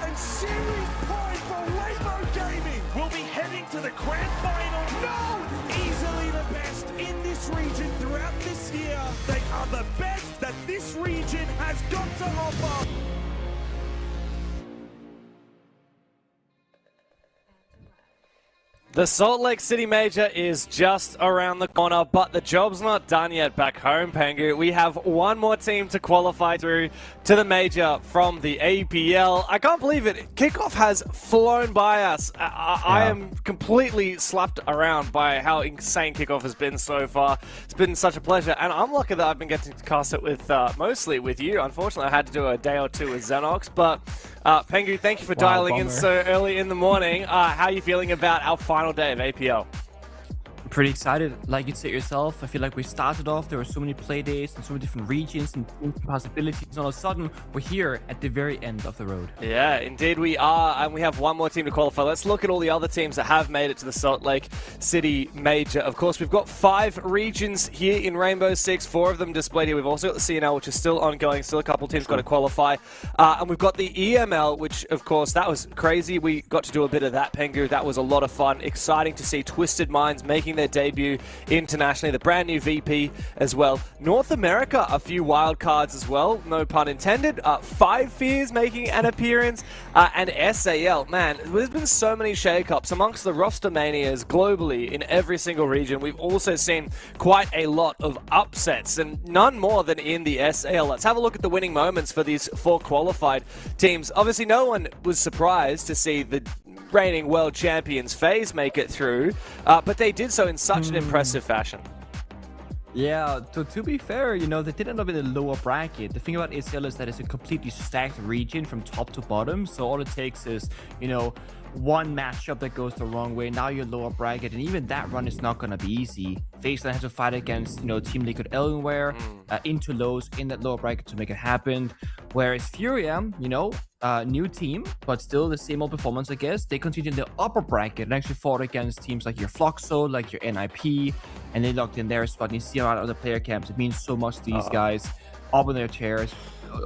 and series pride for Rainbow Gaming. We'll be heading to the grand final. No! Easily the best in this region throughout this year. They are the best that this region has got to offer. The Salt Lake City Major is just around the corner, but the job's not done yet back home, Pengu. We have one more team to qualify through to the Major from the APL. I can't believe it. Kickoff has flown by us. I am completely slapped around by how insane Kickoff has been so far. It's been such a pleasure, and I'm lucky that I've been getting to cast it with mostly with you. Unfortunately, I had to do a day or two with Xenox, but Pengu, thank you for dialing in so early in the morning. How are you feeling about our final day of APL? Pretty excited. Like you said yourself, I feel like we started off, there were so many play days and so many different regions and possibilities, and all of a sudden we're here at the very end of the road. Yeah, indeed we are, and we have one more team to qualify. Let's look at all the other teams that have made it to the Salt Lake City Major. Of course, we've got 5 regions here in Rainbow Six, 4 of them displayed here. We've also got the CNL, which is still ongoing, still a couple teams got to qualify. And we've got the EML, which of course, that was crazy. We got to do a bit of that, Pengu. That was a lot of fun. Exciting to see Twisted Minds making their debut internationally, the brand new VP as well. North America, a few wild cards as well, no pun intended. 5 Fears making an appearance, and SAL. Man, there's been so many shake-ups amongst the roster manias globally in every single region. We've also seen quite a lot of upsets, and none more than in the SAL. Let's have a look at the winning moments for these 4 qualified teams. Obviously, no one was surprised to see the reigning world champions FaZe make it through, but they did so in such an impressive fashion. Yeah, to be fair, you know, they did end up in the lower bracket. The thing about ACL is that it's a completely stacked region from top to bottom, so all it takes is, you know, one matchup that goes the wrong way. Now you're lower bracket, and even that run is not going to be easy. FaZe has to fight against, you know, Team Liquid Alienware into lows in that lower bracket to make it happen. Whereas Furia, you know, new team, but still the same old performance, I guess. They continued in the upper bracket and actually fought against teams like your Floxo, like your NIP, and they locked in their spot. And you see a lot of the player camps. It means so much to these guys up in their chairs,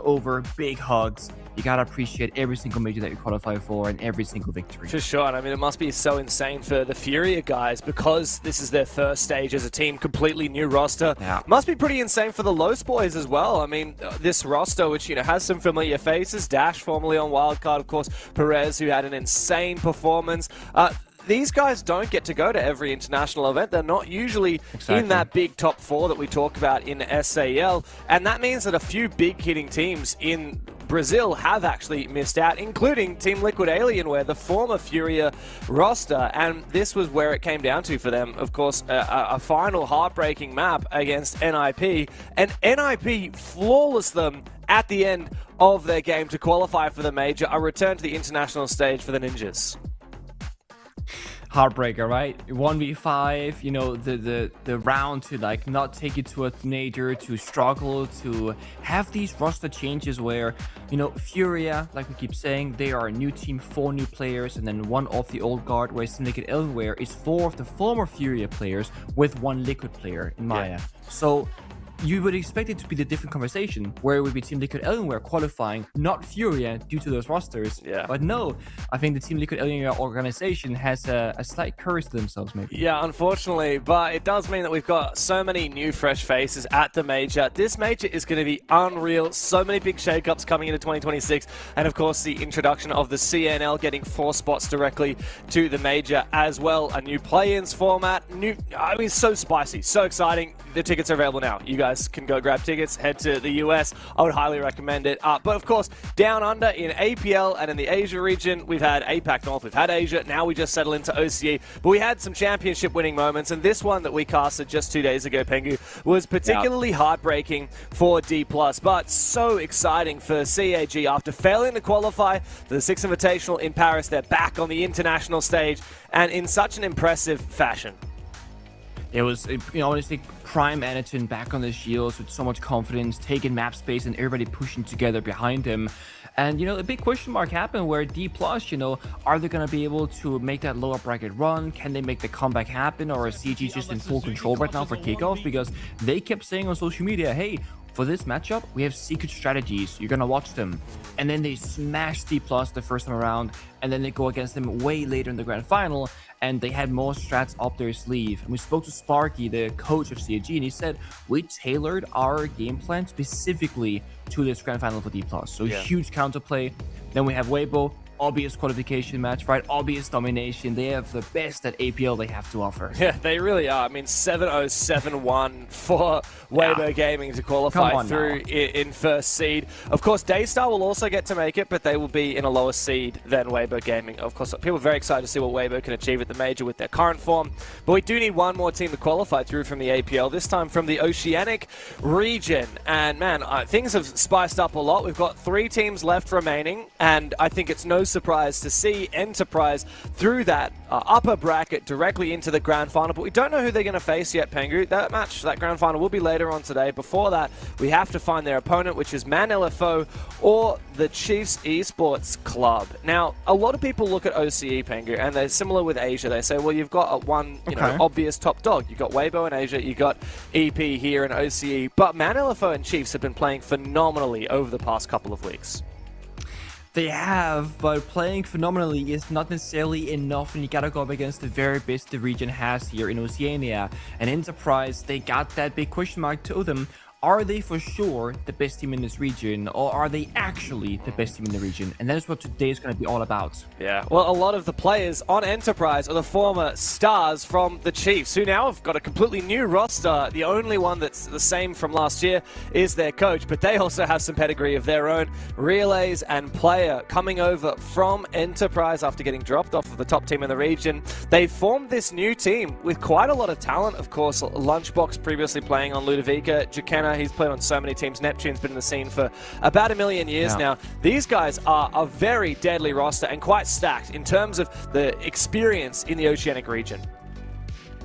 over big hugs. You gotta appreciate every single major that you qualify for and every single victory. For sure. And I mean, it must be so insane for the Furia guys because this is their first stage as a team, completely new roster. Yeah. Must be pretty insane for the Los boys as well. I mean, this roster, which, you know, has some familiar faces. Dash, formerly on Wildcard, of course. Perez, who had an insane performance. These guys don't get to go to every international event. They're not usually in that big top 4 that we talk about in SAL. And that means that a few big hitting teams in Brazil have actually missed out, including Team Liquid Alienware, the former Furia roster. And this was where it came down to for them. Of course, a final heartbreaking map against NIP. And NIP flawless them at the end of their game to qualify for the major. A return to the international stage for the Ninjas. Heartbreaker, right? 1v5, you know, the round to like not take it to a major, to struggle, to have these roster changes where, you know, Furia, like we keep saying, they are a new team, 4 new players, and then 1 of the old guard, whereas Liquid Alienware is 4 of the former Furia players with 1 Liquid player in Maya. So you would expect it to be the different conversation, where it would be Team Liquid Alienware qualifying, not Furia, due to those rosters. But no, I think the Team Liquid Alienware organization has a slight curse to themselves, maybe. Yeah, unfortunately, but it does mean that we've got so many new fresh faces at the major. This major is going to be unreal. So many big shakeups coming into 2026, and of course the introduction of the CNL getting 4 spots directly to the major as well. A new play-ins format, I mean, so spicy, so exciting. The tickets are available now. You guys can go grab tickets, head to the US. I would highly recommend it. But of course, down under in APL and in the Asia region, we've had APAC North, we've had Asia, now we just settle into OCE. But we had some championship winning moments, and this one that we casted just 2 days ago, Pengu, was particularly heartbreaking for D+, but so exciting for CAG. After failing to qualify for the 6th Invitational in Paris, they're back on the international stage, and in such an impressive fashion. It was, you know, honestly, prime Anaton back on the shields with so much confidence, taking map space and everybody pushing together behind him. And, you know, a big question mark happened where D+, you know, are they going to be able to make that lower bracket run? Can they make the comeback happen? Or is CG just in full control right now for Kickoff? Because they kept saying on social media, hey, for this matchup, we have secret strategies. You're gonna watch them, and then they smash D+ the first time around, and then they go against them way later in the grand final, and they had more strats up their sleeve. And we spoke to Sparky, the coach of CAG, and he said we tailored our game plan specifically to this grand final for D+. So huge counterplay. Then we have Weibo, obvious qualification match, right? Obvious domination. They have the best that APL they have to offer. Yeah, they really are. I mean, 7-0, 7-1 for Weibo Gaming to qualify through in first seed. Of course, Daystar will also get to make it, but they will be in a lower seed than Weibo Gaming. Of course, people are very excited to see what Weibo can achieve at the major with their current form. But we do need one more team to qualify through from the APL, this time from the Oceanic region. And man, things have spiced up a lot. We've got 3 teams left remaining, and I think it's no surprise to see Enterprise through that upper bracket directly into the grand final. But we don't know who they're going to face yet, Pengu. That match, that grand final, will be later on today. Before that, we have to find their opponent, which is Man LFO or the Chiefs Esports Club. Now, a lot of people look at OCE, Pengu, and they're similar with Asia. They say, well, you've got one obvious top dog. You've got Weibo in Asia, you've got EP here in OCE. But Man LFO and Chiefs have been playing phenomenally over the past couple of weeks. They have, but playing phenomenally is not necessarily enough, and you gotta go up against the very best the region has here in Oceania. And Enterprise, they got that big question mark to them. Are they for sure the best team in this region, or are they actually the best team in the region? And that is what today is going to be all about. Yeah, well, a lot of the players on Enterprise are the former stars from the Chiefs, who now have got a completely new roster. The only one that's the same from last year is their coach, but they also have some pedigree of their own. Relays and Player coming over from Enterprise after getting dropped off of the top team in the region. They've formed this new team with quite a lot of talent. Of course, Lunchbox previously playing on Ludovica, Jacana, he's played on so many teams. Neptune's been in the scene for about 1 million years now. These guys are a very deadly roster and quite stacked in terms of the experience in the Oceanic region.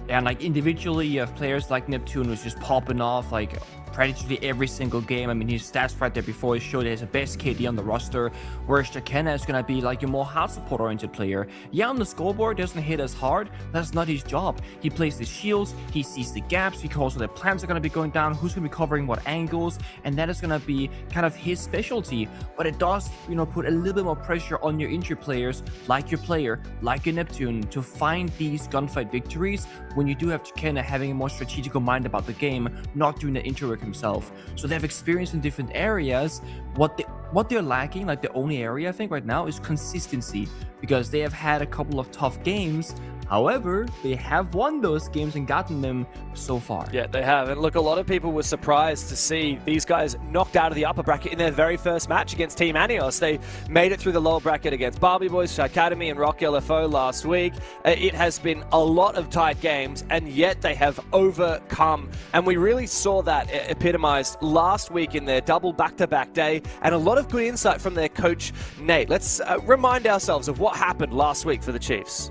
And like individually, you have players like Neptune who's just popping off like practically every single game. I mean, his stats right there before he showed he has the best KD on the roster, whereas Jacana is going to be like your more hard support oriented player. Yeah, on the scoreboard doesn't hit as hard. That's not his job. He plays the shields, he sees the gaps, he calls where the plants are going to be going down, who's going to be covering what angles, and that is going to be kind of his specialty. But it does, you know, put a little bit more pressure on your injured players, like your player, like your Neptune, to find these gunfight victories when you do have Jacana having a more strategical mind about the game, not doing the injury work himself. So they have experience in different areas. What they're lacking, like the only area I think right now, is consistency, because they have had a couple of tough games. However, they have won those games and gotten them so far. Yeah, they have. And look, a lot of people were surprised to see these guys knocked out of the upper bracket in their very first match against Team Anios. They made it through the lower bracket against Barbie Boys, Academy, and Rock LFO last week. It has been a lot of tight games, and yet they have overcome. And we really saw that epitomized last week in their double back-to-back day, and a lot of good insight from their coach, Nate. Let's remind ourselves of what happened last week for the Chiefs.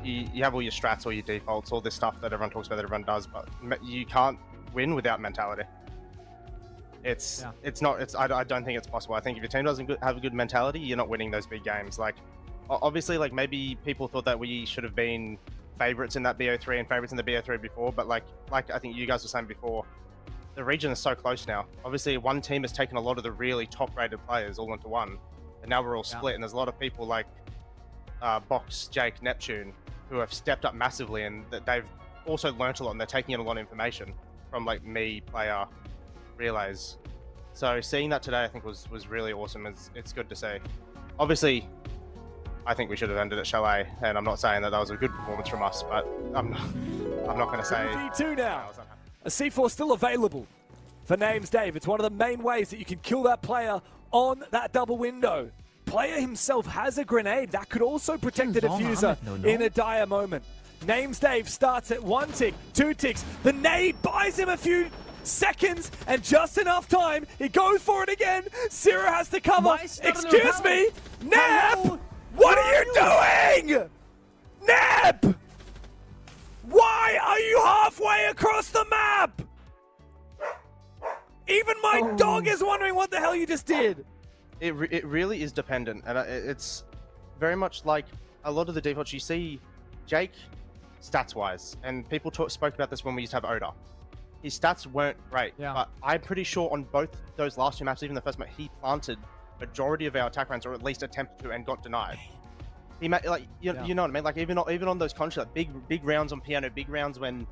You have all your strats, all your defaults, all this stuff that everyone talks about, that everyone does, but you can't win without mentality. I don't think it's possible. I think if your team doesn't have a good mentality, you're not winning those big games. Like, obviously, like maybe people thought that we should have been favorites in that BO3 and favorites in the BO3 before, but like I think you guys were saying before, the region is so close now. Obviously, one team has taken a lot of the really top-rated players all into one, and now we're all split, and there's a lot of people like Box, Jake, Neptune, who have stepped up massively, and they've also learnt a lot, and they're taking in a lot of information from like me, Player, Relays. So seeing that today, I think was really awesome. It's good to see. Obviously, I think we should have ended at Chalet, and I'm not saying that was a good performance from us, but I'm not going to say. V2 now. A C4 still available for Names Dave. It's one of the main ways that you can kill that player on that double window. Player himself has a grenade that could also protect the diffuser in a dire moment. Names Dave starts at 1 tick, 2 ticks. The nade buys him a few seconds and just enough time. He goes for it again. Sira has to cover. Excuse me, Neb! What are you doing? Neb! Why are you halfway across the map? Even my dog is wondering what the hell you just did. It really is dependent, and it's very much like a lot of the defaults you see. Jake, stats-wise, and people spoke about this when we used to have Oda. his stats weren't great. Yeah. But I'm pretty sure on both those last 2 maps, even the first map, he planted majority of our attack rounds, or at least attempted to, and got denied. He made, like, you know what I mean? Like, even on those Consulate, big rounds on piano, big rounds when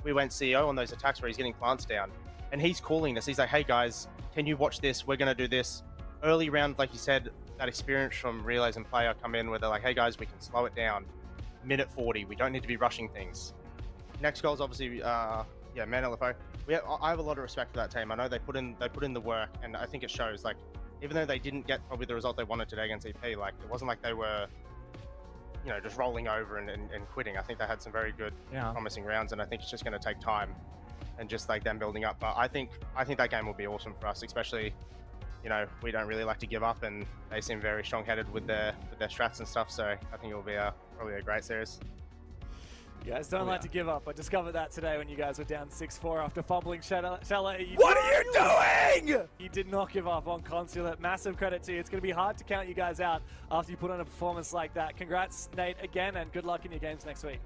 we went CEO on those attacks where he's getting plants down, and he's calling us. He's like, hey guys, can you watch this? We're gonna do this. Early round, like you said, that experience from Relays and Player come in where they're like, hey guys, we can slow it down. Minute 40, we don't need to be rushing things. Next goal is obviously, Man LFO. I have a lot of respect for that team. I know they put in the work, and I think it shows. Like, even though they didn't get probably the result they wanted today against EP, like, it wasn't like they were, you know, just rolling over and quitting. I think they had some very good, promising rounds, and I think it's just going to take time and just like them building up. But I think that game will be awesome for us, especially, you know, we don't really like to give up, and they seem very strong-headed with their strats and stuff. So I think it will be probably a great series. You guys don't like to give up. I discovered that today when you guys were down 6-4 after fumbling Chalet. What are you doing? He did not give up on Consulate. Massive credit to you. It's going to be hard to count you guys out after you put on a performance like that. Congrats, Nate, again, and good luck in your games next week.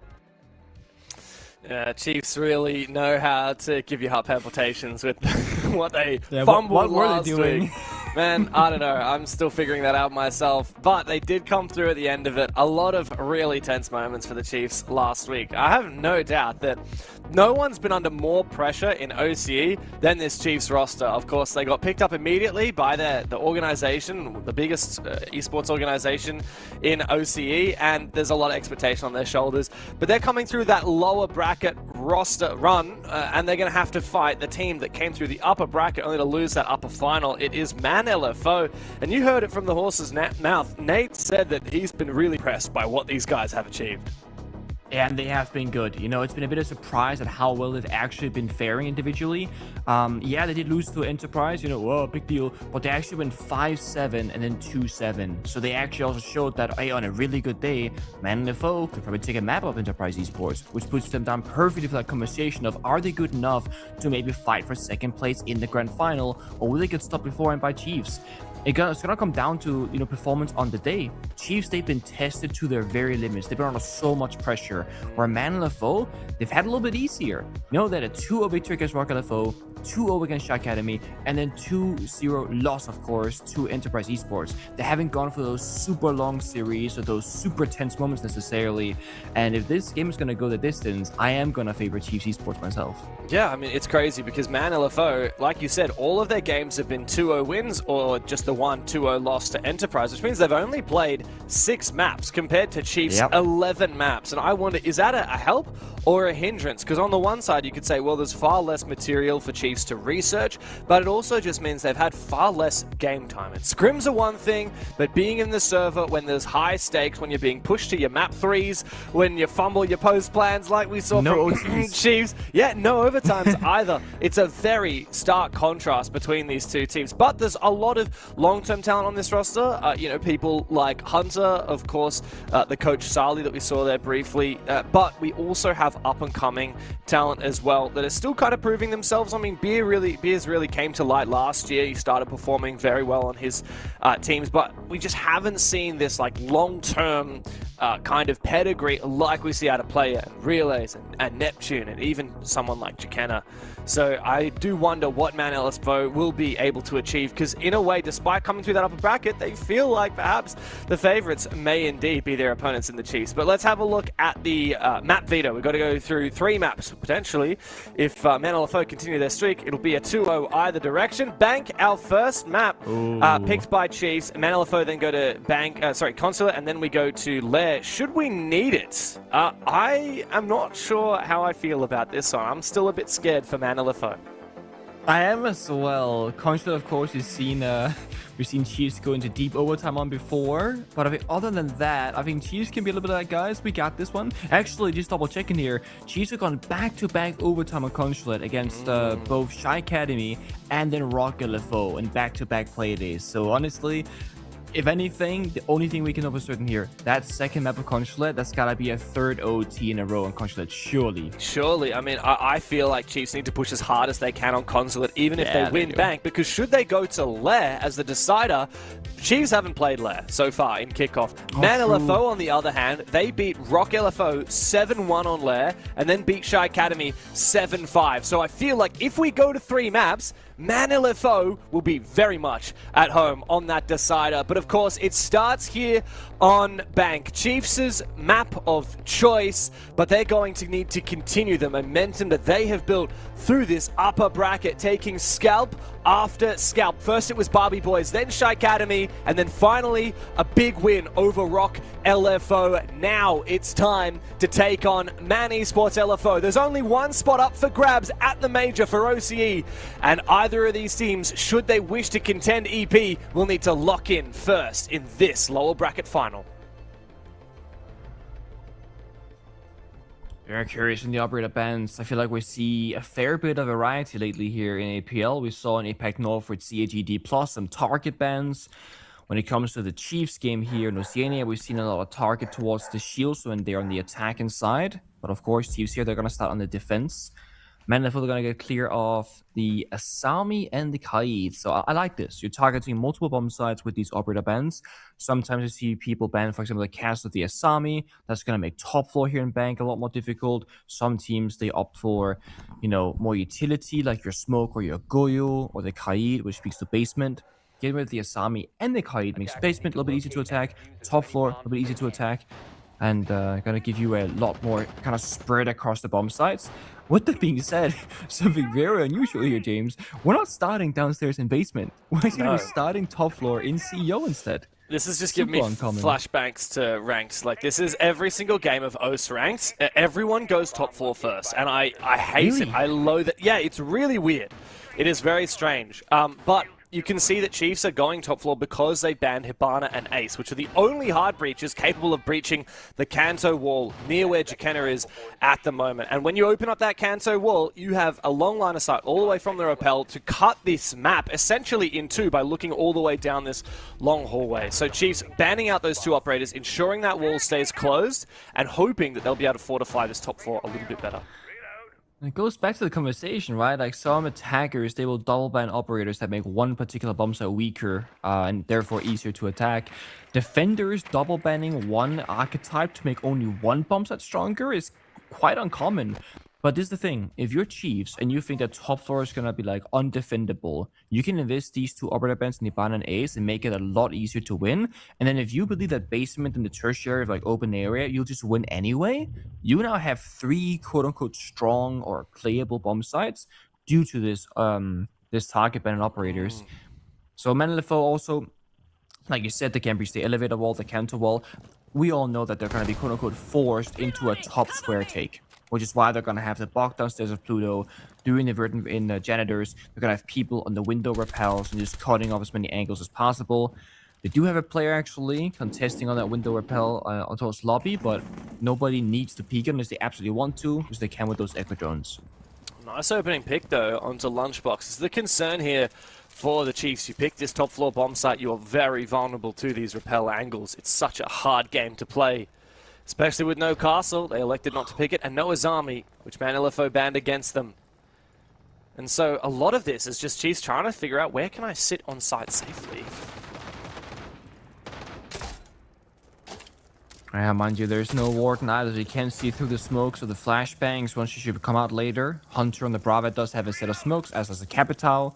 Yeah, Chiefs really know how to give you heart palpitations with what they fumbled what were last they doing? week. Man, I don't know. I'm still figuring that out myself. But they did come through at the end of it. A lot of really tense moments for the Chiefs last week. I have no doubt that no one's been under more pressure in OCE than this Chiefs roster. Of course, they got picked up immediately by the organization, the biggest esports organization in OCE, and there's a lot of expectation on their shoulders. But they're coming through that lower bracket roster run, and they're going to have to fight the team that came through the upper bracket only to lose that upper final. It is Man LFO, and you heard it from the horse's mouth. Nate said that he's been really impressed by what these guys have achieved. And they have been good. You know, it's been a bit of a surprise at how well they've actually been faring individually. Yeah, they did lose to Enterprise, you know, whoa, big deal. But they actually went 5-7 and then 2-7. So they actually also showed that, hey, on a really good day, Man LFO could probably take a map of Enterprise Esports, which puts them down perfectly for that conversation of, are they good enough to maybe fight for second place in the grand final, or will they get stopped beforehand by Chiefs? It's gonna come down to, you know, performance on the day. Chiefs, they've been tested to their very limits. They've been under so much pressure. Where Man LFO, they've had a little bit easier. You know, they had a 2-0 victory against Rock LFO, 2-0 against Shy Academy, and then 2-0 loss, of course, to Enterprise Esports. They haven't gone for those super long series or those super tense moments necessarily. And if this game is gonna go the distance, I am gonna favor Chiefs Esports myself. Yeah, I mean, it's crazy because Man LFO, like you said, all of their games have been 2-0 wins or just the 1-2-0 loss to Enterprise, which means they've only played 6 maps compared to Chiefs' 11 maps. And I wonder, is that a help or a hindrance? Because on the one side, you could say, well, there's far less material for Chiefs to research, but it also just means they've had far less game time. And scrims are one thing, but being in the server when there's high stakes, when you're being pushed to your map 3s, when you fumble your post plans like we saw from Chiefs. Yeah, no overtimes either. It's a very stark contrast between these two teams. But there's a lot of long-term talent on this roster. You know, people like Hunter, of course, the coach Sali that we saw there briefly. But we also have up-and-coming talent as well that are still kind of proving themselves. I mean, Beers really came to light last year. He started performing very well on his teams, but we just haven't seen this like long-term kind of pedigree like we see out of Player and Relays and Neptune and even someone like Jakenna. So I do wonder what Man LFO will be able to achieve, because in a way, despite coming through that upper bracket, they feel like perhaps the favorites may indeed be their opponents in the Chiefs. But let's have a look at the map veto. We've got to go through 3 maps, potentially. If Man LFO continue their streak, it'll be a 2-0 either direction. Bank, our first map, picked by Chiefs. Man LFO then go to Consulate, and then we go to Lair. Should we need it? I am not sure how I feel about this one. I'm still a bit scared for Man LFO. I am as well. Consulate, of course, we've seen Chiefs go into deep overtime on before. But I think other than that, I think Chiefs can be a little bit like, guys, we got this one. Actually, just double checking here, Chiefs have gone back-to-back overtime on Consulate against both Shy Academy and then Rock LFO in back-to-back play days. So honestly, if anything, the only thing we can know for certain here, that second map of Consulate, that's gotta be a third OT in a row on Consulate, surely. Surely. I mean, I feel like Chiefs need to push as hard as they can on Consulate, even if Yeah, they win they do. Bank, because should they go to Lair as the decider, Chiefs haven't played Lair so far in Kickoff. Man true. LFO, on the other hand, they beat Rock LFO 7-1 on Lair, and then beat Shy Academy 7-5. So I feel like if we go to 3 maps, Man LFO will be very much at home on that decider. But of course, it starts here on Bank. Chiefs' map of choice, but they're going to need to continue the momentum that they have built through this upper bracket, taking scalp after scalp. First it was Barbie Boys, then Shy Academy, and then finally a big win over Rock LFO. Now it's time to take on Man Esports LFO. There's only one spot up for grabs at the major for OCE, and either of these teams, should they wish to contend EP, will need to lock in first in this lower bracket final. Very curious in the operator bands. I feel like we see a fair bit of variety lately here in APL. We saw in APAC North with CAGD Plus some target bands. When it comes to the Chiefs game here in Oceania, we've seen a lot of target towards the shields when they're on the attacking side. But of course, Chiefs here, they're going to start on the defense. Man, they're going to get clear of the Asami and the Kaid. So I like this. You're targeting multiple bomb sites with these operator bans. Sometimes you see people ban, for example, the cast of the Asami. That's going to make top floor here in Bank a lot more difficult. Some teams, they opt for, you know, more utility, like your Smoke or your Goyo or the Kaid, which speaks to basement. Getting rid of the Asami and the Kaid makes basement a little bit easier to attack, top floor a little bit easier to attack, and gonna give you a lot more kind of spread across the bomb sites. With that being said, something very unusual here, James. We're not starting downstairs in basement. We're actually starting top floor in CEO instead. This is just giving me flashbacks to ranked. Like, this is every single game of OCE ranked. Everyone goes top floor first, and I hate it. I loathe it. Yeah, it's really weird. It is very strange. But you can see that Chiefs are going top floor because they banned Hibana and Ace, which are the only hard breaches capable of breaching the Kanto wall near where Jakenna is at the moment. And when you open up that Kanto wall, you have a long line of sight all the way from the rappel to cut this map essentially in two by looking all the way down this long hallway. So Chiefs banning out those 2 operators, ensuring that wall stays closed, and hoping that they'll be able to fortify this top floor a little bit better. It goes back to the conversation, right? Like, some attackers, they will double ban operators that make one particular bomb site weaker and therefore easier to attack. Defenders double banning one archetype to make only one bomb site stronger is quite uncommon. But this is the thing, if you're Chiefs and you think that top floor is going to be like undefendable, you can invest these 2 operator bands in Nibbana and Ace and make it a lot easier to win. And then if you believe that basement and the tertiary of like open area, you'll just win anyway. You now have 3 quote-unquote strong or playable bomb sites due to this this target ban and operators. So Man LFO also, like you said, they can breach the elevator wall, the counter wall. We all know that they're going to be quote-unquote forced into a top square take, which is why they're going to have the block downstairs of Pluto, doing the verdant in janitors. They're going to have people on the window rappels and just cutting off as many angles as possible. They do have a player actually contesting on that window rappel on towards lobby, but nobody needs to peek unless they absolutely want to, because they can with those echo drones. Nice opening pick though onto Lunchbox. It's the concern here for the Chiefs. You pick this top floor bomb site, you are very vulnerable to these rappel angles. It's such a hard game to play. Especially with no castle, they elected not to pick it, and no Azami, which Man LFO banned against them. And so a lot of this is just Chiefs trying to figure out, where can I sit on site safely? Yeah, mind you, there's no Warden either. You can't see through the smokes or the flashbangs once you should come out later. Hunter on the Brava does have a set of smokes, as does the Capital.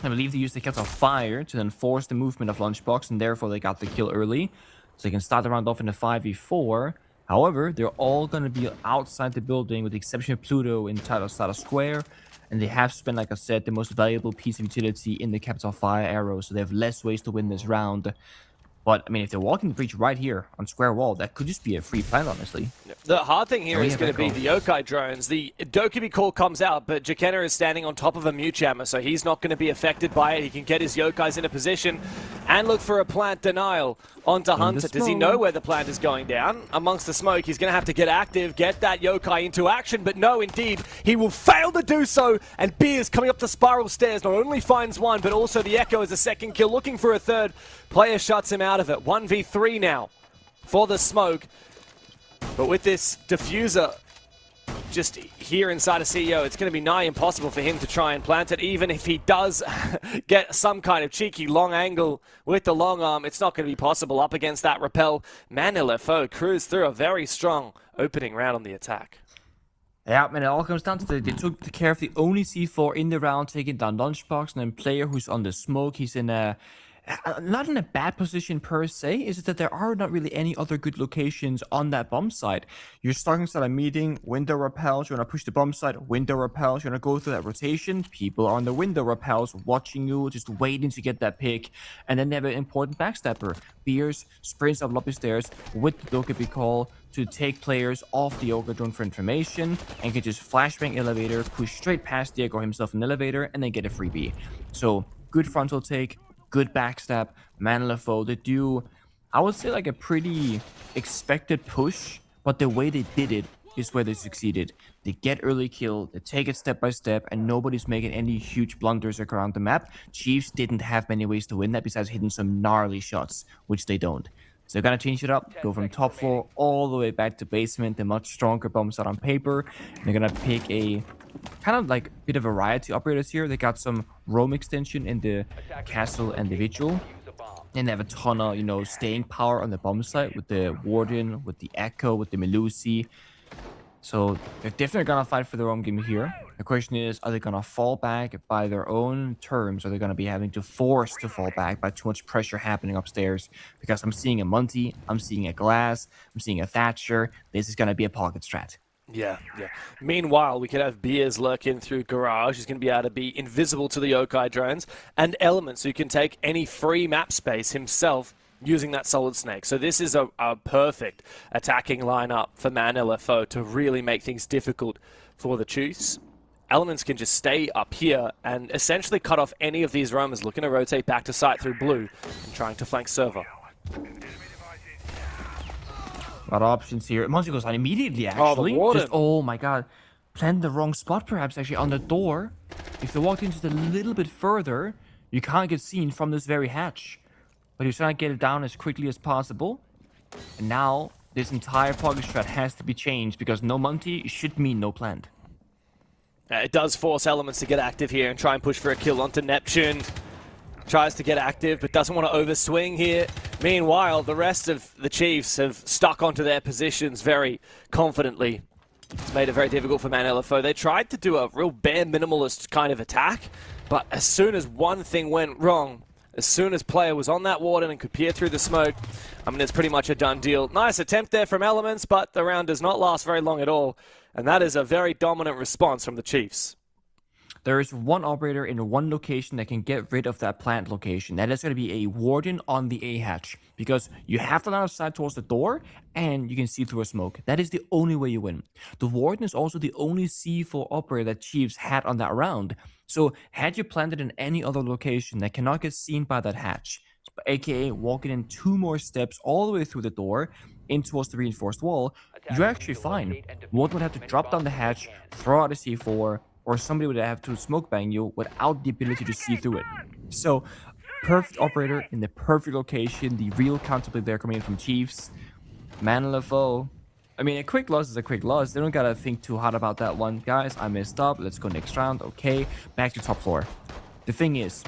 I believe they used the Capital Fire to then force the movement of Lunchbox, and therefore they got the kill early. So they can start the round off in a 5v4. However, they're all going to be outside the building with the exception of Pluto inside of Square. And they have spent, like I said, the most valuable piece of utility in the Capital Fire arrow. So they have less ways to win this round. But, I mean, if they're walking the breach right here on square wall, that could just be a free plant, honestly. The hard thing here is going to be the Yokai drones. The Dokkaebi call comes out, but Jakenna is standing on top of a Mute Jammer, so he's not going to be affected by it. He can get his Yokais in a position and look for a plant denial onto Hunter. Does he know where the plant is going down? Amongst the smoke, he's going to have to get active, get that Yokai into action, but no, indeed, he will fail to do so, and Beers coming up the spiral stairs not only finds one, but also the Echo as a second kill, looking for a third. Player shuts him out of it. 1v3 now for the smoke. But with this diffuser just here inside of CEO, it's going to be nigh impossible for him to try and plant it. Even if he does get some kind of cheeky long angle with the long arm, it's not going to be possible up against that rappel. ManLFO cruised through a very strong opening round on the attack. Yeah, and it all comes down to they took care of the only C4 in the round, taking down Lunchbox, and then player who's on the smoke. He's in a not in a bad position per se, is it that there are not really any other good locations on that bomb site. You're starting to start a meeting, window repels, you want to push the bomb site, window repels, you want to go through that rotation, people are on the window repels, watching you, just waiting to get that pick, and then they have an important backstabber. Beers sprints up lobby stairs with the Dokkaebi call to take players off the Yoga drone for information, and can just flashbang elevator, push straight past Diego himself in elevator, and then get a freebie. So, good frontal take, good backstab, ManLFO. They do, I would say, like a pretty expected push, but the way they did it is where they succeeded. They get early kill, they take it step by step, and nobody's making any huge blunders around the map. Chiefs didn't have many ways to win that besides hitting some gnarly shots, which they don't. So they're gonna change it up, go from top floor all the way back to basement, the much stronger bomb set on paper. And they're gonna pick a kind of like bit of variety operators here. They got some roam extension in the castle and the vigil, and they have a ton of, you know, staying power on the bomb site with the warden, with the echo, with the Melusi. So they're definitely gonna fight for their own game here. The question is, are they gonna fall back by their own terms? Or are they gonna be having to force to fall back by too much pressure happening upstairs? Because I'm seeing a Monty, I'm seeing a Glass, I'm seeing a Thatcher. This is gonna be a pocket strat. Yeah. Meanwhile, we could have Beers lurking through Garage. He's going to be able to be invisible to the Yokai drones, and Elements, who can take any free map space himself using that Solid Snake. So this is a perfect attacking lineup for ManLFO to really make things difficult for the Chiefs. Elements can just stay up here and essentially cut off any of these roamers looking to rotate back to site through blue and trying to flank server. A lot of options here. Monty goes on immediately, actually. Oh my god. Planned the wrong spot, perhaps, actually, on the door. If they walked in just a little bit further, you can't get seen from this very hatch. But he's trying to get it down as quickly as possible. And now, this entire pocket strat has to be changed, because no Monty should mean no planned. It does force Elements to get active here and try and push for a kill onto Neptune. Tries to get active, but doesn't want to overswing here. Meanwhile, the rest of the Chiefs have stuck onto their positions very confidently. It's made it very difficult for ManLFO. They tried to do a real bare minimalist kind of attack, but as soon as one thing went wrong, as soon as player was on that warden and could peer through the smoke, I mean, it's pretty much a done deal. Nice attempt there from Elements, but the round does not last very long at all, and that is a very dominant response from the Chiefs. There is one operator in one location that can get rid of that plant location. That is going to be a warden on the A hatch. Because you have to line of sight towards the door, and you can see through a smoke. That is the only way you win. The warden is also the only C4 operator that Chiefs had on that round. So, had you planted in any other location that cannot get seen by that hatch, aka walking in 2 more steps all the way through the door, in towards the reinforced wall, you're actually fine. Warden would have to drop down the hatch, throw out a C4, or somebody would have to smoke bang you without the ability to see through it. So, perfect operator in the perfect location, the real counterplay there coming in from Chiefs. ManLFO. I mean, a quick loss is a quick loss. They don't gotta think too hard about that one. Guys, I messed up. Let's go next round. Okay, back to top floor. The thing is,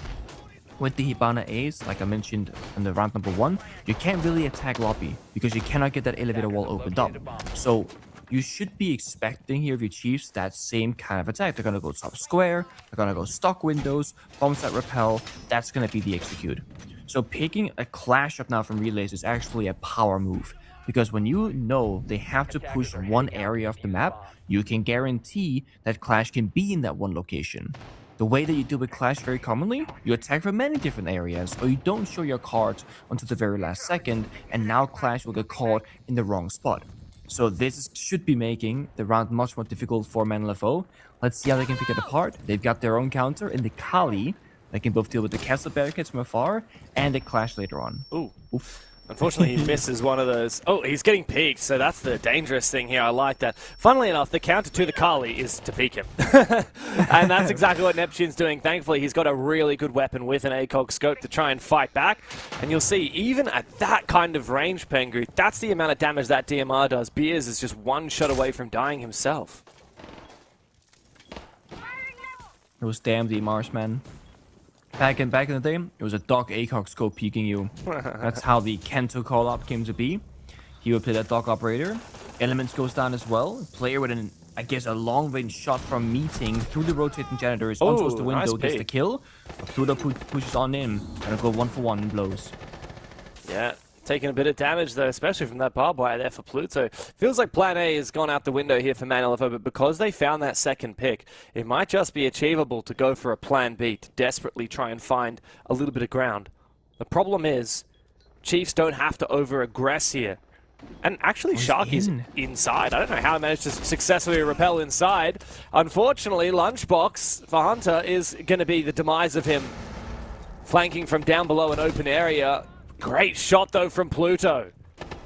with the Hibana Ace, like I mentioned in the round number 1, you can't really attack lobby because you cannot get that elevator wall opened up. So, you should be expecting here of your Chiefs that same kind of attack. They're going to go top square, they're going to go stock windows, bomb set repel. That's going to be the execute. So picking a clash up now from relays is actually a power move. Because when you know they have to push one area of the map, you can guarantee that clash can be in that one location. The way that you deal with Clash very commonly, you attack from many different areas, or you don't show your cards until the very last second, and now Clash will get caught in the wrong spot. So should be making the round much more difficult for ManLFO. Let's see how they can pick it apart. They've got their own counter in the Kali. They can both deal with the castle barricades from afar, and the Clash later on. Ooh. Oof. Unfortunately, he misses one of those. Oh, he's getting peeked, so that's the dangerous thing here. I like that. Funnily enough, the counter to the Kali is to peek him. And that's exactly what Neptune's doing. Thankfully, he's got a really good weapon with an ACOG scope to try and fight back. And you'll see, even at that kind of range, Pengu, that's the amount of damage that DMR does. Beers is just one shot away from dying himself. It was damn DMRs, man. Back in the day, it was a Doc ACOG scope peeking you. That's how the Kento call-up came to be. He would play that Doc operator. Elements goes down as well. Player with I guess a long-range shot from meeting through the rotating janitors onto the window, gets the kill. Pluto pushes on in, and go 1-for-1 in blows. Yeah. Taking a bit of damage, though, especially from that barbed wire there for Pluto. Feels like Plan A has gone out the window here for ManLFO, but because they found that second pick, it might just be achievable to go for a Plan B to desperately try and find a little bit of ground. The problem is, Chiefs don't have to over-aggress here. And actually, Shark is inside. I don't know how he managed to successfully rappel inside. Unfortunately, Lunchbox for Hunter is going to be the demise of him. Flanking from down below an open area. Great shot, though, from Pluto.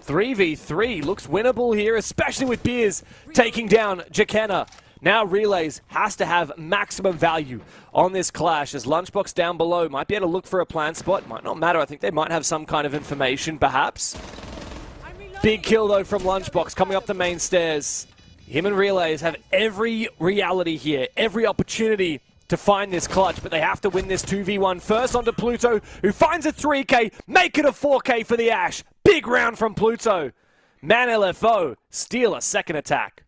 3v3 looks winnable here, especially with Beers taking down Jakena. Now Relays has to have maximum value on this clash, as Lunchbox down below might be able to look for a plant spot. Might not matter. I think they might have some kind of information, perhaps. Big kill, though, from Lunchbox coming up the main stairs. Him and Relays have every reality here, every opportunity to find this clutch, but they have to win this 2v1 first onto Pluto, who finds a 3k, make it a 4k for the Ash. Big round from Pluto. ManLFO steal a second attack.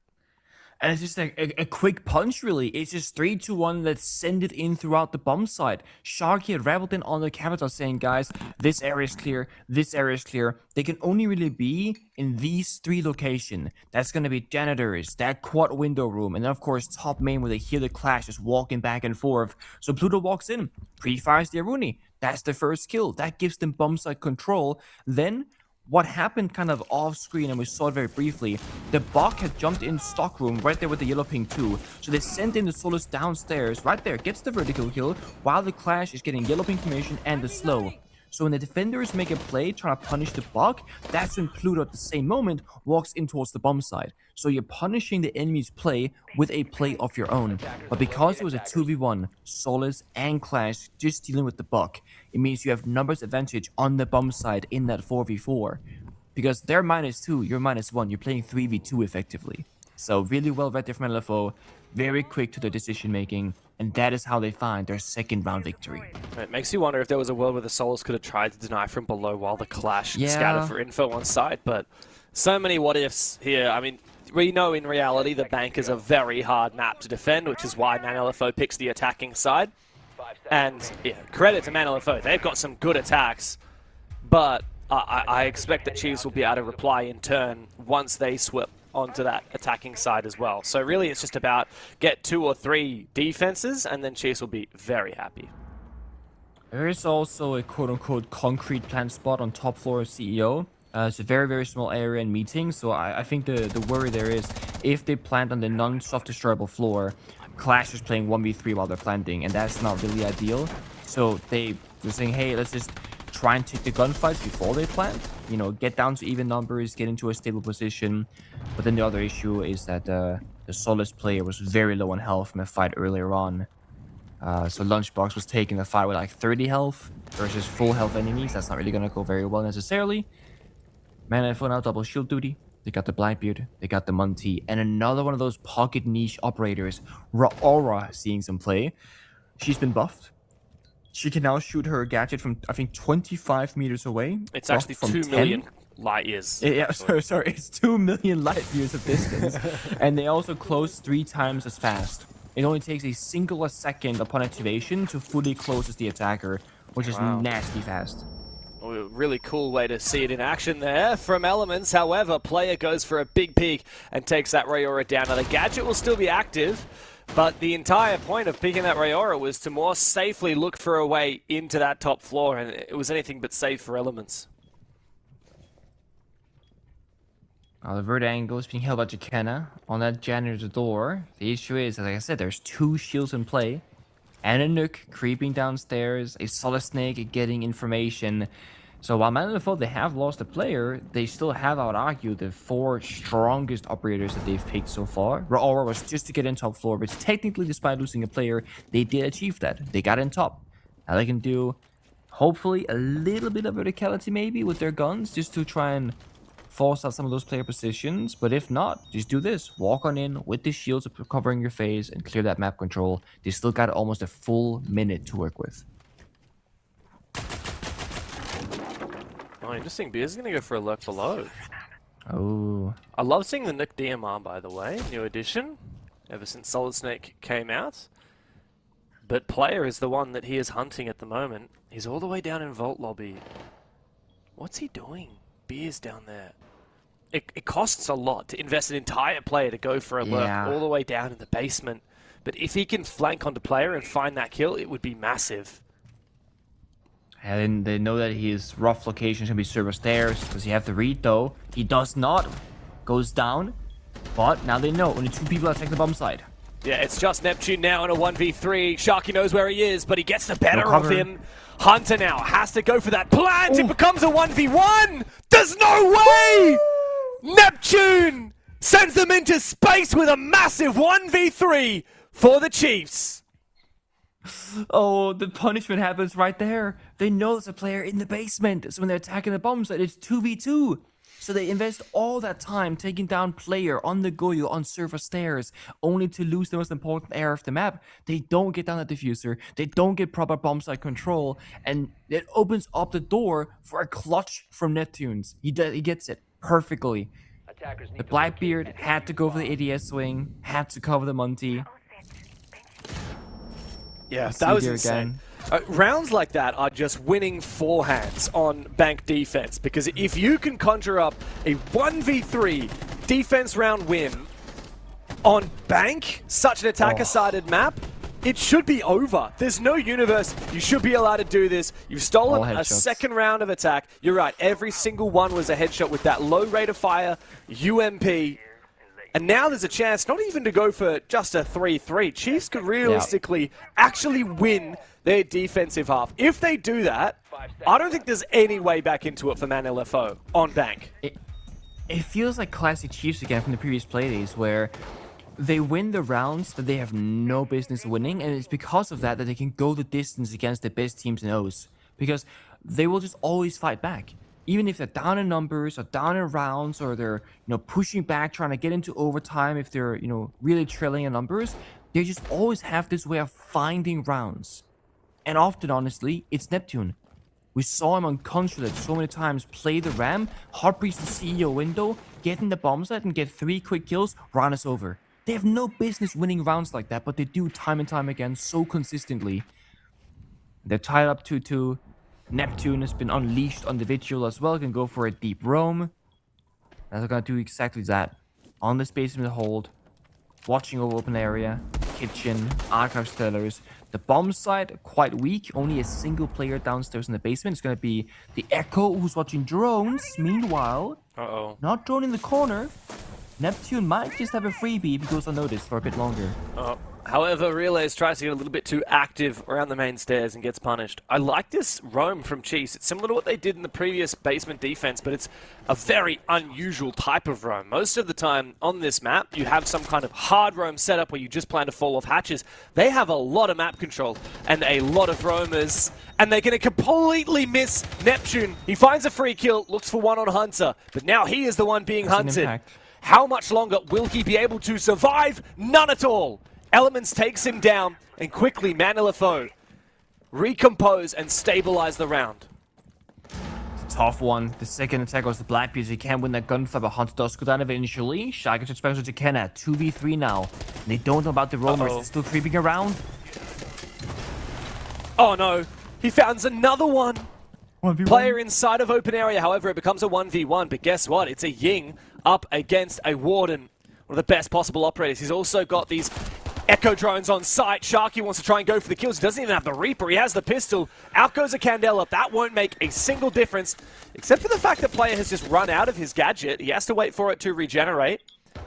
And it's just a quick punch, really. It's just 3-2-1. Let's send it in throughout the bomb site. Shark here raveled in on the capital saying, guys, this area is clear, this area is clear. They can only really be in these three locations. That's going to be janitors, that quad window room, and then, of course, top main where they hear the clash just walking back and forth. So Pluto walks in, pre-fires the Aruni. That's the first kill. That gives them bomb site control. Then what happened kind of off screen, and we saw it very briefly, the Bok had jumped in stock room right there with the yellow ping too. So they sent in the Solus downstairs, right there, gets the vertical kill, while the Clash is getting yellow ping formation and the slow. So when the defenders make a play trying to punish the Bok, that's when Pluto at the same moment walks in towards the bomb side. So you're punishing the enemy's play with a play of your own. But because it was a 2v1, Solus and Clash just dealing with the Bok, it means you have numbers advantage on the bomb side in that 4v4. Because they're -2, you're -1, you're playing 3v2 effectively. So really well read there from LFO, very quick to their decision making, and that is how they find their second round victory. It makes you wonder if there was a world where the Solus could have tried to deny from below while the Clash scattered for info on site, but so many what ifs here. I mean, we know in reality the bank is a very hard map to defend, which is why ManLFO picks the attacking side. And yeah, credit to ManLFO, they've got some good attacks, but I expect that Chiefs will be able to reply in turn once they swip onto that attacking side as well. So really it's just about get 2 or 3 defenses and then Chiefs will be very happy. There is also a quote-unquote concrete plant spot on top floor of CEO. It's a very, very small area and meeting, so I think the worry there is if they plant on the non-soft destroyable floor, Clash is playing 1v3 while they're planting, and that's not really ideal. So they're saying, hey, let's just try and take the gunfights before they plant. You know, get down to even numbers, get into a stable position. But then the other issue is that the Solus player was very low on health from a fight earlier on. So Lunchbox was taking the fight with like 30 health versus full health enemies. That's not really going to go very well necessarily. ManLFO now double shield duty. They got the Blackbeard, they got the Munty, and another one of those pocket niche operators, Aura, seeing some play. She's been buffed. She can now shoot her gadget from, I think, 25 meters away. It's actually 2 million light years. Yeah, sorry, it's 2 million light years of distance. And they also close 3 times as fast. It only takes a single second upon activation to fully close the attacker, which is nasty fast. A really cool way to see it in action there from Elements. However, player goes for a big peek and takes that Rayora down. Now the gadget will still be active, But the entire point of picking that Rayora was to more safely look for a way into that top floor, and it was anything but safe for Elements. The vert angle is being held by Jakena on that janitor door. The issue is, like I said, there's 2 shields in play. And a Nook creeping downstairs, a Solid Snake getting information. So while Man in the Fold, they have lost a player, they still have, I would argue, the 4 strongest operators that they've picked so far. Rayora was just to get in top floor, but technically, despite losing a player, they did achieve that. They got in top. Now they can do, hopefully, a little bit of verticality maybe with their guns, just to try and force out some of those player positions. But if not, just do this. Walk on in with the shields covering your face and clear that map control. They still got almost a full minute to work with. Oh, interesting. Beer's going to go for a lurk below. Oh. I love seeing the Nook DMR, by the way. New addition. Ever since Solid Snake came out. But Player is the one that he is hunting at the moment. He's all the way down in Vault Lobby. What's he doing? Beer's down there. It costs a lot to invest an entire player to go for a lurk all the way down in the basement. But if he can flank onto Player and find that kill, it would be massive. And they know that his rough location is going to be server stairs. Does he have the read, though? He does not. Goes down. But now they know. Only 2 people attack the bomb side. Yeah, it's just Neptune now in a 1v3. Sharky knows where he is, but he gets the better of him. Hunter now has to go for that plant. It becomes a 1v1. There's no way! Neptune sends them into space with a massive 1v3 for the Chiefs. Oh, the punishment happens right there. They know there's a player in the basement. So when they're attacking the bomb site, it's 2v2. So they invest all that time taking down player on the Goyo on server stairs, only to lose the most important area of the map. They don't get down the diffuser, they don't get proper bomb site control, and it opens up the door for a clutch from Neptunes. He gets it perfectly. The Blackbeard had to go for the ADS swing, had to cover the Monty. Yeah, that was insane. Rounds like that are just winning forehands on bank defense, because if you can conjure up a 1v3 defense round win on bank, such an attacker-sided map, it should be over. There's no universe you should be allowed to do this. You've stolen a second round of attack. You're right, every single one was a headshot with that low rate of fire, UMP. And now there's a chance not even to go for just a 3-3. Chiefs could realistically actually win their defensive half. If they do that, I don't think there's any way back into it for Man LFO on bank. It feels like classic Chiefs again from the previous playdays, where they win the rounds that they have no business winning, and it's because of that that they can go the distance against the best teams in OCE. Because they will just always fight back. Even if they're down in numbers or down in rounds, or they're pushing back, trying to get into overtime, if they're really trailing in numbers, they just always have this way of finding rounds. And often, honestly, it's Neptune. We saw him on Consulate so many times play the Ram, hard breach the CEO window, get in the bomb site and get 3 quick kills, run us over. They have no business winning rounds like that, but they do time and time again so consistently. They're tied up 2-2. Neptune has been unleashed on the Vigil as well, can go for a deep roam. And they're gonna do exactly that. On this basement hold, watching over open area, kitchen, archive cellars. The bomb site, quite weak, only a single player downstairs in the basement. It's gonna be the Echo who's watching drones. Meanwhile, not drone in the corner. Neptune might just have a freebie if he goes unnoticed for a bit longer. However, Relays tries to get a little bit too active around the main stairs and gets punished. I like this roam from Chiefs. It's similar to what they did in the previous basement defense, but it's a very unusual type of roam. Most of the time on this map, you have some kind of hard roam setup where you just plan to fall off hatches. They have a lot of map control and a lot of roamers, and they're going to completely miss Neptune. He finds a free kill, looks for one on Hunter, but now he is the one being hunted. How much longer will he be able to survive? None at all. Elements takes him down, and quickly Man LFO recompose and stabilize the round. It's a tough one. The second attack was the Blackbeard. He can't win that gunfight, but Hunter does go down eventually. Shy gets special to Kenna. 2v3 now. And they don't know about the roamers. They're still creeping around. Oh no, he founds another one. 1v1. Player inside of open area, however, it becomes a 1v1. But guess what? It's a Ying up against a Warden. One of the best possible operators. He's also got these Echo drones on site. Sharky wants to try and go for the kills. He doesn't even have the Reaper. He has the pistol. Out goes a Candela. That won't make a single difference, except for the fact that player has just run out of his gadget. He has to wait for it to regenerate.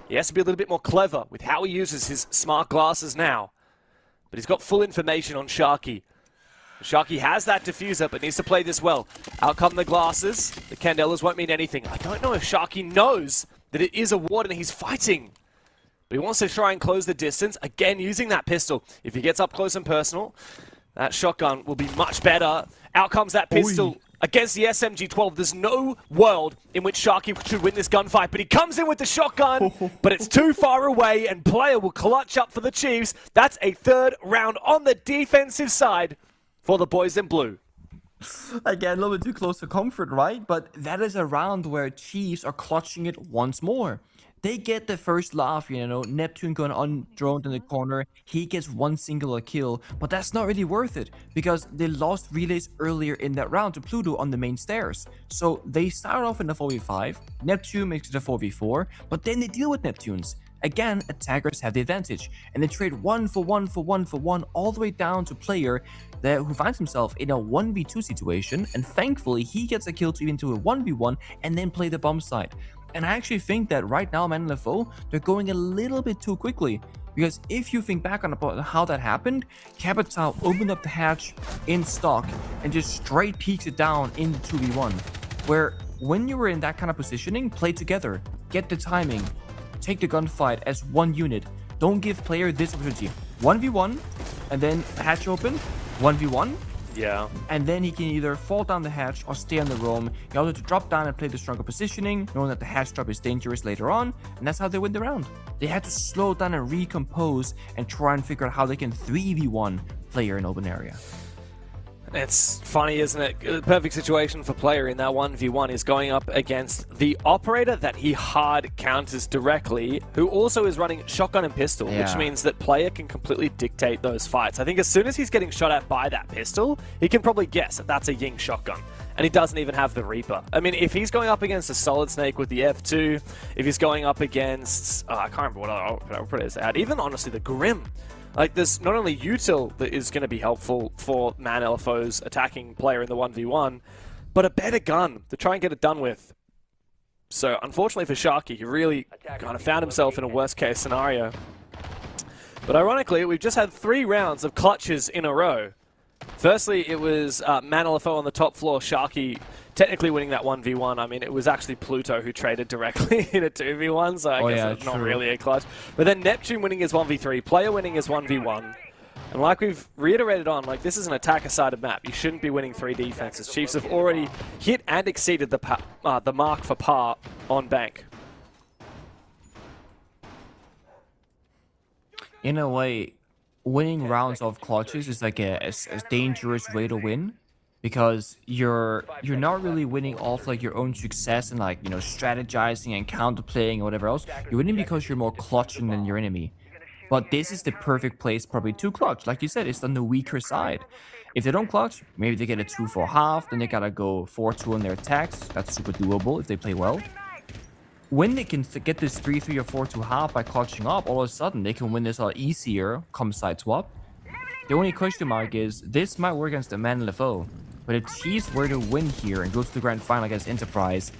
He has to be a little bit more clever with how he uses his smart glasses now. But he's got full information on Sharky. Sharky has that diffuser, but needs to play this well. Out come the glasses. The Candelas won't mean anything. I don't know if Sharky knows that it is a ward and he's fighting. But he wants to try and close the distance. Again, using that pistol. If he gets up close and personal, that shotgun will be much better. Out comes that pistol against the SMG-12. There's no world in which Sharky should win this gunfight, but he comes in with the shotgun, but it's too far away, and player will clutch up for the Chiefs. That's a third round on the defensive side for the boys in blue. Again, a little bit too close to comfort, right? But that is a round where Chiefs are clutching it once more. They get the first laugh, you know, Neptune going undroned in the corner. He gets one singular kill, but that's not really worth it because they lost relays earlier in that round to Pluto on the main stairs. So they start off in a 4v5, Neptune makes it a 4v4, but then they deal with Neptunes. Again, attackers have the advantage, and they trade 1-for-1 all the way down to player who finds himself in a 1v2 situation, and thankfully he gets a kill to even to a 1v1 and then play the bomb side. And I actually think that right now, Man LFO, they're going a little bit too quickly. Because if you think back on about how that happened, Capital opened up the hatch in stock and just straight peeks it down in the 2v1. Where when you were in that kind of positioning, play together, get the timing, take the gunfight as one unit. Don't give player this opportunity. 1v1, and then hatch open, 1v1. Yeah. And then he can either fall down the hatch or stay on the roam. He also to drop down and play the stronger positioning, knowing that the hatch drop is dangerous later on, and that's how they win the round. They had to slow down and recompose and try and figure out how they can 3v1 player in open area. It's funny, isn't it? The perfect situation for player in that 1v1 is going up against the operator that he hard counters directly, who also is running shotgun and pistol, which means that player can completely dictate those fights. I think as soon as he's getting shot at by that pistol, he can probably guess that that's a Ying shotgun. And he doesn't even have the Reaper. I mean, if he's going up against a Solid Snake with the F2, if he's going up against, I can't remember what I'll put it out. Even honestly, the Grim. Like, there's not only util that is going to be helpful for Man LFO's attacking player in the 1v1, but a better gun to try and get it done with. So, unfortunately for Sharky, he really kind of found himself in a worst-case scenario. But ironically, we've just had 3 rounds of clutches in a row. Firstly, it was Man LFO on the top floor, Sharky technically winning that 1v1. I mean, it was actually Pluto who traded directly in a 2v1, so I guess it's not really a clutch. But then Neptune winning his 1v3, player winning his 1v1. And like we've reiterated on, like, this is an attacker-sided map. You shouldn't be winning 3 defenses. Chiefs have already hit and exceeded the mark for par on Bank. In a way, winning rounds of clutches is like a dangerous way to win, because you're not really winning off like your own success and, like, you know, strategizing and counterplaying or whatever else. You're winning because you're more clutching than your enemy. But this is the perfect place probably to clutch. Like you said, it's on the weaker side. If they don't clutch, maybe they get a 2-4 half, then they gotta go 4-2 on their attacks. That's super doable if they play well. When they can get this 3-3 or 4-2 half by clutching up, all of a sudden they can win this a lot easier come side swap. The only question mark is, this might work against the Man LFO, but if Chiefs were to win here and go to the grand final against Enterprise,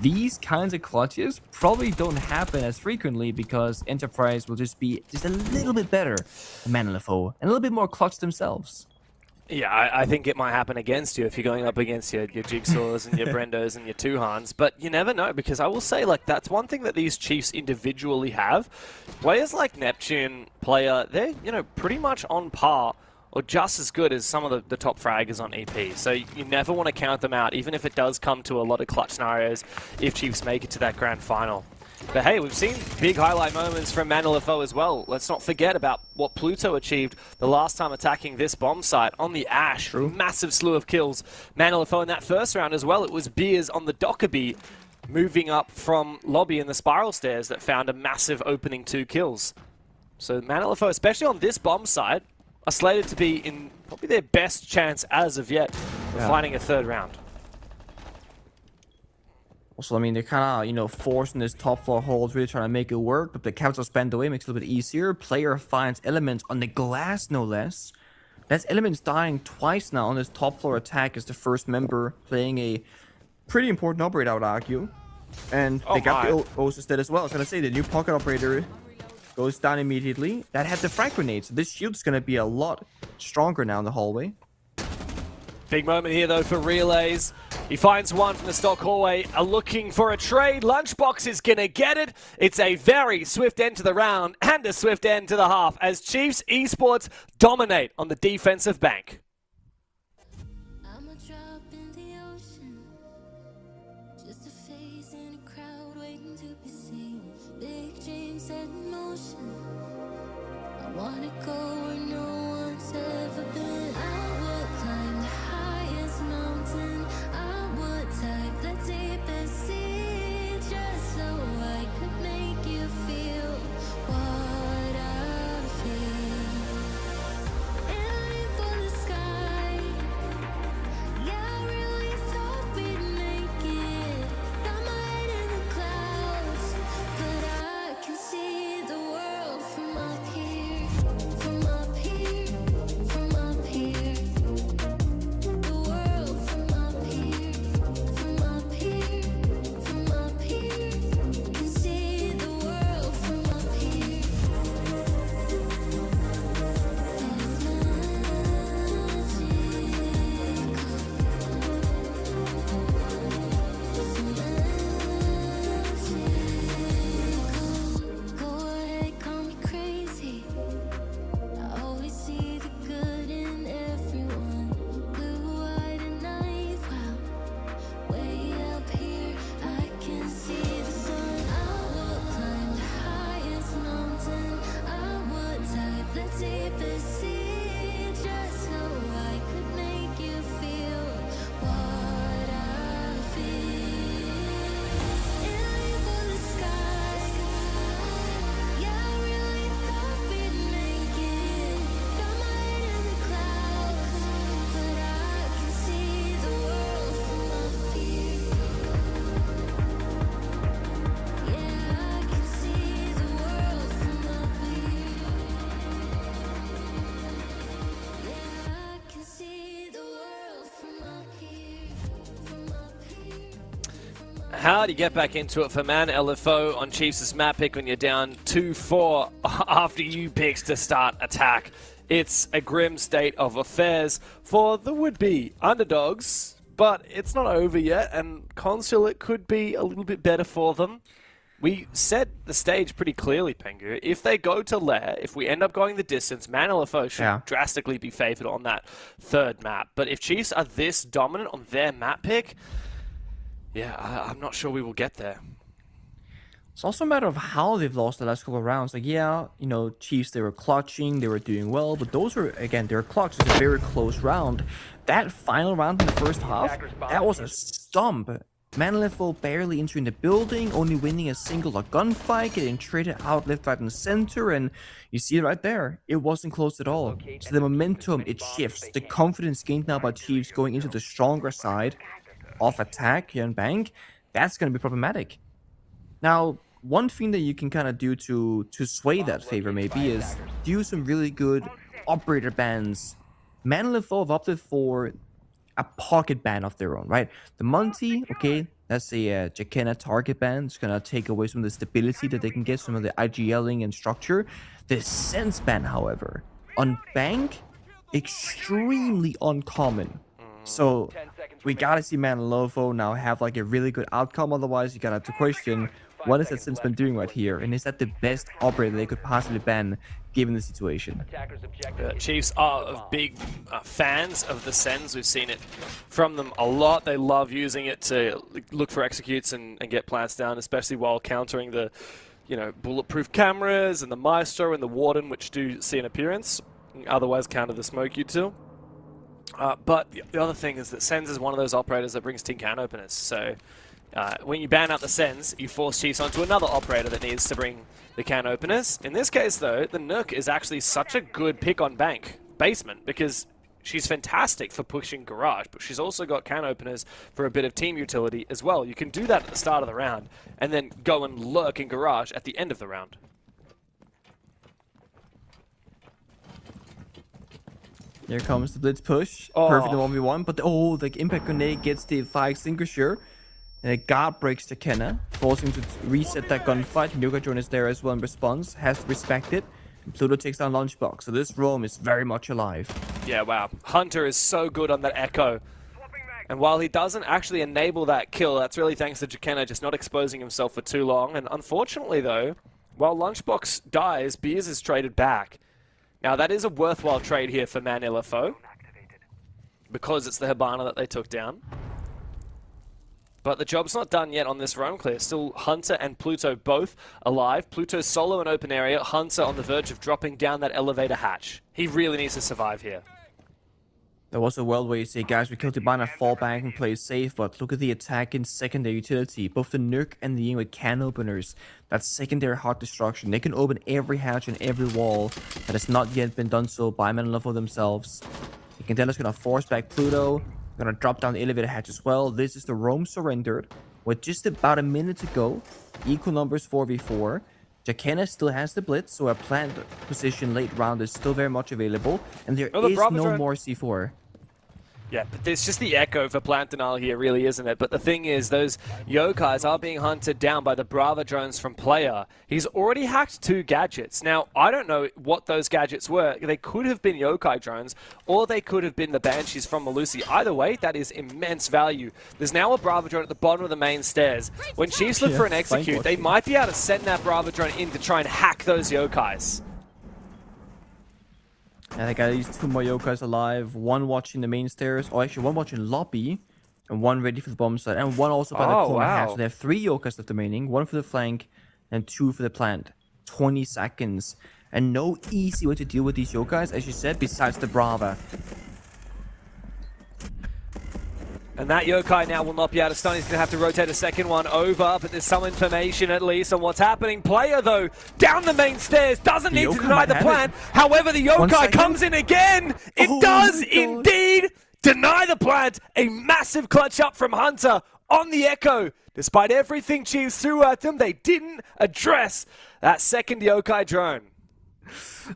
these kinds of clutches probably don't happen as frequently because Enterprise will just be just a little bit better than Man LFO and a little bit more clutch themselves. Yeah, I think it might happen against you if you're going up against your Jigsaws and your Brendos and your Tuhans, but you never know, because I will say, like, that's one thing that these Chiefs individually have. Players like Neptune, player, they're, you know, pretty much on par or just as good as some of the top fraggers on EP. So you never want to count them out, even if it does come to a lot of clutch scenarios if Chiefs make it to that grand final. But hey, we've seen big highlight moments from Man LFO as well. Let's not forget about what Pluto achieved the last time attacking this bomb site on the Ash. Massive slew of kills. Man LFO in that first round as well. It was Beers on the Dockerby moving up from lobby in the spiral stairs that found a massive opening 2 kills. So Man LFO, especially on this bomb site, are slated to be in probably their best chance as of yet of finding a 3rd round. Also, I mean, they're kind of, you know, forcing this top floor hold, really trying to make it work, but the caps are spent away, makes it a little bit easier. Player finds Elements on the glass, no less. That's Elements dying twice now on this top floor attack as the first member playing a pretty important operator, I would argue. And they got the OCE instead as well. I was going to say, the new pocket operator goes down immediately. That had the frag grenade, so this shield's going to be a lot stronger now in the hallway. Big moment here, though, for Relays. He finds one from the stock hallway, looking for a trade. Lunchbox is going to get it. It's a very swift end to the round and a swift end to the half as Chiefs Esports dominate on the defensive bank. I'm a drop in the ocean, just a face in a crowd waiting to be seen. Big dreams set in motion. I wanna go where no one's ever been. I will climb the highest mountain. I would dive the deepest sea, just so I could make you feel what I feel. Aiming for the sky. Yeah, I really thought we'd make it. Got my head in the clouds, but I can see the world from up here, from up here, from up here. The world from up here, from up here, from up here. Can see the world from up here. Go ahead, call me crazy. I always see the good in everyone. Blue-eyed and naive, wow. Way up here, I can see the sun. I will climb the highest mountain. I would dive the deepest sea, just so I could make you feel what I feel. Aiming for the sky. Yeah, I really thought we'd make it. Got my head in the clouds, but I can see the world from up here. Yeah, I can see the world from up here. Yeah, I can see the world from up here, from up here. How do you get back into it for Man LFO on Chiefs' map pick when you're down 2-4 after you picks to start attack? It's a grim state of affairs for the would-be underdogs, but it's not over yet, and Consulate could be a little bit better for them. We set the stage pretty clearly, Pengu. If they go to Lair, if we end up going the distance, Man LFO should drastically be favored on that third map. But if Chiefs are this dominant on their map pick, yeah, I'm not sure we will get there. It's also a matter of how they've lost the last couple of rounds. Like, yeah, you know, Chiefs, they were clutching, they were doing well, but those were, again, they were clutch. It's a very close round. That final round in the first half, that was a stomp. Manleful barely entering the building, only winning a single gunfight, getting traded out left, right, and center, and you see it right there. It wasn't close at all. So the momentum, it shifts. The confidence gained now by Chiefs going into the stronger side of attack here in Bank, that's going to be problematic. Now, one thing that you can kind of do to sway that favor maybe is do some really good operator bans. Manleful have opted for a pocket ban of their own, right? The Monty, okay, that's a Jakena target ban. It's gonna take away some of the stability that they can get, some of the IGLing and structure. The Sense ban, however, on Bank, extremely uncommon. So we gotta see Manleful now have like a really good outcome. Otherwise, you gotta have to question, what is that Sense ban doing right here? And is that the best operator they could possibly ban given the situation? Chiefs are big fans of the Sens. We've seen it from them a lot. They love using it to look for executes and get plants down, especially while countering the, you know, bulletproof cameras and the Maestro and the Warden, which do see an appearance. Otherwise, counter the smoke util. But the other thing is that Sens is one of those operators that brings tin can openers. So when you ban out the Sens, you force Chiefs onto another operator that needs to bring the can openers. In this case, though, the Nook is actually such a good pick on Bank basement because she's fantastic for pushing Garage, but she's also got can openers for a bit of team utility as well. You can do that at the start of the round, and then go and lurk in Garage at the end of the round. Here comes the blitz push. Oh. Perfect in 1v1, but the impact grenade gets the fire extinguisher. And guard breaks to Kenna, forcing him to reset that gunfight. Yoga Drone is there as well in response, has to respect it. And Pluto takes down Lunchbox, so this roam is very much alive. Yeah, wow. Hunter is so good on that Echo. And while he doesn't actually enable that kill, that's really thanks to Jakenna just not exposing himself for too long. And unfortunately, though, while Lunchbox dies, Beers is traded back. Now, that is a worthwhile trade here for Manilafo, because it's the Hibana that they took down. But the job's not done yet on this roam clear. Still Hunter and Pluto both alive. Pluto solo in open area. Hunter on the verge of dropping down that elevator hatch. He really needs to survive here. There was a world where you say, guys, we killed Hibana, fall back and play safe, but look at the attack in secondary utility. Both the Nuke and the Ying with can openers. That's secondary heart destruction. They can open every hatch and every wall that has not yet been done so by Manilafo themselves. You can tell it's gonna force back Pluto. Gonna drop down the elevator hatch as well. This is the roam surrendered with just about a minute to go. Equal numbers 4v4. Jakenna still has the blitz, so a planned position late round is still very much available. And there is no more C4. Yeah, but there's just the echo for plant denial here, really, isn't it? But the thing is, those yokais are being hunted down by the Brava drones from player. He's already hacked 2 gadgets. Now, I don't know what those gadgets were. They could have been yokai drones, or they could have been the Banshees from Malusi. Either way, that is immense value. There's now a Brava drone at the bottom of the main stairs. When Chiefs look for an execute, they might be able to send that Brava drone in to try and hack those yokais. And I got these 2 more yokais alive, one watching the main stairs, or actually one watching lobby, and one ready for the bomb site, and one also by the corner hatch. So they have 3 yokais left remaining, 1 for the flank, and 2 for the plant. 20 seconds. And no easy way to deal with these yokais, as you said, besides the Brava. And that yokai now will not be able to stun. He's going to have to rotate a second one over, but there's some information at least on what's happening. Player, though, down the main stairs, doesn't need to deny the plant. However, the yokai comes in again. It does indeed deny the plant. A massive clutch up from Hunter on the Echo. Despite everything Chiefs threw at them, they didn't address that second yokai drone.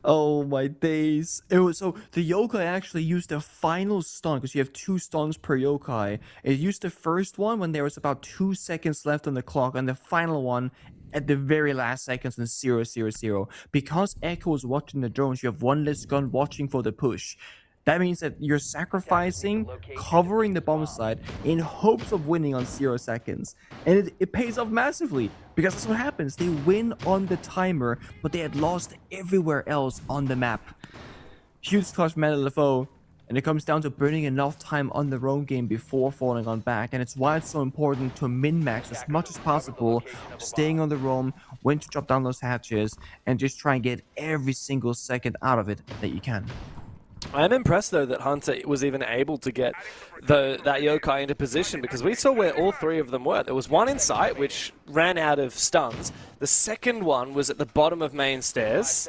Oh my days. So the yokai actually used their final stun, because you have 2 stuns per yokai. It used the first one when there was about 2 seconds left on the clock, and the final one at the very last seconds in 0-0-0. Because Echo was watching the drones, you have 1 less gun watching for the push. That means that you're sacrificing, covering the bomb site in hopes of winning on 0 seconds. And it pays off massively, because that's what happens. They win on the timer, but they had lost everywhere else on the map. Huge clutch Manilafo, and it comes down to burning enough time on the roam game before falling on back. And it's why it's so important to min-max as much as possible, staying on the roam, when to drop down those hatches, and just try and get every single second out of it that you can. I am impressed, though, that Hunter was even able to get that yokai into position, because we saw where all 3 of them were. There was one in sight, which ran out of stuns. The second one was at the bottom of main stairs.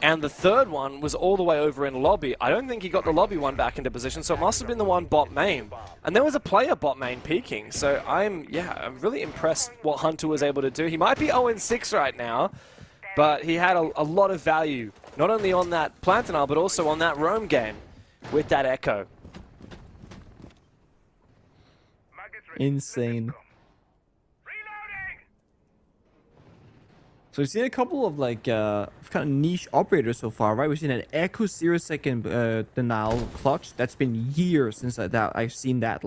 And the third one was all the way over in lobby. I don't think he got the lobby one back into position, so it must have been the one bot main. And there was a player bot main peeking. So I'm really impressed what Hunter was able to do. He might be 0-6 right now, but he had a lot of value, not only on that Plantinal, but also on that roam game with that Echo. Insane. So we've seen a couple of kind of niche operators so far, right? We've seen an Echo 0-second denial clutch. That's been years since I've seen that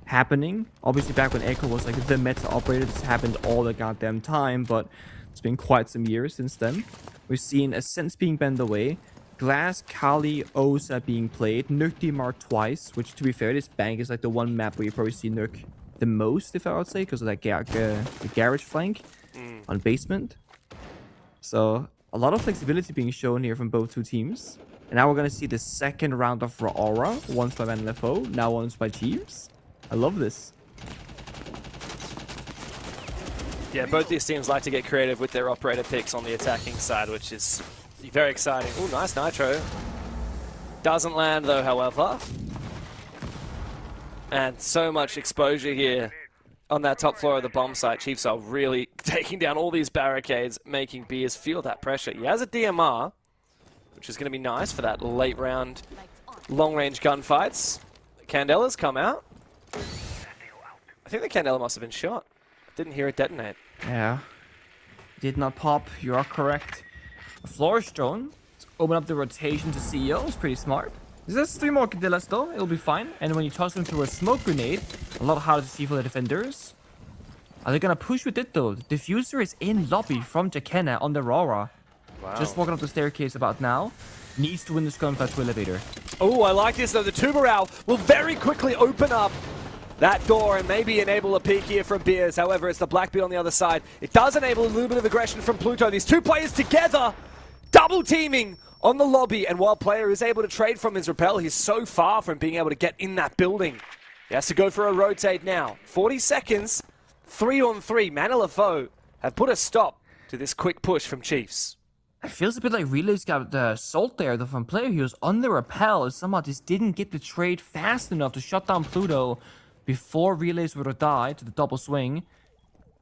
happening. Obviously back when Echo was the meta operator, this happened all the goddamn time, but it's been quite some years since then. We've seen Ascents being banned away, Glass, Kali, OCE being played, Nuke demarked twice, which to be fair, this bank is the one map where you probably see Nuke the most, if I would say, because of that the garage flank on basement. So a lot of flexibility being shown here from both 2 teams. And now we're going to see the second round of Aura, once by Manilafo, now once by Chiefs. I love this. Yeah, both these teams like to get creative with their operator picks on the attacking side, which is very exciting. Oh, nice Nitro. Doesn't land though, however. And so much exposure here on that top floor of the bomb site. Chiefs are really taking down all these barricades, making Beers feel that pressure. He has a DMR, which is going to be nice for that late round long-range gunfights. Candela's come out. I think the Candela must have been shot. Didn't hear it detonate. Yeah. Did not pop. You are correct. A flourish drone. Let's open up the rotation to CEO. It's pretty smart. There's 3 more Candelas though. It'll be fine. And when you toss them through a smoke grenade, a lot harder to see for the defenders. Are they gonna push with it though? The diffuser is in lobby from Jakena on the Aurora. Wow. Just walking up the staircase about now. Needs to win this gunfight to elevator. Oh, I like this though. The Tubarão will very quickly open up that door and maybe enable a peek here from Beers. However, it's the Blackbeard on the other side. It does enable a little bit of aggression from Pluto. These 2 players together, double teaming on the lobby. And while player is able to trade from his rappel, he's so far from being able to get in that building. He has to go for a rotate now. 40 seconds, 3-on-3. Manilefo have put a stop to this quick push from Chiefs. It feels a bit like Relay's got the Salt there, though, from player. He was on the rappel and somehow just didn't get the trade fast enough to shut down Pluto before Relays would have died to the double swing.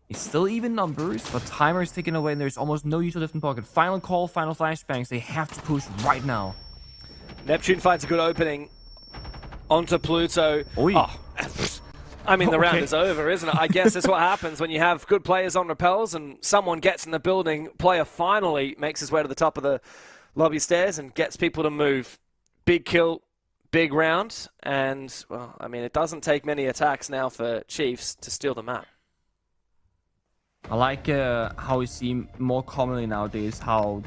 It's still even numbers, but timer is ticking away and there's almost no use of lifting pocket. Final call, final flashbangs. They have to push right now. Neptune finds a good opening onto Pluto. Oy. Oh, I mean, the round Okay. is over, isn't it? I guess that's what happens when you have good players on rappels and someone gets in the building. Player finally makes his way to the top of the lobby stairs and gets people to move. Big kill, big round, and, well, I mean, it doesn't take many attacks now for Chiefs to steal the map. I like how we see more commonly nowadays how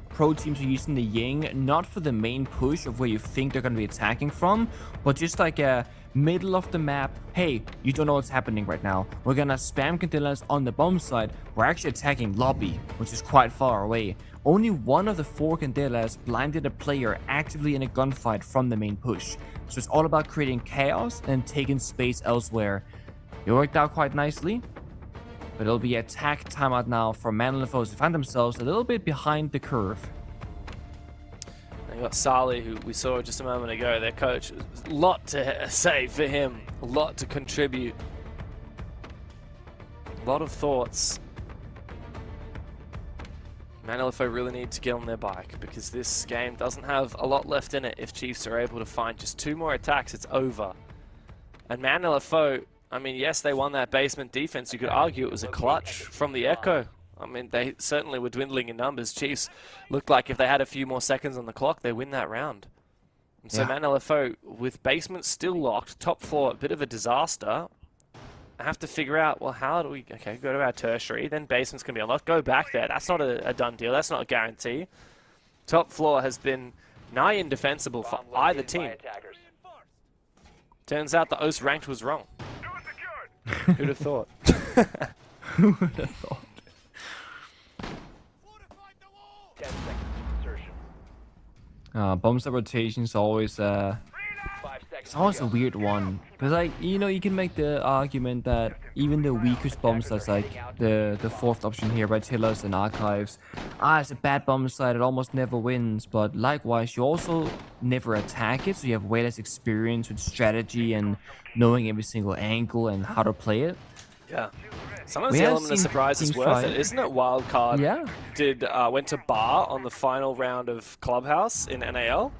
pro teams are using the Ying, not for the main push of where you think they're going to be attacking from, but just like a middle of the map. Hey, you don't know what's happening right now. We're going to spam Candelas on the bomb side. We're actually attacking lobby, which is quite far away. Only one of the 4 Candelas blinded a player actively in a gunfight from the main push. So it's all about creating chaos and taking space elsewhere. It worked out quite nicely. But it'll be attack timeout now for Manilefo to find themselves a little bit behind the curve. And you got Sali, who we saw just a moment ago, their coach. A lot to say for him, a lot to contribute. A lot of thoughts. Manilefo really need to get on their bike because this game doesn't have a lot left in it. If Chiefs are able to find just 2 more attacks, it's over. And Manilefo, I mean, yes, they won that basement defense. You could argue it was a clutch from the Echo. I mean, they certainly were dwindling in numbers. Chiefs looked like if they had a few more seconds on the clock, they win that round. And so Manilefo, with basement still locked, top floor, a bit of a disaster. I have to figure out, well, how do we, okay, go to our tertiary, then basement's going to be unlocked. Go back there. That's not a done deal. That's not a guarantee. Top floor has been nigh indefensible for either team. Turns out the OCE ranked was wrong. Who'd have thought? Who would have thought? Bomb site rotation is always it's always a weird one. Because, like, you know, you can make the argument that even the weakest bomb sites, like the 4th option here by Tillers and Archives, it's a bad bomb site, it almost never wins. But likewise, you also never attack it, so you have way less experience with strategy and knowing every single angle and how to play it. Yeah. Sometimes the element of surprise is worth it, isn't it? Wildcard went to bar on the final round of Clubhouse in NAL.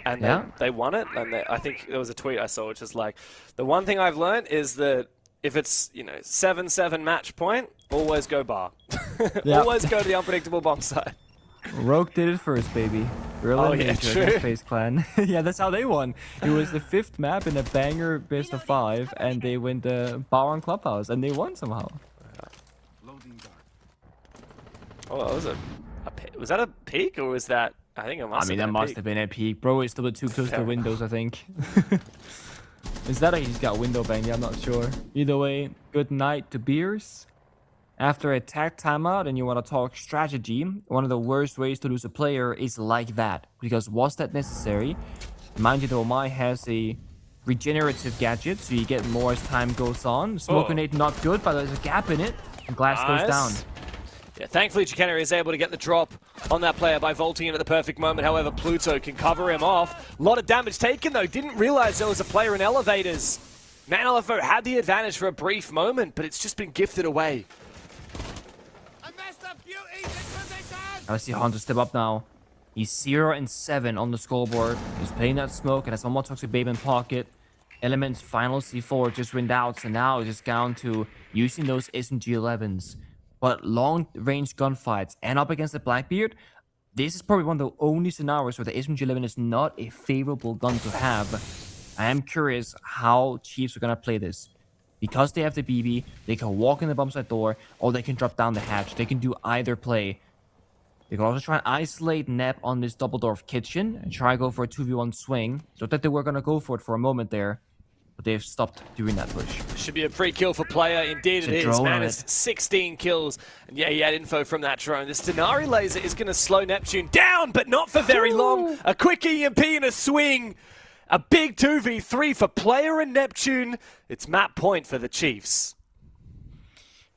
And they won it, and I think there was a tweet I saw which is like, the one thing I've learned is that if it's, you know, 7-7 match point, always go bar. Always go to the unpredictable bomb site. Rogue did it first, baby. Space Clan. Yeah, that's how they won. It was the 5th map in a banger best of 5, and they went the bar on Clubhouse, and they won somehow. Oh, was that a peak, or was that? I think it must. That must have been a peak. Bro, it's still too close to windows, I think. Is that he's got window bang? Yeah, I'm not sure. Either way, good night to Beers. After attack timeout and you want to talk strategy, one of the worst ways to lose a player is like that. Because was that necessary? Mind you, though, Omai has a regenerative gadget, so you get more as time goes on. Smoke grenade not good, but there's a gap in it. And glass goes down. Yeah, thankfully Chicanery is able to get the drop on that player by vaulting in at the perfect moment. However, Pluto can cover him off. A lot of damage taken though. Didn't realize there was a player in elevators. Manalefo had the advantage for a brief moment, but it's just been gifted away. I see Hunter step up now. He's 0-7 on the scoreboard. He's playing that smoke and has one more Toxic Babe in pocket. Element's final C4 just went out, so now it's just down to using those SMG-11s. But long-range gunfights and up against the Blackbeard, this is probably one of the only scenarios where the SMG-11 is not a favorable gun to have. I am curious how Chiefs are going to play this. Because they have the BB, they can walk in the bomb site door, or they can drop down the hatch. They can do either play. They can also try and isolate Nep on this double door of kitchen and try to go for a 2v1 swing. So that they were going to go for it for a moment there, but they've stopped doing that push. Should be a free kill for player. Indeed it is. Man has 16 kills. And yeah, he had info from that drone. This Denari laser is going to slow Neptune down, but not for very long. A quick EMP and a swing. A big 2v3 for player and Neptune. It's map point for the Chiefs.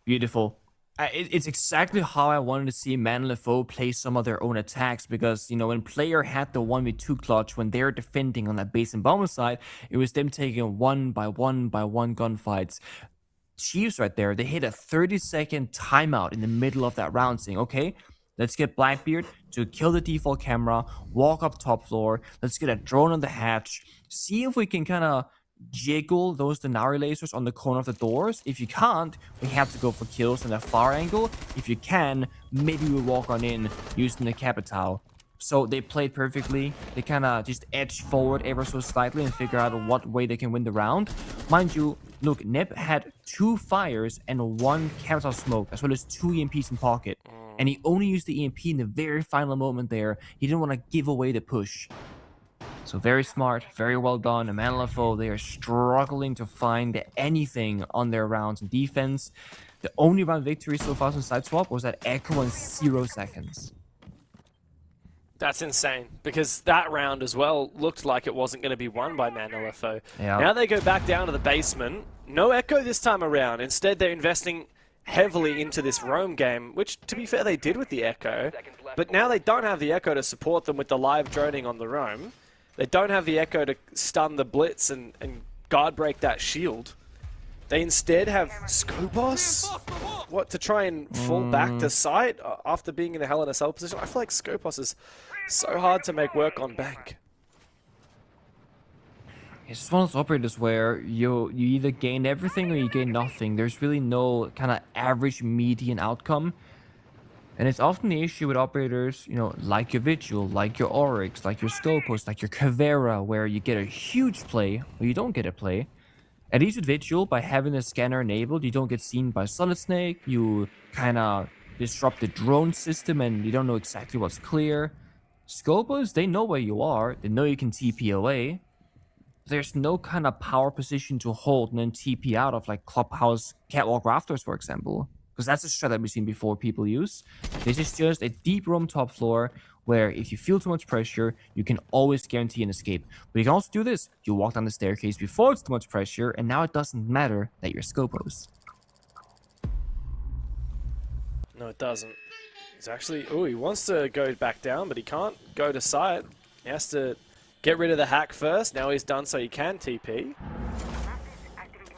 Beautiful. It's exactly how I wanted to see Manalefo play some of their own attacks, because, you know, when player had the 1v2 clutch, when they're defending on that base and bomber side, it was them taking one by one gunfights. Chiefs right there, they hit a 30-second timeout in the middle of that round saying, okay, let's get Blackbeard to kill the default camera, walk up top floor, let's get a drone on the hatch, see if we can kind of jiggle those Denari lasers on the corner of the doors. If you can't, we have to go for kills in a far angle. If you can, maybe we walk on in using the Capital. So they played perfectly. They kind of just edged forward ever so slightly and figure out what way they can win the round. Mind you, look, Nep had 2 fires and 1 Capital smoke, as well as 2 EMPs in pocket. And he only used the EMP in the very final moment there. He didn't want to give away the push. So very smart, very well done. And Manalefo, they are struggling to find anything on their rounds in defense. The only round victory so far since Sideswap was that Echo in 0 seconds. That's insane, because that round as well looked like it wasn't going to be won by Manalefo. Yeah. Now they go back down to the basement. No Echo this time around. Instead, they're investing heavily into this roam game, which, to be fair, they did with the Echo. But now they don't have the Echo to support them with the live droning on the roam. They don't have the Echo to stun the Blitz and guard break that shield. They instead have Skopos, what, to try and fall back to site after being in the Hell in a Cell position. I feel like Skopos is so hard to make work on bank. It's just one of those operators where you either gain everything or you gain nothing. There's really no kind of average median outcome. And it's often the issue with operators, you know, like your Vigil, like your Oryx, like your Scopus, like your Caveira, where you get a huge play or you don't get a play. At least with Vigil, by having the scanner enabled, you don't get seen by Solid Snake, you kind of disrupt the drone system and you don't know exactly what's clear. Scopus, they know where you are, they know you can TP away. There's no kind of power position to hold and then TP out of, like Clubhouse Catwalk Rafters, for example. Because that's a strat that we've seen before people use. This is just a deep roam top floor where if you feel too much pressure, you can always guarantee an escape. But you can also do this. You walk down the staircase before it's too much pressure, and now it doesn't matter that you're Scopos. No, it doesn't. He's actually... Oh, he wants to go back down, but he can't go to site. He has to get rid of the hack first. Now he's done so he can TP.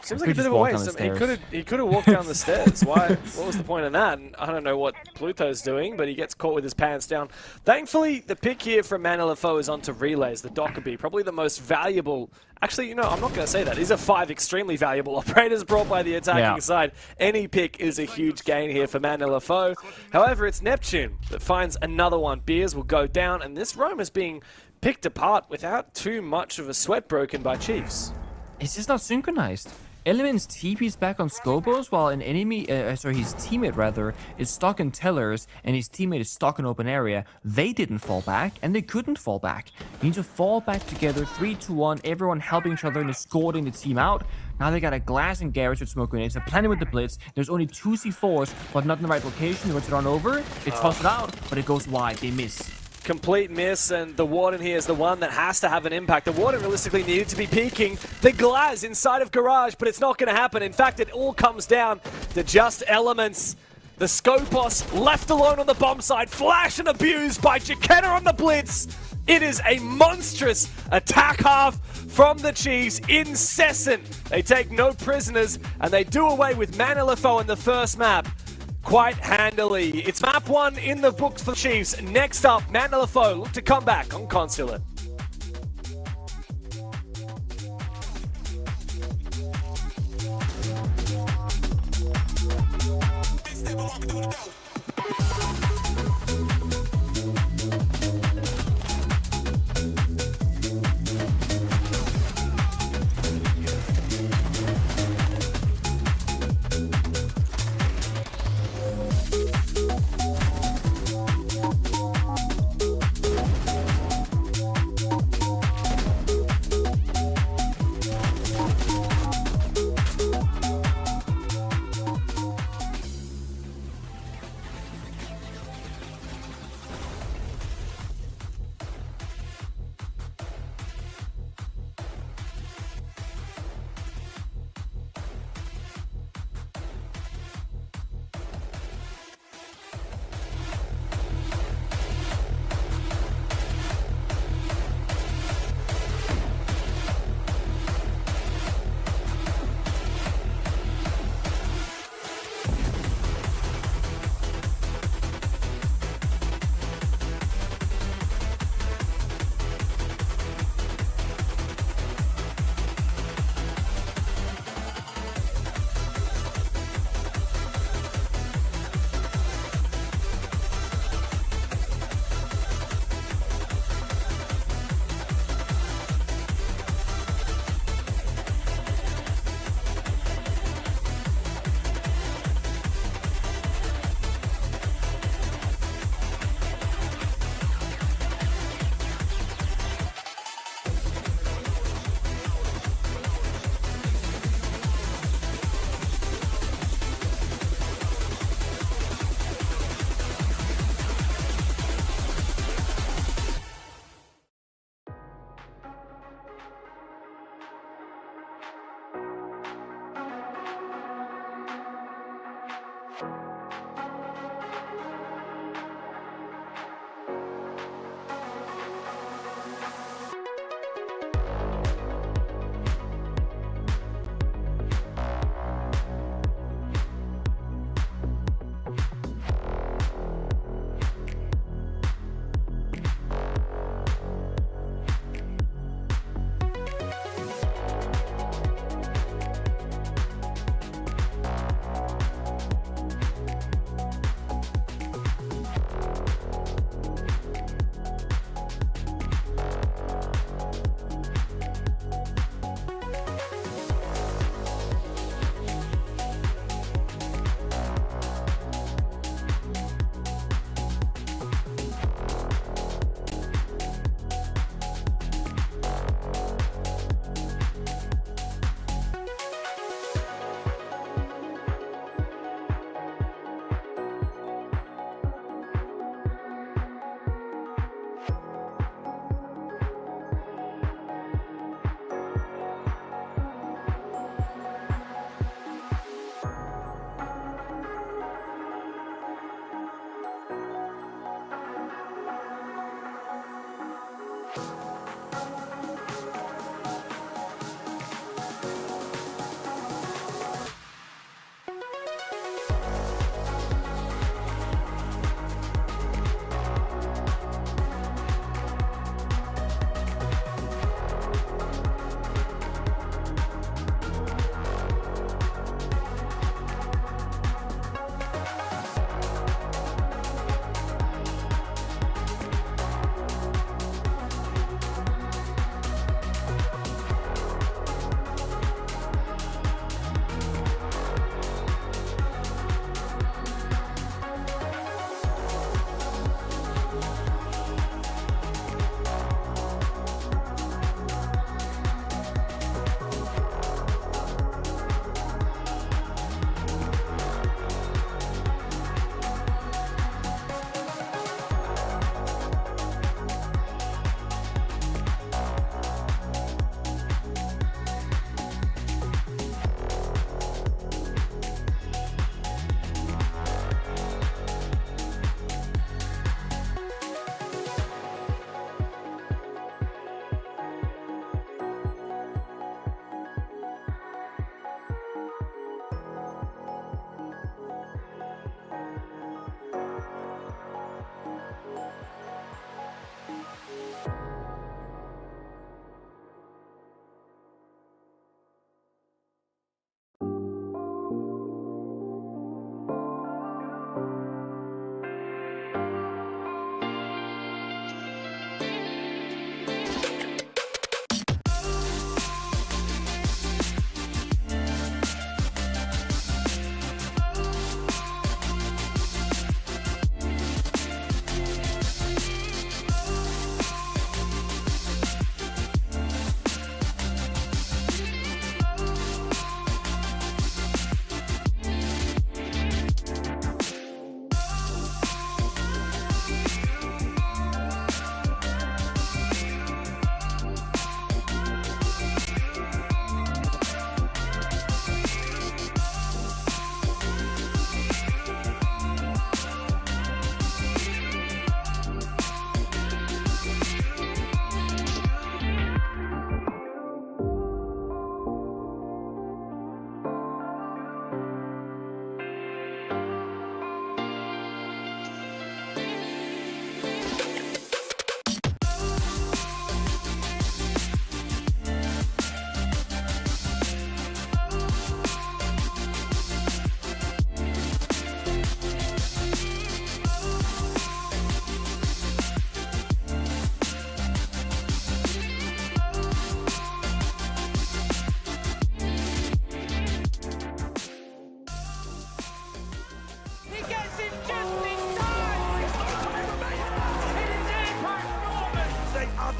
Seems like a bit of a waste. He could have walked down the stairs. Why? What was the point of that? And I don't know what Pluto's doing, but he gets caught with his pants down. Thankfully, the pick here from Manalefo is onto relays, the Dockerby, probably the most valuable. Actually, you know, I'm not going to say that. These are 5 extremely valuable operators brought by the attacking side. Any pick is a huge gain here for Manalefo. However, it's Neptune that finds another one. Beers will go down, and this roam is being picked apart without too much of a sweat broken by Chiefs. It's just not synchronized. Element's TP's back on Scopos while an enemy, his teammate rather, is stuck in tellers and his teammate is stuck in open area. They didn't fall back and they couldn't fall back. You need to fall back together, 3-2-1, everyone helping each other and escorting the team out. Now they got a glass and garage with smoke grenades. They're planning with the blitz. There's only 2 C4s, but not in the right location. They want to run over. They toss it out, but it goes wide. They miss. Complete miss, and the Warden here is the one that has to have an impact. The Warden realistically needed to be peeking the glass inside of Garage, but it's not going to happen. In fact, it all comes down to just elements The Scopos left alone on the bomb side. Flash and abused by Jaquetta on the blitz. It is a monstrous attack half from the Chiefs. Incessant. They take no prisoners, and they do away with Manilefo in the first map quite handily. It's map 1 in the books for the Chiefs. Next up, Manilefo look to come back on Consulate.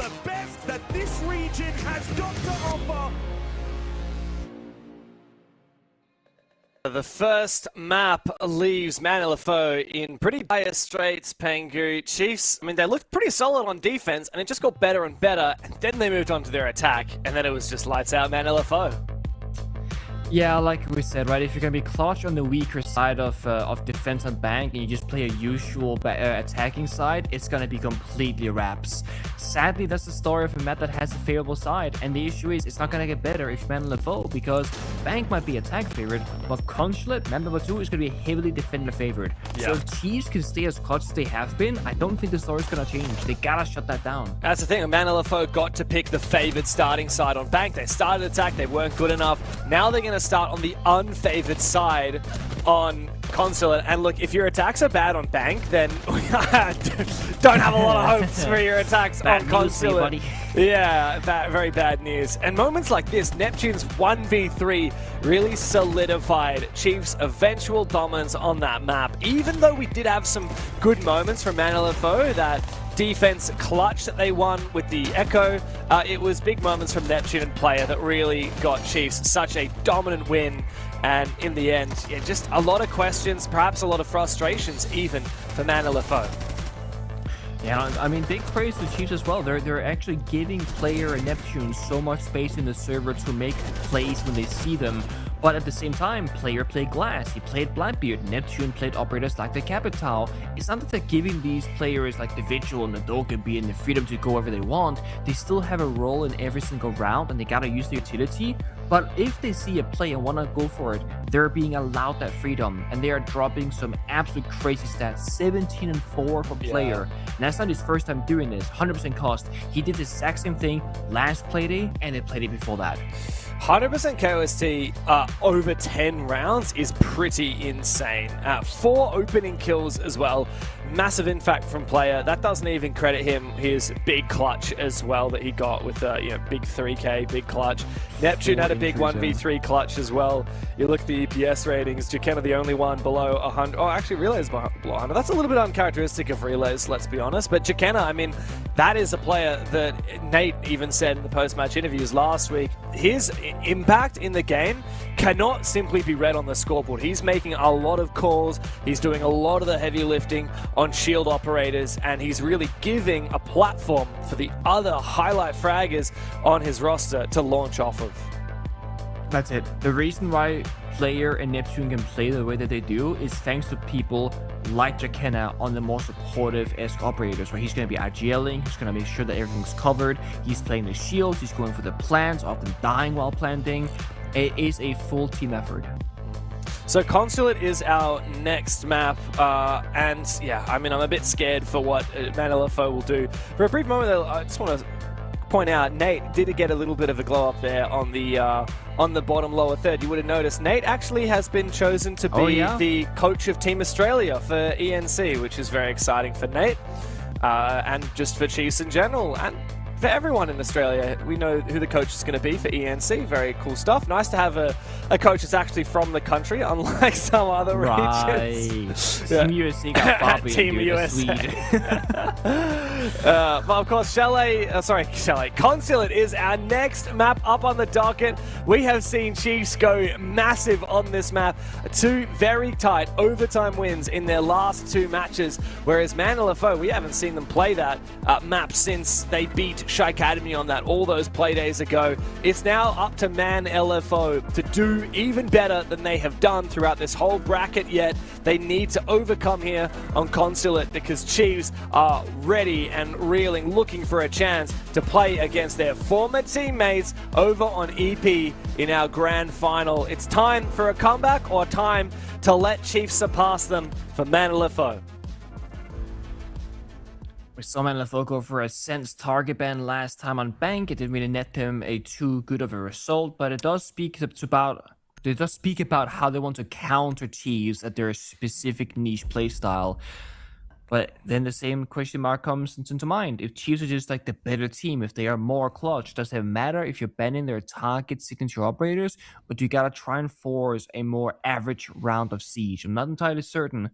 the best that this region has got to offer. The first map leaves Man LFO in pretty dire straits, Pengu. Chiefs, I mean, they looked pretty solid on defense, and it just got better and better, and then they moved on to their attack, and then it was just lights out Man LFO. Yeah, like we said, right? If you're gonna be clutch on the weaker side of defense and bank, and you just play a usual attacking side, it's gonna be completely wraps. Sadly, that's the story of a map that has a favorable side, and the issue is it's not gonna get better if man LFO, because bank might be attack favorite, but Consulate, map number 2, is gonna be heavily defender favored. So if Chiefs can stay as clutch as they have been, I don't think the story's gonna change. They gotta shut that down. That's the thing. Man LFO got to pick the favored starting side on bank. They started attack, they weren't good enough. Now they're gonna start on the unfavored side on Consulate. And look, if your attacks are bad on bank, then don't have a lot of hopes for your attacks on Consulate. Yeah, very bad news. And moments like this, Neptune's 1v3 really solidified Chiefs' eventual dominance on that map. Even though we did have some good moments from Man LFO, that defense clutch that they won with the Echo, it was big moments from Neptune and Player that really got Chiefs such a dominant win. And in the end, yeah, just a lot of questions, perhaps a lot of frustrations even for Man LFO. Yeah, I mean, big praise to Chiefs as well. They're actually giving Player and Neptune so much space in the server to make plays when they see them. But at the same time, Player played Glass, he played Blackbeard, Neptune played operators like the Capital. It's not that they're giving these players like the Vigil and the Dokkaebi and the freedom to go wherever they want. They still have a role in every single round, and they gotta use the utility. But if they see a play and want to go for it, they're being allowed that freedom, and they are dropping some absolute crazy stats. 17-4 for Player. And that's not his first time doing this. 100% cost. He did the exact same thing last playday, and the playday before that. 100% KOST over 10 rounds is pretty insane. 4 opening kills as well. Massive impact from Player. That doesn't even credit him his big clutch as well that he got with big 3k, big clutch. Neptune had a big 1v3 clutch as well. You look at the EPS ratings, Jackenna the only one below 100. Oh, actually, Relay's below 100. That's a little bit uncharacteristic of Relays, let's be honest. But Jackenna, I mean, that is a player that Nate even said in the post-match interviews last week, his impact in the game cannot simply be read on the scoreboard. He's making a lot of calls, he's doing a lot of the heavy lifting on shield operators, and he's really giving a platform for the other highlight fraggers on his roster to launch off of. That's it. The reason why Player and Neptune can play the way that they do is thanks to people like Jackenna on the more supportive-esque operators, where he's going to be IGLing, he's going to make sure that everything's covered, he's playing the shields, he's going for the plants, often dying while planting. It is a full team effort. So Consulate is our next map, and yeah, I mean, I'm a bit scared for what Man LFO will do. For a brief moment, though, I just want to point out, Nate did get a little bit of a glow up there on the bottom lower third. You would have noticed Nate actually has been chosen to be the coach of Team Australia for ENC, which is very exciting for Nate, and just for Chiefs in general, and for everyone in Australia. We know who the coach is going to be for ENC. Very cool stuff. Nice to have a coach that's actually from the country, unlike some other regions. Team USA got Bobby Team USA. But of course, Consulate is our next map up on the docket. We have seen Chiefs go massive on this map. 2 very tight overtime wins in their last 2 matches, whereas Man LFO, we haven't seen them play that map since they beat Shy Academy on that all those play days ago. It's now up to Man LFO to do even better than they have done throughout this whole bracket, yet they need to overcome here on Consulate, because Chiefs are ready and reeling, looking for a chance to play against their former teammates over on EP in our grand final. It's time for a comeback, or time to let Chiefs surpass them for Man LFO. We saw Man LFO go for a Sense target ban last time on bank. It didn't really net them a too good of a result, but it does speak about how they want to counter Chiefs at their specific niche playstyle. But then the same question mark comes into mind. If Chiefs are just like the better team, if they are more clutch, does it matter if you're banning their target signature operators, or do you gotta try and force a more average round of Siege? I'm not entirely certain,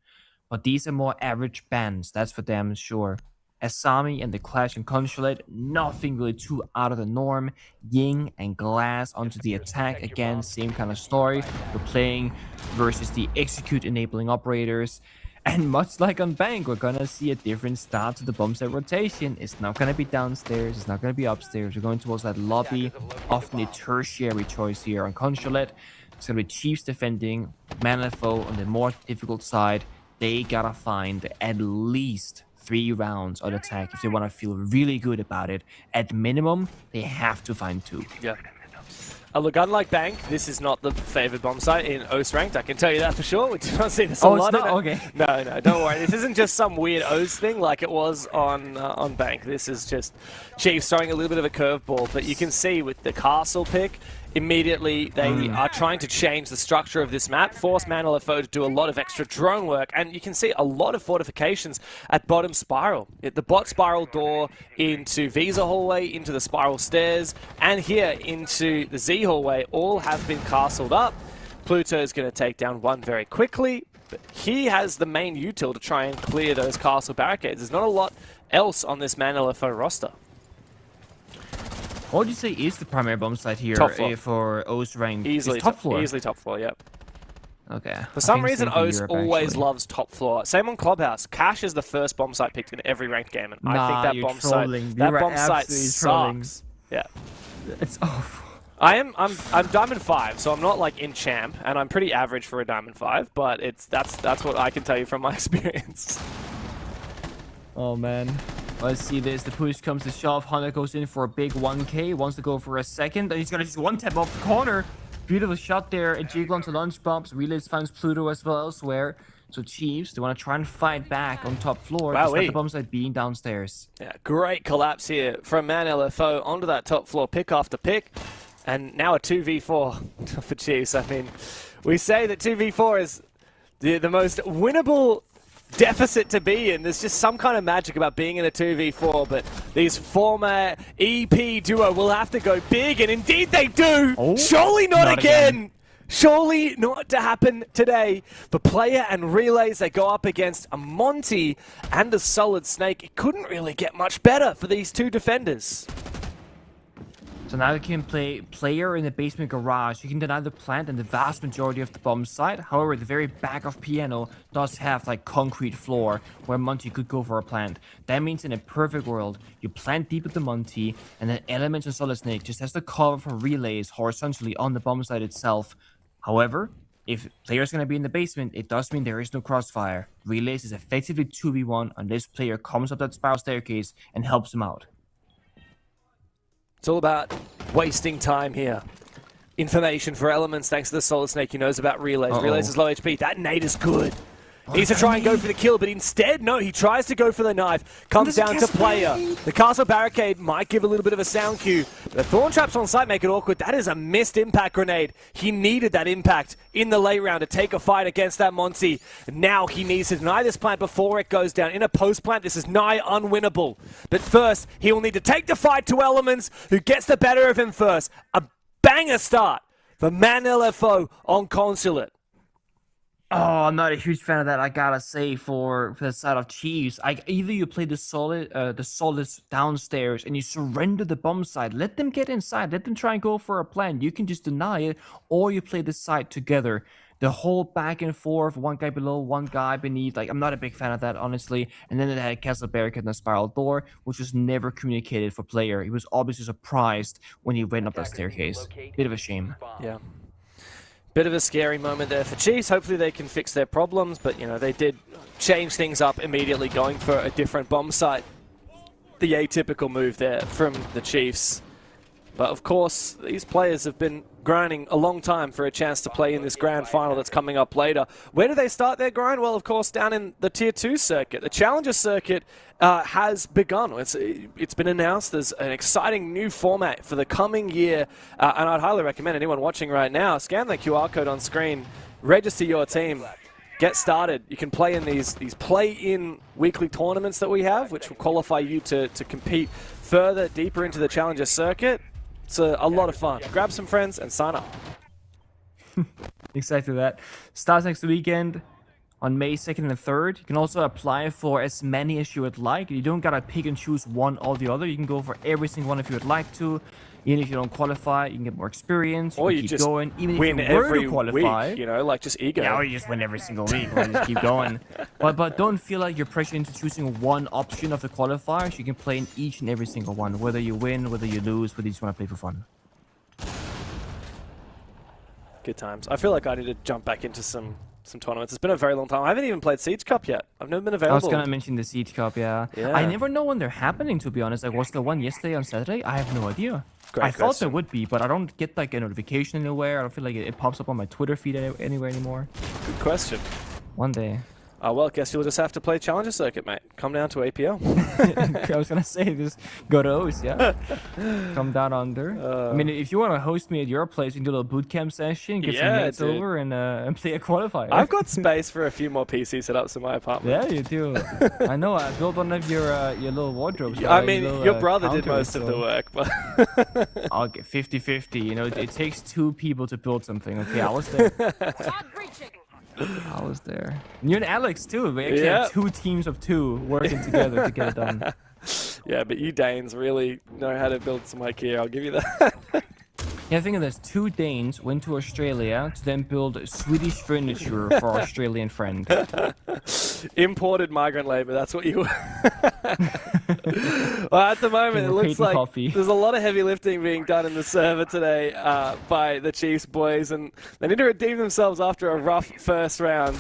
but these are more average bans, that's for damn sure. Asami and the Clash and Consulate, nothing really too out of the norm. Ying and Glass onto the attack, again, same kind of story. We're playing versus the execute enabling operators. And much like on Bank, we're gonna see a different start to the bomb set rotation. It's not gonna be downstairs, it's not gonna be upstairs. We're going towards that lobby, often a tertiary choice here on Consulate. It's gonna be Chiefs defending, Manifo on the more difficult side. They gotta find at least 3 rounds on attack if they want to feel really good about it. At minimum, they have to find 2. Yeah. Look, unlike Bank, this is not the favored bomb site in OCE ranked. I can tell you that for sure. We do not see this a lot. It's not? Okay. No, don't worry. This isn't just some weird OCE thing like it was on Bank. This is just Chiefs throwing a little bit of a curveball. But you can see with the castle pick, immediately they are trying to change the structure of this map, force Man LFO to do a lot of extra drone work, and you can see a lot of fortifications at bottom spiral. The bot spiral door into Visa hallway, into the spiral stairs, and here into the Z hallway all have been castled up. Pluto is going to take down one very quickly, but he has the main util to try and clear those castle barricades. There's not a lot else on this Man LFO roster. What would you say is the primary bomb site here for OCE rank? Easily top floor. Easily top floor, yep. Okay. For some reason, OCE always loves top floor. Same on Clubhouse. Cash is the first bomb site picked in every ranked game, and I think that bomb site sucks. Yeah. It's awful. I'm Diamond 5, so I'm not like in champ, and I'm pretty average for a Diamond 5, but that's what I can tell you from my experience. Oh man. Let's see this. The push comes to shove. Hunter goes in for a big 1K. Wants to go for a second. And he's going to just one-tap off the corner. Beautiful shot there. A jiggle onto launch bombs. Relays finds Pluto as well elsewhere. So Chiefs, they want to try and fight back on top floor. Despite the bomb site being downstairs. Yeah, great collapse here from Man LFO onto that top floor pick after pick. And now a 2v4 for Chiefs. I mean, we say that 2v4 is the most winnable deficit to be in. There's just some kind of magic about being in a 2v4, but these former EP duo will have to go big, and indeed they do. Surely not again. Surely not to happen today. For player and relays, they go up against a Monty and a solid Snake. It couldn't really get much better for these two defenders. So now you can play player in the basement garage. You can deny the plant and the vast majority of the bomb site. However, the very back of piano does have like concrete floor where Monty could go for a plant. That means in a perfect world, you plant deep with the Monty, and then Elements and Solid Snake just has to cover for relays horizontally on the bomb site itself. However, if player's going to be in the basement, it does mean there is no crossfire. Relays is effectively 2v1 unless player comes up that spiral staircase and helps him out. It's all about wasting time here. Information for Elements thanks to the Solid Snake who knows about Relays. Relays is low HP. That nade is good. He needs to try and go for the kill, but instead, no, he tries to go for the knife. Comes down to player. The castle barricade might give a little bit of a sound cue. The thorn traps on site make it awkward. That is a missed impact grenade. He needed that impact in the late round to take a fight against that Monty. Now he needs to deny this plant before it goes down. In a post plant, this is nigh unwinnable. But first, he will need to take the fight to Elements, who gets the better of him first. A banger start for Man LFO on Consulate. Oh, I'm not a huge fan of that, I gotta say, for the side of Chiefs. Either you play the solids downstairs and you surrender the bomb side. Let them get inside. Let them try and go for a plan. You can just deny it, or you play the side together. The whole back and forth, one guy below, one guy beneath. Like, I'm not a big fan of that, honestly. And then it had Castle Barricade and a spiral door, which was never communicated for player. He was obviously surprised when he went up that staircase. Bit of a shame. Yeah. Bit of a scary moment there for Chiefs. Hopefully they can fix their problems, but you know, they did change things up immediately, going for a different bomb site. The atypical move there from the Chiefs. But of course, these players have been grinding a long time for a chance to play in this grand final that's coming up later. Where do they start their grind? Well, of course, down in the Tier 2 circuit. The Challenger circuit has begun. It's been announced as an exciting new format for the coming year, and I'd highly recommend anyone watching right now, scan the QR code on screen, register your team, get started. You can play in these play-in weekly tournaments that we have, which will qualify you to compete further, deeper into the Challenger circuit. It's a lot of fun. Grab some friends and sign up. Exactly that. Starts next weekend. on May 2nd and 3rd. You can also apply for as many as you would like. You don't gotta pick and choose one or the other. You can go for every single one if you would like to. Even if you don't qualify, you can get more experience. Or you you keep just going. Even win if you were every to qualify, week, you know, like just ego. yeah, or you just win every single week. Right? Just keep going. But don't feel like you're pressured into choosing one option of the qualifiers. You can play in each and every single one, whether you win, whether you lose, whether you just want to play for fun. Good times. I feel like I need to jump back into some tournaments. It's been a very long time. I haven't even played Siege Cup yet. I've never been available. I was gonna mention the Siege Cup, yeah. I never know when they're happening, to be honest. Like, was there one yesterday on Saturday? I have no idea. I thought there would be, but I don't get like a notification anywhere. I don't feel like it pops up on my Twitter feed anywhere anymore. Good question. One day. Well, guess you'll just have to play Challenger Circuit, mate. Come down to APL. I was gonna say, just go to OCE, yeah. Come down under. I mean, if you want to host me at your place, you can do a little boot camp session, get some mates over, and play a qualifier. I've got space for a few more PC setups in my apartment. Yeah, you do. I know. I built one of your little wardrobes. I mean, your brother did most of the work, but I'll get 50-50. You know, it takes 2 people to build something. Okay, I was there. I was there. You and Alex too. We actually have 2 teams of 2 working together to get it done. Yeah, but you Danes really know how to build some IKEA. I'll give you that. Yeah, I think there's 2 Danes went to Australia to then build Swedish furniture for our Australian friend. Imported migrant labor, that's what you were. Well, at the moment, it looks like there's a lot of heavy lifting being done in the server today by the Chiefs boys, and they need to redeem themselves after a rough first round.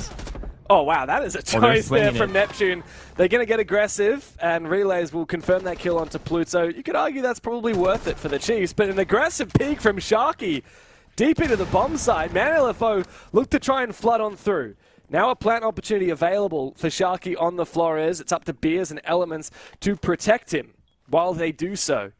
Oh, wow, that is a choice there from Neptune. They're going to get aggressive, and Relays will confirm that kill onto Pluto. You could argue that's probably worth it for the Chiefs, but an aggressive peek from Sharky deep into the bomb side. ManLFO look to try and flood on through. Now a plant opportunity available for Sharky on the Flores. It's up to Beers and Elements to protect him while they do so.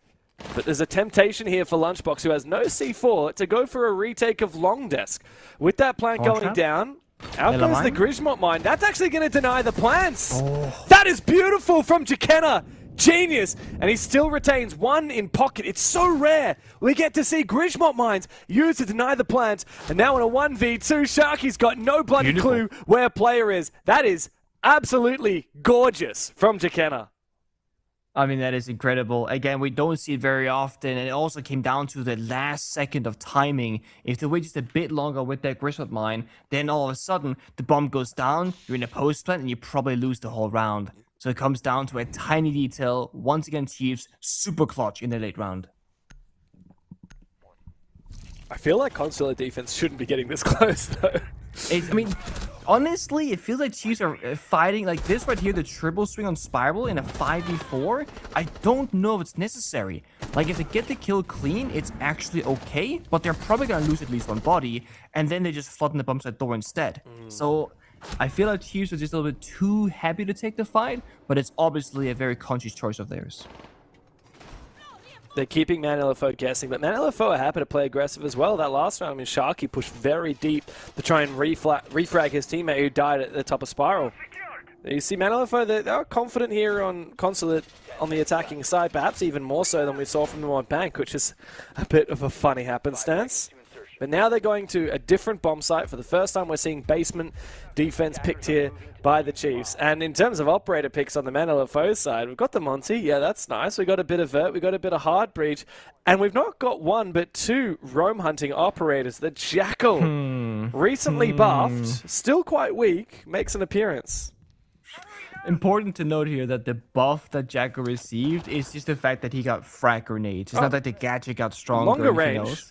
But there's a temptation here for Lunchbox, who has no C4, to go for a retake of Long Desk. With that plant going down, out goes the Grismont mine. That's actually going to deny the plants. That is beautiful from Jakenna. Genius. And he still retains 1 in pocket. It's so rare. We get to see Grismont mines used to deny the plants. And now in a 1v2, Sharky's got no bloody clue where player is. That is absolutely gorgeous from Jakenna. I mean, that is incredible. Again, we don't see it very often, and it also came down to the last second of timing. If they wait just a bit longer with that Griswold mine, then all of a sudden, the bomb goes down, you're in a post plant, and you probably lose the whole round. So it comes down to a tiny detail. Once again, Chiefs, super clutch in the late round. I feel like Consulate defense shouldn't be getting this close, though. I mean, honestly, it feels like Chiefs are fighting like this right here, the triple swing on Spiral in a 5v4. I don't know if it's necessary. Like, if they get the kill clean, it's actually okay, but they're probably going to lose at least 1 body, and then they just flood in the bomb side door instead. So I feel like Chiefs are just a little bit too happy to take the fight, but it's obviously a very conscious choice of theirs. They're keeping ManLFO guessing, but ManLFO are happy to play aggressive as well. That last round, I mean, Sharky pushed very deep to try and refrag his teammate who died at the top of Spiral. You see ManLFO, they're confident here on Consulate on the attacking side, perhaps even more so than we saw from them on Bank, which is a bit of a funny happenstance. But now they're going to a different bomb site. For the first time, we're seeing basement defense picked here by the Chiefs. And in terms of operator picks on the ManLFO side, we've got the Monty. Yeah, that's nice. We've got a bit of Vert. We've got a bit of Hard Breach. And we've not got 1, but 2 roam hunting operators. The Jackal, recently buffed, still quite weak, makes an appearance. Important to note here that the buff that Jackal received is just the fact that he got frag grenades. It's not that the gadget got stronger.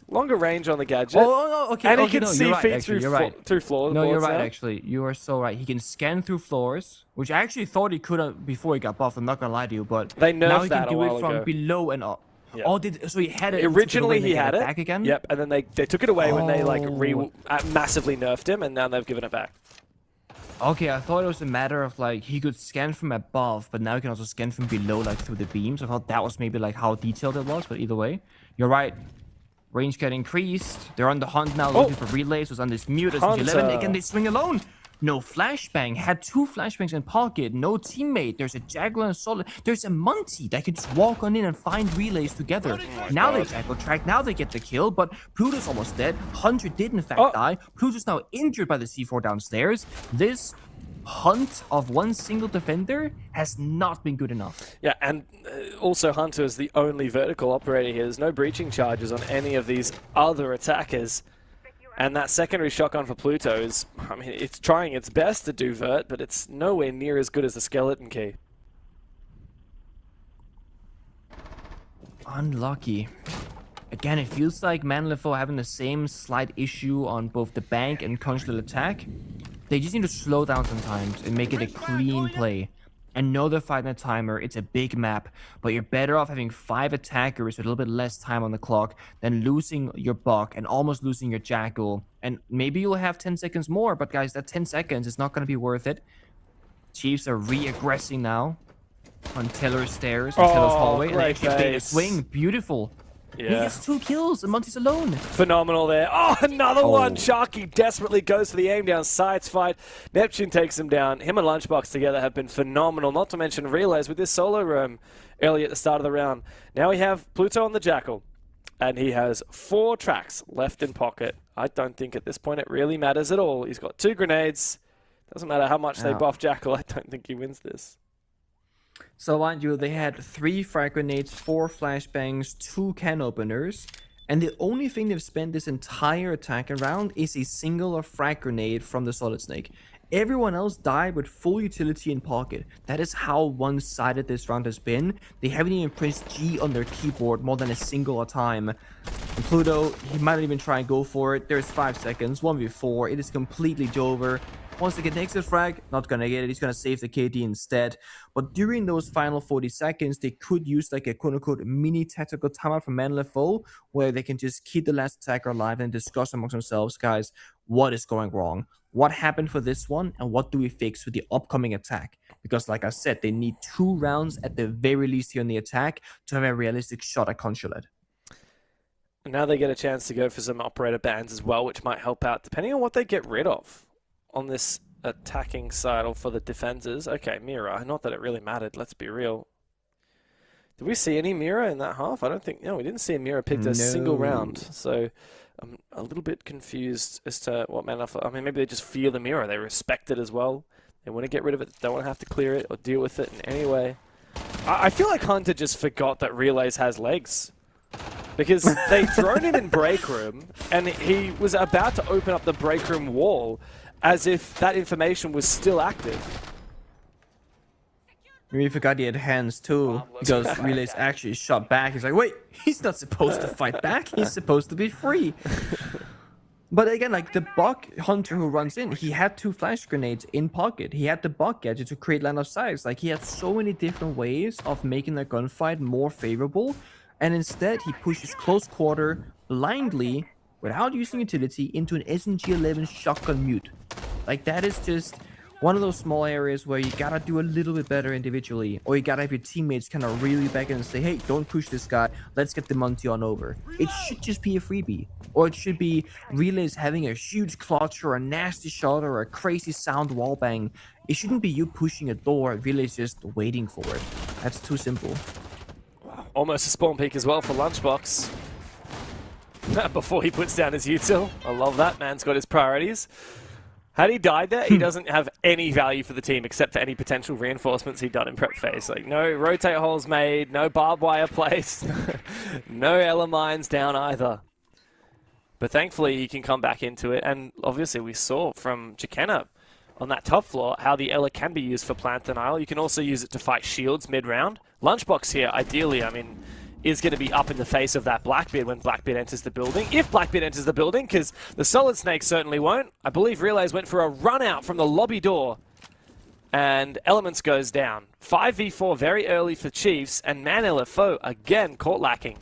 Longer range on the gadget. Okay. And he can see feet through floors. No, you're right, actually. You are so right. He can scan through floors, which I actually thought he could before he got buffed. I'm not going to lie to you, but they nerfed now he that can do a it while from ago. Below and up. Yeah. So he had it. Originally he had it. Back again? Yep, and then they took it away when they massively nerfed him, and now they've given it back. Okay, I thought it was a matter of like he could scan from above, but now he can also scan from below, like through the beams. I thought that was maybe like how detailed it was, but either way, you're right. Range got increased. They're on the hunt now, looking for relays. Was on this mute as 11. Again, they swing alone. No flashbang. Had 2 flashbangs in pocket. No teammate. There's a Jackal and a Solid. There's a Monty that can just walk on in and find relays together. Now they Jackal track. Now they get the kill, but Pluto's almost dead. Hunter did in fact die. Pluto's now injured by the C4 downstairs. This hunt of one single defender has not been good enough. Yeah, and also Hunter is the only vertical operator here. There's no breaching charges on any of these other attackers. And that secondary shotgun for Pluto is, I mean, it's trying its best to do vert, but it's nowhere near as good as the skeleton key. Unlucky. Again, it feels like Manlefo having the same slight issue on both the bank and Consulate attack. They just need to slow down sometimes and make it a clean play. I know they're fighting a timer, it's a big map, but you're better off having 5 attackers with a little bit less time on the clock than losing your Buck and almost losing your Jackal. And maybe you'll have 10 seconds more, but guys, that 10 seconds is not going to be worth it. Chiefs are re-aggressing now on Teller's stairs, on Teller's hallway, and they actually made a swing. Beautiful. Yeah. He gets 2 kills, and Monty's alone. Phenomenal there. Oh, another one. Sharky desperately goes for the aim down. Sides fight. Neptune takes him down. Him and Lunchbox together have been phenomenal. Not to mention Relays with this solo roam early at the start of the round. Now we have Pluto on the Jackal, and he has 4 tracks left in pocket. I don't think at this point it really matters at all. He's got 2 grenades. Doesn't matter how much they buff Jackal. I don't think he wins this. So mind you, they had 3 frag grenades, 4 flashbangs, 2 can openers, and the only thing they've spent this entire attack around is a single frag grenade from the Solid Snake. Everyone else died with full utility in pocket. That is how one-sided this round has been. They haven't even pressed G on their keyboard more than a single time. And Pluto, he might not even try and go for it. There's 5 seconds, 1v4. It is completely over. Wants to get the exit frag, not gonna get it. He's gonna save the KD instead. But during those final 40 seconds, they could use like a quote-unquote mini tactical timeout from Manlefo, where they can just keep the last attacker alive and discuss amongst themselves, guys, what is going wrong? What happened for this one, and what do we fix with the upcoming attack? Because like I said, they need 2 rounds at the very least here in the attack to have a realistic shot at Consulate. And now they get a chance to go for some operator bans as well, which might help out, depending on what they get rid of on this attacking side or for the defenders. Okay, Mira. Not that it really mattered, let's be real. Did we see any Mira in that half? I don't think... No, we didn't see a Mira picked a single round. So I'm a little bit confused as to what Manlefo... I mean, maybe they just fear the Mira. They respect it as well. They want to get rid of it. They don't want to have to clear it or deal with it in any way. I feel like Hunter just forgot that Relays has legs. Because they drone him in break room, and he was about to open up the break room wall as if that information was still active. We forgot he had hands too, because Relays actually shot back. He's like, wait, he's not supposed to fight back. He's supposed to be free. But again, like the Buck Hunter who runs in, he had 2 flash grenades in pocket. He had the Buck gadget to create line of sight. Like he had so many different ways of making the gunfight more favorable. And instead, he pushes close quarter blindly, without using utility, into an SMG-11 shotgun mute. Like, that is just one of those small areas where you gotta do a little bit better individually, or you gotta have your teammates kind of reel you back in and say, hey, don't push this guy, let's get the Monty on over. It should just be a freebie. Or it should be Relays having a huge clutch, or a nasty shot, or a crazy sound wallbang. It shouldn't be you pushing a door, Relays just waiting for it. That's too simple. Almost a spawn peek as well for Lunchbox. Before he puts down his util. I love that. Man's got his priorities. Had he died there, he doesn't have any value for the team except for any potential reinforcements he'd done in prep phase. Like, no rotate holes made, no barbed wire placed, no Ella mines down either. But thankfully, he can come back into it. And obviously, we saw from Chikena on that top floor how the Ella can be used for plant denial. You can also use it to fight shields mid-round. Lunchbox here, ideally, I mean, is going to be up in the face of that Blackbeard when Blackbeard enters the building. If Blackbeard enters the building, because the Solid Snake certainly won't. I believe Relays went for a run out from the lobby door. And Elements goes down. 5v4 very early for Chiefs, and Manlefo again caught lacking.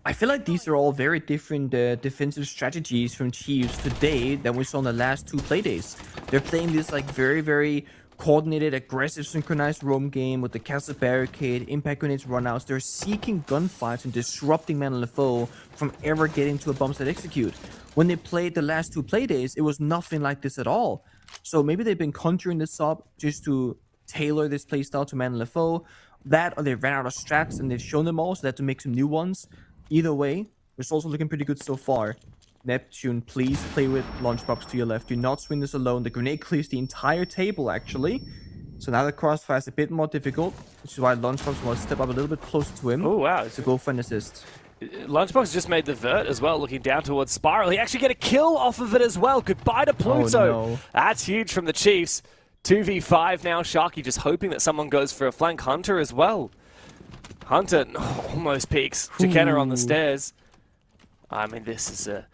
I feel like these are all very different defensive strategies from Chiefs today than we saw in the last 2 playdays. They're playing this like very, very coordinated, aggressive, synchronized roam game with the castle barricade, impact grenades, runouts. They're seeking gunfights and disrupting Manlefo from ever getting to a bomb site execute. When they played the last 2 playdays, it was nothing like this at all. So maybe they've been conjuring this up just to tailor this playstyle to Manlefo. That, or they ran out of strats and they've shown them all, so they had to make some new ones. Either way, it's also looking pretty good so far. Neptune, please play with Lunchbox to your left. Do not swing this alone. The grenade clears the entire table, actually. So now the crossfire is a bit more difficult, which is why Lunchbox will step up a little bit closer to him. Oh, wow. To go for an assist. Lunchbox just made the vert as well, looking down towards Spiral. He actually get a kill off of it as well. Goodbye to Pluto. Oh, no. That's huge from the Chiefs. 2v5 now. Sharky just hoping that someone goes for a flank. Hunter as well. Hunter almost peeks. Jakenna on the stairs. I mean, this is a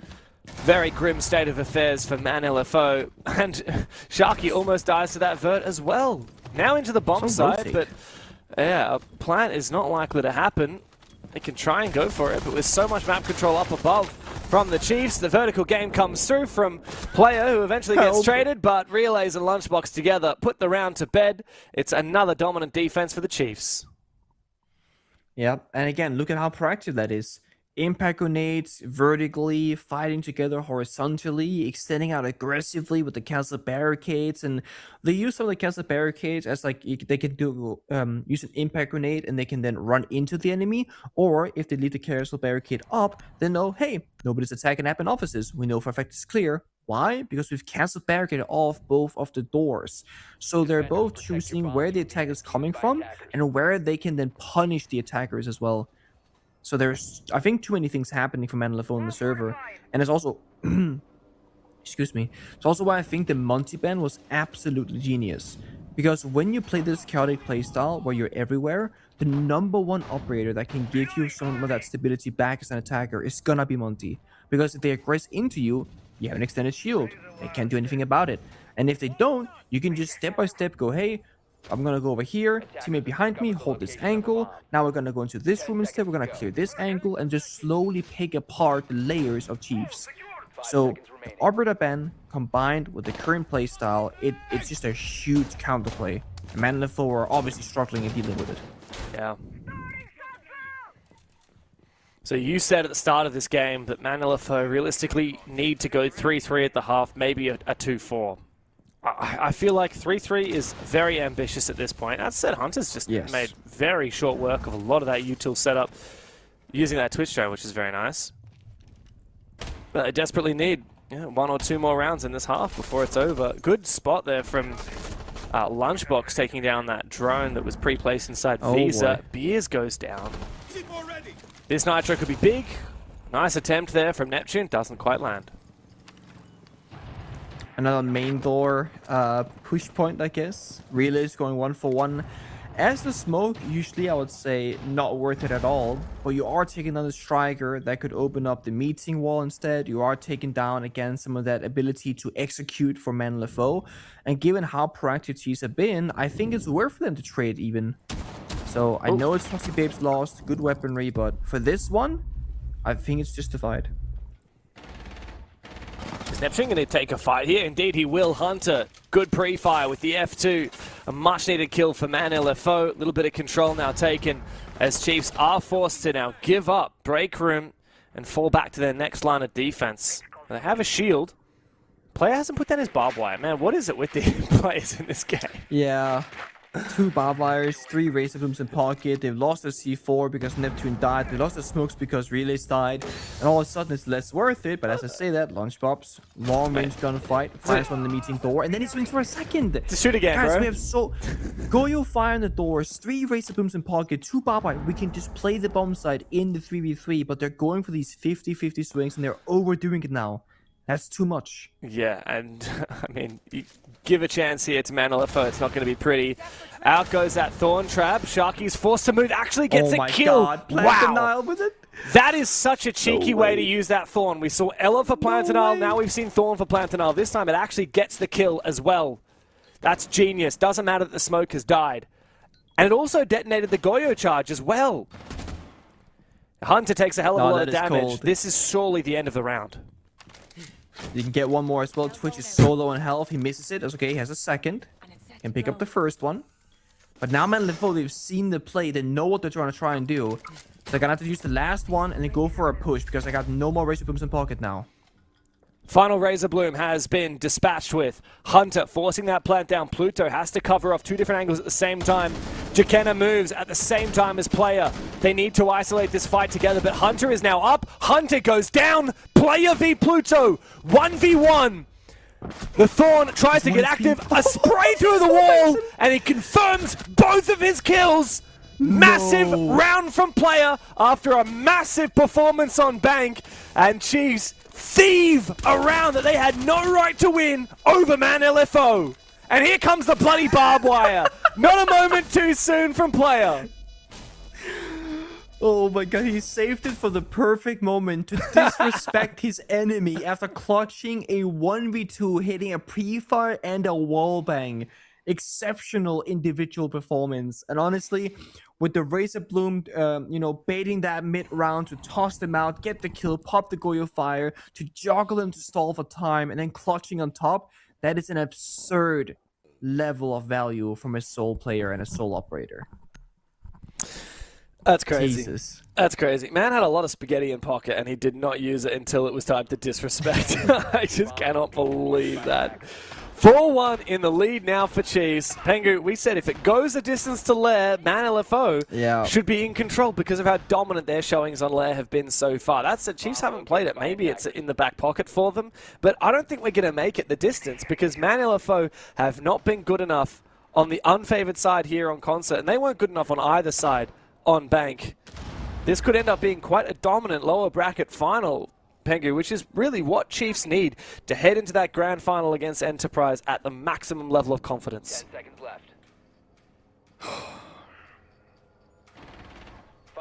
very grim state of affairs for Man LFO. And Sharky almost dies to that vert as well. Now into the bomb side, but yeah, a plant is not likely to happen. They can try and go for it, but with so much map control up above from the Chiefs, the vertical game comes through from Player, who eventually gets traded, but Relays and Lunchbox together put the round to bed. It's another dominant defense for the Chiefs. Yeah, and again, look at how proactive that is. Impact grenades, vertically, fighting together horizontally, extending out aggressively with the castle barricades, and they use some of the castle barricades as like they can do use an impact grenade and they can then run into the enemy, or if they leave the castle barricade up, they know, hey, nobody's attacking admin offices. We know for a fact it's clear. Why? Because we've castle barricaded off both of the doors. So they're both choosing where the attack is coming from and where they can then punish the attackers as well. So there's, I think, too many things happening for Man LFO on the server. And it's also, excuse me, it's also why I think the multi-ban was absolutely genius. Because when you play this chaotic playstyle where you're everywhere, the #1 operator that can give you some of that stability back as an attacker is gonna be Monty. Because if they aggress into you, you have an extended shield. They can't do anything about it. And if they don't, you can just step by step go, hey, I'm gonna go over here, teammate behind me, hold this angle. Now we're gonna go into this room instead. We're gonna clear this angle and just slowly pick apart the layers of Chiefs. So the operator ban combined with the current playstyle, it's just a huge counterplay. And Man LFO are obviously struggling and dealing with it. Yeah. So you said at the start of this game that Man LFO realistically need to go 3-3 at the half, maybe a 2-4. I feel like 3-3 is very ambitious at this point. That said, Hunter's just made very short work of a lot of that util setup using that Twitch drone, which is very nice. But they desperately need 1 or 2 more rounds in this half before it's over. Good spot there from Lunchbox taking down that drone that was pre-placed inside Visa. Beers goes down. This Nitro could be big. Nice attempt there from Neptune. Doesn't quite land. Another main door push point, I guess. Relays going 1-for-1. As the smoke, usually I would say not worth it at all. But you are taking another striker that could open up the meeting wall instead. You are taking down, again, some of that ability to execute for Man LFO. And given how proactive Chiefs have been, I think it's worth for them to trade even. So I know it's Toxic Babes lost, good weaponry, but for this one, I think it's justified. Is Neptune going to take a fight here? Indeed he will. Hunter, good pre-fire with the F2. A much needed kill for Man LFO. A little bit of control now taken as Chiefs are forced to now give up, break room, and fall back to their next line of defense. They have a shield. Player hasn't put down his barbed wire. Man, what is it with the players in this game? Yeah. 2 barbed wires, 3 razor blooms in pocket. They've lost their C4 because Neptune died. They lost their smokes because Relays died. And all of a sudden it's less worth it. But as I say that, Lunchbox, long range gunfight, fires on the meeting door, and then he swings for a second. To shoot again, guys, bro. we have Goyo fire on the doors, 3 razor blooms in pocket, 2 barbed wire. We can just play the bomb side in the 3v3, but they're going for these 50-50 swings and they're overdoing it now. That's too much. Yeah, and I mean, you give a chance here to Man LFO. It's not going to be pretty. Out goes that Thorn Trap. Sharky's forced to move. Actually gets a kill. God. Wow. With it. That is such a cheeky way to use that Thorn. We saw Ella for Plantinile. Now we've seen Thorn for Plantinile. This time it actually gets the kill as well. That's genius. Doesn't matter that the smoke has died. And it also detonated the Goyo charge as well. Hunter takes a hell of a lot of damage. Cold. This is surely the end of the round. You can get one more as well. Twitch is so low on health. He misses it. That's okay. He has a second. Can pick up the first one. But now Man LFO, they've seen the play. They know what they're trying to do. So they're going to have to use the last one and then go for a push because I got no more Razor Blooms in pocket now. Final Razor Bloom has been dispatched with Hunter forcing that plant down. Pluto has to cover off 2 different angles at the same time. Jakenna moves at the same time as Player. They need to isolate this fight together, but Hunter is now up. Hunter goes down. Player v Pluto. 1v1. The Thorn tries to get active. A spray through the wall, and he confirms both of his kills. Massive round from Player after a massive performance on Bank. And Chiefs thieve a round that they had no right to win over Man LFO. And here comes the bloody barbed wire. Not a moment too soon from Player. Oh my god, he saved it for the perfect moment to disrespect his enemy after clutching a 1v2, hitting a pre-fire and a wallbang. Exceptional individual performance. And honestly, with the Razor Bloom, baiting that mid-round to toss them out, get the kill, pop the Goyo Fire, to juggle them to stall for time, and then clutching on top, that is an absurd level of value from a sole player and a sole operator. That's crazy. Jesus. That's crazy. Man had a lot of spaghetti in pocket, and he did not use it until it was time to disrespect. I just cannot believe that. 4-1 in the lead now for Chiefs. Pengu, we said if it goes a distance to Lair, Man LFO should be in control because of how dominant their showings on Lair have been so far. That's it. Chiefs haven't played it. Maybe it's in the back pocket for them, but I don't think we're going to make it the distance because Man LFO have not been good enough on the unfavored side here on Concert, and they weren't good enough on either side on Bank. This could end up being quite a dominant lower bracket final, Pengu, which is really what Chiefs need to head into that grand final against Enterprise at the maximum level of confidence. 10 seconds left.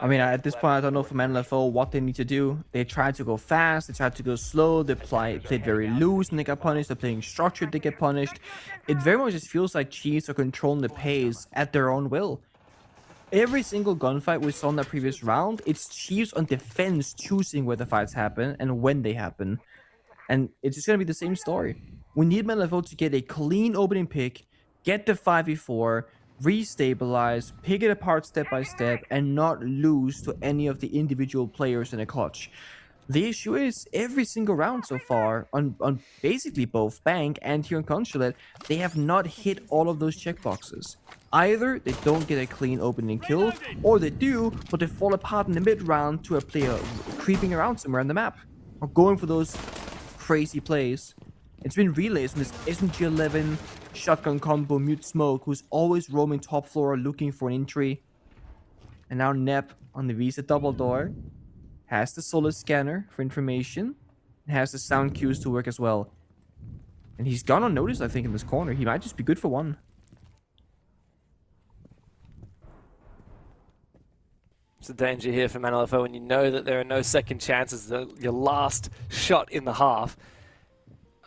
I mean, at this point, I don't know for Man LFO what they need to do. They tried to go fast, they tried to go slow, they played very loose and they got punished, they're playing structured, they get punished. It very much just feels like Chiefs are controlling the pace at their own will. Every single gunfight we saw in that previous round, it's Chiefs on defense choosing where the fights happen and when they happen. And it's just going to be the same story. We need Man LFO to get a clean opening pick, get the 5v4, restabilize, pick it apart step by step, and not lose to any of the individual players in a clutch. The issue is, every single round so far, on basically both Bank and here in Consulate, they have not hit all of those checkboxes. Either they don't get a clean opening kill, or they do, but they fall apart in the mid-round to a player creeping around somewhere on the map, or going for those crazy plays. It's been Relays in this SMG11 shotgun combo Mute Smoke, who's always roaming top floor looking for an entry. And now Nep on the Visa double door has the Solid scanner for information, and has the sound cues to work as well. And he's gone unnoticed, I think, in this corner. He might just be good for one. It's a danger here for Man LFO when you know that there are no second chances. Your last shot in the half.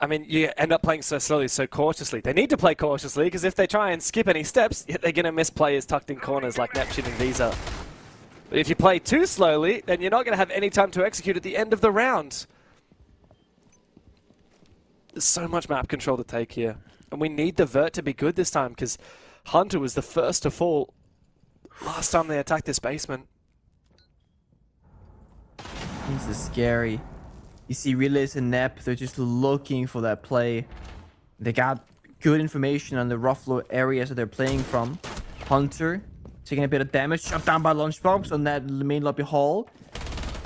I mean, you end up playing so slowly, so cautiously. They need to play cautiously because if they try and skip any steps, they're going to miss players tucked in corners like Neptune and Visa. But if you play too slowly, then you're not going to have any time to execute at the end of the round. There's so much map control to take here. And we need the Vert to be good this time because Hunter was the first to fall last time they attacked this basement. This is scary. You see Relays and Nep, they're just looking for that play. They got good information on the rough low areas that they're playing from. Hunter taking a bit of damage, shot down by Lunchbox on that main lobby hall.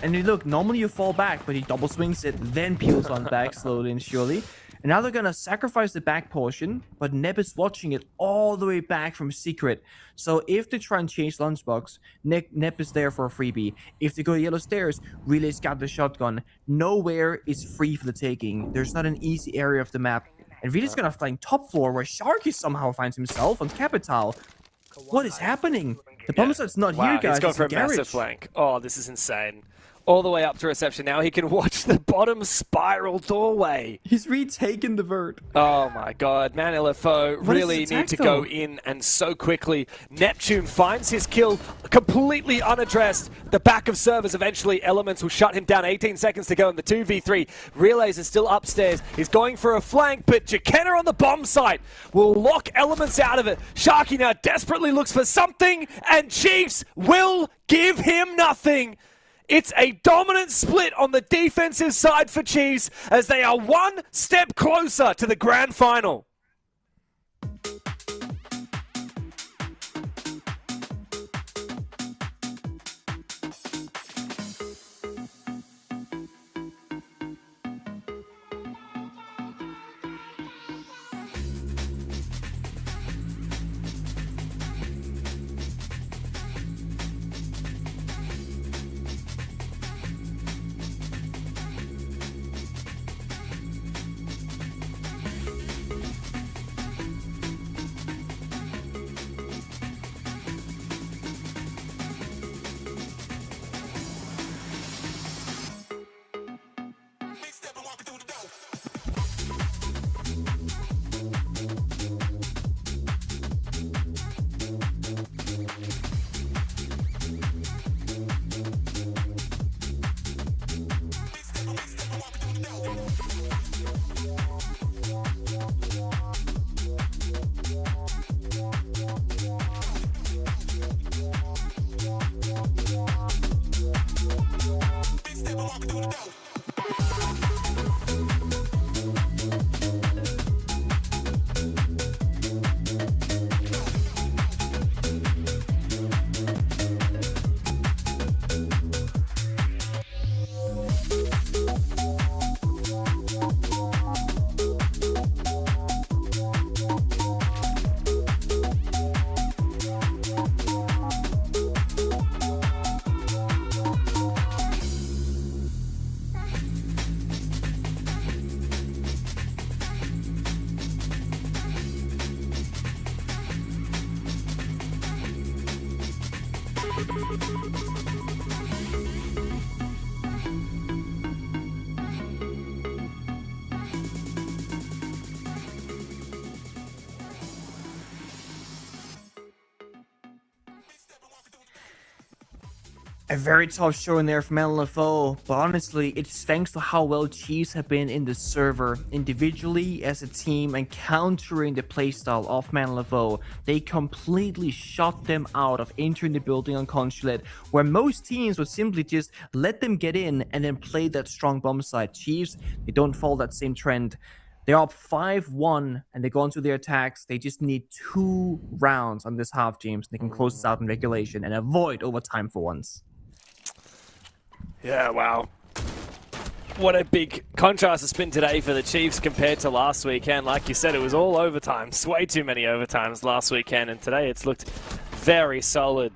And you look, normally you fall back, but he double swings it, then peels on back slowly and surely. And now they're gonna sacrifice the back portion, but Nep is watching it all the way back from Secret. So if they try and change Lunchbox, Nep is there for a freebie. If they go yellow stairs, Relay's got the shotgun. Nowhere is free for the taking. There's not an easy area of the map. And Relay's gonna flying top floor where Sharky somehow finds himself on Capital. What is happening? The bomb site's not here, guys. He's gone for a massive flank. Oh, this is insane. All the way up to reception. Now he can watch the bottom spiral doorway. He's retaken the Vert. Oh my god. Man LFO really need to go in and so quickly. Neptune finds his kill completely unaddressed. The back of servers eventually. Elements will shut him down. 18 seconds to go in the 2v3. Relays is still upstairs. He's going for a flank, but Jakenna on the bomb site will lock Elements out of it. Sharky now desperately looks for something, and Chiefs will give him nothing. It's a dominant split on the defensive side for Chiefs as they are one step closer to the grand final. A very tough showing there from LFO, but honestly, it's thanks to how well Chiefs have been in the server, individually, as a team, and countering the playstyle of LFO. They completely shut them out of entering the building on Consulate, where most teams would simply just let them get in and then play that strong bomb side. Chiefs, they don't follow that same trend. They're up 5-1 and they go into their attacks. They just need 2 rounds on this half, James. They can close this out in regulation and avoid overtime for once. Yeah, wow. What a big contrast it's been today for the Chiefs compared to last weekend. Like you said, it was all overtimes. Way too many overtimes last weekend. And today it's looked very solid.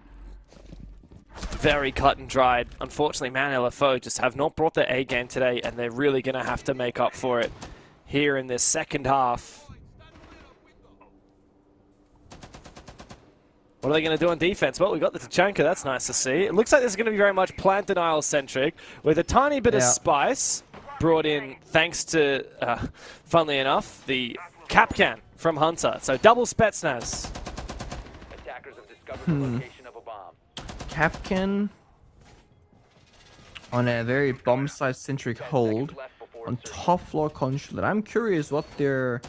Very cut and dried. Unfortunately, Man LFO just have not brought their A game today. And they're really going to have to make up for it here in this second half. What are they going to do on defense? Well, we got the Tachanka. That's nice to see. It looks like this is going to be very much plant denial centric with a tiny bit of spice brought in thanks to, funnily enough, the Capcan from Hunter. So double Spetsnaz. Attackers have discovered the location of a bomb. Capcan on a very bomb site centric hold on top floor Consulate. I'm curious what they're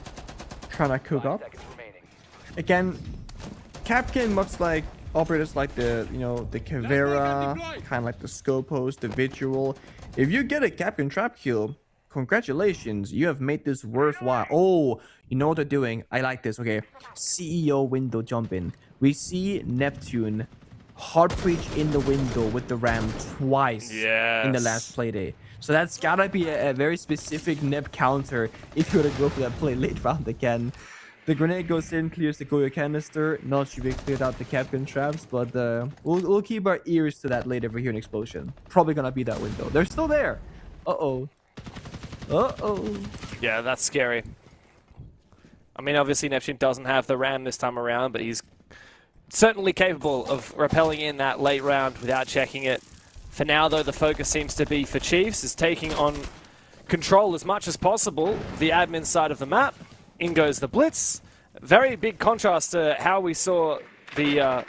trying to cook up. Again, Capcan, much like operators like the, the Caveira, kind of like the Scopos, the Vigil. If you get a Capcan trap kill, congratulations, you have made this worthwhile. Oh, you know what they're doing? I like this. Okay, CEO window jump in. We see Neptune hard breach in the window with the Ram twice in the last play day. So that's gotta be a very specific Nep counter if you were to go for that play late round again. The grenade goes in, clears the Goyo canister. Not sure we cleared out the Capcan traps, but we'll keep our ears to that later if we hear an explosion. Probably gonna be that window. They're still there. Uh-oh. Uh-oh. Yeah, that's scary. I mean, obviously Neptune doesn't have the Ram this time around, but he's certainly capable of rappelling in that late round without checking it. For now, though, the focus seems to be for Chiefs is taking on control as much as possible the admin side of the map. In goes the Blitz. Very big contrast to how we saw the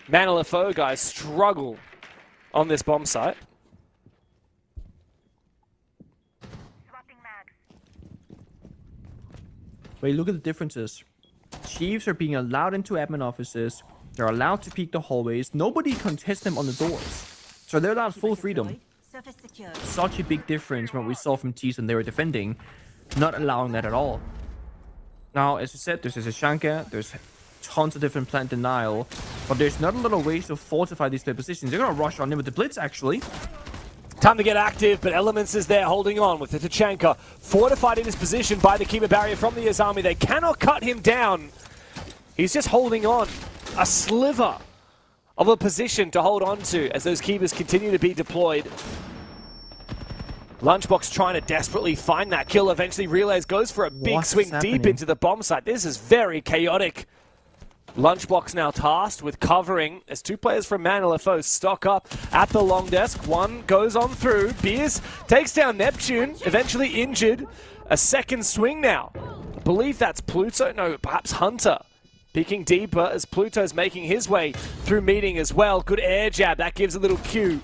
Man LFO guys struggle on this bomb site. Wait, look at the differences. Chiefs are being allowed into admin offices. They're allowed to peek the hallways. Nobody contests them on the doors. So they're allowed full freedom. Such a big difference from what we saw from Tees when they were defending. Not allowing that at all. Now, as I said, there's a Shanka, there's tons of different plant denial, but there's not a lot of ways to fortify these play positions. They're going to rush on in with the Blitz, actually. Time to get active, but Elements is there holding on with the Tachanka. Fortified in his position by the Kiba barrier from the Azami. They cannot cut him down. He's just holding on. A sliver of a position to hold on to as those Kibas continue to be deployed. Lunchbox trying to desperately find that kill. Eventually, Relays goes for a big swing deep into the bomb site. This is very chaotic. Lunchbox now tasked with covering as 2 players from Man LFO stock up at the long desk. One goes on through. Beers takes down Neptune, eventually injured. A second swing now. I believe that's Pluto. No, perhaps Hunter. Peeking deeper as Pluto's making his way through meeting as well. Good air jab. That gives a little cue.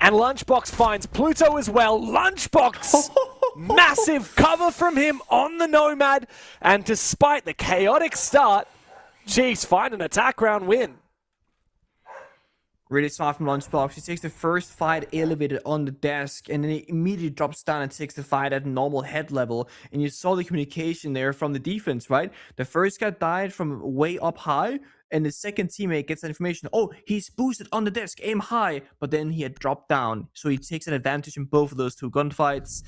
And Lunchbox finds Pluto as well. Lunchbox! Massive cover from him on the Nomad. And despite the chaotic start, Chiefs find an attack round win. Really smart from Lunchbox. He takes the first fight elevated on the desk, and then he immediately drops down and takes the fight at normal head level. And you saw the communication there from the defense, right? The first guy died from way up high, and the second teammate gets that information. Oh, he's boosted on the desk, aim high, but then he had dropped down. So he takes an advantage in both of those two gunfights.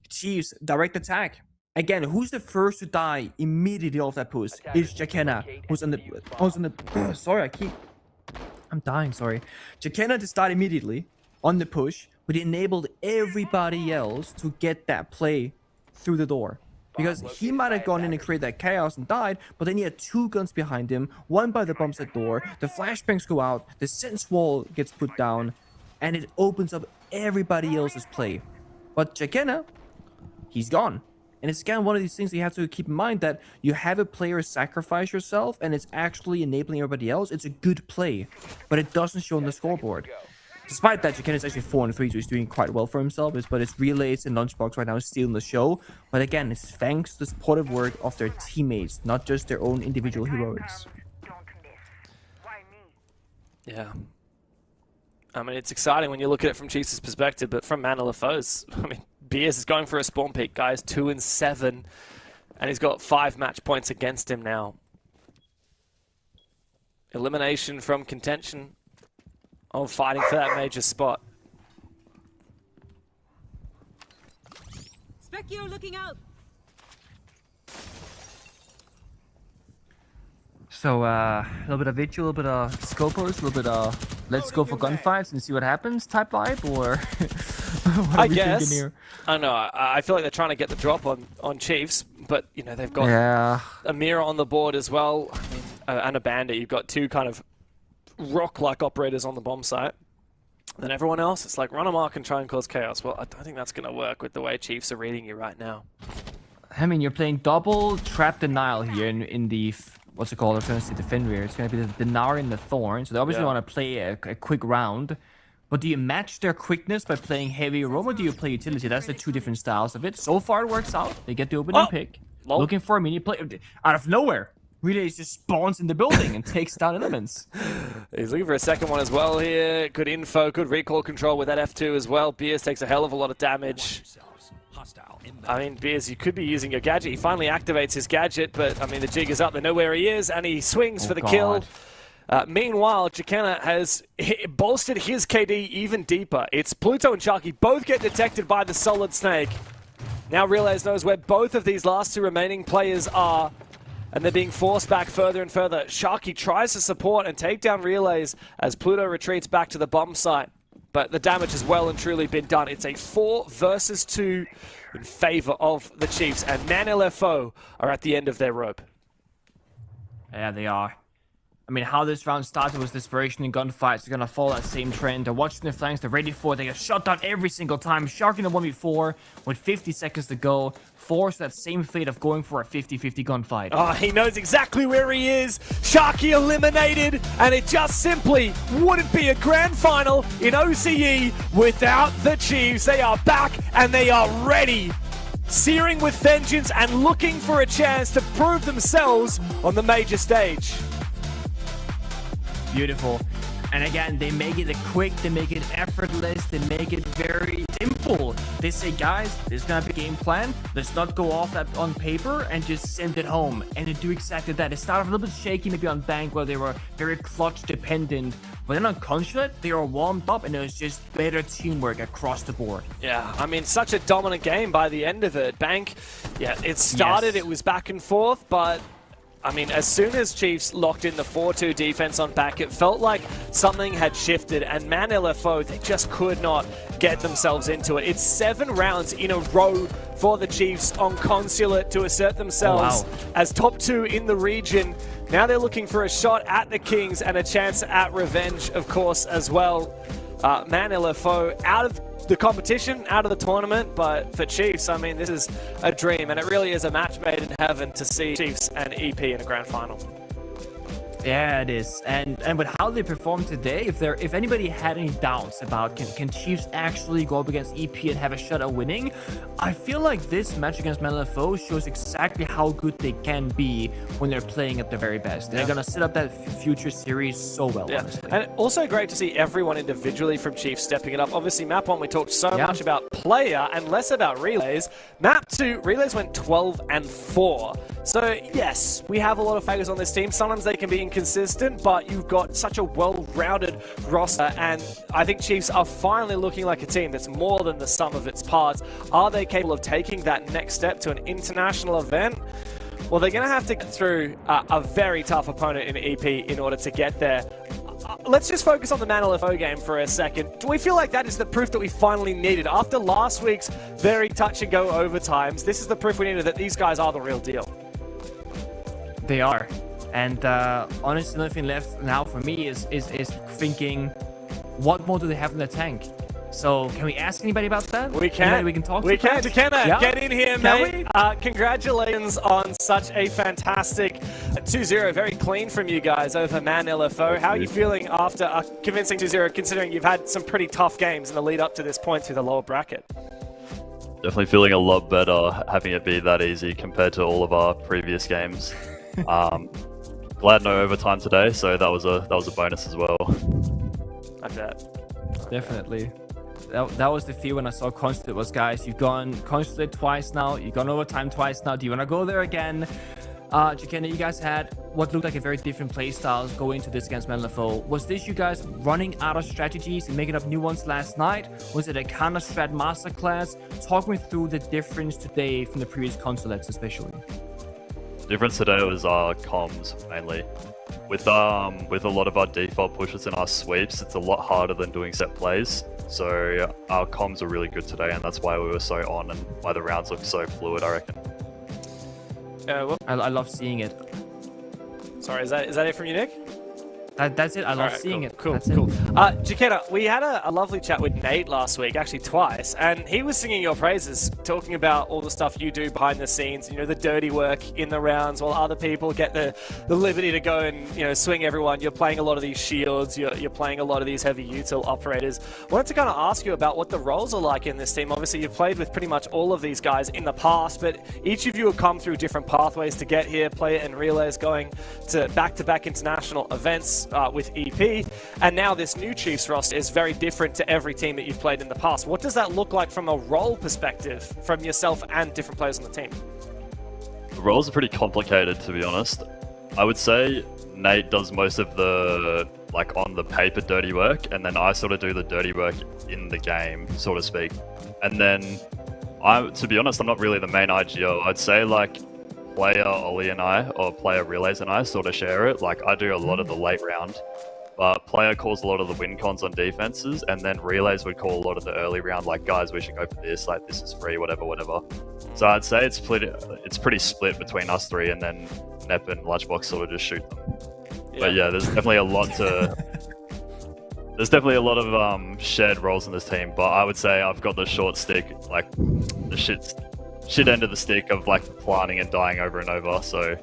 Chiefs, direct attack. Again, who's the first to die immediately off that push? It's Jakena, who's on the... sorry, I'm dying, sorry. Jakena just died immediately on the push, but he enabled everybody else to get that play through the door. Because he might have gone in and created that chaos and died, but then he had two guns behind him, one by the bumps at door, the flashbangs go out, the sense wall gets put down, and it opens up everybody else's play. But Jakena, he's gone. And it's again one of these things you have to keep in mind, that you have a player sacrifice yourself and it's actually enabling everybody else. It's a good play, but it doesn't show on the scoreboard. Despite that, Jakena is actually 4-3, so he's doing quite well for himself. But it's Relays and Lunchbox right now stealing the show. But again, it's thanks to the supportive work of their teammates, not just their own individual heroics. Yeah. I mean, it's exciting when you look at it from Chiefs' perspective, but from Man LFO's, I mean, Beers is going for a spawn peak, guys, 2-7, and he's got 5 match points against him now. Elimination from contention of fighting for that major spot. Specchio looking out. So, a little bit of Vitch, a little bit of Scopers, a little bit of let's go for gunfights and see what happens type vibe, or what I guess. Here? I don't know. I feel like they're trying to get the drop on Chiefs, but, you know, they've got a mirror on the board as well, I mean, and a bandit. You've got two kind of rock-like operators on the bomb site. Then everyone else, it's like run amok and try and cause chaos. Well, I don't think that's going to work with the way Chiefs are reading you right now. I mean, you're playing double trap denial here in the... What's it called? I'm trying to say the Fenrir. It's going to be the Dinar and the Thorn. So they obviously want to play a quick round. But do you match their quickness by playing heavy roam, or do you play utility? That's the two different styles of it. So far, it works out. They get the opening pick. Looking for a mini play. Out of nowhere, Relay just spawns in the building and takes down elements. He's looking for a second one as well here. Good info, good recoil control with that F2 as well. Beers takes a hell of a lot of damage. I mean, Beers, you could be using your gadget. He finally activates his gadget, but, I mean, the jig is up. They know where he is, and he swings for the kill. Meanwhile, Jakena has bolstered his KD even deeper. It's Pluto and Sharky both get detected by the Solid Snake. Now Relays knows where both of these last two remaining players are, and they're being forced back further and further. Sharky tries to support and take down Relays as Pluto retreats back to the bomb site. But the damage has well and truly been done. It's a 4 versus 2 in favor of the Chiefs. And Man LFO are at the end of their rope. Yeah, they are. I mean, how this round started was desperation and gunfights. They're going to follow that same trend. They're watching their flanks. They're ready for it. They get shot down every single time. Shark in a 1v4 with 50 seconds to go. Force that same fate of going for a 50-50 gunfight. Oh, he knows exactly where he is. Sharky eliminated, and it just simply wouldn't be a grand final in OCE without the Chiefs. They are back, and they are ready. Searing with vengeance and looking for a chance to prove themselves on the major stage. Beautiful. And again, they make it quick, they make it effortless, they make it very simple. They say, guys, there's gonna be a game plan. Let's not go off that on paper and just send it home. And they do exactly that. It started a little bit shaky, maybe on Bank, where they were very clutch dependent. But then on Consulate, they were warmed up, and it was just better teamwork across the board. Yeah, I mean, such a dominant game by the end of it. Bank, yeah, it started, it was back and forth, but I mean, as soon as Chiefs locked in the 4-2 defense on back, it felt like something had shifted, and Man LFO, they just could not get themselves into it. It's 7 rounds in a row for the Chiefs on Consulate to assert themselves as top 2 in the region. Now they're looking for a shot at the Kings and a chance at revenge, of course, as well. Man LFO out of the competition, out of the tournament, but for Chiefs, I mean, this is a dream, and it really is a match made in heaven to see Chiefs and EP in a grand final. Yeah, it is. And with how they performed today, if anybody had any doubts about can Chiefs actually go up against EP and have a shot at winning, I feel like this match against LFO shows exactly how good they can be when they're playing at their very best. They're gonna set up that future series so well, honestly. And also great to see everyone individually from Chiefs stepping it up. Obviously, Map 1, we talked so much about player and less about relays. Map 2, relays went 12-4. So, yes, we have a lot of fighters on this team. Sometimes they can be inconsistent, but you've got such a well-rounded roster, and I think Chiefs are finally looking like a team that's more than the sum of its parts. Are they capable of taking that next step to an international event? Well, they're going to have to get through a very tough opponent in EP in order to get there. Let's just focus on the Man LFO game for a second. Do we feel like that is the proof that we finally needed? After last week's very touch-and-go overtimes, this is the proof we needed that these guys are the real deal. They are. And honestly, nothing left now for me is thinking, what more do they have in the tank? So can we ask anybody about that? We can. Anybody we can talk to? We can. Kenna, get in here, mate. We? Congratulations on such a fantastic 2-0. Very clean from you guys over Man LFO. How are you feeling after a convincing 2-0, considering you've had some pretty tough games in the lead up to this point through the lower bracket? Definitely feeling a lot better having it be that easy compared to all of our previous games. Glad no overtime today, so that was a bonus as well. I bet. Definitely. That was the fear when I saw Consulate was, guys, you've gone Consulate twice now, you've gone overtime twice now, do you want to go there again? Jackenna, you guys had what looked like a very different play styles going into this against LFO. Was this you guys running out of strategies and making up new ones last night? Was it a counter strat masterclass? Talk me through the difference today from the previous Consulates especially. Difference today was our comms mainly. With a lot of our default pushes and our sweeps, it's a lot harder than doing set plays. So our comms are really good today, and that's why we were so on and why the rounds look so fluid, I reckon. I love seeing it. Sorry, is that it from you, Nick? That's it. I love seeing it. Cool, That's cool. it. Jackenna, we had a lovely chat with Nate last week, actually twice, and he was singing your praises, talking about all the stuff you do behind the scenes, you know, the dirty work in the rounds, while other people get the liberty to go and, you know, swing everyone. You're playing a lot of these shields, you're playing a lot of these heavy util operators. I wanted to kind of ask you about what the roles are like in this team. Obviously, you've played with pretty much all of these guys in the past, but each of you have come through different pathways to get here. Player and Relays going to back-to-back international events with EP. And now this new Chiefs roster is very different to every team that you've played in the past. What does that look like from a role perspective from yourself and different players on the team? The roles are pretty complicated, to be honest. I would say Nate does most of the, like, on the paper dirty work, and then I sort of do the dirty work in the game, so to speak. And then, to be honest, I'm not really the main IGO. I'd say, like, player Ollie and I, or player Relays and I sort of share it. Like, I do a lot of the late round, but player calls a lot of the win cons on defenses, and then Relays would call a lot of the early round, like, guys, we should go for this, like, this is free, whatever. So I'd say it's pretty split between us three, and then Nep and Lunchbox sort of just shoot them. Yeah. But yeah, there's definitely a lot of shared roles in this team, but I would say I've got the short stick, like the shit end of the stick of, like, planning and dying over and over, so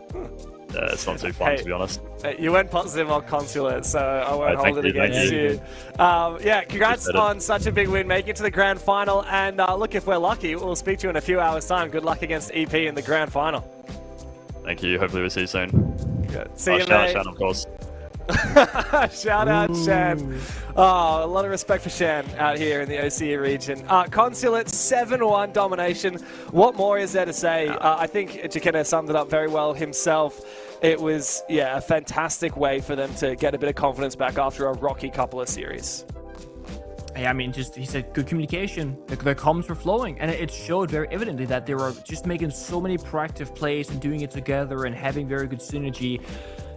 yeah, it's not too fun, to be honest. You went positive on Consulate, so I won't hold it against you. Yeah, congrats on such a big win, making it to the grand final, and look, if we're lucky, we'll speak to you in a few hours' time. Good luck against EP in the grand final. Thank you, hopefully we'll see you soon. Good. See you, mate. Shout out Shan, of course. Shout out Shan. Oh, a lot of respect for Shan out here in the OCE region. Consulate 7-1 domination. What more is there to say? I think Jackenna summed it up very well himself. It was, yeah, a fantastic way for them to get a bit of confidence back after a rocky couple of series. Yeah, I mean, he said good communication. Their comms were flowing, and it showed very evidently that they were just making so many proactive plays and doing it together and having very good synergy.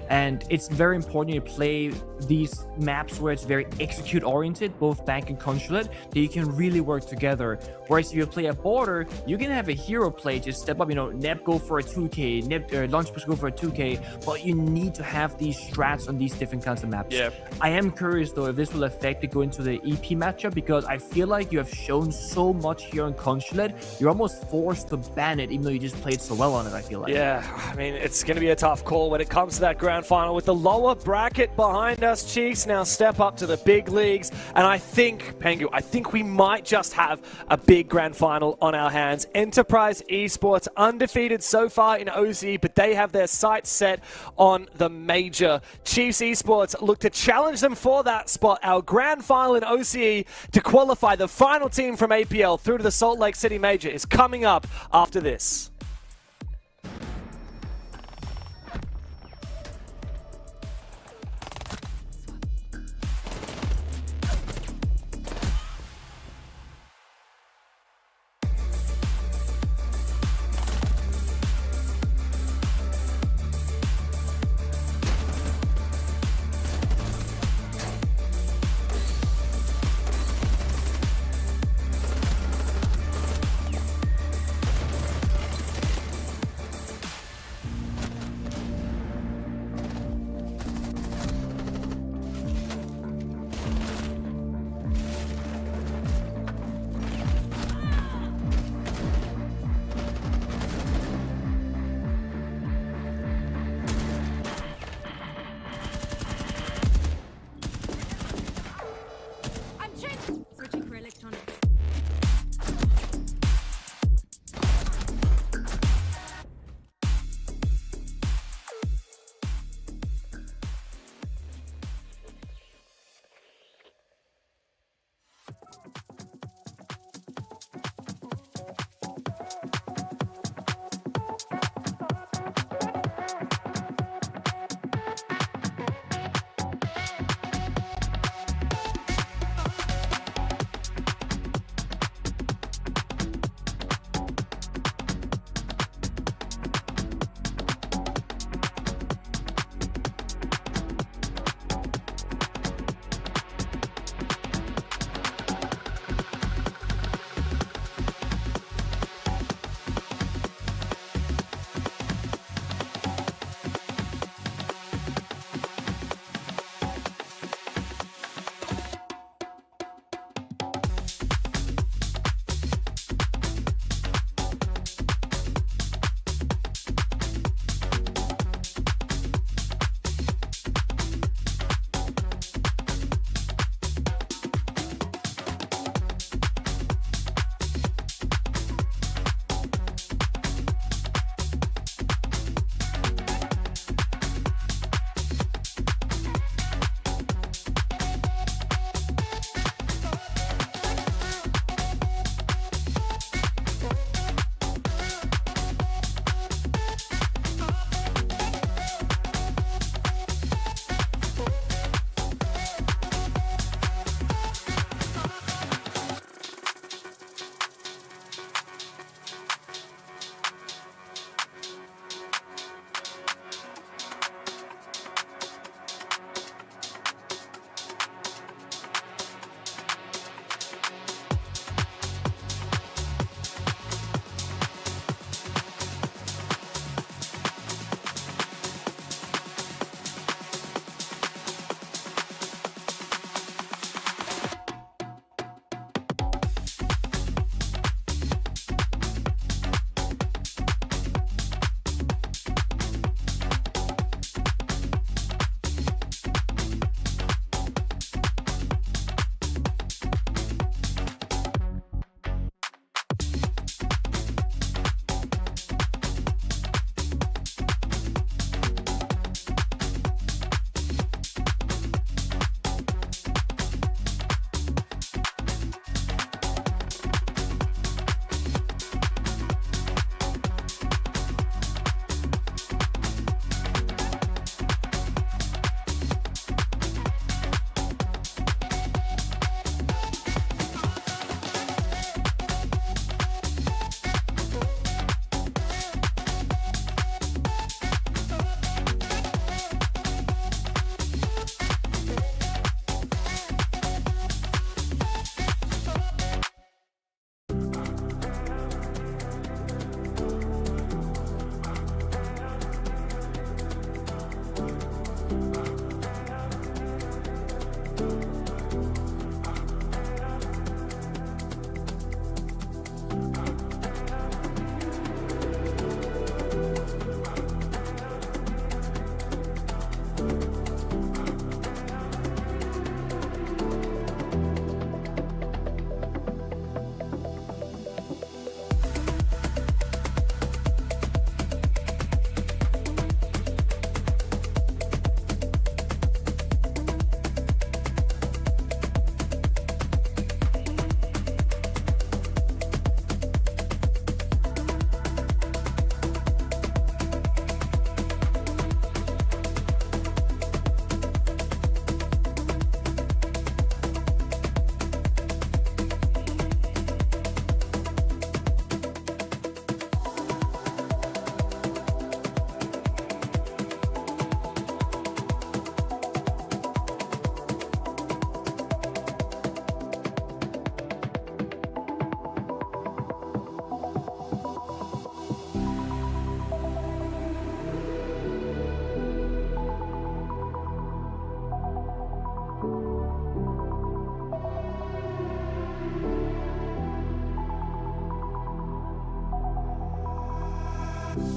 And it's very important you play these maps where it's very execute oriented, both Bank and Consulate, that you can really work together. Whereas if you play a border, you can have a hero play, just step up, you know, Nep go for a 2k, Lunchbox go for a 2k, but you need to have these strats on these different kinds of maps. Yeah. I am curious though if this will affect it going to the EP matchup, because I feel like you have shown so much here on Consulate, you're almost forced to ban it, even though you just played so well on it, I feel like. Yeah, I mean, it's going to be a tough call when it comes to that grand grand final with the lower bracket behind us. Cheeks now step up to the big leagues, and I think, Pengu, I think we might just have a big grand final on our hands. Enterprise Esports undefeated so far in OCE, but they have their sights set on the major. Chiefs Esports look to challenge them for that spot. Our grand final in OCE to qualify the final team from APL through to the Salt Lake City Major is coming up after this.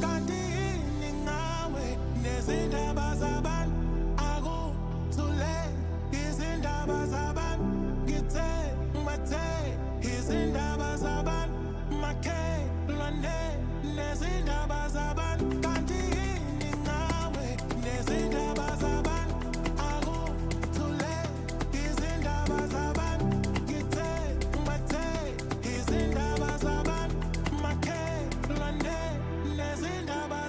kanti yini ngawe nezindaba zabantu akuthule izindaba zabantu ngithe ngibathe izindaba zabantu makhelwane nezindaba zabantu kanti yini ngawe nezindaba zabantu akuthule izindaba zabantu ngithe ngibathe izindaba zabantu makhelwane nezindaba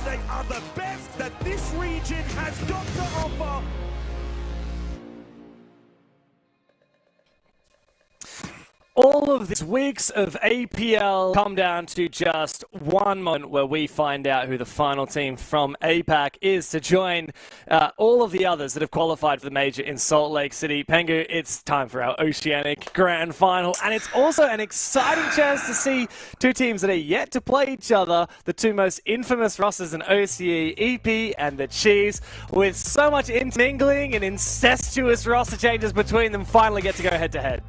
They are the best that this region has got to offer. All of these weeks of APL come down to just one moment where we find out who the final team from APAC is to join all of the others that have qualified for the major in Salt Lake City. Pengu, it's time for our Oceanic Grand Final, and it's also an exciting chance to see two teams that are yet to play each other, the two most infamous rosters in OCE, EP and the Chiefs, with so much intermingling and incestuous roster changes between them, finally get to go head-to-head.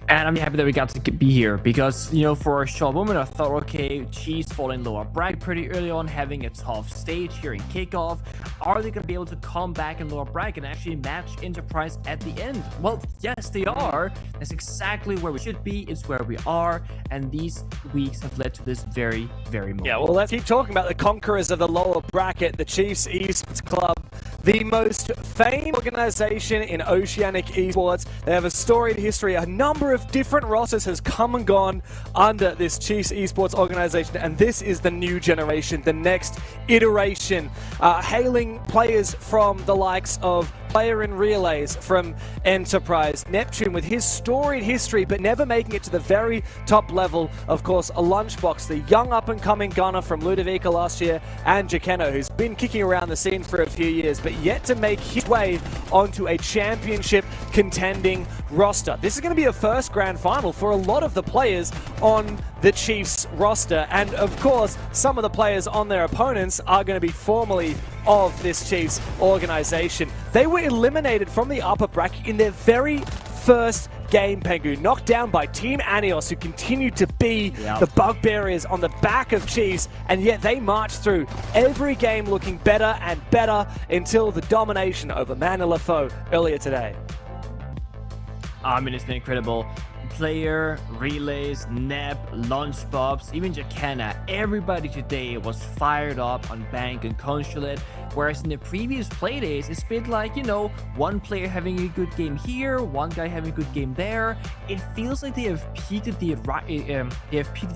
And I'm happy that we got to be here because, you know, for a short moment I thought, okay, Chiefs falling lower bracket pretty early on, having a tough stage here in Kickoff. Are they going to be able to come back in lower bracket and actually match Enterprise at the end? Well, yes, they are. That's exactly where we should be. It's where we are. And these weeks have led to this very, very moment. Yeah, well, let's keep talking about the conquerors of the lower bracket, the Chiefs Esports Club, the most famed organization in Oceanic Esports. They have a storied history. A number of different rosters has come and gone under this Chiefs Esports organization, and this is the new generation, the next iteration, hailing players from the likes of Player in Relays from Enterprise, Neptune with his storied history but never making it to the very top level. Of course, a Lunchbox, the young up-and-coming gunner from Ludovica last year, and Jakeno, who's been kicking around the scene for a few years but yet to make his way onto a championship contending roster. This is going to be a first grand final for a lot of the players on the Chiefs roster, and of course some of the players on their opponents are going to be formerly of this Chiefs organization. They were eliminated from the upper bracket in their very first game, Pengu, knocked down by Team Anios, who continued to be the bugbearers on the back of Chiefs, and yet they marched through every game looking better and better until the domination over Manila Foe earlier today. I mean, it's been incredible. Player, Relays, Neb, Lunchbox, even Jacana, everybody today was fired up on Bank and Consulate, whereas in the previous play days, it's been like, you know, one player having a good game here, one guy having a good game there. It feels like they have peaked at the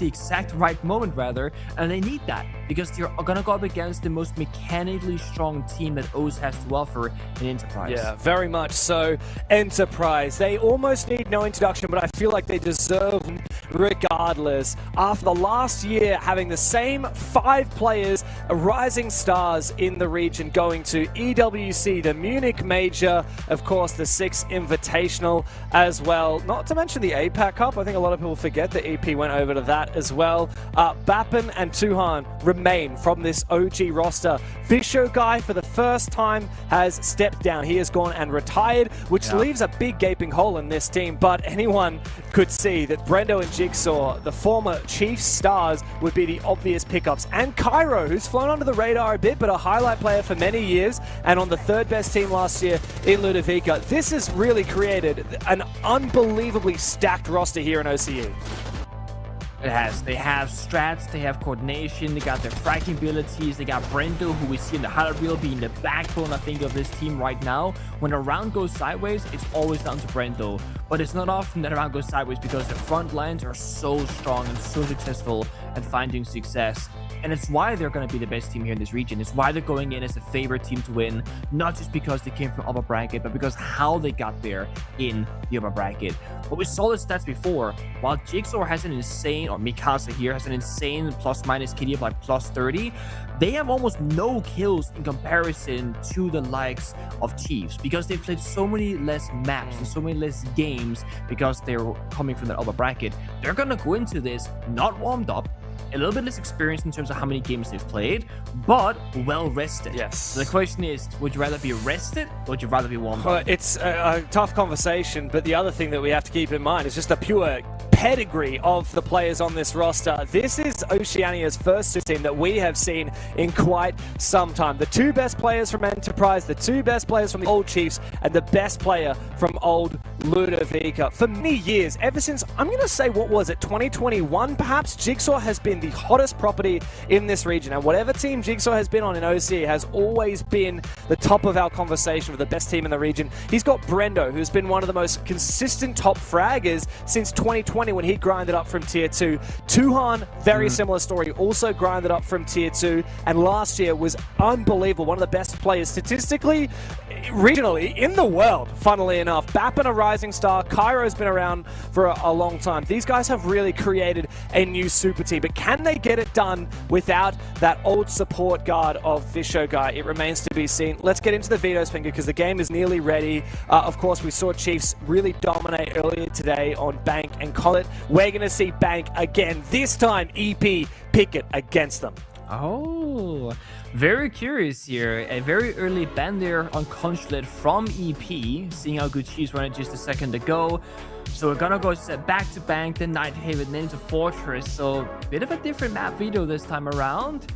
exact right moment, rather, and they need that because they're gonna go up against the most mechanically strong team that OCE has to offer in Enterprise. Yeah, very much so. Enterprise, they almost need no introduction, but I feel like they deserve regardless. After the last year having the same 5 players, rising stars in the region, going to EWC, the Munich Major, of course the 6 Invitational as well. Not to mention the APAC Cup. I think a lot of people forget that EP went over to that as well. Bappen and Tuhan remain from this OG roster. Visho Guy, for the first time, has stepped down. He has gone and retired, which leaves a big gaping hole in this team. But anyone could see that Brendo and Jigsaw, the former Chiefs stars, would be the obvious pickups. And Cairo, who's flown under the radar a bit, but a highlight player for many years, and on the 3rd best team last year in Ludovica. This has really created an unbelievably stacked roster here in OCE. It has. They have strats, they have coordination, they got their fracking abilities, they got Brendo, who we see in the highlight reel being the backbone, I think, of this team right now. When a round goes sideways, it's always down to Brendo. But it's not often that a round goes sideways because the front lines are so strong and so successful at finding success. And it's why they're going to be the best team here in this region. It's why they're going in as the favorite team to win, not just because they came from upper bracket, but because how they got there in the upper bracket. But we saw the stats before. While Jigsaw has an insane, or Mikasa here has an insane plus-minus KD of like plus 30, they have almost no kills in comparison to the likes of Chiefs because they've played so many less maps and so many less games because they're coming from the upper bracket. They're going to go into this not warmed up, a little bit less experience in terms of how many games they've played, but well rested. Yes. So the question is, would you rather be rested or would you rather be warmed up? It's a tough conversation, but the other thing that we have to keep in mind is just the pure pedigree of the players on this roster. This is Oceania's first team that we have seen in quite some time. The 2 best players from Enterprise, the 2 best players from the old Chiefs, and the best player from old Ludovica. For many years, ever since, I'm going to say, what was it, 2021 perhaps, Jigsaw has been the hottest property in this region, and whatever team Jigsaw has been on in OCE has always been the top of our conversation for the best team in the region. He's got Brendo, who's been one of the most consistent top fraggers since 2020 when he grinded up from tier 2. Tuhan, very similar story, also grinded up from tier 2, and last year was unbelievable, one of the best players statistically, regionally, in the world, funnily enough. Bappen, a rising star. Cairo's been around for a long time. These guys have really created a new super team, but can they get it done without that old support guard of Visho Guy? It remains to be seen. Let's get into the VODs, finger, because the game is nearly ready. Of course, we saw Chiefs really dominate earlier today on Bank and Consulate. We're going to see Bank again. This time, EP pick it against them. Oh, very curious here. A very early ban there on Consulate from EP, seeing how good Chiefs ran it just a second ago. So we're gonna go back to Bank, then Night Haven, then to Fortress. So a bit of a different map video this time around.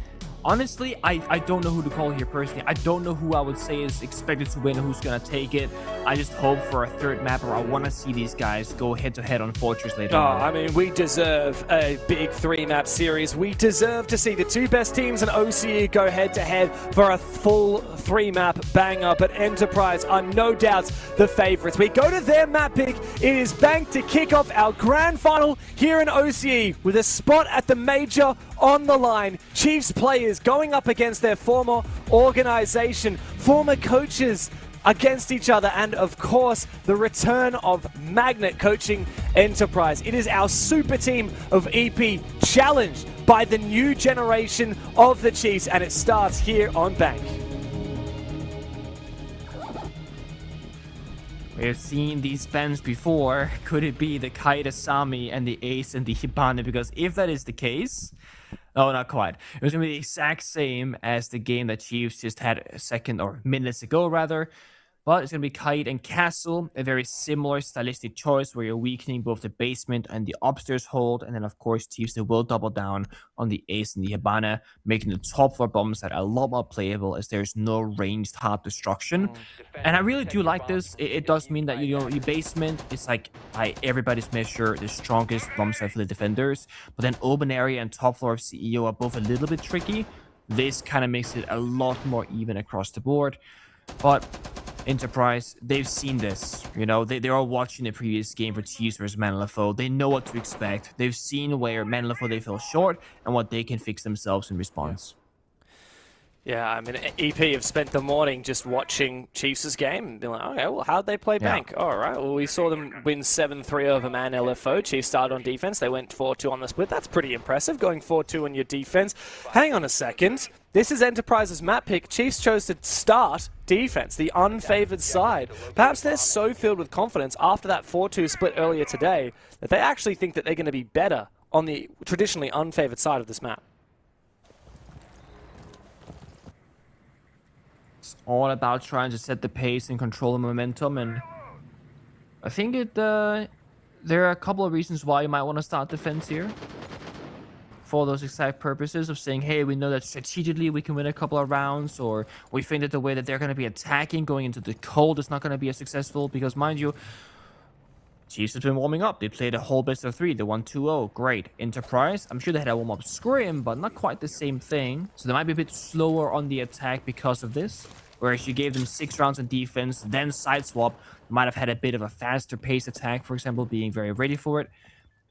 Honestly, I don't know who to call here personally. I don't know who I would say is expected to win, who's going to take it. I just hope for a 3rd map, or I want to see these guys go head-to-head on Fortress later on. I mean, we deserve a big 3-map series. We deserve to see the 2 best teams in OCE go head-to-head for a full 3-map banger, but Enterprise are no doubts the favorites. We go to their map pick. It is Bank to kick off our grand final here in OCE with a spot at the Major on the line. Chiefs players going up against their former organization, former coaches against each other, and of course the return of Magnet coaching Enterprise. It is our super team of EP challenged by the new generation of the Chiefs, and it starts here on Bank. We have seen these bans before. Could it be the Kaida Sami and the Ace and the Hibane? Because if that is the case, no, not quite. It was going to be the exact same as the game that Chiefs just had a second or minutes ago, rather. But it's going to be Kite and Castle, a very similar stylistic choice where you're weakening both the basement and the upstairs hold. And then, of course, Chiefs, they will double down on the Ace and the Habana, making the top floor bomb site a lot more playable as there's no ranged hard destruction. And I really do like this. It does mean that, you know, your basement is like, by everybody's measure, the strongest bomb site for the defenders. But then open area and top floor of CEO are both a little bit tricky. This kind of makes it a lot more even across the board. But Enterprise, they've seen this. You know, they're all watching the previous game for Chiefs versus Man LFO. They know what to expect. They've seen where Man LFO they fell short and what they can fix themselves in response. Yeah, I mean, EP have spent the morning just watching Chiefs' game and been like, okay, well, how'd they play Bank? All right, well, we saw them win 7-3 over Man LFO. Chiefs started on defense. They went 4-2 on the split. That's pretty impressive, going 4-2 on your defense. Hang on a second. This is Enterprise's map pick. Chiefs chose to start defense, the unfavored side. Perhaps they're so filled with confidence after that 4-2 split earlier today that they actually think that they're going to be better on the traditionally unfavored side of this map. It's all about trying to set the pace and control the momentum, and I think there are a couple of reasons why you might want to start defense here. For those exact purposes of saying, hey, we know that strategically we can win a couple of rounds, or we think that the way that they're going to be attacking going into the cold is not going to be as successful, because mind you, Chiefs have been warming up. They played a whole best of 3. They won 2-0. Great. Enterprise, I'm sure they had a warm-up scrim, but not quite the same thing. So they might be a bit slower on the attack because of this. Whereas you gave them 6 rounds on defense, then side swap, might have had a bit of a faster pace attack, for example, being very ready for it.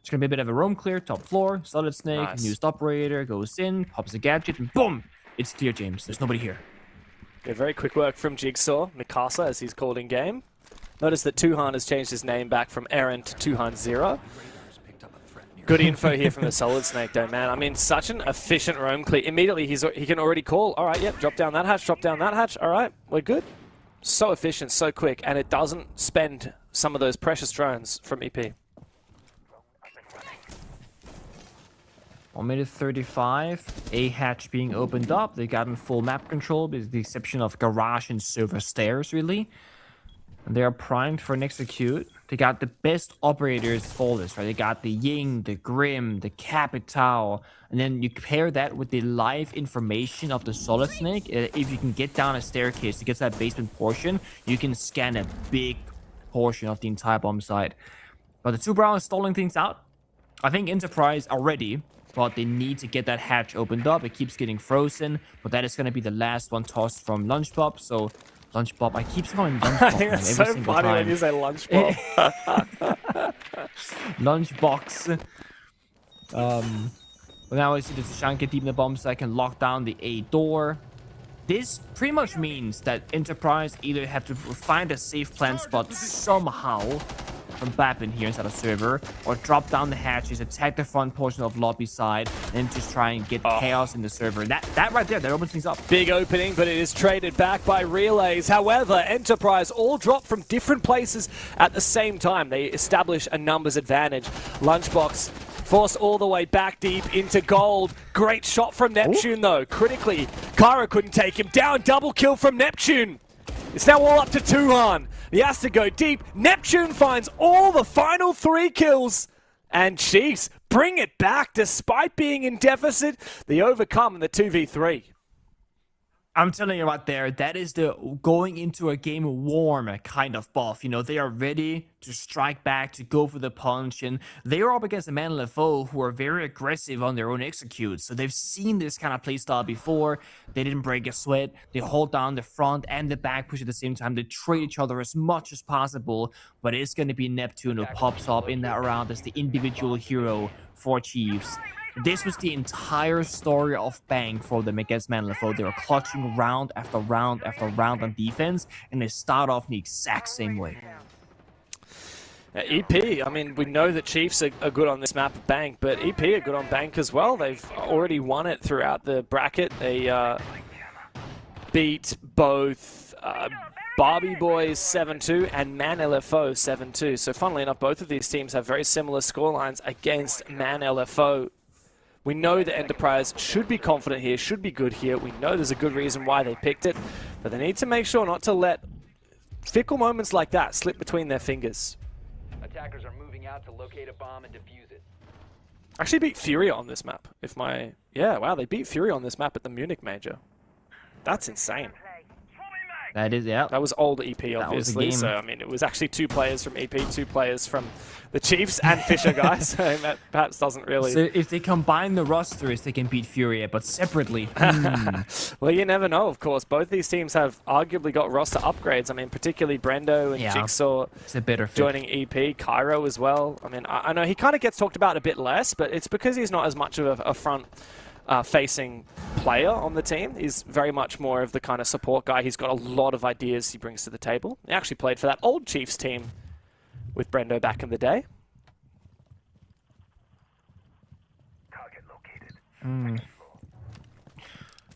It's going to be a bit of a roam clear, top floor, Solid Snake, Nice. newest operator, goes in, pops a gadget, and boom! It's clear, James. There's nobody here. Yeah, very quick work from Jigsaw, Mikasa, as he's called in game. Notice that Tuhan has changed his name back from Aaron to Tuhan Zero. Good info here from the Solid Snake, though, man. I mean, such an efficient roam clear. Immediately, he can already call. All right, yep, drop down that hatch, drop down that hatch. All right, we're good. So efficient, so quick, and it doesn't spend some of those precious drones from EP. 1 minute 35, a hatch being opened up. They got in full map control, with the exception of garage and server stairs, really. And they are primed for an execute. They got the best operators for this, right? They got the Ying, the Grim, the Capital, and then you pair that with the live information of the Solid Snake. If you can get down a staircase to get to that basement portion, you can scan a big portion of the entire bomb site. But the 2 Brown is stalling things out. I think Enterprise are ready, but they need to get that hatch opened up. It keeps getting frozen, but that is going to be the last one tossed from Lunchbob. So Lunchbob, I keep calling Lunchbob. I think that's so funny when you say Lunchbob. Lunchbox. But now I see that Shank get deep in the bomb site, can lock down the A door. This pretty much means that Enterprise either have to find a safe plant spot somehow from Babin here inside of server, or drop down the hatches, attack the front portion of lobby side, and just try and get chaos in the server. That right there, that opens things up. Big opening, but it is traded back by Relays. However, Enterprise all drop from different places at the same time. They establish a numbers advantage. Lunchbox forced all the way back deep into gold. Great shot from Neptune, though. Critically, Kyra couldn't take him down. Double kill from Neptune. It's now all up to Tuhan. He has to go deep. Neptune finds all the final 3 kills. And Chiefs bring it back despite being in deficit. They overcome in the 2v3. I'm telling you right there, that is the going into a game warm kind of buff. You know, they are ready to strike back, to go for the punch, and they are up against a Man LFO who are very aggressive on their own executes. So they've seen this kind of playstyle before. They didn't break a sweat. They hold down the front and the back push at the same time. They trade each other as much as possible, but it's going to be Neptune who pops up in that round as the individual hero for Chiefs. This was the entire story of Bang for them against Man LFO. They were clutching round after round after round on defense, and they start off in the exact same way. EP, I mean, we know that Chiefs are good on this map of Bank, but EP are good on Bank as well. They've already won it throughout the bracket. They beat both Barbie Boys 7-2 and Man LFO 7-2. So funnily enough, both of these teams have very similar scorelines against Man LFO. We know that Enterprise should be confident here, should be good here. We know there's a good reason why they picked it, but they need to make sure not to let fickle moments like that slip between their fingers. Attackers are moving out to locate a bomb and defuse it. Actually beat Furia on this map. Yeah, wow, they beat Furia on this map at the Munich Major. That's insane. That is, yeah. That was old EP, was the obviously. game. So, I mean, it was actually 2 players from EP, 2 players from the Chiefs and Fisher guys. So that perhaps doesn't really... So if they combine the rosters, they can beat Furia, but separately. Well, you never know, of course. Both these teams have arguably got roster upgrades. I mean, particularly Brendo and Jigsaw It's a better fit. joining EP, Cairo as well. I mean, I know he kind of gets talked about a bit less, but it's because he's not as much of a front facing player on the team. He's very much more of the kind of support guy. He's got a lot of ideas he brings to the table. He actually played for that old Chiefs team with Brendo back in the day.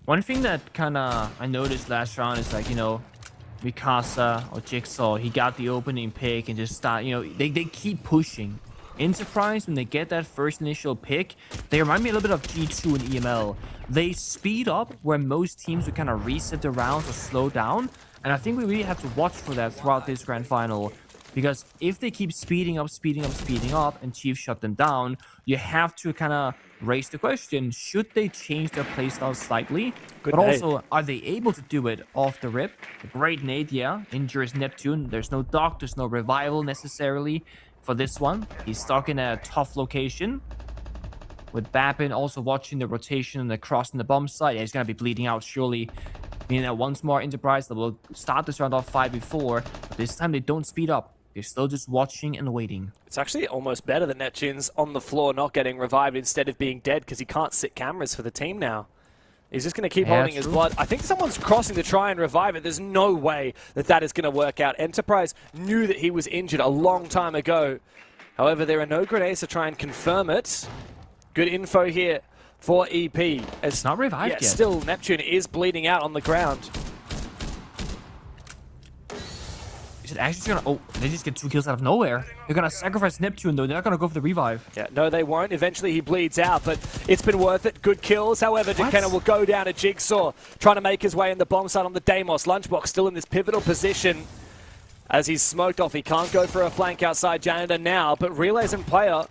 One thing that kind of I noticed last round is like, you know, Mikasa or Jigsaw, he got the opening pick and just start, you know, they keep pushing. Enterprise, when they get that first initial pick, they remind me a little bit of G2 and EML. They speed up where most teams would kind of reset the rounds or slow down. And I think we really have to watch for that throughout this grand final. Because if they keep speeding up, and Chiefs shut them down, you have to kind of raise the question, should they change their playstyle slightly? But also, are they able to do it off the rip? A great nade, yeah, injures Neptune. There's no dock, there's no revival necessarily for this one. He's stuck in a tough location. With Babin also watching the rotation and the cross in the bomb site. Yeah, he's going to be bleeding out, surely. Meaning that once more Enterprise, they will start this round off 5v4. But this time they don't speed up. They're still just watching and waiting. It's actually almost better that Neptune's on the floor not getting revived instead of being dead, because he can't sit cameras for the team now. He's just going to keep holding his blood. I think someone's crossing to try and revive it. There's no way that that is going to work out. Enterprise knew that he was injured a long time ago. However, there are no grenades to try and confirm it. Good info here for EP. It's not revived yet. Still, Neptune is bleeding out on the ground. Is it actually gonna... Oh, they just get 2 kills out of nowhere. They're gonna sacrifice Neptune, though. They're not gonna go for the revive. Yeah, no, they won't. Eventually, he bleeds out, but it's been worth it. Good kills. However, Dekenna will go down to Jigsaw, trying to make his way in the bomb site on the Deimos. Lunchbox still in this pivotal position. As he's smoked off, he can't go for a flank outside Janitor now, but Relays and Player,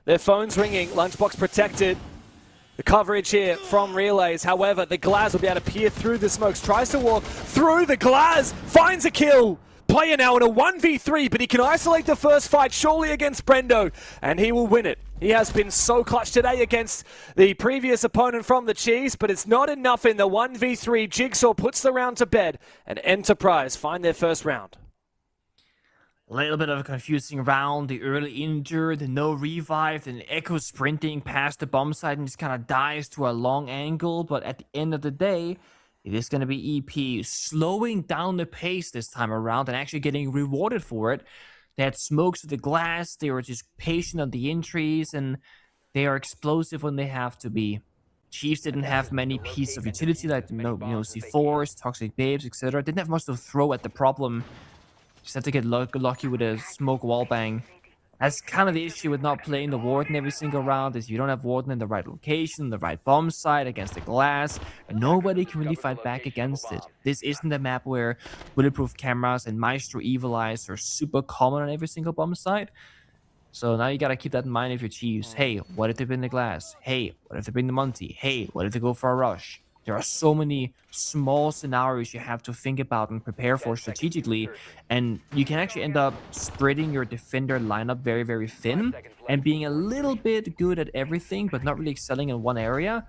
their phone's ringing. Lunchbox protected. The coverage here from Relays. However, the Glaz will be able to peer through the smokes. Tries to walk through the Glaz. Finds a kill. Player now in a 1v3, but he can isolate the first fight surely against Brendo, and he will win it. He has been so clutch today against the previous opponent from the Chiefs, but it's not enough in the 1v3. Jigsaw puts the round to bed, and Enterprise find their first round. A little bit of a confusing round. The early injured, the no revive, and Echo sprinting past the bomb site and just kind of dies to a long angle. But at the end of the day, it is going to be EP slowing down the pace this time around and actually getting rewarded for it. They had smokes to the glass. They were just patient on the entries, and they are explosive when they have to be. Chiefs didn't have many pieces of utility like C4s, Toxic Babes, etc. Didn't have much to throw at the problem. Just had to get lucky with a smoke wallbang. That's kind of the issue with not playing the Warden every single round, is you don't have Warden in the right location, the right bomb site against the glass, and nobody can really fight back against it. This isn't a map where bulletproof cameras and Maestro Evil Eyes are super common on every single bomb site. So now you gotta keep that in mind if you're Chiefs. Hey, what if they bring the glass? Hey, what if they bring the Monty? Hey, what if they go for a rush? There are so many small scenarios you have to think about and prepare for strategically, and you can actually end up spreading your defender lineup very, very thin and being a little bit good at everything, but not really excelling in one area.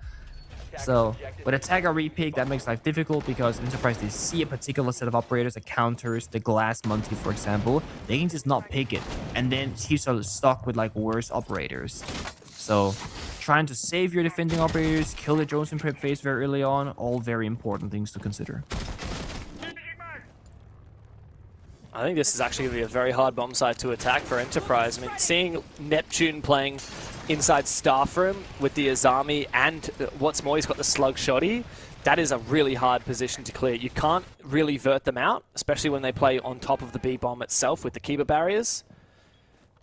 So with a tag or repick, that makes life difficult because Enterprise, they see a particular set of operators that counters the glass Monty, for example. They can just not pick it, and then Chiefs are stuck with like worse operators. So trying to save your defending operators, kill the Jones in prep phase very early on, all very important things to consider. I think this is actually going to be a very hard bomb site to attack for Enterprise. I mean, seeing Neptune playing inside Staff Room with the Azami, and what's more, he's got the Slug Shoddy, that is a really hard position to clear. You can't really vert them out, especially when they play on top of the B-bomb itself with the Kiba barriers.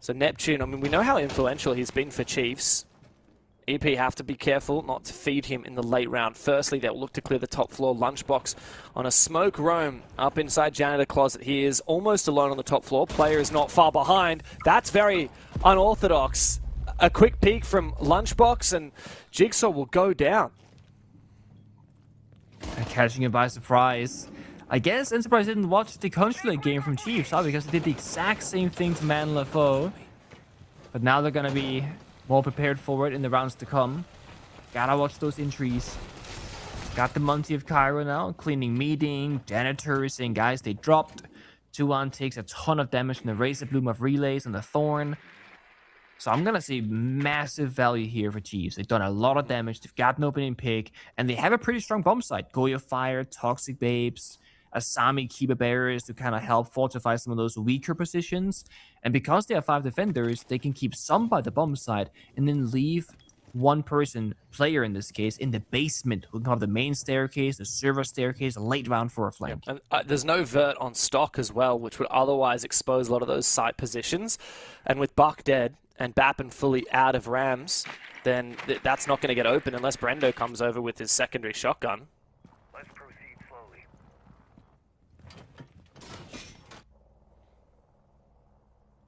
So Neptune, I mean, we know how influential he's been for Chiefs. EP have to be careful not to feed him in the late round. Firstly, they'll look to clear the top floor. Lunchbox on a smoke roam up inside janitor closet. He is almost alone on the top floor. Player is not far behind. That's very unorthodox. A quick peek from Lunchbox, and Jigsaw will go down. Catching him by surprise. I guess Enterprise didn't watch the Consulate game from Chiefs, huh? Because they did the exact same thing to Man LFO. But now they're gonna be more prepared for it in the rounds to come. Gotta watch those entries. Got the Monty of Cairo now, cleaning meeting, janitors, saying guys they dropped. 2-1 takes a ton of damage from the Razor Bloom of Relays and the Thorn. So I'm gonna see massive value here for Chiefs. They've done a lot of damage, they've got an opening pick, and they have a pretty strong bomb site. Goyo Fire, Toxic Babes, Asami Kiba Barriers to kind of help fortify some of those weaker positions. And because they have 5 defenders, they can keep some by the bomb side and then leave one person, player in this case, in the basement who can have the main staircase, the server staircase, a late round for a flank. And there's no vert on stock as well, which would otherwise expose a lot of those site positions. And with Buck dead and Bappin fully out of Rams, then that's not going to get open unless Brendo comes over with his secondary shotgun. Let's proceed slowly.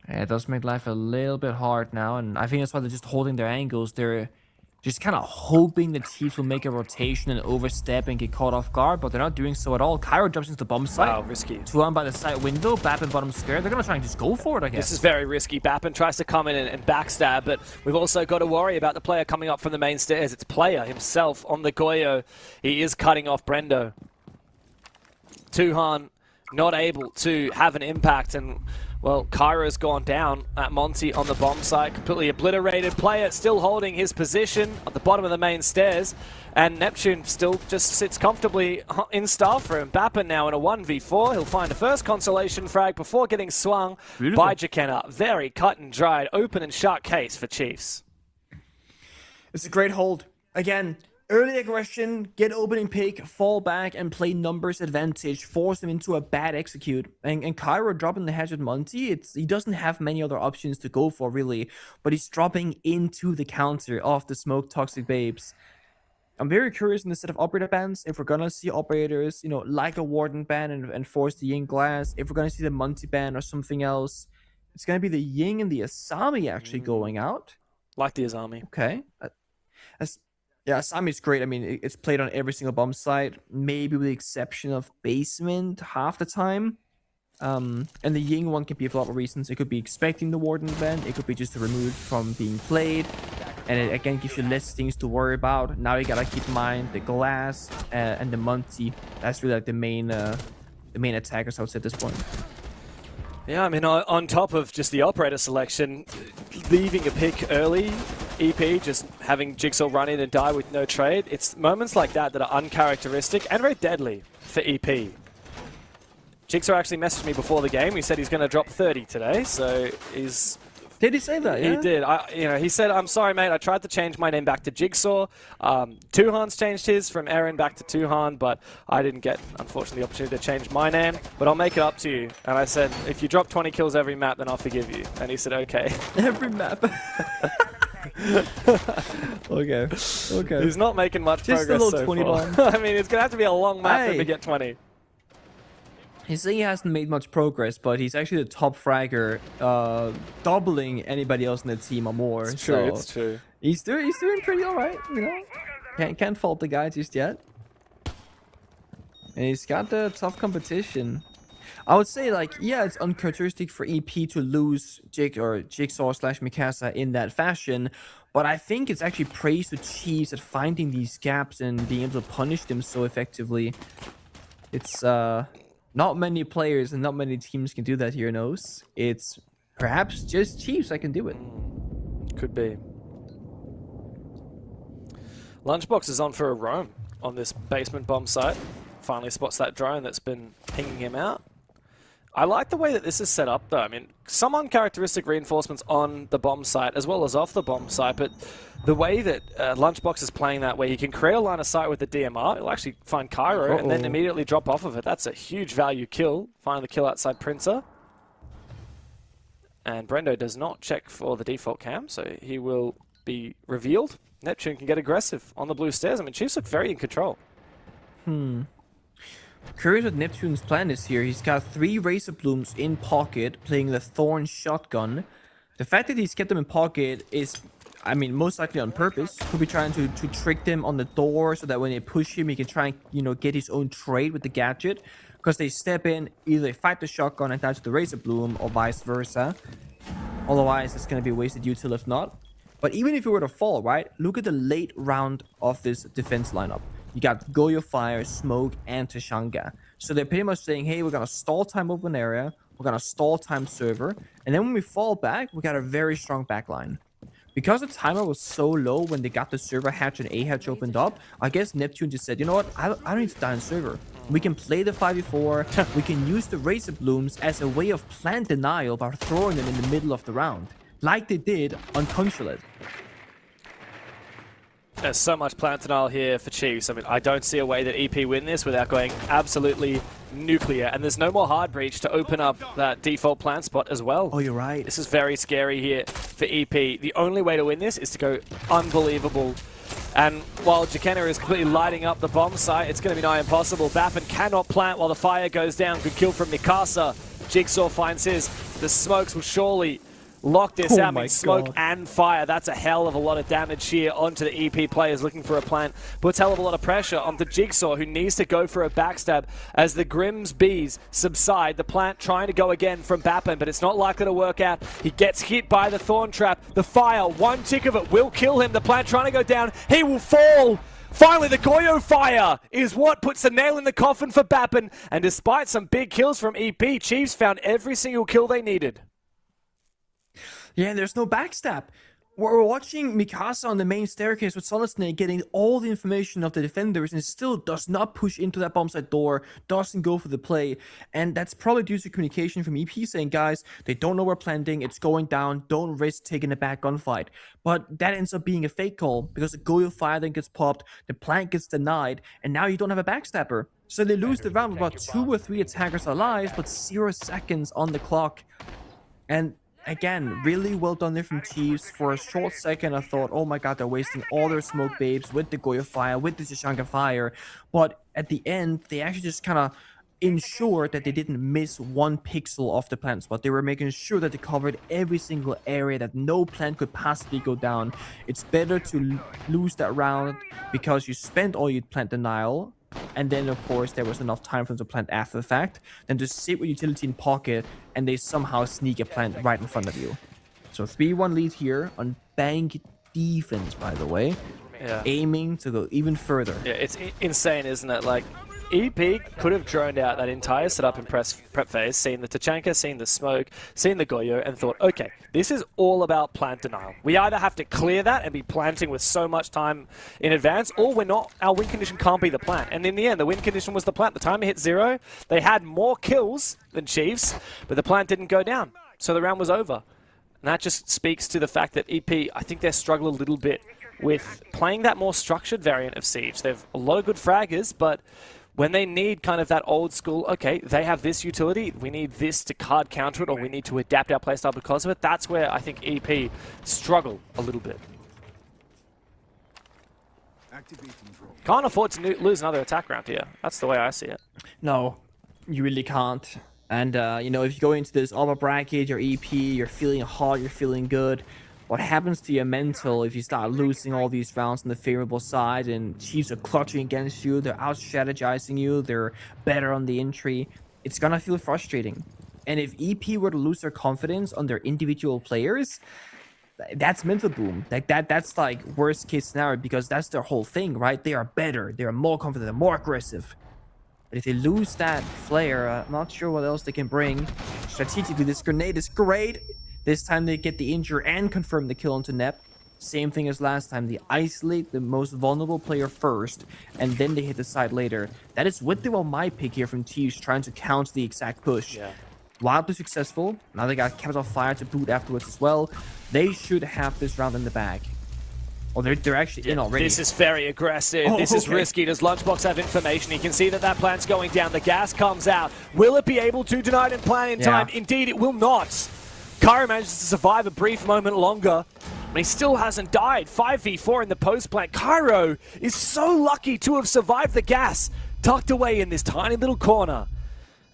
Yeah, it does make life a little bit hard now, and I think that's why they're just holding their angles. They're just kind of hoping the Chiefs will make a rotation and overstep and get caught off guard, but they're not doing so at all. Cairo jumps into the bomb site. Wow, risky. 2-1 by the side window, Bappin bottom square. They're going to try and just go for it, I guess. This is very risky. Bappin tries to come in and backstab, but we've also got to worry about the player coming up from the main stairs. It's Player himself on the Goyo. He is cutting off Brendo. Tuhan not able to have an impact, and well, Cairo's gone down at Monty on the bomb site, completely obliterated. Player still holding his position at the bottom of the main stairs, and Neptune still just sits comfortably in staff room. Bappin now in a 1v4. He'll find a first consolation frag before getting swung by Jakenna. Very cut and dried, open and shut case for Chiefs. It's a great hold. Again, early aggression, get opening pick, fall back, and play numbers advantage, force them into a bad execute. And Cairo dropping the hatch with Monty, he doesn't have many other options to go for, really, but he's dropping into the counter off the smoke Toxic Babes. I'm very curious in the set of operator bans, if we're gonna see operators, like a Warden ban and force the Ying Glass, if we're gonna see the Monty ban or something else. It's gonna be the Ying and the Asami actually going out. Like the Asami. Okay. Yeah, Asami's great. I mean, it's played on every single bomb site, maybe with the exception of basement half the time. And the Ying one can be for a lot of reasons. It could be expecting the Warden ban, it could be just removed from being played, and it again gives you less things to worry about. Now you gotta keep in mind the Glass and the Monty. That's really like the main attackers, I would say, at this point. Yeah, I mean, on top of just the operator selection, leaving a pick early, EP just having Jigsaw run in and die with no trade, it's moments like that that are uncharacteristic and very deadly for EP. Jigsaw actually messaged me before the game. He said he's going to drop 30 today, so he's... Did he say that? Yeah? He did. He said, "I'm sorry, mate. I tried to change my name back to Jigsaw. Tuhan's changed his from Aaron back to Tuhan, but I didn't get, unfortunately, the opportunity to change my name. But I'll make it up to you." And I said, "If you drop 20 kills every map, then I'll forgive you." And he said, "Okay." Every map. Okay. He's not making much Just progress a little so 20 far. bomb. I mean, it's gonna have to be a long map for him to get 20. He's saying he hasn't made much progress, but he's actually the top fragger, doubling anybody else in the team or more. It's true. So It's true. he's doing pretty alright, Can't fault the guy just yet. And he's got the tough competition. I would say, it's uncharacteristic for EP to lose Jigsaw/Mikasa in that fashion, but I think it's actually praise to Chiefs at finding these gaps and being able to punish them so effectively. It's not many players and not many teams can do that here in OCE. It's perhaps just Chiefs that can do it. Could be. Lunchbox is on for a roam on this basement bomb site. Finally spots that drone that's been pinging him out. I like the way that this is set up, though. I mean, some uncharacteristic reinforcements on the bomb site as well as off the bomb site, but the way that Lunchbox is playing that way, he can create a line of sight with the DMR. He'll actually find Cairo and then immediately drop off of it. That's a huge value kill. Finding the kill outside Princer. And Brendo does not check for the default cam, so he will be revealed Neptune can get aggressive on the blue stairs. I mean, Chiefs look very in control. Curious what Neptune's plan is here. He's got 3 Razor Blooms in pocket, playing the Thorn shotgun. The fact that he's kept them in pocket is, I mean, most likely on purpose. Could be trying to trick them on the door so that when they push him, he can try and, you know, get his own trade with the gadget. Because they step in, either they fight the shotgun and die to the Razor Bloom, or vice versa. Otherwise, it's going to be wasted util if not. But even if you were to fall, right? Look at the late round of this defense lineup. You got Goyo Fire, Smoke, and Tashanga. So they're pretty much saying, hey, we're going to stall time open area. We're going to stall time server. And then when we fall back, we got a very strong backline. Because the timer was so low when they got the server hatch and A hatch opened up, I guess Neptune just said, you know what? I don't need to die on server. We can play the 5v4. We can use the Razor Blooms as a way of plant denial by throwing them in the middle of the round. Like they did on Consulate. There's so much plant denial here for Chiefs. I mean, I don't see a way that EP win this without going absolutely nuclear. And there's no more hard breach to open up that default plant spot as well. Oh, you're right. This is very scary here for EP. The only way to win this is to go unbelievable. And while Jakenna is completely lighting up the bomb site, it's going to be nigh impossible. Bappen cannot plant while the fire goes down. Good kill from Mikasa. Jigsaw finds his. The smokes will surely lock this out. I mean, smoke and fire. That's a hell of a lot of damage here onto the EP players looking for a plant. Puts a hell of a lot of pressure onto Jigsaw, who needs to go for a backstab as the Grimm's bees subside. The plant trying to go again from Bappen, but it's not likely to work out. He gets hit by the Thorn Trap. The fire, one tick of it will kill him. The plant trying to go down. He will fall. Finally, the Goyo Fire is what puts the nail in the coffin for Bappen. And despite some big kills from EP, Chiefs found every single kill they needed. Yeah, and there's no backstab. We're watching Mikasa on the main staircase with Solid Snake getting all the information of the defenders and still does not push into that bomb site door, doesn't go for the play. And that's probably due to communication from EP saying, guys, they don't know we're planting, it's going down, don't risk taking a back gunfight. But that ends up being a fake call because the Goyo Fire then gets popped, the plant gets denied, and now you don't have a backstabber. So they lose the round with about 2 or 3 attackers alive, but 0 seconds on the clock. And again, really well done there from Chiefs. For a short second, I thought, oh my god, they're wasting all their smoke babes with the Goyo Fire, with the Shashanka Fire. But at the end, they actually just kind of ensured that they didn't miss 1 pixel off the plant spot. They were making sure that they covered every single area, that no plant could possibly go down. It's better to lose that round because you spent all your plant denial, and then of course there was enough time for them to plant after the fact, than to sit with utility in pocket and they somehow sneak a plant right in front of you. So 3-1 lead here on bank defense, by the way. Yeah. Aiming to go even further. Yeah, it's insane, isn't it? Like, EP could have droned out that entire setup in prep phase, seen the Tachanka, seen the smoke, seen the Goyo, and thought, okay, this is all about plant denial. We either have to clear that and be planting with so much time in advance, or we're not, our win condition can't be the plant. And in the end, the win condition was the plant. The timer hit 0. They had more kills than Chiefs, but the plant didn't go down. So the round was over. And that just speaks to the fact that EP, I think they struggle a little bit with playing that more structured variant of Siege. They've a lot of good fraggers, but when they need kind of that old school, okay, they have this utility, we need this to card counter it, or we need to adapt our playstyle because of it, that's where I think EP struggle a little bit. Can't afford to lose another attack round here. That's the way I see it. No, you really can't. And, you know, if you go into this upper bracket, your EP, you're feeling hot, you're feeling good. What happens to your mental if you start losing all these rounds on the favorable side and Chiefs are clutching against you, they're out-strategizing you, they're better on the entry? It's gonna feel frustrating. And if EP were to lose their confidence on their individual players, that's mental boom. Like that's like worst case scenario, because that's their whole thing, right? They are better, they are more confident, they're more aggressive. But if they lose that flare, I'm not sure what else they can bring. Strategically, this grenade is great. This time they get the injure and confirm the kill onto Nep. Same thing as last time. They isolate the most vulnerable player first, and then they hit the side later. That is with the my pick here from Chiefs, trying to counter the exact push. Yeah. Wildly successful. Now they got Capital Fire to boot afterwards as well. They should have this round in the bag. Oh, they're actually in already. This is very aggressive. Oh, this is risky. Does Lunchbox have information? He can see that that plant's going down. The gas comes out. Will it be able to deny it and plant in time? Indeed, it will not. Kari manages to survive a brief moment longer. And he still hasn't died. 5v4 in the post plant. Cairo is so lucky to have survived the gas tucked away in this tiny little corner.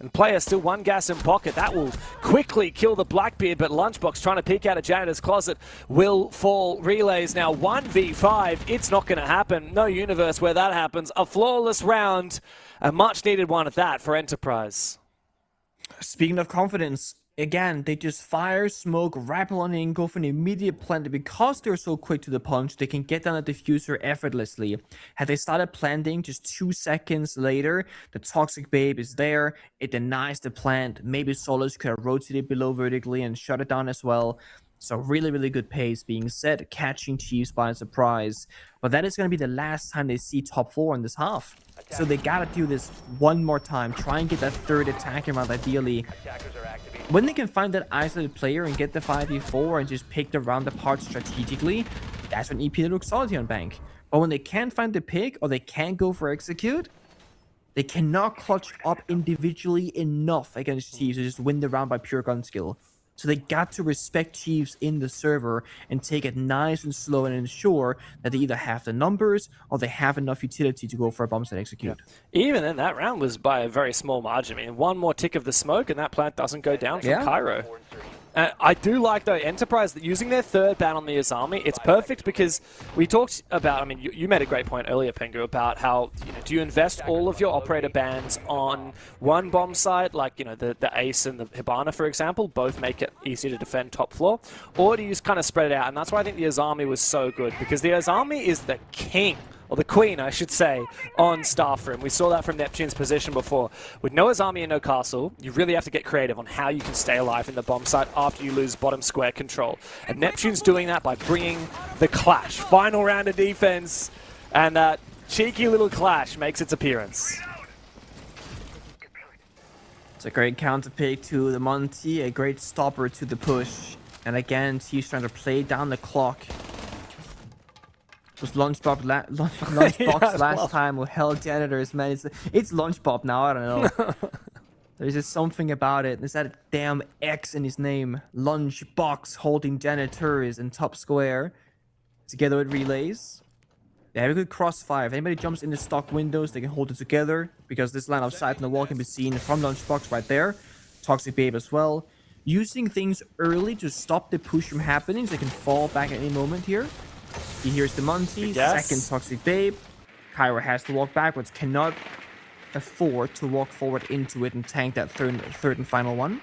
And player still one gas in pocket. That will quickly kill the Blackbeard, but Lunchbox trying to peek out of Janitor's closet will fall. Relays now 1v5. It's not going to happen. No universe where that happens. A flawless round. A much needed one at that for Enterprise. Speaking of confidence, again, they just fire, smoke, rappel on in, go for an immediate plant. Because they're so quick to the punch, they can get down a diffuser effortlessly. Had they started planting just 2 seconds later, the Toxic Babe is there. It denies the plant. Maybe Solus could have rotated below vertically and shut it down as well. So really, really good pace being set, catching Chiefs by surprise. But that is going to be the last time they see top 4 in this half. So they got to do this one more time. Try and get that third attack around ideally. When they can find that isolated player and get the 5v4 and just pick the round apart strategically, that's when EP looks solid here on Bank. But when they can't find the pick or they can't go for execute, they cannot clutch up individually enough against Chiefs to just win the round by pure gun skill. So they got to respect Chiefs in the server and take it nice and slow and ensure that they either have the numbers or they have enough utility to go for a bomb set execute. Yeah. Even then, that round was by a very small margin. I mean, one more tick of the smoke and that plant doesn't go down from Cairo. I do like, though, Enterprise that using their third ban on the Azami, it's perfect because we talked about, I mean, you made a great point earlier, Pengu, about how, do you invest all of your operator bans on one bomb site, like, the Ace and the Hibana, for example, both make it easier to defend top floor, or do you just kind of spread it out? And that's why I think the Azami was so good, because the Azami is the king, or the queen, I should say, on Starfrim. We saw that from Neptune's position before. With no Azami and no castle, you really have to get creative on how you can stay alive in the bomb site after you lose bottom square control. And Neptune's doing that by bringing the clash. Final round of defense, and that cheeky little clash makes its appearance. It's a great counter pick to the Monty, a great stopper to the push. And again, he's trying to play down the clock. Was Lunchbox last time with Hell Janitors, man. It's Lunchbox now, I don't know. There's just something about it. There's that damn X in his name. Lunchbox holding Janitors in top square. Together with Relays. They have a good crossfire. If anybody jumps in the stock windows, they can hold it together. Because this line of sight on the wall can be seen from Lunchbox right there. Toxic Babe as well. Using things early to stop the push from happening so they can fall back at any moment here. He hears the Monty, second Toxic Babe. Cairo has to walk backwards, cannot afford to walk forward into it and tank that third and final one.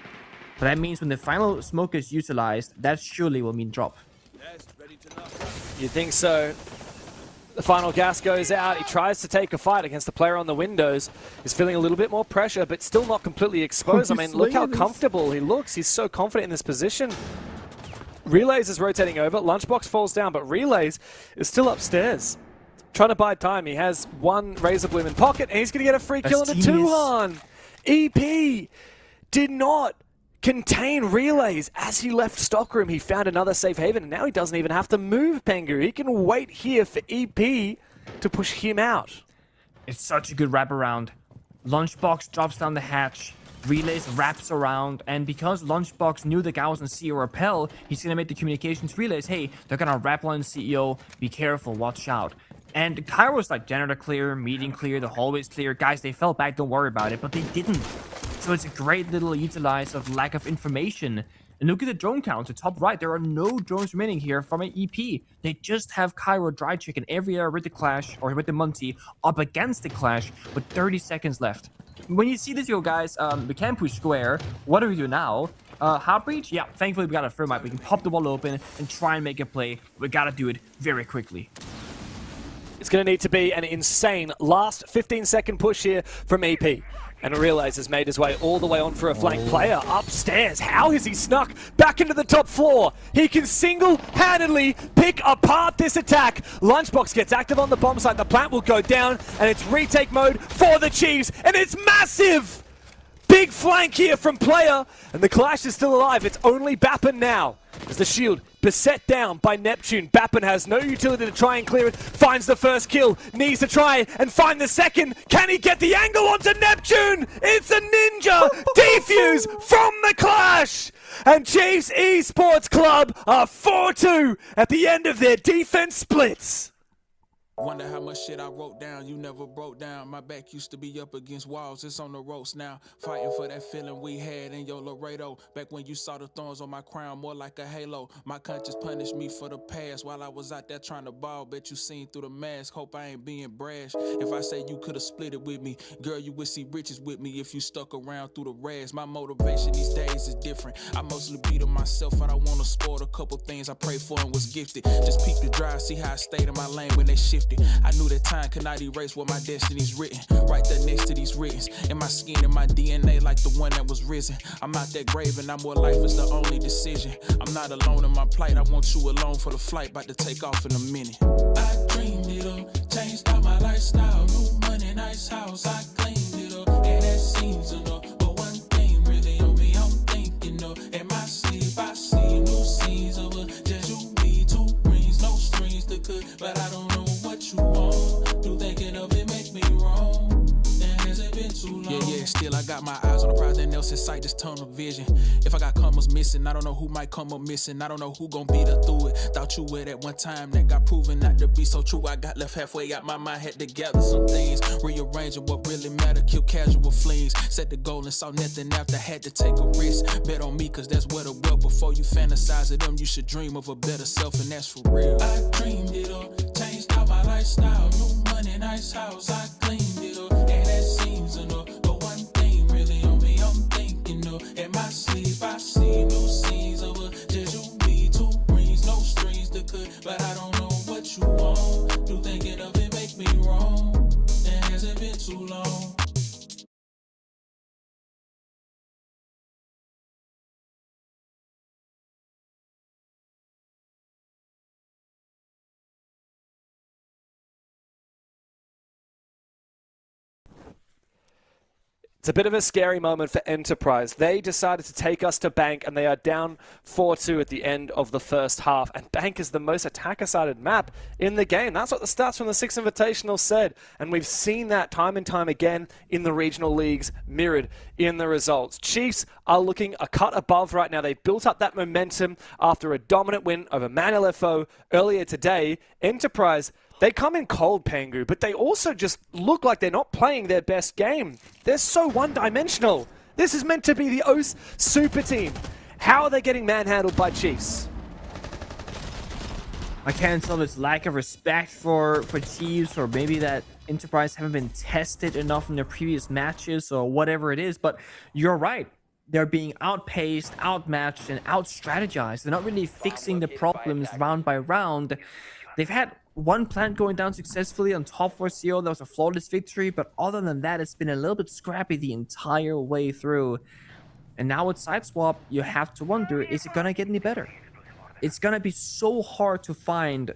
But that means when the final smoke is utilized, that surely will mean drop. You think so? The final gas goes out. He tries to take a fight against the player on the windows. He's feeling a little bit more pressure, but still not completely exposed. I mean, look how comfortable he looks. He's so confident in this position. Relays is rotating over. Lunchbox falls down, but Relays is still upstairs. Trying to buy time. He has one Razor Bloom in pocket, and he's going to get a free kill into Tuhan. EP did not contain Relays. As he left Stockroom, he found another safe haven, and now he doesn't even have to move Pengu. He can wait here for EP to push him out. It's such a good wraparound. Lunchbox drops down the hatch. Relays wraps around, and because Lunchbox knew the guy was on CEO Repel, he's gonna make the communications Relays, hey, they're gonna wrap on CEO, be careful, watch out. And Cairo's like, janitor clear, meeting clear, the hallway's clear, guys, they fell back, don't worry about it, but they didn't. So it's a great little utilize of lack of information. And look at the drone count, to top right, there are no drones remaining here from an EP. They just have Cairo dry chicken every area with the Clash, or with the Monty, up against the Clash, with 30 seconds left. When you see this, yo guys, we can push square. What do we do now? Heart breach? Yeah, thankfully we got a thermite. We can pop the wall open and try and make a play. We gotta do it very quickly. It's going to need to be an insane last 15-second push here from EP. And Relays has made his way all the way on for a flank player upstairs. How has he snuck back into the top floor? He can single-handedly pick apart this attack. Lunchbox gets active on the bomb site. The plant will go down, and it's retake mode for the Chiefs, and it's massive! Big flank here from player, and the Clash is still alive. It's only Bappin now as the shield beset down by Neptune. Bappen has no utility to try and clear it. Finds the first kill. Needs to try and find the second. Can he get the angle onto Neptune? It's a ninja defuse from the clash. And Chiefs Esports Club are 4-2 at the end of their defense splits. Wonder how much shit I wrote down, you never broke down. My back used to be up against walls, it's on the ropes now. Fighting for that feeling we had in your Laredo. Back when you saw the thorns on my crown, more like a halo. My conscience punished me for the past while I was out there trying to ball. Bet you seen through the mask, hope I ain't being brash. If I say you could've split it with me, girl, you would see riches with me if you stuck around through the rags. My motivation these days is different. I mostly beat on myself, I don't wanna spoil a couple things I prayed for and was gifted. Just peep the drive, see how I stayed in my lane when they shifted. I knew that time could not erase what my destiny's written. Right there next to these writtens. In my skin and my DNA like the one that was risen. I'm out that grave and I'm where life is the only decision. I'm not alone in my plight. I want you alone for the flight. About to take off in a minute. I dreamed it up. Changed out my lifestyle. New money, nice house. I claimed it up. And that seems enough. But one thing really on me, I'm thinking of. In my sleep, I see new scenes of a just you, me, two rings, no strings to cut. But I don't know what you want. You thinking of it make me wrong. And has it been too long? Yeah, still I got my eyes on the prize, that else in sight, just tunnel vision. If I got commas missing, I don't know who might come up missing. I don't know who gon' beat her through it. Thought you were at one time, that got proven not to be so true. I got left halfway out my mind, had to gather some things. Rearranging what really matter, kill casual flings. Set the goal and saw nothing after, had to take a risk. Bet on me, cause that's where the well. Before you fantasize of them, you should dream of a better self, and that's for real. I dreamed it up. Changed out my lifestyle, new money, nice house, I cleaned it up, and that seems enough. But one thing really on me, I'm thinking of. In my sleep, I see new scenes of a just you, me, two rings, no strings to cut. But I don't know what you want. You thinking of it make me wrong. And has it been too long? It's a bit of a scary moment for Enterprise. They decided to take us to Bank, and they are down 4-2 at the end of the first half. And Bank is the most attacker-sided map in the game. That's what the stats from the Six Invitational said. And we've seen that time and time again in the regional leagues, mirrored in the results. Chiefs are looking a cut above right now. They built up that momentum after a dominant win over Man LFO earlier today. Enterprise, they come in cold, Pangu, but they also just look like they're not playing their best game. They're so one-dimensional. This is meant to be the OCE super team. How are they getting manhandled by Chiefs? I can't tell if it's lack of respect for Chiefs, or maybe that Enterprise haven't been tested enough in their previous matches, or whatever it is, but you're right. They're being outpaced, outmatched, and out-strategized. They're not really fixing the problems round by round. They've had one plant going down successfully on top 4-0. That was a flawless victory, but other than that, it's been a little bit scrappy the entire way through. And now with Sideswap, you have to wonder, is it gonna get any better? It's gonna be so hard to find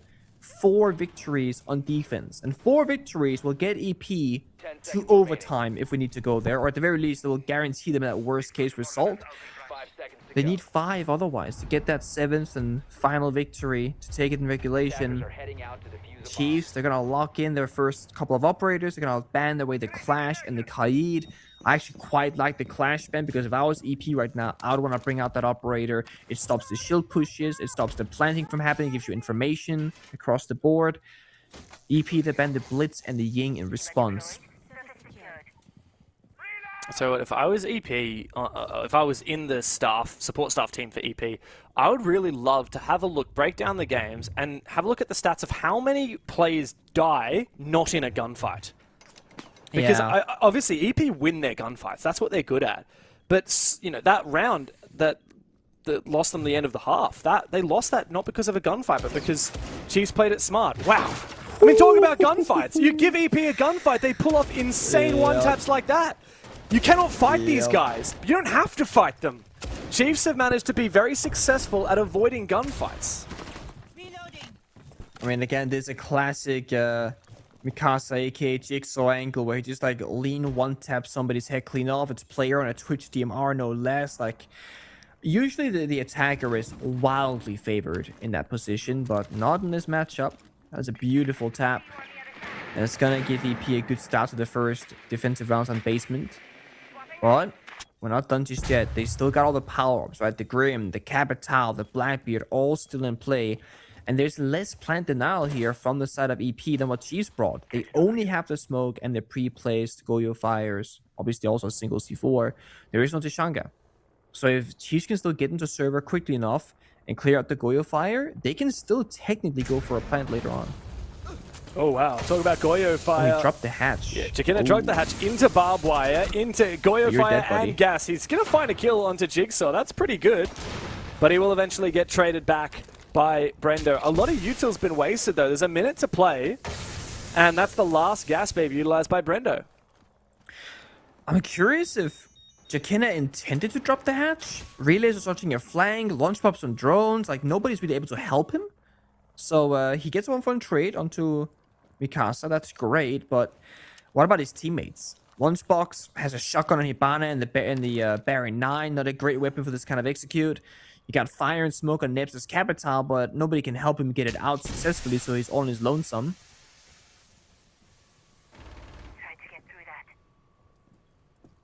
4 victories on defense, and 4 victories will get EP to overtime if we need to go there, or at the very least, it will guarantee them that worst case result. They need 5 otherwise to get that 7th and final victory to take it in regulation. Chiefs, they're gonna lock in their first couple of operators. They're gonna ban away the Clash and the Kaid. I actually quite like the Clash ban, because if I was EP right now, I would want to bring out that operator. It stops the shield pushes, it stops the planting from happening, gives you information across the board. EP, they ban the Blitz and the Ying in response. So if I was EP, if I was in the support staff team for EP, I would really love to have a look, break down the games, and have a look at the stats of how many players die not in a gunfight. Because obviously EP win their gunfights. That's what they're good at. But you know, that round that lost them the end of the half, they lost that not because of a gunfight, but because Chiefs played it smart. Wow. I mean, talking about gunfights, you give EP a gunfight, they pull off insane one-taps like that. You cannot fight these guys. You don't have to fight them. Chiefs have managed to be very successful at avoiding gunfights. I mean, again, there's a classic Mikasa aka Jigsaw angle where he just like lean one-tap somebody's head clean off. It's player on a Twitch DMR, no less. Like, Usually the attacker is wildly favored in that position, but not in this matchup. That's a beautiful tap. And it's gonna give EP a good start to the first defensive rounds on basement. But we're not done just yet. They still got all the power-ups, right? The Grim, the Capital, the Blackbeard, all still in play. And there's less plant denial here from the side of EP than what Chiefs brought. They only have the smoke and the pre-placed Goyo fires. Obviously also a single C4. There is no Tishanga. So if Chiefs can still get into server quickly enough and clear out the Goyo fire, they can still technically go for a plant later on. Oh, wow. Talk about Goyo fire. Oh, he dropped the hatch. Yeah, Chikina dropped the hatch into barbed wire, into Goyo You're fire dead, buddy. and gas. He's going to find a kill onto Jigsaw. That's pretty good. But he will eventually get traded back by Brendo. A lot of util's been wasted, though. There's a minute to play. And that's the last gas babe utilized by Brendo. I'm curious if Jakina intended to drop the hatch. Relays are searching your flank, launch pops on drones. Like, nobody's really able to help him. So he gets one for a trade onto Mikasa. That's great, but what about his teammates? Lunchbox has a shotgun on Hibana and the Baron 9. Not a great weapon for this kind of execute. You got fire and smoke on Nebs' Capital, but nobody can help him get it out successfully, so he's all on his lonesome.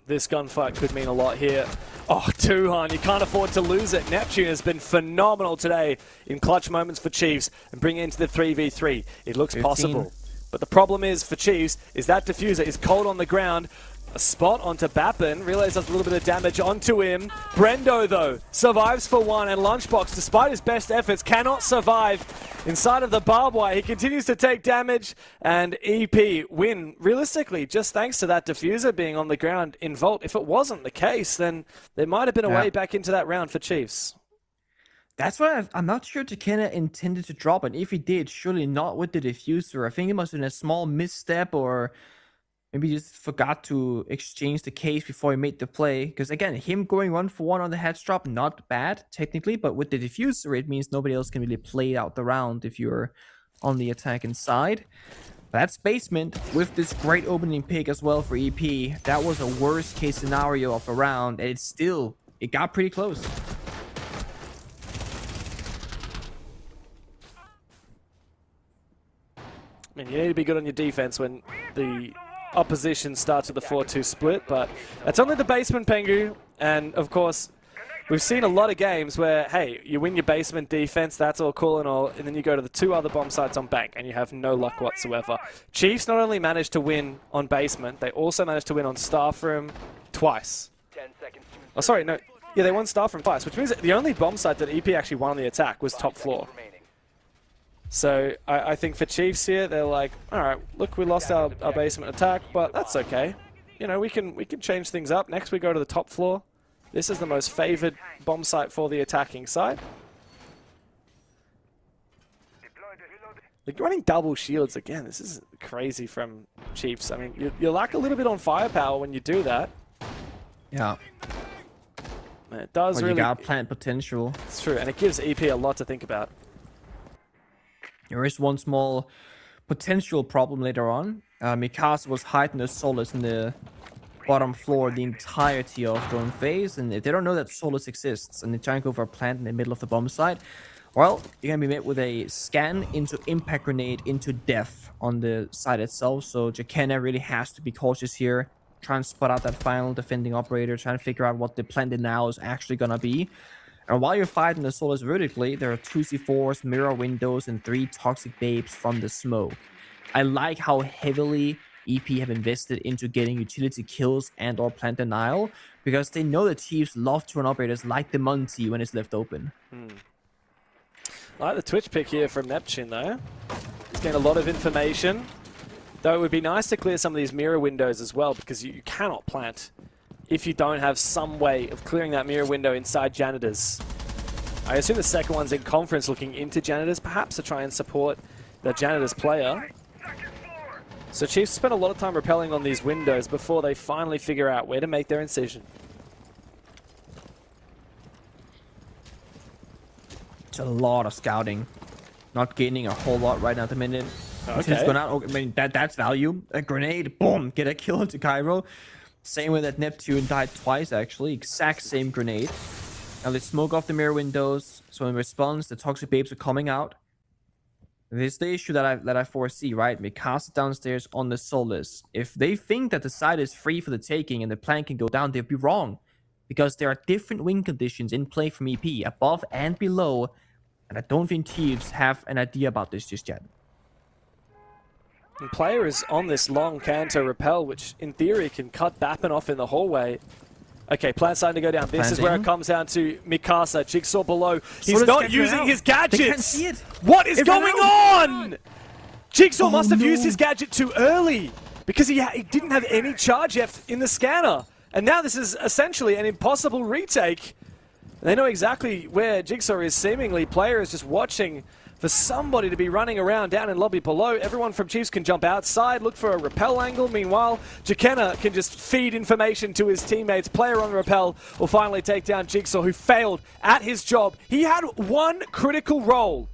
This gunfight could mean a lot here. Oh, Tuhan, you can't afford to lose it. Neptune has been phenomenal today in clutch moments for Chiefs and bring it into the 3v3. It looks 15. possible. But the problem is for Chiefs is that diffuser is cold on the ground. A spot onto Bappin. Realize does a little bit of damage onto him. Brendo, though, survives for one, and Lunchbox, despite his best efforts, cannot survive inside of the barbed wire. He continues to take damage, and EP win, realistically, just thanks to that diffuser being on the ground in Vault. If it wasn't the case, then there might have been a way back into that round for Chiefs. That's why I'm not sure Takena intended to drop it. If he did, surely not with the diffuser. I think it must have been a small misstep, or maybe he just forgot to exchange the case before he made the play. Because again, him going 1-for-1 on the heads drop, not bad technically, but with the diffuser, it means nobody else can really play out the round if you're on the attacking side. That's basement with this great opening pick as well for EP. That was a worst case scenario of a round, and it got pretty close. I mean, you need to be good on your defense when the opposition starts with a 4-2 split, but that's only the basement, Pengu. And, of course, we've seen a lot of games where, hey, you win your basement defense, that's all cool and all, and then you go to the two other bomb sites on bank, and you have no luck whatsoever. Chiefs not only managed to win on basement, they also managed to win on staff room twice. 10 seconds to Oh, sorry, no. Yeah, they won staff room twice, which means that the only bomb site that EP actually won on the attack was top floor. remaining. So I think for Chiefs here, they're like, all right, look, we lost our basement attack, but that's okay. You know, we can change things up. Next, we go to the top floor. This is the most favored bomb site for the attacking side. Like, running double shields again. This is crazy from Chiefs. I mean, you lack a little bit on firepower when you do that. Yeah. And it does Well, really. you got plant potential. It's true, and it gives EP a lot to think about. There is one small potential problem later on. Mikasa was hiding the Solace in the bottom floor the entirety of drone phase, and if they don't know that Solace exists and they try and go for a plant in the middle of the bomb site, well, you're gonna be met with a scan into impact grenade into death on the site itself. So Jakena really has to be cautious here, try and spot out that final defending operator, trying to figure out what the plan now is actually gonna be. And while you're fighting the Solace vertically, there are 2 C4s, mirror windows, and 3 toxic babes from the smoke. I like how heavily EP have invested into getting utility kills and or plant denial, because they know the Chiefs love to run operators like the Munty when it's left open. I like the Twitch pick here from Neptune, though. He's getting a lot of information. Though it would be nice to clear some of these mirror windows as well, because you cannot plant if you don't have some way of clearing that mirror window inside janitors. I assume the second one's in conference looking into janitors, perhaps to try and support the janitors player. So Chiefs spent a lot of time repelling on these windows before they finally figure out where to make their incision. It's a lot of scouting. Not gaining a whole lot right now at the minute. Okay. It's going out. I mean, that's value. A grenade, boom, get a kill into Cairo. Same way that Neptune died twice, actually. Exact same grenade. Now let's smoke off the mirror windows. So in response, the toxic babes are coming out. This is the issue that I foresee, right? Mikasa downstairs on the Solace. If they think that the side is free for the taking and the plant can go down, they'd be wrong. Because there are different win conditions in play from EP, above and below. And I don't think Thieves have an idea about this just yet. And player is on this long Kanto repel, which in theory can cut Bappin off in the hallway. Okay, plan's starting to go down. This is where it comes down to Mikasa. Jigsaw below. He's not using his gadgets. They can't see it. What is going on? Jigsaw must have used his gadget too early because he didn't have any charge left in the scanner. And now this is essentially an impossible retake. They know exactly where Jigsaw is seemingly. Player is just watching for somebody to be running around down in lobby below. Everyone from Chiefs can jump outside, look for a rappel angle. Meanwhile, Jackenna can just feed information to his teammates. Player on the rappel will finally take down Jigsaw, who failed at his job. He had one critical roll.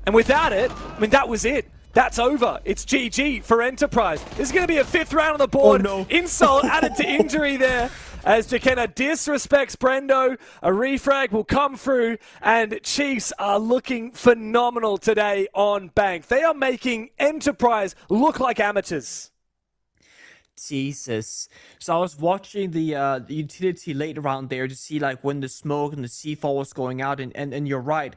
And without it, I mean, that was it. That's over. It's GG for Enterprise. This is going to be a 5th round on the board. Oh, no. Insult added to injury there. As Jackenna disrespects Brendo, a refrag will come through, and Chiefs are looking phenomenal today on Bank. They are making Enterprise look like amateurs. Jesus. So I was watching the utility late around there to see like when the smoke and the C4 was going out, and you're right.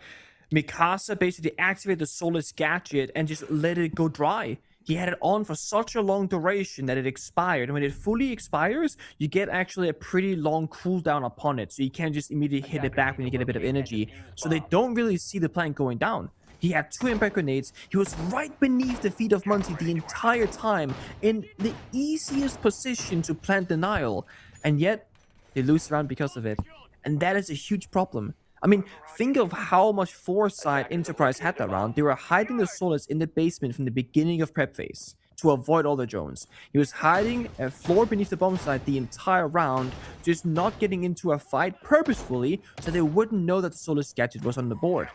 Mikasa basically activated the Solace gadget and just let it go dry. He had it on for such a long duration that it expired. And when it fully expires, you get actually a pretty long cooldown upon it. So you can't just immediately hit it back when you get a bit of energy. So they don't really see the plant going down. He had 2 impact grenades. He was right beneath the feet of Muncie the entire time in the easiest position to plant denial. And yet, they lose the round because of it. And that is a huge problem. I mean, think of how much foresight Enterprise had that round. They were hiding the Solace in the basement from the beginning of prep phase to avoid all the drones. He was hiding a floor beneath the bomb site the entire round, just not getting into a fight purposefully so they wouldn't know that the Solace gadget was on the board.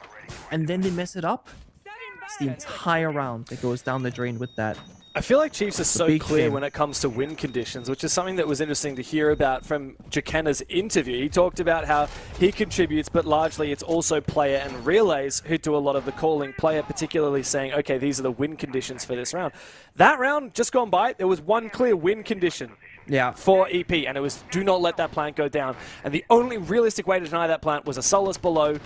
And then they mess it up. It's the entire round that goes down the drain with that. I feel like Chiefs are so clear shame. when it comes to win conditions, which is something that was interesting to hear about from Jackenna's interview. He talked about how he contributes, but largely it's also player and relays who do a lot of the calling. Player particularly saying, okay, these are the win conditions for this round. That round just gone by, there was one clear win condition for EP, and it was do not let that plant go down. And the only realistic way to deny that plant was a Solace below.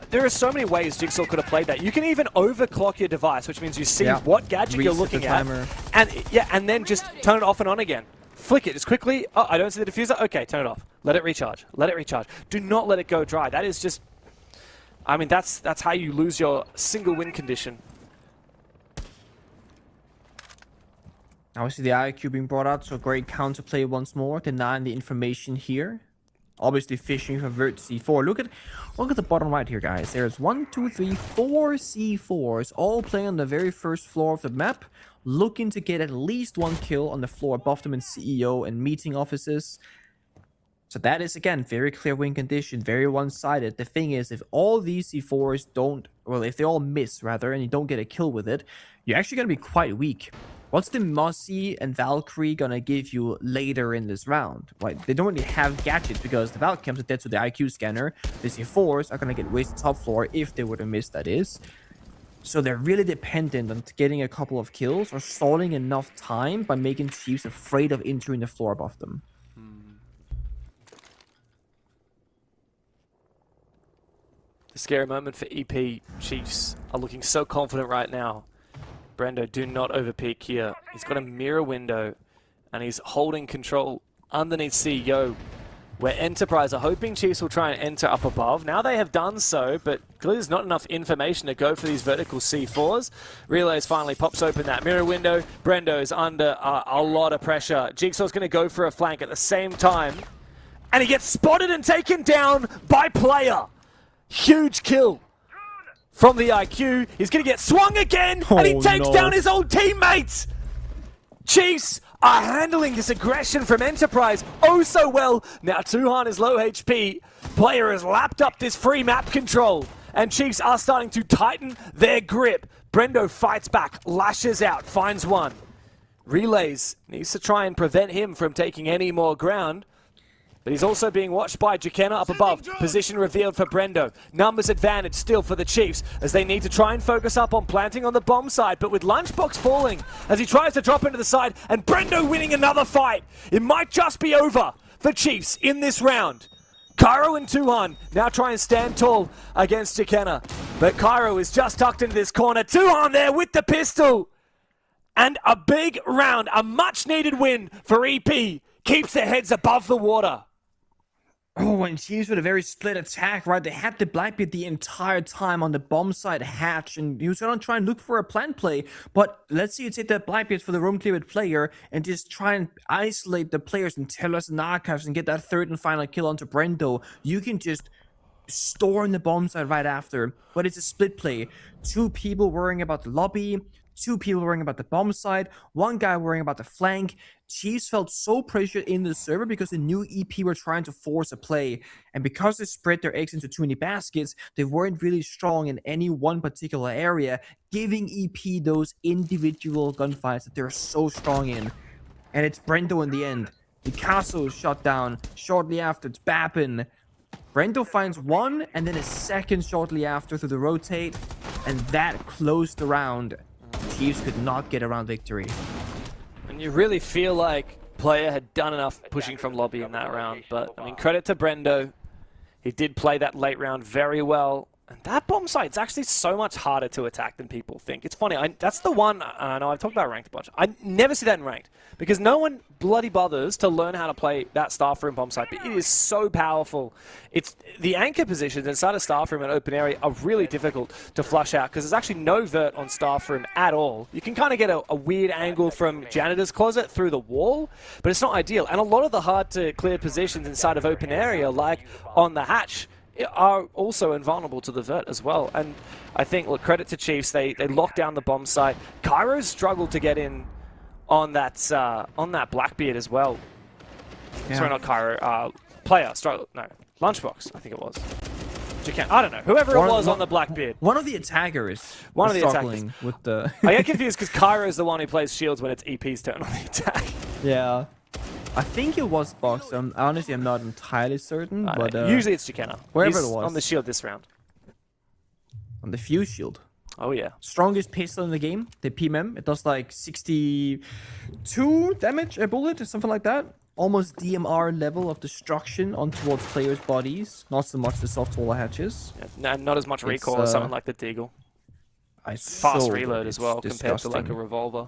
There are so many ways Jigsaw could have played that. You can even overclock your device, which means you see what gadget you're looking at, and then just turn it off and on again. Flick it just quickly. Oh, I don't see the diffuser. Okay, turn it off. Let it recharge. Let it recharge. Do not let it go dry. That is just, I mean, that's how you lose your single win condition. Now we see the IQ being brought out, so great counterplay once more, denying the information here. Obviously fishing for vert C4. Look at the bottom right here, guys. There's 4 C4s all playing on the very first floor of the map, looking to get at least 1 kill on the floor above them in CEO and meeting offices. So that is, again, very clear win condition, very one-sided. The thing is, if all these C4s don't, well, if they all miss, rather, and you don't get a kill with it, you're actually going to be quite weak. What's the Mossy and Valkyrie gonna give you later in this round? Like, they don't really have gadgets because the Valkyrie comes dead to the IQ scanner. The C4s are gonna get wasted top floor if they would have missed, that is. So they're really dependent on getting a couple of kills or stalling enough time by making Chiefs afraid of entering the floor above them. The scary moment for EP. Chiefs are looking so confident right now. Brendo, do not overpeak here. He's got a mirror window, and he's holding control underneath CEO, where Enterprise are hoping Chiefs will try and enter up above. Now they have done so, but clearly there's not enough information to go for these vertical C4s. Relays finally pops open that mirror window. Brendo is under a lot of pressure. Jigsaw's going to go for a flank at the same time, and he gets spotted and taken down by player. Huge kill from the IQ. He's going to get swung again, and he takes down his old teammates. Chiefs are handling this aggression from Enterprise oh so well. Now Tuhan is low HP. Player has lapped up this free map control, and Chiefs are starting to tighten their grip. Brendo fights back, lashes out, finds one. Relays needs to try and prevent him from taking any more ground. But he's also being watched by Jakenna up above. Position revealed for Brendo. Numbers advantage still for the Chiefs as they need to try and focus up on planting on the bomb side. But with Lunchbox falling as he tries to drop into the side and Brendo winning another fight, it might just be over for Chiefs in this round. Cairo and Tuhan now try and stand tall against Jakenna. But Cairo is just tucked into this corner. Tuhan there with the pistol. And a big round, a much needed win for EP. Keeps their heads above the water. Oh, and Chiefs with a very split attack, right? They had the Blackbeard the entire time on the bomb side hatch, and he was going to try and look for a plant play. But let's see you take that Blackbeard for the roam cleared player and just try and isolate the players and tell us in the archives and get that third and final kill onto Brendo. You can just storm the bomb side right after, but it's a split play. 2 people worrying about the lobby, 2 people worrying about the bomb side, 1 guy worrying about the flank. Chiefs felt so pressured in the server because the new EP were trying to force a play. And because they spread their eggs into too many baskets, they weren't really strong in any one particular area, giving EP those individual gunfights that they're so strong in. And it's Brendo in the end. Picasso is shot down. Shortly after, it's Bappin. Brendo finds 1 and then a second shortly after through the rotate. And that closed the round. Chiefs could not get around victory. And you really feel like player had done enough pushing from lobby in that round. But, I mean, credit to Brendo. He did play that late round very well. And that bomb site's actually so much harder to attack than people think. It's funny. That's the one, I know I've talked about ranked a bunch. I never see that in ranked. Because no one bloody bothers to learn how to play that staff room bomb site. But it is so powerful. It's the anchor positions inside of staff room and open area are really difficult to flush out. Because there's actually no vert on staff room at all. You can kind of get a weird angle from janitor's closet through the wall. But it's not ideal. And a lot of the hard to clear positions inside of open area, like on the hatch, are also invulnerable to the vert as well. And I think, look, credit to Chiefs, they locked down the bomb site. Cairo's struggled to get in on that Blackbeard as well. Yeah. Sorry, not Cairo. Player struggled. No, Lunchbox, I think it was. I don't know. Whoever it was on the Blackbeard. One of the attackers. One of the attackers. With the I get confused because Cairo is the one who plays shields when it's EP's turn on the attack. Yeah. I think it was Box. Honestly, I'm not entirely certain. But usually it's Jakenna. Wherever He's it was. on the shield this round. On the fuse shield. Oh, yeah. Strongest pistol in the game, the PMM. It does like 62 damage a bullet or something like that. Almost DMR level of destruction on towards players' bodies. Not so much the soft wall hatches. Yeah, not as much recoil as something like the Deagle. Fast reload as well compared to like a revolver.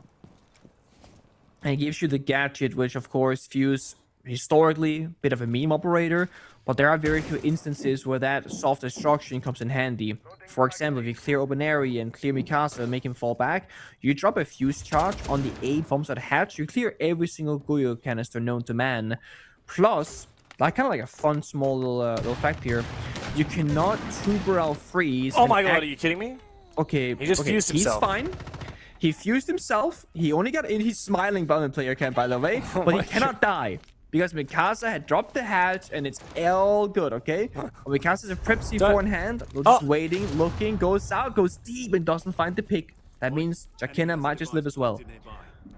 And it gives you the gadget, which of course Fuse historically a bit of a meme operator, but there are very few instances where that soft destruction comes in handy. For example, if you clear open area and clear Mikasa and make him fall back, you drop a Fuse charge on the A bombs at hatch, you clear every single Guyo canister known to man. Plus, like kind of like a fun small little fact here, you cannot tuberal freeze. Oh my god, are you kidding me? Okay, he just fused himself. He's fine. He fused himself. He only got in. He's smiling by the player camp, by the way. But he cannot die. Because Mikasa had dropped the hatch and it's all good, okay? Mikasa has a prep C4 in hand. Just waiting, looking, goes out, goes deep and doesn't find the pick. That means Jakenna might just live as well.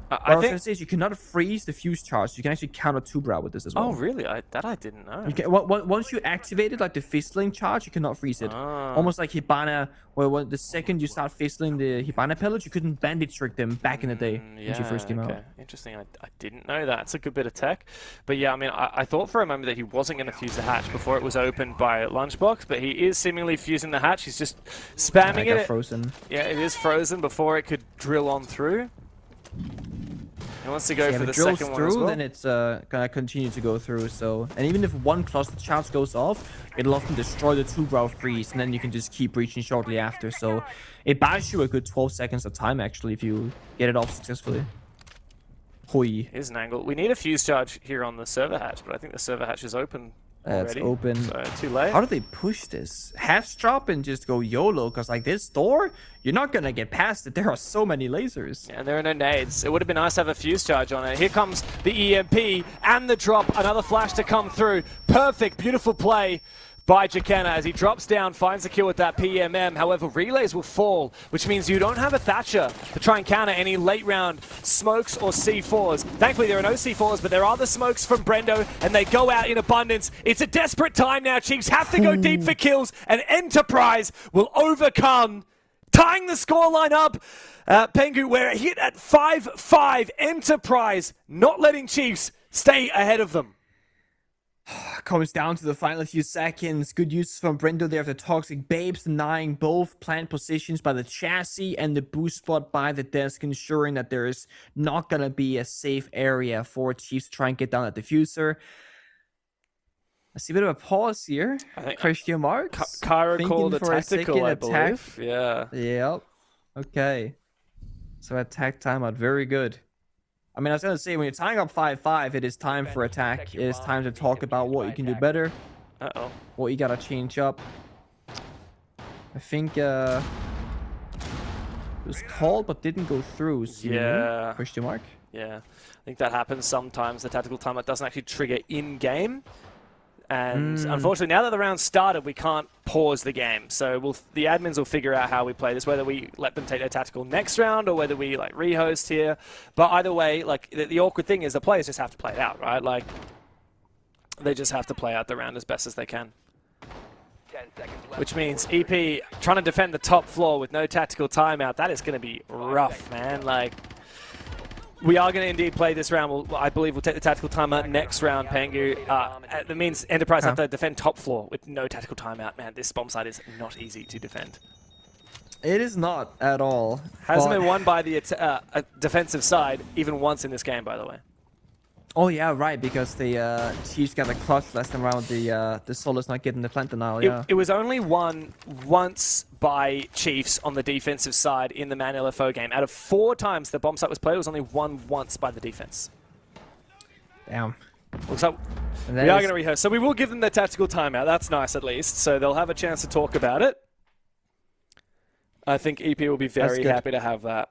What I was going to say is you cannot freeze the fuse charge. You can actually counter two-brow with this as well. Oh, really? That I didn't know. You can, once you activate it, like the fistling charge, you cannot freeze it. Almost like Hibana, where the second you start fistling the Hibana pellets, you couldn't bandage trick them back in the day when you first came out. Interesting. I didn't know that. It's a good bit of tech. But yeah, I mean, I thought for a moment that he wasn't going to fuse the hatch before it was opened by Lunchbox, but he is seemingly fusing the hatch. He's just spamming it. Frozen. Yeah, it is frozen before it could drill on through. He wants to go for the second one as well. Then it's gonna continue to go through. So, and even if one cluster charge goes off, it'll often destroy the two-brow freeze, and then you can just keep breaching shortly after. So, it buys you a good 12 seconds of time actually if you get it off successfully. Hoi. Here's an angle. We need a fuse charge here on the server hatch, but I think the server hatch is open. It's open. So too late. How do they push this? Hatch drop and just go YOLO, because like this door, you're not gonna get past it. There are so many lasers. Yeah, and there are no nades. It would have been nice to have a fuse charge on it. Here comes the EMP and the drop. Another flash to come through. Perfect, beautiful play by Jacana as he drops down, finds the kill with that PMM. However, relays will fall, which means you don't have a Thatcher to try and counter any late round smokes or C4s. Thankfully, there are no C4s, but there are the smokes from Brendo, and they go out in abundance. It's a desperate time now. Chiefs have to go deep for kills, and Enterprise will overcome, tying the scoreline up. Pengu, we're hit at 5-5. Enterprise not letting Chiefs stay ahead of them. Comes down to the final few seconds. Good use from Brendo there of the Toxic Babes, denying both plant positions by the chassis and the boost spot by the desk, ensuring that there is not going to be a safe area for Chiefs to try and get down that diffuser. I see a bit of a pause here. I think Christian Marks. Kyra called a tactical, I believe. Yeah. Yep. Okay. So attack timeout. Very good. I mean, I was going to say, when you're tying up 5-5, it is time for attack. It is time to talk about what you can do better. Uh-oh. What you got to change up. I think it was called but didn't go through. Yeah. Question mark? Yeah. I think that happens sometimes. The tactical timeout doesn't actually trigger in-game. And unfortunately, now that the round started, we can't pause the game. So the admins will figure out how we play this, whether we let them take their tactical next round or whether we like rehost here. But either way, like the awkward thing is the players just have to play it out, right? Like they just have to play out the round as best as they can. 10 seconds left. Which means EP trying to defend the top floor with no tactical timeout. That is going to be rough, man. Like, we are going to indeed play this round. I believe we'll take the tactical timeout next round, Pengu. That means Enterprise have to defend top floor with no tactical timeout. Man, this bomb site is not easy to defend. It is not at all. Hasn't been won by the defensive side even once in this game, by the way. Oh yeah, right, because the Chiefs got a clutch last time around. The Solo's not getting the plant denial. Yeah, it was only won once by Chiefs on the defensive side in the Man LFO game. Out of 4 times the bomb site was played, it was only won once by the defense. Damn. Looks like we are going to rehearse. So we will give them their tactical timeout. That's nice, at least. So they'll have a chance to talk about it. I think EP will be very happy to have that.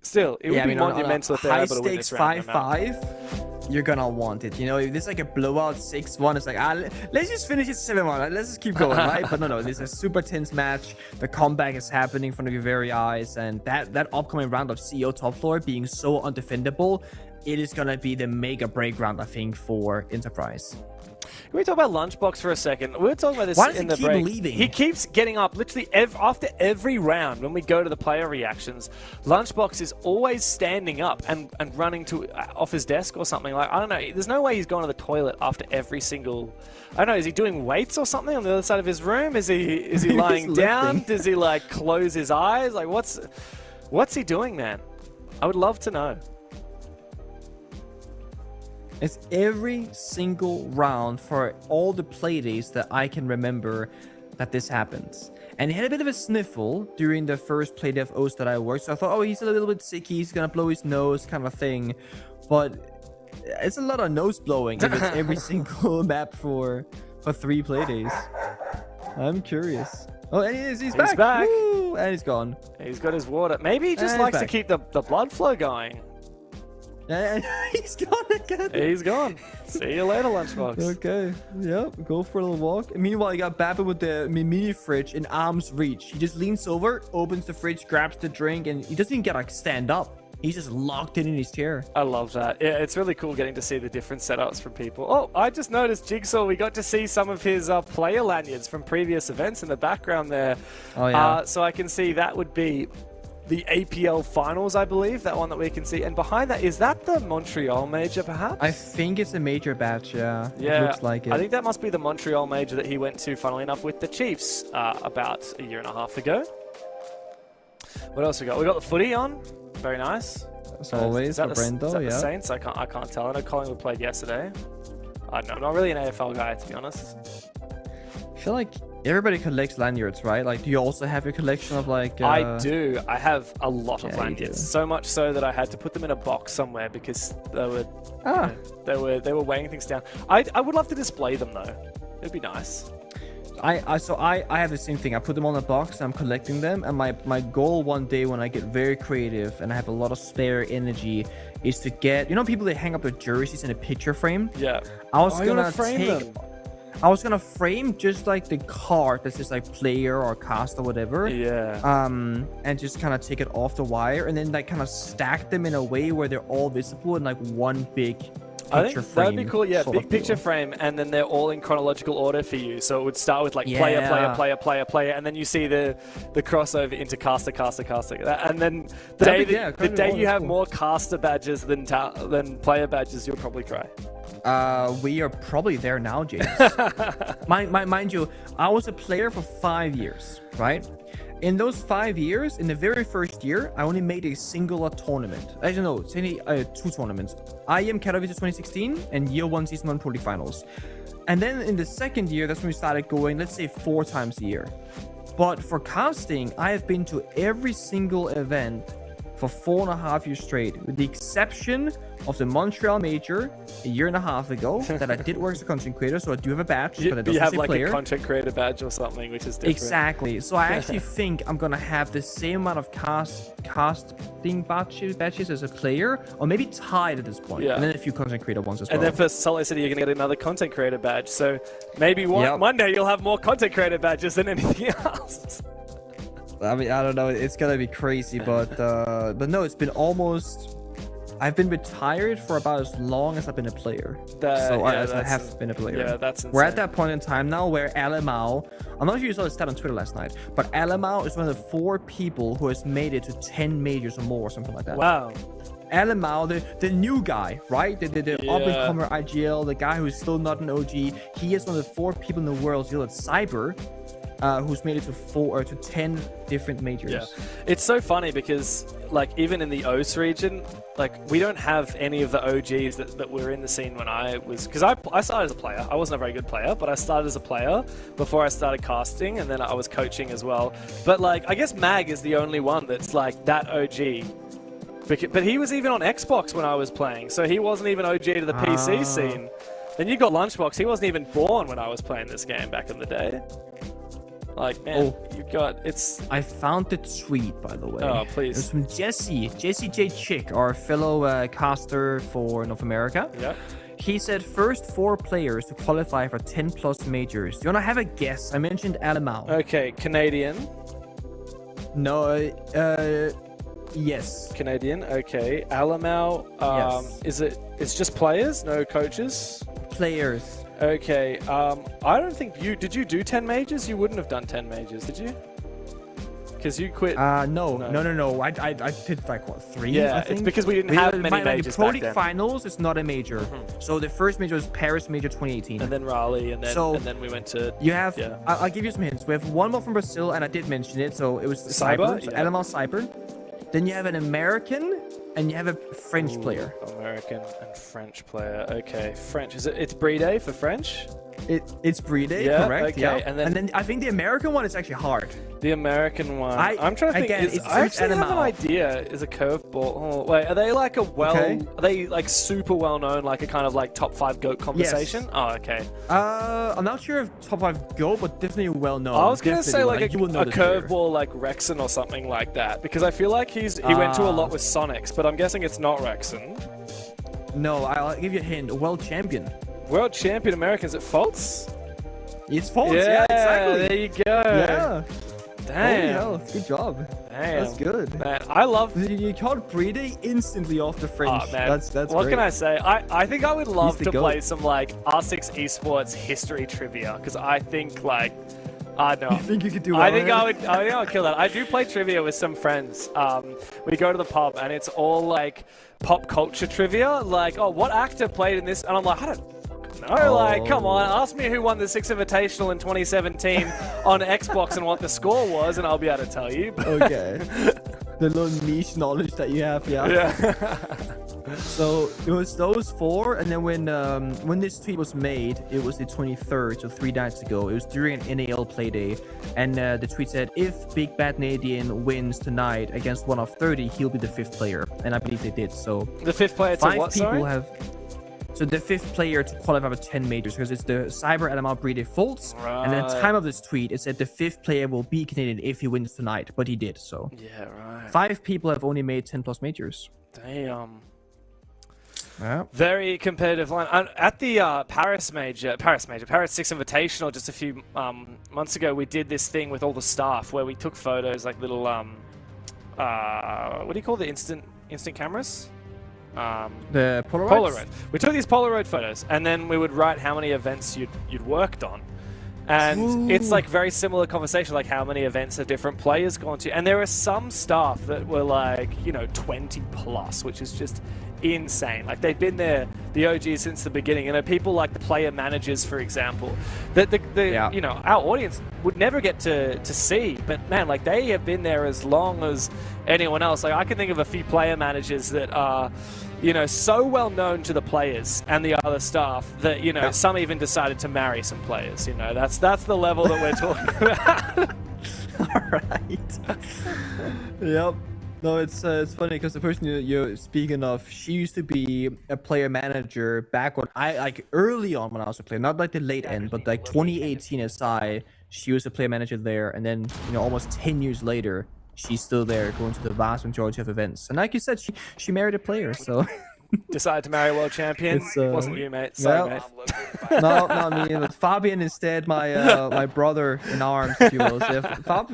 Still, it would be monumental if they're able to win this round. High stakes 5-5, you're gonna want it. You know, if this is like a blowout 6-1, it's like, let's just finish it 7-1. Let's just keep going, right? But no, this is a super tense match. The comeback is happening in front of your very eyes, and that upcoming round of CEO top floor being so undefendable, it is gonna be the mega break round, I think, for Enterprise. Can we talk about Lunchbox for a second? We were talking about this in the break. Why does he keep leaving? He keeps getting up literally after every round when we go to the player reactions. Lunchbox is always standing up and running to off his desk or something. Like, I don't know. There's no way he's going to the toilet after every single... I don't know. Is he doing weights or something on the other side of his room? Is he lying down? Does he like close his eyes? Like, what's he doing, man? I would love to know. It's every single round for all the playdays that I can remember that this happens. And he had a bit of a sniffle during the first playday of OCE that I worked, so I thought, oh, he's a little bit sick, he's gonna blow his nose kind of thing. But it's a lot of nose blowing if it's every single map for 3 playdays. I'm curious. Oh, and he's back! Woo! And he's gone. He's got his water. Maybe he just likes to keep the blood flow going. Yeah, he's gone again. He's gone. See you later, Lunchbox. Okay. Yep. Go for a little walk. Meanwhile, you got Babba with the mini fridge in arm's reach. He just leans over, opens the fridge, grabs the drink, and he doesn't even get like stand up. He's just locked in his chair. I love that. Yeah, it's really cool getting to see the different setups from people. Oh, I just noticed Jigsaw. We got to see some of his player lanyards from previous events in the background there. Oh yeah. So I can see that would be the APL finals, I believe, that one that we can see. And behind that, is that the Montreal major, perhaps? I think it's a major batch, yeah. Yeah, it looks like it. I think that must be the Montreal major that he went to, funnily enough, with the Chiefs about 1.5 years ago. What else we got? We got the footy on. Very nice. As always, for Brendo, is that yeah. the Saints? I can't tell. I know Collingwood played yesterday. I'm not really an AFL guy, to be honest. I feel like everybody collects lanyards, right? Like, do you also have your collection of like... I do. I have a lot of lanyards. So much so that I had to put them in a box somewhere because they were they were weighing things down. I would love to display them though. It'd be nice. I have the same thing. I put them on a box. I'm collecting them, and my goal one day when I get very creative and I have a lot of spare energy is to get, you know, people that hang up their jerseys in a picture frame. Yeah. I was gonna take them. I was gonna frame just like the card that's just like player or cast or whatever. Yeah. And just kind of take it off the wire and then like kind of stack them in a way where they're all visible in like one big I picture think frame. that'd be cool. Yeah, sort big of picture deal. frame, and then they're all in chronological order for you. So it would start with like player, Yeah. player, and then you see the crossover into caster. And then the That'd day, be- yeah, the kind of day all you is have cool. more caster badges than player badges, you'll probably cry. We are probably there now, James. Mind you, I was a player for 5 years, right? In those 5 years, in the very first year, I only made a singular tournament. I don't know, it's only 2 tournaments. IEM Katowice 2016 and Year 1 Season 1 Pro League Finals. And then in the second year, that's when we started going, let's say 4 times a year. But for casting, I have been to every single event for 4.5 years straight, with the exception of the Montreal Major a year and a half ago that I did work as a content creator, so I do have a badge, but it You doesn't have say like player. a content creator badge or something, which is different. Exactly. So I actually think I'm gonna have the same amount of casting badges as a player, or maybe tied at this point. Yeah. And then a few content creator ones as well. And then for Salt Lake City, you're going to get another content creator badge. So maybe one day you'll have more content creator badges than anything else. I mean, I don't know. It's gonna be crazy, but no, it's been almost. I've been retired for about as long as I've been a player. I have been a player. Yeah, that's insane. We're at that point in time now where Alamau, I'm not sure you saw the stat on Twitter last night, but Alamau is one of the 4 people who has made it to 10 majors or more, or something like that. Wow. Alamau, the new guy, right? The up-and-comer IGL, the guy who's still not an OG. He is one of the 4 people in the world still at Cyber who's made it to 10 different majors. Yeah, it's so funny because like even in the OCE region, like we don't have any of the OGs that were in the scene when I was, because I started as a player. I wasn't a very good player, but I started as a player before I started casting, and then I was coaching as well. But like I guess Mag is the only one that's like that OG. But he was even on Xbox when I was playing, so he wasn't even OG to the PC scene. Then you got Lunchbox. He wasn't even born when I was playing this game back in the day. Like, man, you got, it's... I found the tweet, by the way. Oh, please. It's from Jesse J. Chick, our fellow caster for North America. Yeah. He said, first 4 players to qualify for 10 plus majors. Do you want to have a guess? I mentioned Alamau. Okay, Canadian. No, yes. Canadian, okay. Alamau, Yes. it's just players, no coaches? Players. Okay, I don't think did you do 10 majors? You wouldn't have done 10 majors, did you? Because you quit. No. I did like what, 3? Yeah, I think? it's because we didn't have many my majors Pro back League then. Finals is not a major. So the first major was Paris Major 2018. And then Raleigh, and then we went to... You have, yeah. I'll give you some hints. We have one more from Brazil, and I did mention it, so it was Cyber? So Yeah. Alamau Cyber. Then you have an American, and you have a French player. American and French player. Okay, French. It's Bride for French? It's Bride, Yeah, correct? okay, Yeah. and And then- then I think the American one is actually hard. The American one. I'm trying to think. again, it's I actually have an Alamau. idea. Is a curveball. Oh, wait, are they like Okay. Are they like super well known, like a kind of like top 5 GOAT conversation? Oh, okay. I'm not sure if top 5 go, but definitely well known. I was gonna Definitely say well. like You will know a this player. curveball like Rexon or something like that, because I feel like he went to a lot with Sonics, but I'm guessing it's not Rexon. No, I'll give you a hint. World champion. World champion Americans at Faults? It's false. Yeah, exactly. There you go. Yeah. Damn. Holy hell, good job. Damn. That's good. Man, I love... You caught Bride instantly off the French. Oh, man. That's what great. can I say? I think I would love the to goat. play some like R6 esports history trivia, because I think like I know. You think you could do well I think in I it? would. I think I would kill that. I do play trivia with some friends. We go to the pub and it's all like pop culture trivia. Like, oh, what actor played in this? And I'm like, I don't fucking know. Like, come on, ask me who won the Six Invitational in 2017 on Xbox and what the score was, and I'll be able to tell you. Okay. The little niche knowledge that you have, yeah. Yeah. So it was those 4, and then when this tweet was made, it was the 23rd, so 3 nights ago. It was during an NAL play day, and the tweet said, "If Big Bad Nadian wins tonight against 1 of 30, he'll be the 5th player." And I believe they did. So The 5th player to 5 what? people Sorry. have. So the 5th player to qualify for 10 majors, because it's the Cyber Alamau Bride Faults. And at the Right. time of this tweet, it said the 5th player will be Canadian if he wins tonight, but he did. So Yeah, right. 5 people have only made 10 plus majors. Damn. Yeah. Very competitive line. At the Paris Six Invitational just a few months ago, we did this thing with all the staff where we took photos, like little, what do you call the instant cameras? The Polaroids? Polaroid. We took these Polaroid photos, and then we would write how many events you'd worked on. And it's like very similar conversation, like how many events have different players gone to. And there are some staff that were like, 20 plus, which is just insane. Like they've been there, the OGs, since the beginning. People like the player managers, for example, that our audience would never get to see. But man, like they have been there as long as anyone else. Like I can think of a few player managers that are, so well known to the players and the other staff that some even decided to marry some players. That's the level that we're talking about. All right. Yep. No, it's funny because the person you're speaking of, she used to be a player manager back when early on when I was a player, not like the late end, but like 2018 SI, she was a player manager there, and then almost 10 years later, she's still there going to the vast majority of events. And like you said, she married a player, so decided to marry a world champion. Wasn't you, mate? Sorry, mate. No, not me. But Fabian instead, my brother in arms, if you will. So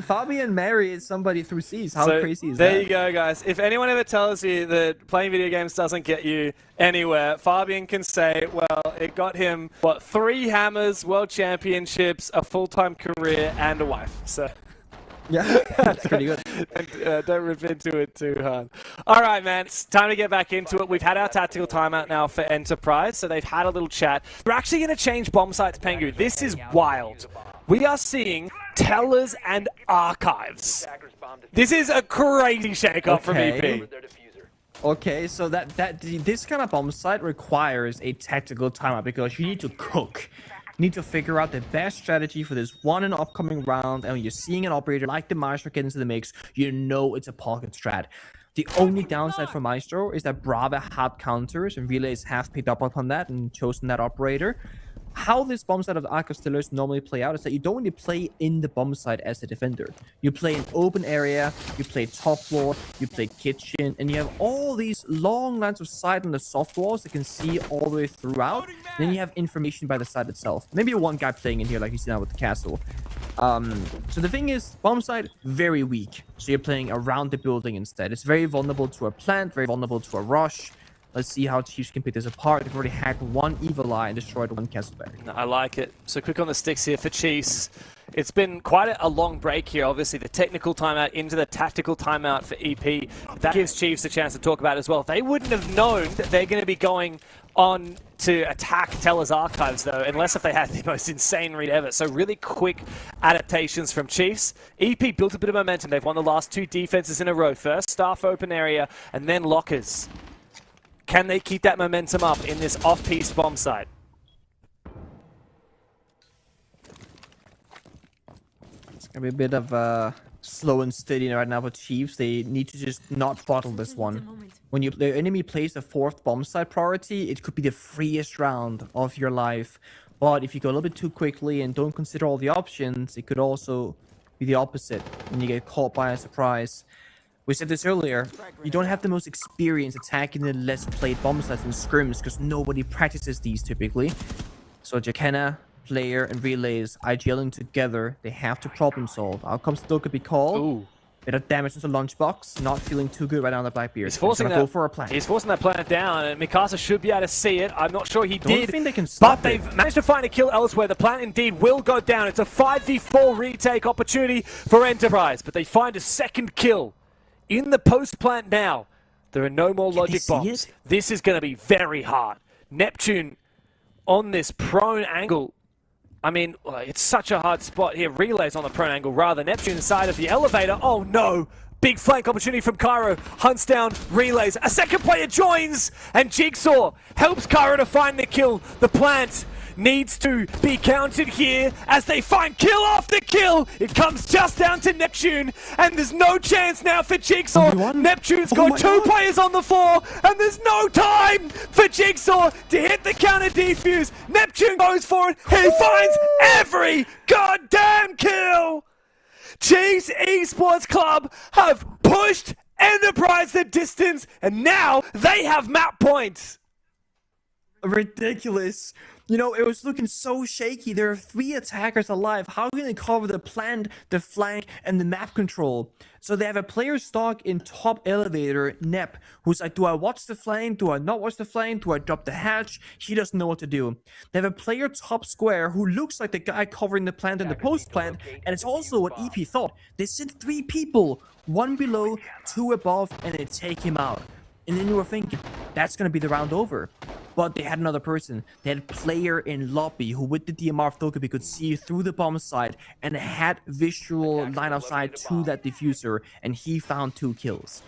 Fabian married somebody through C's. How crazy is that? There you go, guys. If anyone ever tells you that playing video games doesn't get you anywhere, Fabian can say, well, it got him 3 hammers, world championships, a full-time career, and a wife. So. Yeah, that's pretty good. And, don't rip into it too hard. All right, man. It's time to get back into it. We've had our tactical timeout now for Enterprise, so they've had a little chat. We're actually going to change bomb sites, Pengu. This is wild. We are seeing tellers and archives. This is a crazy shake-up from EP. Okay, so this kind of bomb site requires a tactical timeout because you need to cook. Need to figure out the best strategy for this one and upcoming round, and when you're seeing an operator like the Maestro get into the mix, it's a pocket strat. The only downside for Maestro is that Brava had counters, and Relays have picked up upon that and chosen that operator. How this bomb site of the Arcostillers normally play out is that you don't really play in the bomb site as a defender. You play in open area, you play top floor, you play kitchen, and you have all these long lines of sight on the soft walls that can see all the way throughout. Then you have information by the site itself. Maybe one guy playing in here like you see now with the castle. So the thing is, bomb site, very weak. So you're playing around the building instead. It's very vulnerable to a plant, very vulnerable to a rush. Let's see how Chiefs can pick this apart. They've already hacked 1 Evil Eye and destroyed 1 Castleberry. I like it. So quick on the sticks here for Chiefs. It's been quite a long break here. Obviously, the technical timeout into the tactical timeout for EP. That gives Chiefs a chance to talk about it as well. They wouldn't have known that they're going to be going on to attack Teller's Archives, though, unless if they had the most insane read ever. So really quick adaptations from Chiefs. EP built a bit of momentum. They've won the last 2 defenses in a row. First, staff open area, and then lockers. Can they keep that momentum up in this off-piste bomb site? It's going to be a bit of slow and steady right now for Chiefs. They need to just not bottle this one. When the enemy plays the 4th bomb site priority, it could be the freest round of your life. But if you go a little bit too quickly and don't consider all the options, it could also be the opposite when you get caught by a surprise. We said this earlier, you don't have the most experience attacking the less played bomb sites and scrims because nobody practices these typically. So Jakena, Player, and Relays IGLing together, they have to problem solve. Outcomes still could be called. Ooh. Bit of damage into Lunchbox, not feeling too good right now on the Blackbeard. He's forcing that. Go for a plant. He's forcing that plant down, and Mikasa should be able to see it. I'm not sure he did. Don't think they can stop but they've managed to find a kill elsewhere. The plant indeed will go down. It's a 5v4 retake opportunity for Enterprise, but they find a second kill. In the post-plant now, there are no more logic bombs. This is going to be very hard. Neptune on this prone angle. I mean, it's such a hard spot here. Relays on the prone angle rather. Neptune inside of the elevator. Oh no! Big flank opportunity from Cairo. Hunts down Relays. A second player joins! And Jigsaw helps Cairo to find the kill. The plant needs to be counted here as they find kill after kill. It comes just down to Neptune, and there's no chance now for Jigsaw. Neptune's got 2 players on the floor, and there's no time for Jigsaw to hit the counter defuse. Neptune goes for it. He finds every goddamn kill. Chiefs Esports Club have pushed Enterprise the distance, and now they have map points. Ridiculous. You know, it was looking so shaky. There are 3 attackers alive. How can they cover the plant, the flank, and the map control? So they have a player stock in top elevator, Nep, who's like, do I watch the flank? Do I not watch the flank? Do I drop the hatch? He doesn't know what to do. They have a player top square who looks like the guy covering the plant and the post plant, and it's also what EP thought. They sent 3 people, 1 below, 2 above, and they take him out. And then you were thinking, that's going to be the round over. But they had another person. They had a player in lobby who with the DMR token could see through the bomb side and had visual line of sight to that diffuser, and he found 2 kills.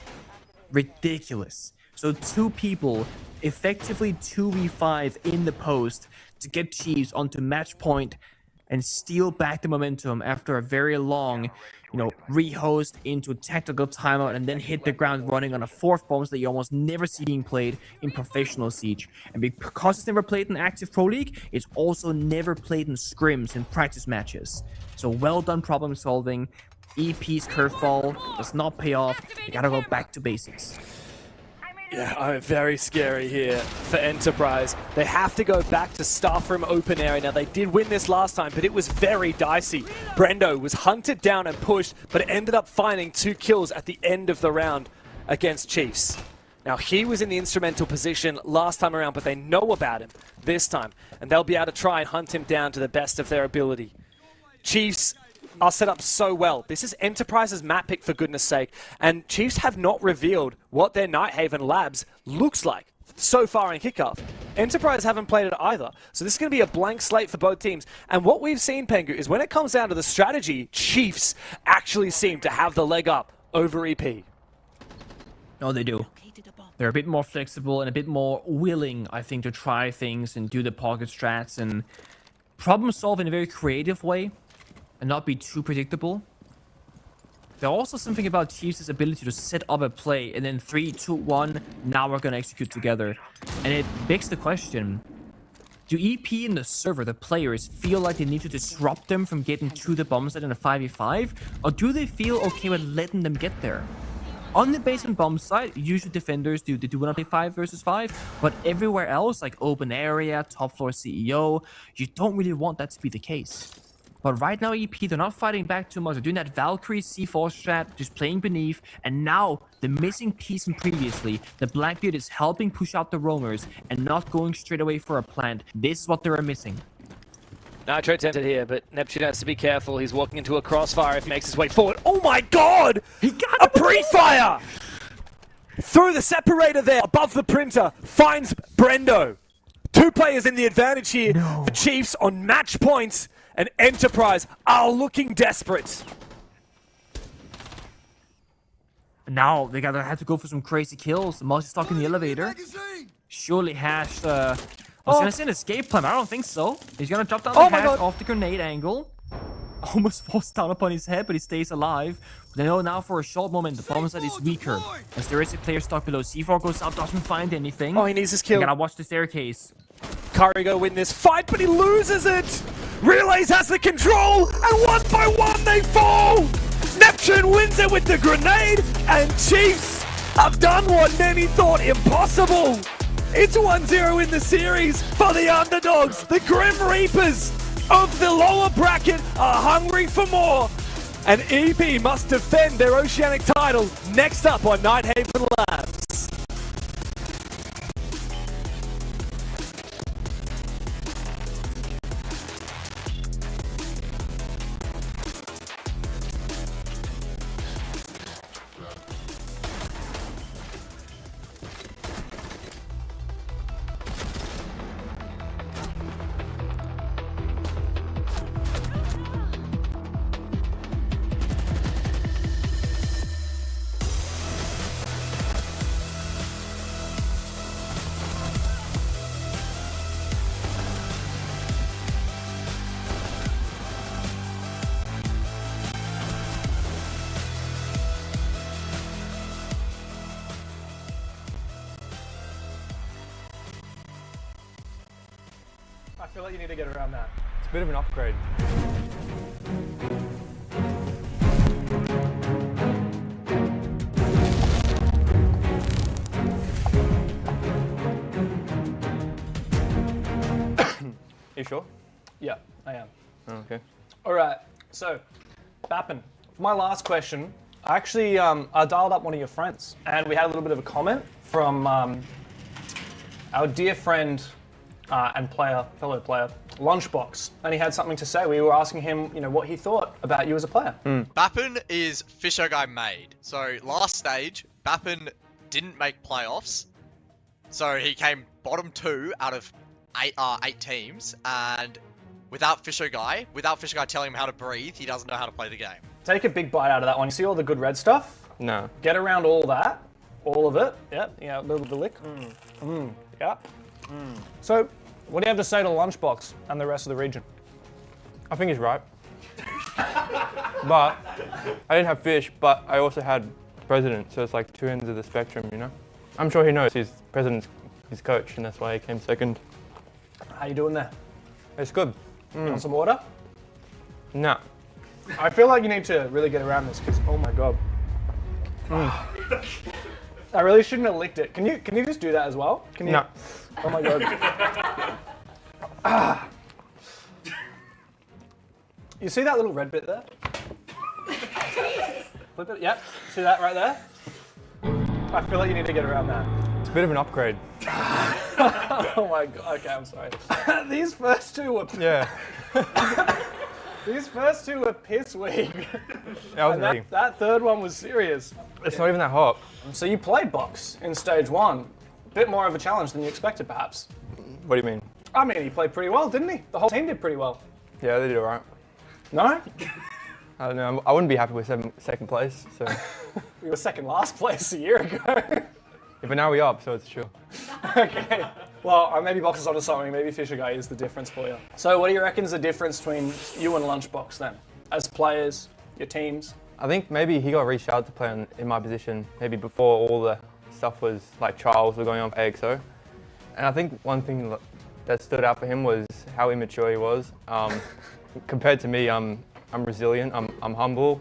Ridiculous. So 2 people, effectively 2v5 in the post to get Chiefs onto match point and steal back the momentum after a very long, rehost into tactical timeout and then hit the ground running on a 4th bomb that you almost never see being played in professional Siege. And because it's never played in active Pro League, it's also never played in scrims and practice matches. So well done problem solving. EP's curveball does not pay off. You gotta go back to basics. Yeah, very scary here for Enterprise. They have to go back to staff room open area. Now, they did win this last time, but it was very dicey. Brendo was hunted down and pushed, but ended up finding 2 kills at the end of the round against Chiefs. Now, he was in the instrumental position last time around, but they know about him this time, and they'll be able to try and hunt him down to the best of their ability. Chiefs are set up so well. This is Enterprise's map pick, for goodness sake, and Chiefs have not revealed what their Nighthaven labs looks like so far in Kickoff. Enterprise haven't played it either, so this is going to be a blank slate for both teams. And what we've seen, Pengu, is when it comes down to the strategy, Chiefs actually seem to have the leg up over EP. No, they do. They're a bit more flexible and a bit more willing, I think, to try things and do the pocket strats and problem solve in a very creative way and not be too predictable. There's also something about Chiefs' ability to set up a play and then 3, 2, 1, now we're going to execute together. And it begs the question, do EP and the server, the players, feel like they need to disrupt them from getting to the bomb site in a 5v5? Or do they feel okay with letting them get there? On the basement bomb site, usually defenders do want to play 5 versus 5, but everywhere else, like open area, top floor CEO, you don't really want that to be the case. But right now, EP, they're not fighting back too much. They're doing that Valkyrie C4 strat, just playing beneath. And now, the missing piece from previously, the Blackbeard is helping push out the roamers and not going straight away for a plant. This is what they are missing. Nitro tempted here, but Neptune has to be careful. He's walking into a crossfire if he makes his way forward. Oh my god! He got a pre-fire! Through the separator there, above the printer, finds Brendo. 2 players in the advantage here for Chiefs on match points. And Enterprise are looking desperate. Now they gotta have to go for some crazy kills. Multi stuck in the elevator. Surely Hash was gonna say an escape plan. I don't think so. He's gonna drop down the Hash off the grenade angle. Almost falls down upon his head, but he stays alive. They know now for a short moment the bomb side is weaker. As there is a player stuck below. C4 goes up, doesn't find anything. Oh, he needs his kill. You gotta watch the staircase. Curry go win this fight, but he loses it! Relays has the control, and 1 by 1 they fall! Neptune wins it with the grenade, and Chiefs have done what many thought impossible! It's 1-0 in the series for the underdogs. The Grim Reapers of the lower bracket are hungry for more, and EP must defend their Oceanic title next up on Nighthaven Labs. I feel like you need to get around that. It's a bit of an upgrade. You sure? Yeah, I am. Oh, okay. All right. So, Bappin, for my last question, I actually I dialed up one of your friends, and we had a little bit of a comment from our dear friend and fellow player, Lunchbox, and he had something to say. We were asking him, what he thought about you as a player. Bappin is Fisher Guy made. So last stage, Bappin didn't make playoffs, so he came bottom 2 out of 8 teams, and without Fisher Guy telling him how to breathe, he doesn't know how to play the game. Take a big bite out of that one. You see all the good red stuff? No. Get around all that, all of it. Yep, yeah, a little bit of lick. Yeah. So, what do you have to say to Lunchbox and the rest of the region? I think he's right. But I didn't have fish, but I also had president, so it's like two ends of the spectrum, I'm sure he knows he's president's his coach, and that's why he came second. How you doing there? It's good. You want some water? No. I feel like you need to really get around this because, oh my god. I really shouldn't have licked it. Can you just do that as well? Can you? No. Oh my god. You see that little red bit there? Flip it. Yep. See that right there? I feel like you need to get around that. It's a bit of an upgrade. Oh my god. Okay, I'm sorry. These first two were. Yeah. These first two were piss weak. That third one was serious. It's not even that hot. So you played box in stage 1. Bit more of a challenge than you expected, perhaps. What do you mean? I mean, he played pretty well, didn't he? The whole team did pretty well. Yeah, they did all right. No? I don't know. I wouldn't be happy with second place. So. We were second last place a year ago. Yeah, but now we're up, so it's chill. Okay. Well, maybe Box is onto something. Maybe Fisher Guy is the difference for you. So what do you reckon is the difference between you and Lunchbox then? As players, your teams? I think maybe he got reached out to play in my position, maybe before all the stuff was, like trials were going on for AXO. And I think one thing that stood out for him was how immature he was. Compared to me, I'm resilient, I'm humble.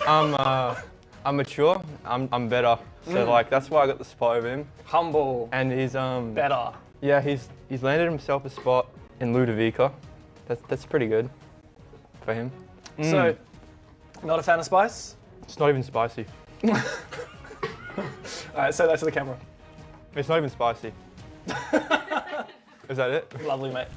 I'm mature, I'm better. So like that's why I got the spot over him. Humble. And he's better. Yeah, he's landed himself a spot in Ludovica. That's pretty good for him. So, not a fan of spice? It's not even spicy. Alright, say that to the camera. It's not even spicy. Is that it? Lovely, mate.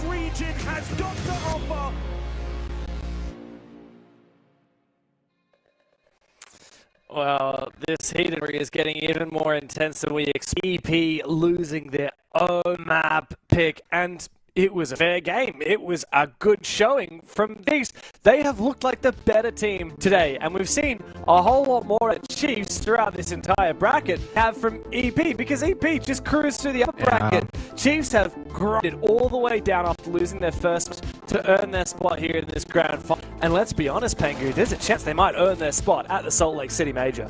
region has got to offer. Well, this heated is getting even more intense than we expect. EP losing their own map pick, and it was a fair game. It was a good showing from these. They have looked like the better team today, and we've seen a whole lot more at Chiefs throughout this entire bracket have from EP, because EP just cruised through the upper bracket. Chiefs have grinded all the way down after losing their first to earn their spot here in this grand final. And let's be honest, Pengu, there's a chance they might earn their spot at the Salt Lake City Major.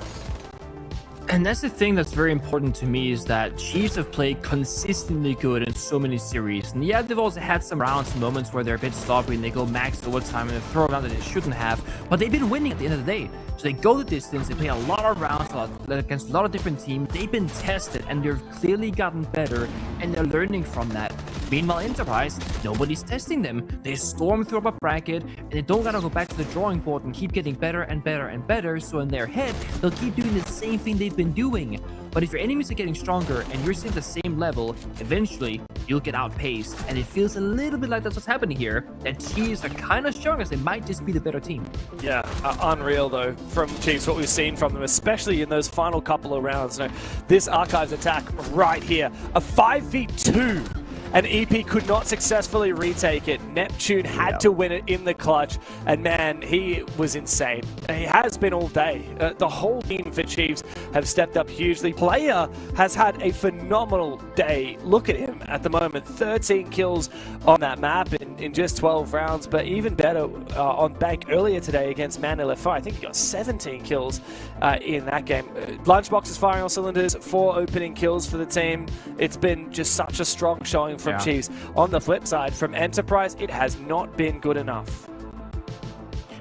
And that's the thing that's very important to me, is that Chiefs have played consistently good in so many series. And yeah, they've also had some rounds and moments where they're a bit sloppy and they go max overtime and they throw around that they shouldn't have. But they've been winning at the end of the day. So they go the distance, they play a lot of rounds against a lot of different teams. They've been tested and they've clearly gotten better, and they're learning from that. Meanwhile, Enterprise, nobody's testing them. They storm through a bracket and they don't gotta go back to the drawing board and keep getting better and better and better. So in their head, they'll keep doing the same thing they've been doing. But if your enemies are getting stronger and you're still at the same level, eventually you'll get outpaced. And it feels a little bit like that's what's happening here. That Chiefs are kind of showing us they might just be the better team. Yeah, unreal though from Chiefs, what we've seen from them, especially in those final couple of rounds. You know, this Archives attack right here, a 5v2. And EP could not successfully retake it. Neptune had to win it in the clutch. And man, he was insane. He has been all day. The whole team for Chiefs have stepped up hugely. Player has had a phenomenal day. Look at him at the moment. 13 kills on that map in just 12 rounds. But even better on Bank earlier today against Manila FR. I think he got 17 kills in that game. Lunchbox is firing all cylinders. 4 opening kills for the team. It's been just such a strong showing from Chiefs. On the flip side, from Enterprise, it has not been good enough.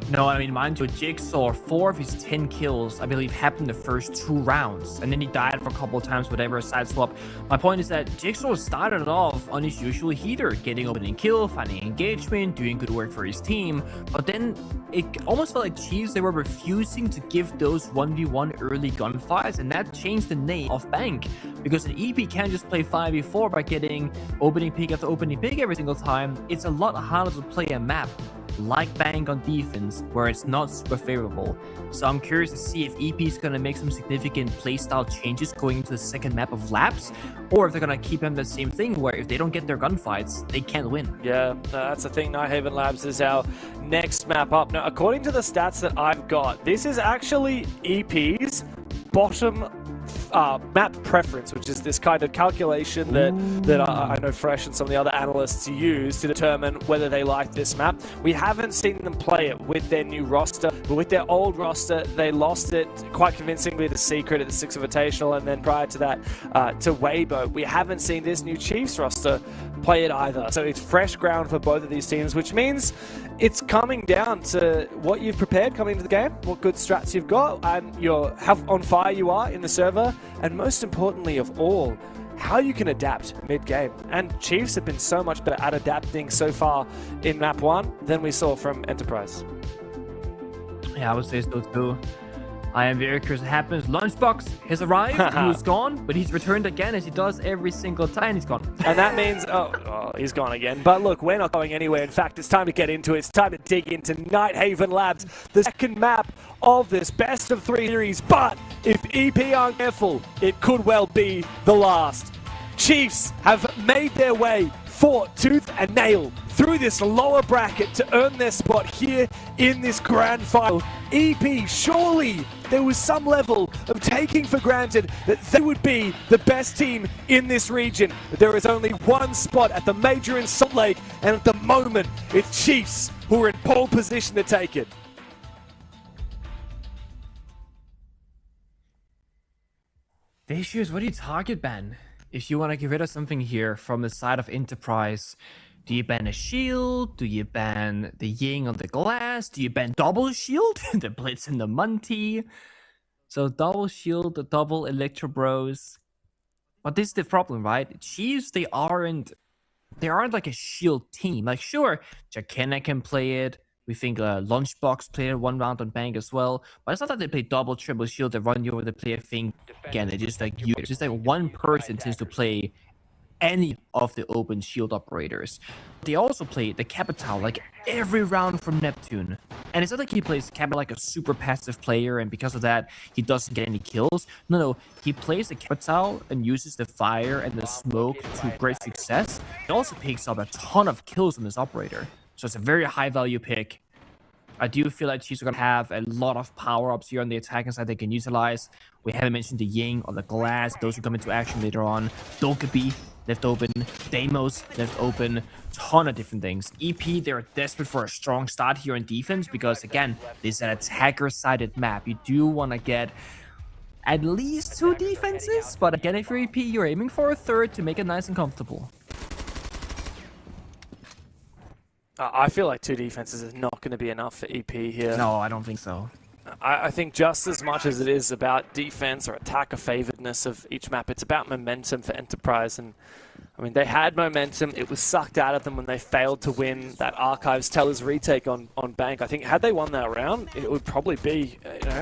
No, I mean, mind you, Jigsaw, 4 of his 10 kills, I believe, happened the first 2 rounds. And then he died for a couple of times, whatever, side swap. My point is that Jigsaw started off on his usual heater, getting opening kill, finding engagement, doing good work for his team. But then it almost felt like Chiefs, they were refusing to give those 1v1 early gunfights. And that changed the name of Bank. Because an EP can't just play 5v4 by getting opening pick after opening pick every single time. It's a lot harder to play a map like Bang on defense, where it's not super favorable. So I'm curious to see if EP is going to make some significant playstyle changes going into the second map of Labs, or if they're going to keep them the same thing, where if they don't get their gunfights, they can't win. Yeah, that's the thing. Nighthaven Labs is our next map up. Now, according to the stats that I've got, this is actually EP's bottom map preference, which is this kind of calculation that I know Fresh and some of the other analysts use to determine whether they like this map. We haven't seen them play it with their new roster, but with their old roster, they lost it quite convincingly to Secret at the Six Invitational, and then prior to that to Weibo. We haven't seen this new Chiefs roster play it either. So it's fresh ground for both of these teams, which means it's coming down to what you've prepared coming into the game, what good strats you've got, and how on fire you are in the server, and most importantly of all, how you can adapt mid-game. And Chiefs have been so much better at adapting so far in map 1 than we saw from Enterprise. Yeah, I would say so too. I am very curious what happens. Lunchbox has arrived. He was gone, but he's returned again, as he does every single time. He's gone. And that means, oh, he's gone again. But look, we're not going anywhere. In fact, it's time to get into it. It's time to dig into Nighthaven Labs, the second map of this best of 3 series. But if EP aren't careful, it could well be the last. Chiefs have made their way, fought tooth and nail through this lower bracket to earn their spot here in this grand final. EP, surely there was some level of taking for granted that they would be the best team in this region. But there is only one spot at the major in Salt Lake, and at the moment, it's Chiefs who are in pole position to take it. The issue is, what do you target ban? If you want to get rid of something here from the side of Enterprise, do you ban a shield? Do you ban the Ying on the glass? Do you ban double shield? The Blitz and the Munty? So double shield, the double Electro Bros. But this is the problem, right? Chiefs, they aren't like a shield team. Like, sure, Jakena can play it. We think Lunchbox played 1 round on Bang as well. But it's not that they play double, triple shield, they run you over the player thing. Again, they just like you. It's just like one person tends to play any of the open shield operators. They also play the Capital like every round from Neptune. And it's not like he plays Capital like a super passive player and because of that he doesn't get any kills. No, he plays the Capital and uses the fire and the smoke to great success. He also picks up a ton of kills on this operator. So it's a very high value pick. I do feel like Chiefs are going to have a lot of power-ups here on the attacking side they can utilize. We haven't mentioned the Ying or the Glass. Those will come into action later on. Dokkaebi left open. Deimos left open. Ton of different things. EP, they're desperate for a strong start here on defense because, again, this is an attacker-sided map. You do want to get at least 2 defenses, but again, if you're EP, you're aiming for a 3rd to make it nice and comfortable. I feel like 2 defenses is not going to be enough for EP here. No, I don't think so. I think just as much as it is about defense or attacker favoredness of each map, it's about momentum for Enterprise. And I mean, they had momentum. It was sucked out of them when they failed to win that Archives Tellers retake on Bank. I think had they won that round, it would probably be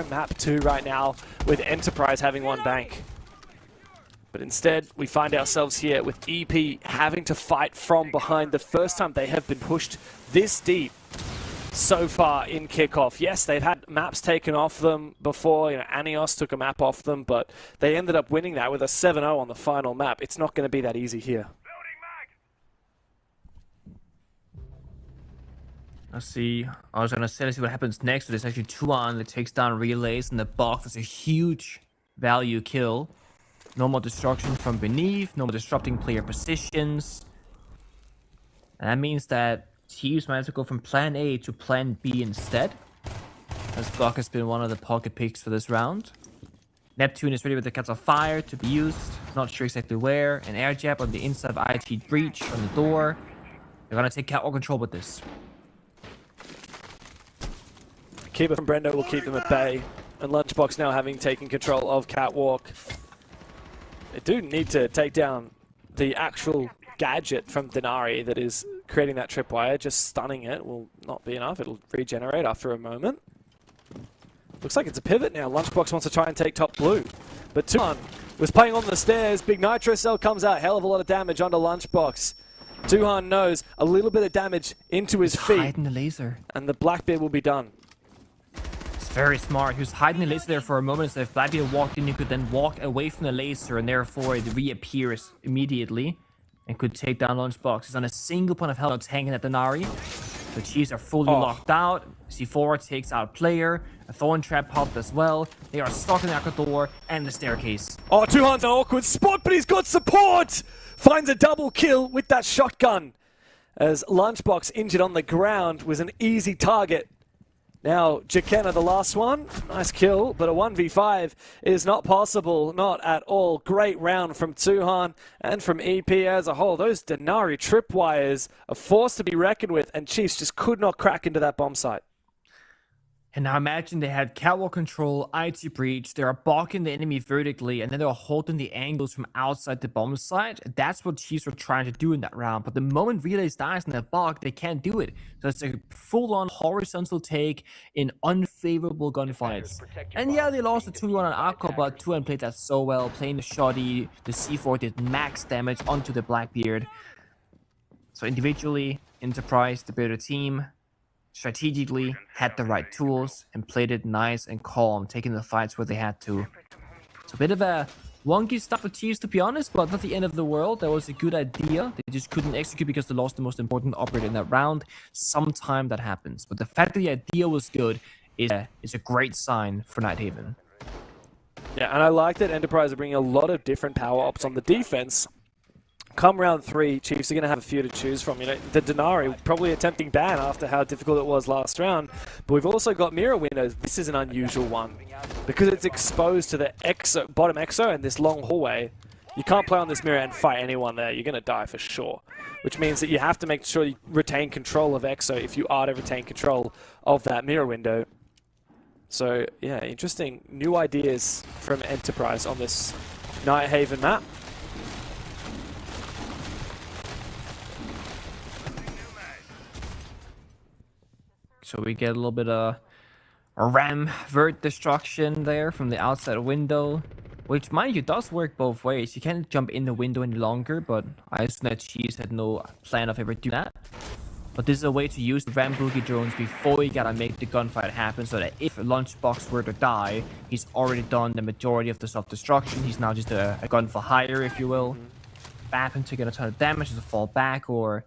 map 2 right now with Enterprise having won Bank. But instead, we find ourselves here with EP having to fight from behind. The first time they have been pushed this deep so far in Kickoff. Yes, they've had maps taken off them before. Anios took a map off them, but they ended up winning that with a 7-0 on the final map. It's not going to be that easy here. Let's see. I was going to say, let's see what happens next. There's actually 2-on that takes down Relays in the box. That's a huge value kill. No more destruction from beneath, no more disrupting player positions. And that means that Chiefs might have to go from plan A to plan B instead. As Buck has been one of the pocket picks for this round. Neptune is ready with the Cats of Fire to be used. Not sure exactly where. An air jab on the inside of IT Breach on the door. They're going to take catwalk control with this. Keeper from Brendo will keep them at bay. And Lunchbox now having taken control of catwalk. They do need to take down the actual gadget from Denari that is creating that tripwire. Just stunning it will not be enough. It'll regenerate after a moment. Looks like it's a pivot now. Lunchbox wants to try and take top blue. But 2-on was playing on the stairs. Big Nitro Cell comes out. Hell of a lot of damage onto Lunchbox. 2-on knows a little bit of damage into his feet. Hiding the laser. And the Blackbeard will be done. Very smart. He was hiding the laser there for a moment, so if Blackbeard walked in, he could then walk away from the laser, and therefore it reappears immediately and could take down Lunchbox. He's on a single point of health hanging at Denari. The Chiefs are fully locked out. C4 takes out player. A Thorn Trap popped as well. They are stuck in the Aqua door and the staircase. Oh, 2-on's an awkward spot, but he's got support! Finds a double kill with that shotgun. As Lunchbox, injured on the ground, was an easy target. Now, Jackenna, the last one. Nice kill, but a 1v5 is not possible. Not at all. Great round from 2-on and from EP as a whole. Those Denari tripwires are forced to be reckoned with, and Chiefs just could not crack into that bomb site. And now imagine they had catwalk control, IT breach, they are blocking the enemy vertically, and then they're holding the angles from outside the bomb site. That's what Chiefs were trying to do in that round. But the moment Relays dies in that block, they can't do it. So it's a full-on horizontal take in unfavorable gunfights. And yeah, they lost the 2-1 on Aqua, but 2-on played that so well, playing the shoddy. The C4 did max damage onto the Blackbeard. So individually, Enterprise, the better team, strategically had the right tools and played it nice and calm, taking the fights where they had to. It's a bit of a wonky stuff for Chiefs, to be honest, but not the end of the world. That was a good idea. They just couldn't execute because they lost the most important operator in that round. Sometime that happens. But the fact that the idea was good is a great sign for Nighthaven. Yeah, and I like that Enterprise are bringing a lot of different power ops on the defense. Come round 3, Chiefs are going to have a few to choose from. The Denari, probably a tempting ban after how difficult it was last round. But we've also got mirror windows. This is an unusual one. Because it's exposed to the bottom exo and this long hallway, you can't play on this mirror and fight anyone there. You're going to die for sure. Which means that you have to make sure you retain control of exo if you are to retain control of that mirror window. So, yeah, interesting new ideas from Enterprise on this Nighthaven map. So we get a little bit of a ram vert destruction there from the outside window. Which, mind you, does work both ways. You can't jump in the window any longer, but I assume that Cheese had no plan of ever doing that. But this is a way to use the Rambuki drones before you gotta make the gunfight happen, so that if Lunchbox were to die, he's already done the majority of the self-destruction. He's now just a gun for hire, if you will. Bappin taking a ton of damage to fall back, or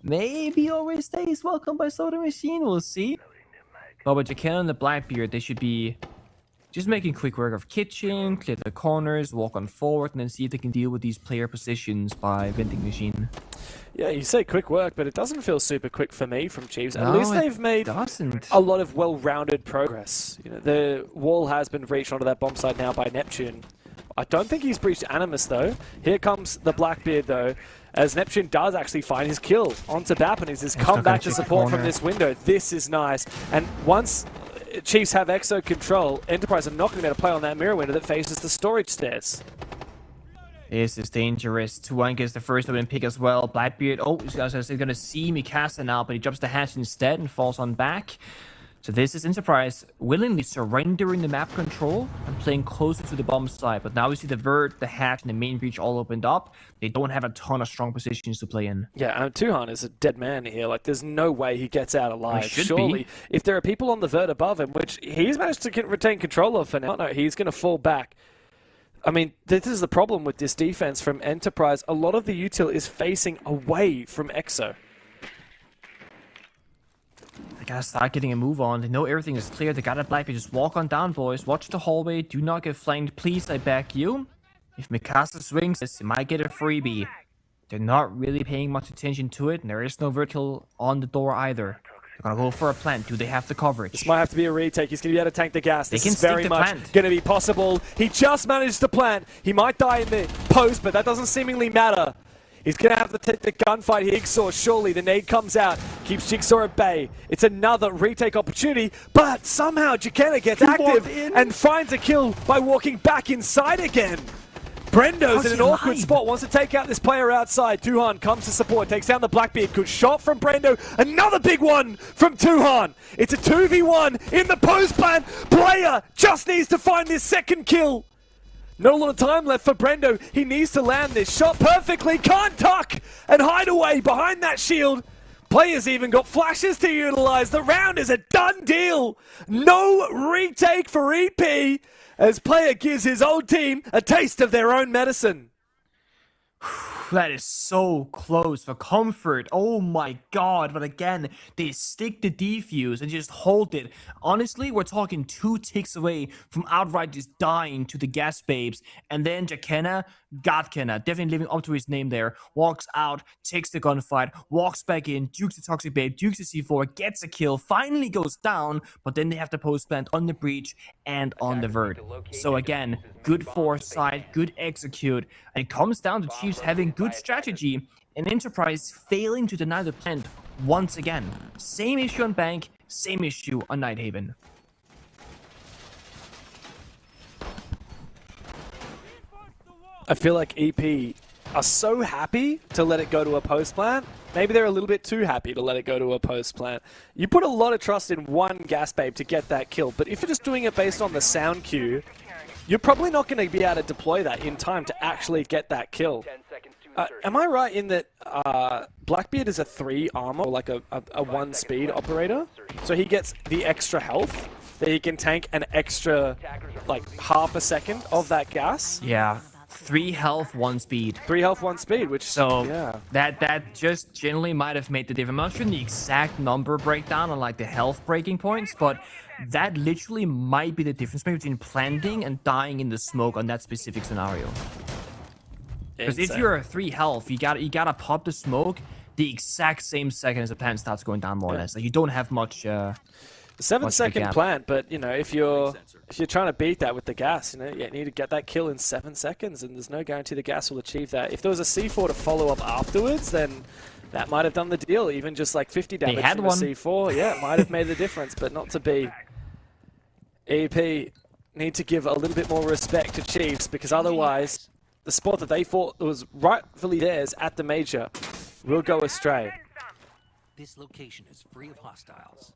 maybe always stays welcome by Soda Machine, we'll see. But with Jaken and the Blackbeard, they should be just making quick work of kitchen, clear the corners, walk on forward, and then see if they can deal with these player positions by Vending Machine. Yeah, you say quick work, but it doesn't feel super quick for me from Chiefs. At No, least they've made doesn't. a lot of well-rounded progress. You know, the wall has been breached onto that bomb site now by Neptune. I don't think he's breached Animus, though. Here comes the Blackbeard, though, as Neptune does actually find his kill onto Bappin. He's just come back to support from this window. This is nice. And once Chiefs have Exo control, Enterprise are not going to be able to play on that mirror window that faces the storage stairs. This is dangerous. Tuan gets the first open pick as well. Blackbeard, he's going to see Mikasa now, but he jumps the hatch instead and falls on back. So this is Enterprise willingly surrendering the map control and playing closer to the bomb site. But now we see the vert, the hatch, and the main breach all opened up. They don't have a ton of strong positions to play in. Yeah, Tuhan is a dead man here. Like, there's no way he gets out alive. Surely, be. If there are people on the vert above him, which he's managed to retain control of for now, no, he's going to fall back. I mean, this is the problem with this defense from Enterprise. A lot of the util is facing away from Exo. They gotta start getting a move on. They know everything is clear. They gotta Blackbeard. Just walk on down, boys. Watch the hallway. Do not get flanked. Please, I beg you. If Mikasa swings this, it might get a freebie. They're not really paying much attention to it, and there is no vertical on the door either. They're gonna go for a plant. Do they have the coverage? This might have to be a retake. He's gonna be able to tank the gas. This is stick very the much plant. gonna be possible. He just managed to plant. He might die in the post, but that doesn't seemingly matter. He's going to have to take the gunfight here. Jigsaw, surely the nade comes out, keeps Jigsaw at bay. It's another retake opportunity, but somehow Jakena gets active and finds a kill by walking back inside again. Brendo's in an awkward spot, wants to take out this player outside. Tuhan comes to support, takes down the Blackbeard. Good shot from Brendo. Another big one from Tuhan. It's a 2v1 in the post plan. Player just needs to find this second kill. Not a lot of time left for Brendo. He needs to land this shot perfectly. Can't tuck and hide away behind that shield. Players even got flashes to utilize. The round is a done deal. No retake for EP as player gives his old team a taste of their own medicine. That is so close for comfort. Oh my god. But again, they stick the defuse and just hold it. Honestly, we're talking 2 ticks away from outright just dying to the gas babes. And then Jakena, Godkena, definitely living up to his name there, walks out, takes the gunfight, walks back in, dukes the toxic babe, dukes the C4, gets a kill, finally goes down, but then they have the post plant on the breach and on the vert. So again, good foresight, good execute, and it comes down to Chiefs having good strategy and Enterprise failing to deny the plant once again. Same issue on Bank, same issue on Nighthaven. I feel like EP are so happy to let it go to a post plant. Maybe they're a little bit too happy to let it go to a post plant. You put a lot of trust in one gas babe to get that kill, but if you're just doing it based on the sound cue, you're probably not going to be able to deploy that in time to actually get that kill. Am I right in that Blackbeard is a 3 armor, or like a 1 speed operator? So he gets the extra health that he can tank an extra, like, half a second of that gas? Yeah. 3 health, 1 speed. 3 health, 1 speed, which so that just generally might have made the difference. I'm not sure the exact number breakdown on like the health breaking points, but that literally might be the difference between planting and dying in the smoke on that specific scenario. Because if you're a 3 health, you gotta pop the smoke the exact same second as the plant starts going down, more or less. Like you don't have much. 7-second plant, but you know, if you're trying to beat that with the gas, you know, you need to get that kill in 7 seconds, and there's no guarantee the gas will achieve that. If there was a C4 to follow up afterwards, then that might have done the deal. Even just like 50 damage from a C4, yeah, it might have made the difference, but not to be. EP need to give a little bit more respect to Chiefs, because otherwise, the spot that they thought was rightfully theirs at the major will go astray. This location is free of hostiles.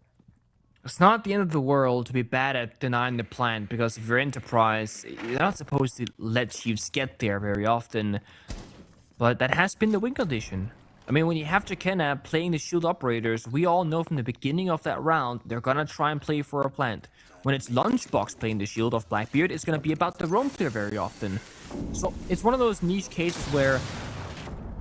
It's not the end of the world to be bad at denying the plant, because if you're Enterprise, you're not supposed to let Chiefs get there very often. But that has been the win condition. I mean, when you have Jakenna playing the shield operators, we all know from the beginning of that round, they're gonna try and play for a plant. When it's Lunchbox playing the shield of Blackbeard, it's gonna be about the roam clear very often. So it's one of those niche cases where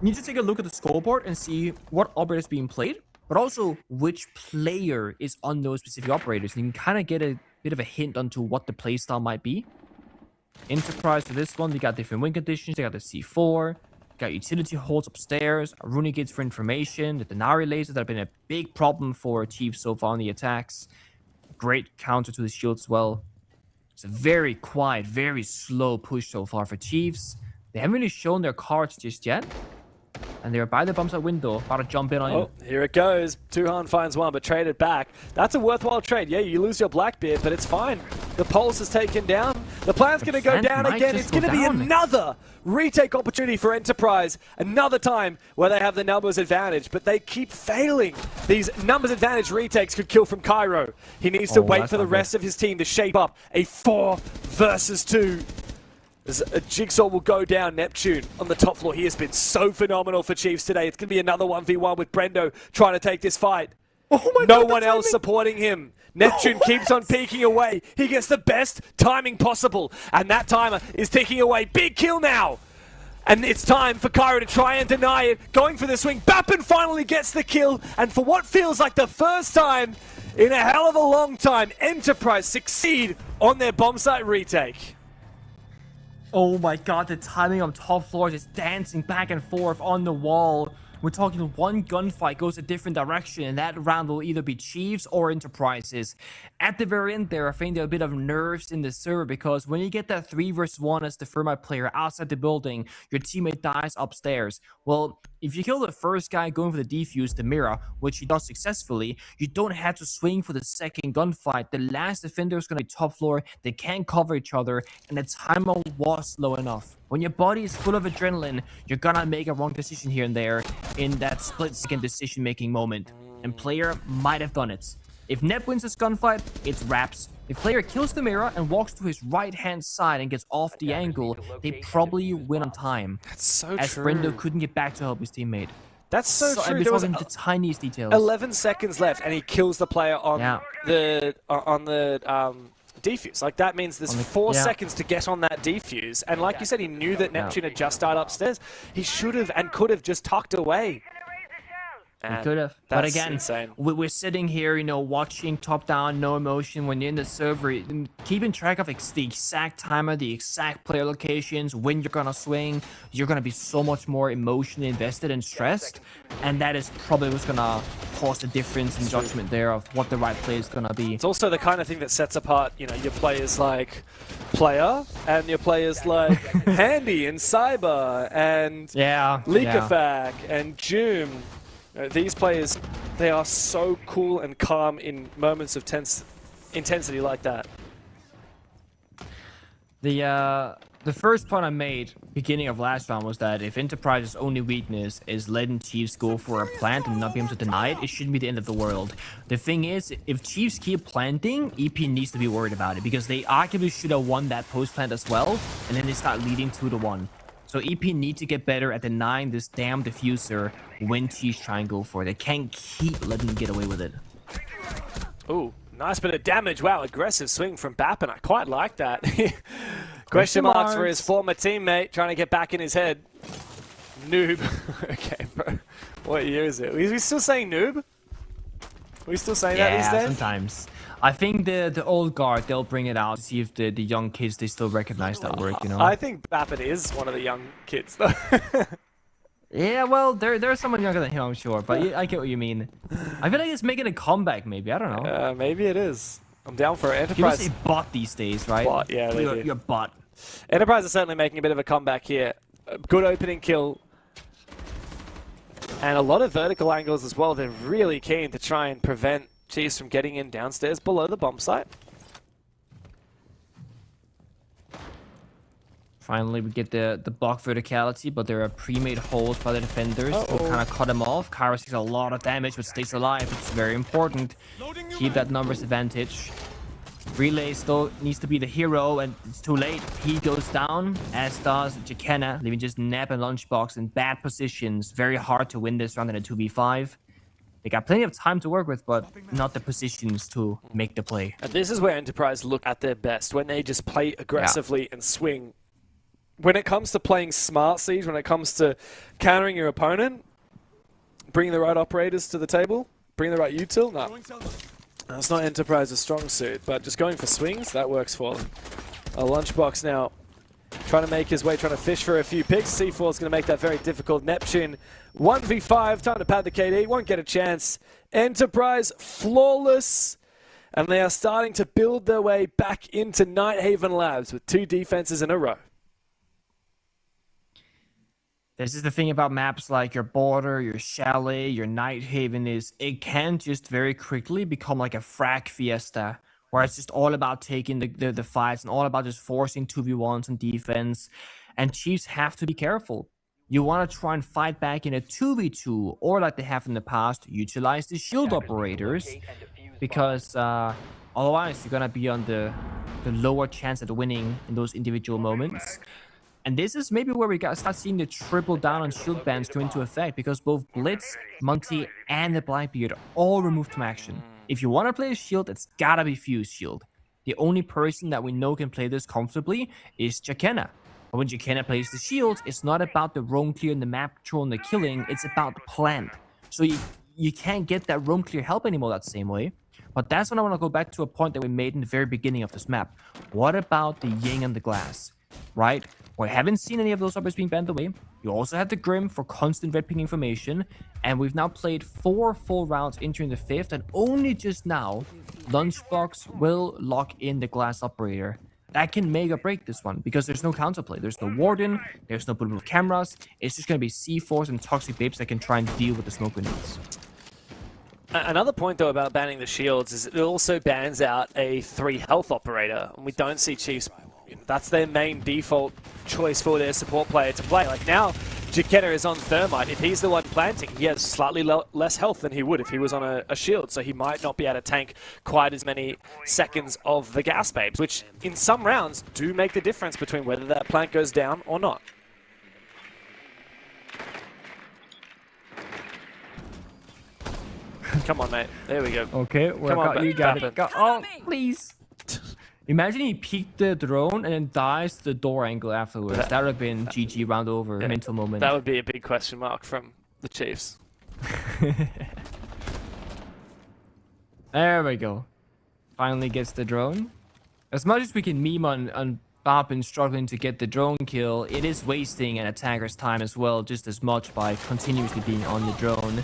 you need to take a look at the scoreboard and see what operator is being played, but also which player is on those specific operators. And you can kind of get a bit of a hint onto what the playstyle might be. Enterprise for this one, they got different win conditions. They got the C4, got utility holds upstairs, runic gates for information, the Denari lasers that have been a big problem for Chiefs so far on the attacks. Great counter to the shield as well. It's a very quiet, very slow push so far for Chiefs. They haven't really shown their cards just yet. And they're by the bump side window, about to jump in on him. Oh, here it goes. Tuhan finds one, but traded back. That's a worthwhile trade. Yeah, you lose your Blackbeard, but it's fine. The pulse is taken down. The plan's going to go down again. It's going to be another retake opportunity for Enterprise. Another time where they have the numbers advantage, but they keep failing. These numbers advantage retakes could kill from Cairo. He needs to wait for the rest of his team to shape up a 4 versus 2. As a Jigsaw will go down. Neptune on the top floor. He has been so phenomenal for Chiefs today. It's going to be another 1v1 with Brendo trying to take this fight. No one else supporting him. Neptune keeps on peeking away. He gets the best timing possible. And that timer is ticking away. Big kill now. And it's time for Cairo to try and deny it. Going for the swing. Bappin finally gets the kill. And for what feels like the first time in a hell of a long time, Enterprise succeed on their bomb site retake. Oh my god, the timing on top floor just dancing back and forth on the wall. We're talking one gunfight goes a different direction, and that round will either be Chiefs or Enterprises. At the very end there, I think there are a bit of nerves in the server, because when you get that 3 versus 1 as the Thermite player outside the building, your teammate dies upstairs. Well, if you kill the first guy going for the defuse, the mirror, which he does successfully, you don't have to swing for the second gunfight. The last defender is going to be top floor, they can't cover each other, and the timer was low enough. When your body is full of adrenaline, you're gonna make a wrong decision here and there in that split-second decision-making moment. And player might have done it. If Nep wins this gunfight, it's wraps. If player kills the mirror and walks to his right-hand side and gets off the angle, they probably win on time. That's so as true. Brendo couldn't get back to help his teammate. That's so true. There There was wasn't the tiniest details. 11 seconds left, and he kills the player on the defuse. Like, that means there's 4 seconds to get on that defuse. And like you said, he knew that Neptune had just died upstairs. He should have and could have just tucked away. We could have. But again, insane. We're sitting here, you know, watching top-down, no emotion. When you're in the server, keeping track of the exact timer, the exact player locations, when you're gonna swing, you're gonna be so much more emotionally invested and stressed. And that is probably what's gonna cause the difference in judgment there of what the right play is gonna be. It's also the kind of thing that sets apart, you know, your players like Player and your players like Handy and Cyber and Leakafac and Joom. These players, they are so cool and calm in moments of intensity like that. The first point I made beginning of last round was that if Enterprise's only weakness is letting Chiefs go for a plant and not be able to deny it, it shouldn't be the end of the world. The thing is, if Chiefs keep planting, EP needs to be worried about it, because they arguably should have won that post plant as well, and then they start leading 2-1. So EP need to get better at denying this damn diffuser when Chiefs try and go for it. They can't keep letting them get away with it. Ooh, nice bit of damage. Wow, aggressive swing from Bappin. I quite like that. Question marks for his former teammate trying to get back in his head. Noob. Okay, bro. What year is it? Are we still saying noob? Are we still saying that these days? Yeah, sometimes. I think the old guard, they'll bring it out to see if the young kids, they still recognize that word, you know? I think Bappin is one of the young kids, though. Yeah, well, there's someone younger than him, I'm sure, but I get what you mean. I feel like it's making a comeback, maybe. I don't know. Maybe it is. I'm down for it. Enterprise. People say bot these days, right? Bot, yeah, they do. You're bot. Enterprise is certainly making a bit of a comeback here. A good opening kill. And a lot of vertical angles as well. They're really keen to try and prevent Chiefs from getting in downstairs below the bomb site. Finally, we get the block verticality, but there are pre-made holes by the defenders to kind of cut him off. Kyra takes a lot of damage, but stays alive. It's very important. Keep that numbers advantage. Relays, though, needs to be the hero, and it's too late. He goes down, as does Jakenna, leaving just Neb and Lunchbox in bad positions. Very hard to win this round in a 2v5. They got plenty of time to work with, but not the positions to make the play. And this is where Enterprise look at their best, when they just play aggressively and swing. When it comes to playing smart, Siege, when it comes to countering your opponent, bringing the right operators to the table, bringing the right util, no. That's not Enterprise's strong suit, but just going for swings, that works for them. A Lunchbox now trying to make his way, trying to fish for a few picks. C4 is going to make that very difficult. Neptune, 1v5, time to pad the KD, won't get a chance. Enterprise, flawless. And they are starting to build their way back into Nighthaven Labs with 2 defenses in a row. This is the thing about maps like your Border, your Chalet, your Nighthaven is it can just very quickly become like a frag fiesta where it's just all about taking the fights and all about just forcing 2v1s on defense. And Chiefs have to be careful. You want to try and fight back in a 2v2 or like they have in the past, utilize the shield operators because otherwise you're going to be on the lower chance at winning in those individual moments. And this is maybe where we start seeing the triple down on shield bans come into effect because both Blitz, Monty, and the Blackbeard are all removed from action. If you want to play a shield, it's gotta be Fuse Shield. The only person that we know can play this comfortably is Jakenna. But when Jakenna plays the shield, it's not about the roam clear and the map control and the killing, it's about the plant. So you can't get that roam clear help anymore that same way. But that's when I want to go back to a point that we made in the very beginning of this map. What about the Ying and the Glass? Right? We haven't seen any of those operators being banned away. You also have the Grim for constant red ping information. And we've now played 4 full rounds entering the 5th. And only just now, Lunchbox will lock in the Glass operator. That can make or break this one. Because there's no counterplay. There's no Warden. There's no bulletproof cameras. It's just going to be C4s and Toxic Babes that can try and deal with the smoke grenades. Another point, though, about banning the shields is it also bans out a 3 health operator. And we don't see Chiefs. That's their main default choice for their support player to play. Like now, Jakenna is on Thermite. If he's the one planting, he has slightly less health than he would if he was on a shield. So he might not be able to tank quite as many seconds of the gas babes, which in some rounds do make the difference between whether that plant goes down or not. Come on, mate. There we go. Okay, Come on, you got it. Bappin. Oh, please. Imagine he peeked the drone and then dies to the door angle afterwards. That would have been GG round over, mental moment. That would be a big question mark from the Chiefs. There we go. Finally gets the drone. As much as we can meme on Bappin struggling to get the drone kill, it is wasting an attacker's time as well, just as much by continuously being on the drone.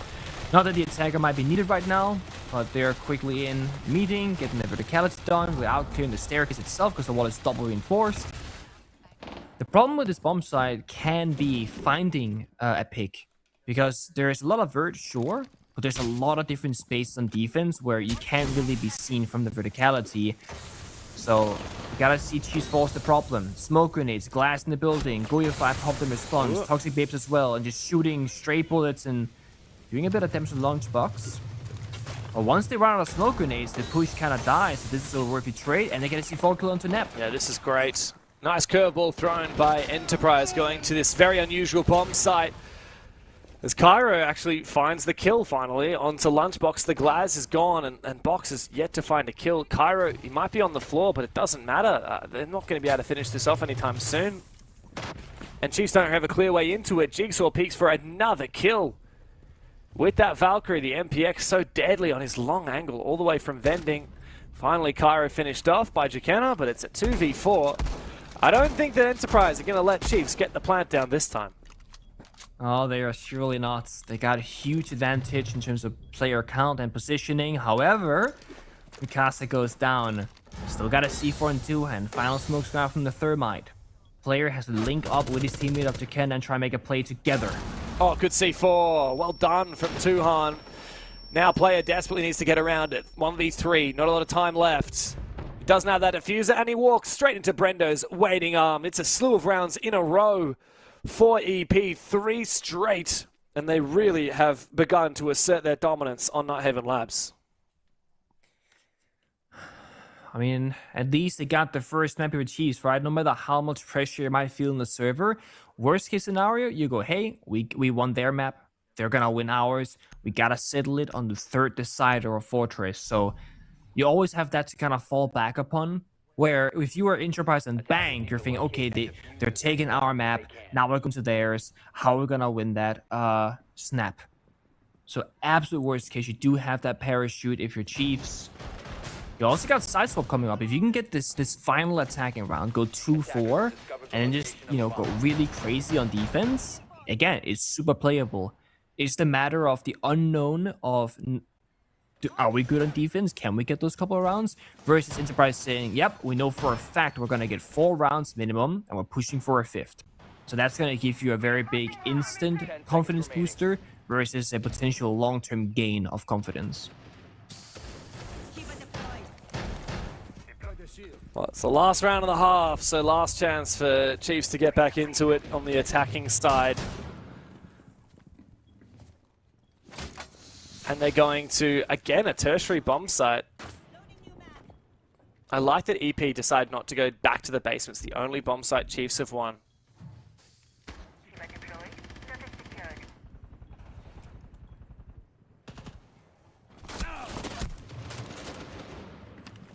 Not that the attacker might be needed right now, but they're quickly in meeting, getting the verticality done without clearing the staircase itself because the wall is double reinforced. The problem with this bomb site can be finding a pick, because there's a lot of vert, sure, but there's a lot of different spaces on defense where you can't really be seen from the verticality. So you gotta see Chiefs force the problem. Smoke grenades, glass in the building, Goya 5 pop them response, Toxic Babes as well, and just shooting straight bullets and doing a bit of damage to Lunchbox. But once they run out of smoke grenades, the push kind of dies. So this is a worthy trade, and they get a C4 kill onto Nep. Yeah, this is great. Nice curveball thrown by Enterprise going to this very unusual bomb site. As Cairo actually finds the kill finally onto Lunchbox. The Glaz is gone, and Box is yet to find a kill. Cairo, he might be on the floor, but it doesn't matter. They're not going to be able to finish this off anytime soon. And Chiefs don't have a clear way into it. Jigsaw peeks for another kill. With that Valkyrie, the MPX so deadly on his long angle all the way from vending. Finally, Cairo finished off by Jakenna, but it's a 2v4. I don't think that Enterprise are going to let Chiefs get the plant down this time. Oh, they are surely not. They got a huge advantage in terms of player count and positioning. However, Mikasa goes down. Still got a C4 in 2 hand. Final smoke scrap from the Thermite. Player has to link up with his teammate of Jakenna and try and make a play together. Oh, good C4. Well done from Tuhan. Now player desperately needs to get around it. 1v3, not a lot of time left. Doesn't have that diffuser, and he walks straight into Brendo's waiting arm. It's a slew of rounds in a row for EP, 3 straight, and they really have begun to assert their dominance on Nighthaven Labs. I mean, at least they got the first map with Chiefs, right? No matter how much pressure you might feel in the server, worst case scenario, you go, hey, we won their map. They're gonna win ours. We gotta settle it on the third decider or fortress. So you always have that to kind of fall back upon. Where if you are Enterprise and Bank, you're thinking, okay, they're taking our map. Now we're going to theirs. How are we gonna win that? Snap. So absolute worst case, you do have that parachute if you're Chiefs. You also got side swap coming up. If you can get this final attacking round, go 2-4, and then just, you know, go really crazy on defense, again, it's super playable. It's the matter of the unknown of, are we good on defense? Can we get those couple of rounds? Versus Enterprise saying, yep, we know for a fact we're going to get 4 rounds minimum, and we're pushing for a 5th. So that's going to give you a very big instant confidence booster versus a potential long-term gain of confidence. Well, it's the last round of the half, so last chance for Chiefs to get back into it on the attacking side. And they're going to, again, a tertiary bomb site. I like that EP decided not to go back to the base. It's the only bomb site Chiefs have won.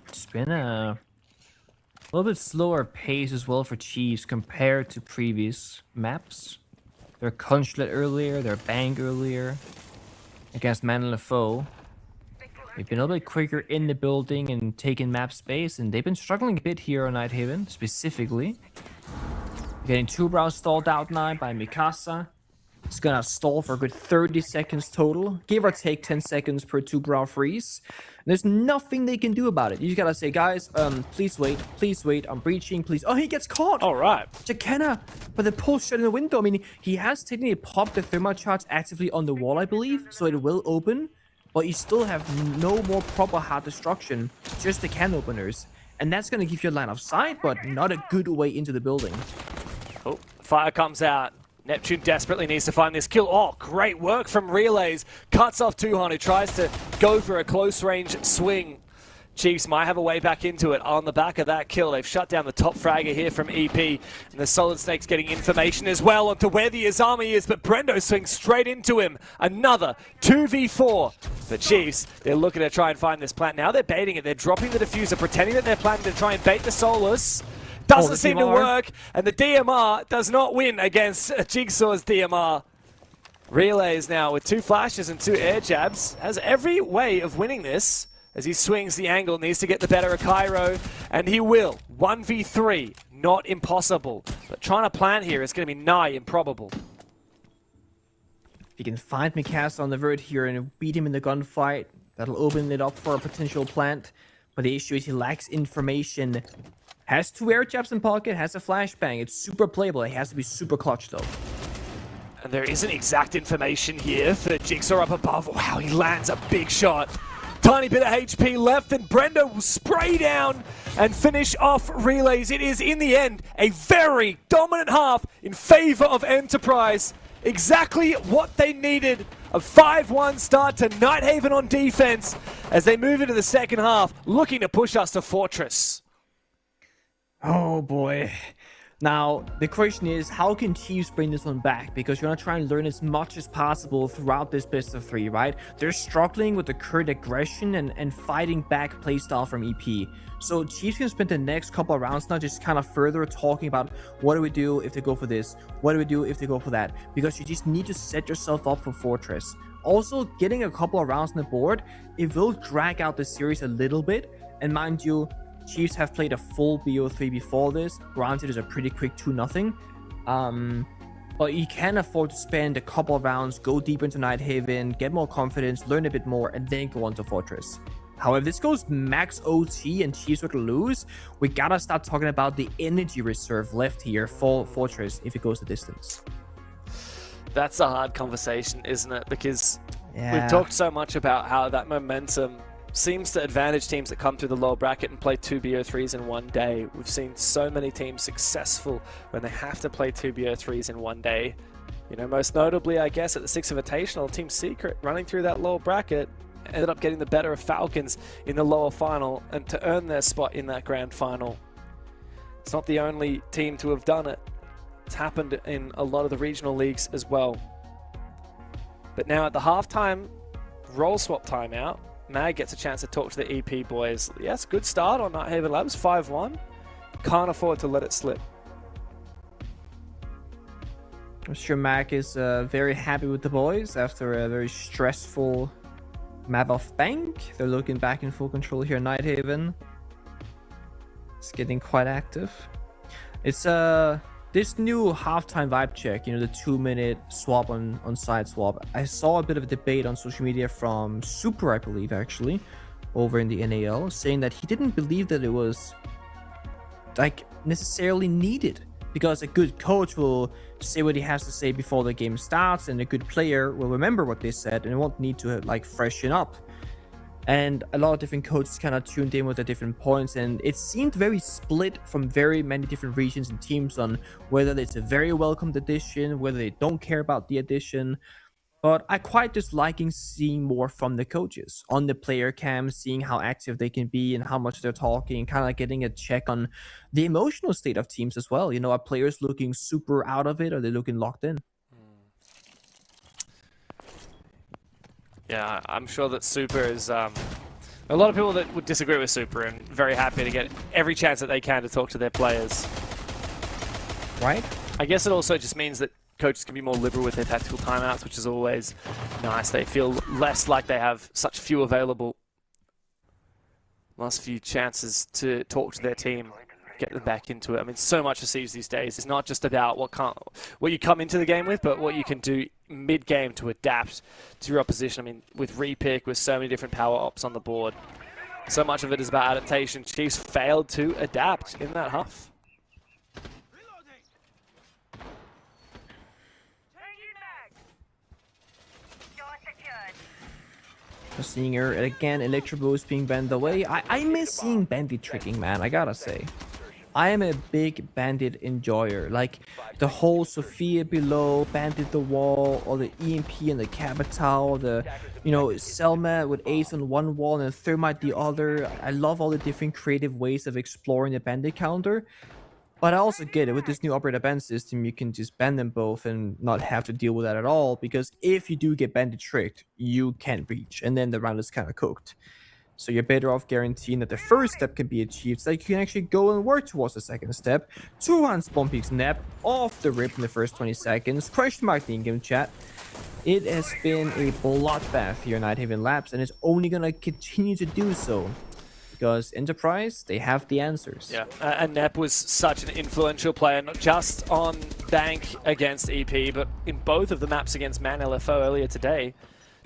It's been a little bit slower pace as well for Chiefs compared to previous maps. Their Consulate earlier, their Bank earlier. Against Man and LaFoe. They've been a little bit quicker in the building and taking map space, and they've been struggling a bit here on Nighthaven, specifically. Getting 2 rounds stalled out now by Mikasa. It's gonna stall for a good 30 seconds total, give or take 10 seconds per 2-brow freeze. And there's nothing they can do about it. You just gotta say, guys, please wait, I'm breaching, please. Oh, he gets caught! Alright. Jakena, but the pulse shut in the window. I mean, he has technically popped the thermal charge actively on the wall, I believe, so it will open, but you still have no more proper hard destruction, just the can openers. And that's gonna give you a line of sight, but not a good way into the building. Oh, fire comes out. Neptune desperately needs to find this kill. Oh, great work from Relays. Cuts off Tuhan, who tries to go for a close range swing. Chiefs might have a way back into it on the back of that kill. They've shut down the top fragger here from EP. And the Solid Snake's getting information as well onto where the Azami is, but Brendo swings straight into him. Another 2v4. The Chiefs, they're looking to try and find this plant. Now they're baiting it. They're dropping the diffuser, pretending that they're planning to try and bait the Solus. Doesn't seem to work, and the DMR does not win against Jigsaw's DMR. Relays now with 2 flashes and 2 air jabs. Has every way of winning this as he swings the angle. Needs to get the better of Cairo, and he will. 1v3, not impossible. But trying to plant here is going to be nigh improbable. If you can find Mikasa on the vert here and beat him in the gunfight, that'll open it up for a potential plant. But the issue is he lacks information. Has 2 air jabs in pocket, has a flashbang. It's super playable. It has to be super clutch though. And there isn't exact information here for Jigsaw up above. Wow, he lands a big shot. Tiny bit of HP left, and Brendo will spray down and finish off Relays. It is, in the end, a very dominant half in favor of Enterprise. Exactly what they needed. A 5-1 start to Nighthaven on defense as they move into the second half, looking to push us to Fortress. Oh boy. Now, the question is, how can Chiefs bring this one back? Because you're going to try and learn as much as possible throughout this best of 3, right? They're struggling with the current aggression and fighting back playstyle from EP. So Chiefs can spend the next couple of rounds now just kind of further talking about what do we do if they go for this? What do we do if they go for that? Because you just need to set yourself up for Fortress. Also, getting a couple of rounds on the board, it will drag out the series a little bit. And mind you, Chiefs have played a full BO3 before this. Granted, it's a pretty quick 2-0. But you can afford to spend a couple of rounds, go deeper into Nighthaven, get more confidence, learn a bit more, and then go on to Fortress. However, if this goes max OT and Chiefs were to lose, we gotta start talking about the energy reserve left here for Fortress if it goes the distance. That's a hard conversation, isn't it? Because we've talked so much about how that momentum seems to advantage teams that come through the lower bracket and play 2 BO3s in one day. We've seen so many teams successful when they have to play 2 BO3s in one day. You know, most notably, I guess, at the Six Invitational, Team Secret running through that lower bracket ended up getting the better of Falcons in the lower final and to earn their spot in that grand final. It's not the only team to have done it. It's happened in a lot of the regional leagues as well. But now at the halftime role swap timeout, Mag gets a chance to talk to the EP boys. Yes, good start on Nighthaven Labs, 5-1. Can't afford to let it slip. I'm sure Mac is very happy with the boys after a very stressful map off bank. They're looking back in full control here in Nighthaven. It's getting quite active. It's this new halftime vibe check, you know, the 2-minute swap on side swap. I saw a bit of a debate on social media from Super, I believe, actually, over in the NAL, saying that he didn't believe that it was like necessarily needed, because a good coach will say what he has to say before the game starts, and a good player will remember what they said and won't need to like freshen up. And a lot of different coaches kind of tuned in with the different points, and it seemed very split from very many different regions and teams on whether it's a very welcomed addition, whether they don't care about the addition. But I quite just liking seeing more from the coaches on the player cam, seeing how active they can be and how much they're talking, kind of getting a check on the emotional state of teams as well. You know, are players looking super out of it, or are they looking locked in? Yeah, I'm sure that Super is... a lot of people that would disagree with Super and very happy to get every chance that they can to talk to their players. Right? I guess it also just means that coaches can be more liberal with their tactical timeouts, which is always nice. They feel less like they have such few available. Last few chances to talk to their team, get them back into it. I mean, so much of Siege these days is not just about what you come into the game with, but what you can do mid-game to adapt to your opposition. I mean, with repick, with so many different power ops on the board, so much of it is about adaptation. Chiefs failed to adapt in that huff. Seeing her again, Electro Boost being banned away. I miss seeing bandit tricking, man, I gotta say. I am a big bandit enjoyer. Like the whole Sophia below, bandit the wall, or the EMP and the Capital, the, you know, Selma with ace on one wall and thermite the other. I love all the different creative ways of exploring the bandit counter. But I also get it, with this new operator ban system, you can just ban them both and not have to deal with that at all, because if you do get bandit tricked, you can't breach, and then the round is kind of cooked. So you're better off guaranteeing that the first step can be achieved, so you can actually go and work towards the second step. 2-round spawn peak snap off the rip in the first 20 seconds. Question mark the in-game chat. It has been a bloodbath here in Nighthaven Labs, and it's only going to continue to do so. Because Enterprise, they have the answers. Yeah, and Nep was such an influential player, not just on Bank against EP, but in both of the maps against Man LFO earlier today.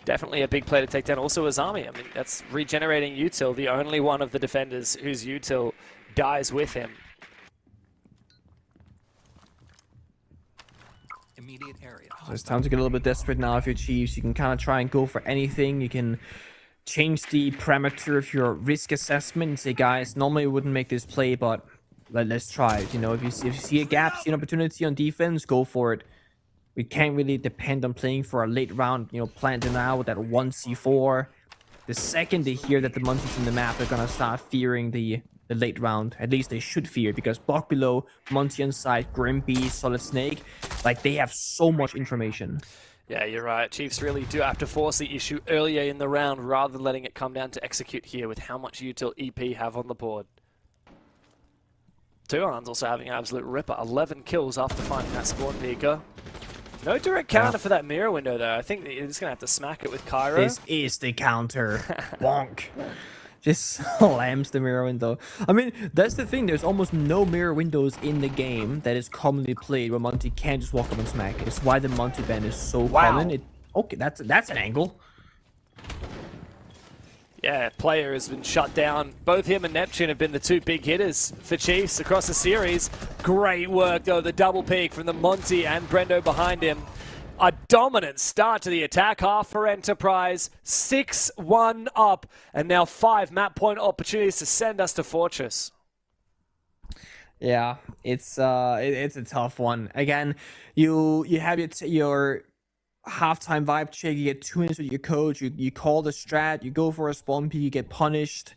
Definitely a big player to take down. Also Azami, I mean, that's regenerating util, the only one of the defenders whose util dies with him. Immediate area. So it's time to get a little bit desperate now if you're Chiefs. You can kind of try and go for anything. You can change the parameter of your risk assessment and say, guys, normally we wouldn't make this play, but let's try it. You know, if you see a gap, see an opportunity on defense, go for it. We can't really depend on playing for a late round, you know, planted now with that 1C4. The second they hear that the Monty's in the map, they're gonna start fearing the late round. At least they should fear, because block below, Monty on side, Grimpy, Solid Snake, like they have so much information. Yeah, you're right. Chiefs really do have to force the issue earlier in the round rather than letting it come down to execute here with how much util EP have on the board. Tuan's also having an absolute ripper. 11 kills after finding that spawn peeker. No direct counter for that mirror window, though. I think they're just going to have to smack it with Cairo. This is the counter. Bonk. Just slams the mirror window. I mean, that's the thing. There's almost no mirror windows in the game that is commonly played where Monty can't just walk up and smack it. It's why the Monty ban is so common. Okay, that's an angle. Yeah, player has been shut down. Both him and Neptune have been the two big hitters for Chiefs across the series. Great work, though. The double peak from the Monty and Brendo behind him. A dominant start to the attack half for Enterprise. 6-1 up, and now 5 map point opportunities to send us to Fortress. Yeah, it's a tough one. Again, you have your halftime vibe check. You get 2 minutes with your coach. You call the strat. You go for a spawn peek. You get punished,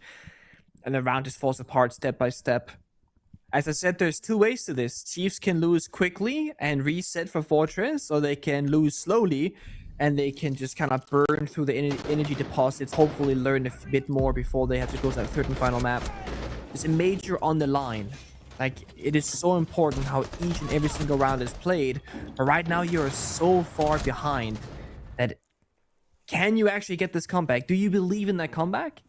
and the round just falls apart step by step. As I said, there's 2 ways to this. Chiefs can lose quickly and reset for Fortress, or they can lose slowly and they can just kind of burn through the energy deposits, hopefully learn a bit more before they have to go to that 3rd and final map. There's a major on the line. Like, it is so important how each and every single round is played, but right now you're so far behind that can you actually get this comeback? Do you believe in that comeback?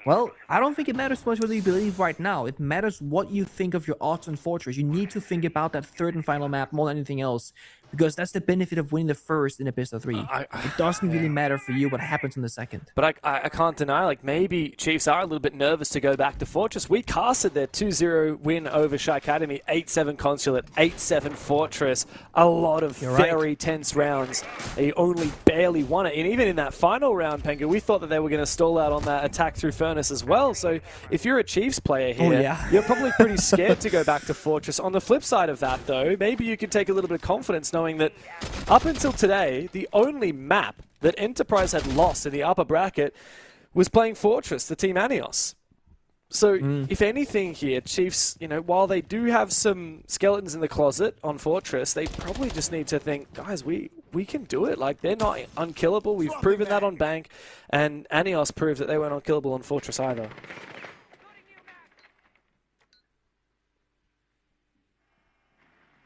Well, I don't think it matters so much whether you believe right now. It matters what you think of your odds on Fortress. You need to think about that 3rd and final map more than anything else, because that's the benefit of winning the first in a best of 3. It doesn't really matter for you what happens in the second. But I can't deny, like, maybe Chiefs are a little bit nervous to go back to Fortress. We casted their 2-0 win over Shy Academy, 8-7 Consulate, 8-7 Fortress. A lot of very tense rounds. They only barely won it. And even in that final round, Pengu, we thought that they were going to stall out on that attack through Furnace as well. So if you're a Chiefs player here, you're probably pretty scared to go back to Fortress. On the flip side of that, though, maybe you can take a little bit of confidence knowing that up until today, the only map that Enterprise had lost in the upper bracket was playing Fortress, the team Anios. So, if anything here, Chiefs, you know, while they do have some skeletons in the closet on Fortress, they probably just need to think, guys, we can do it. Like, they're not unkillable. We've proven that on Bank, and Anios proved that they weren't unkillable on Fortress either.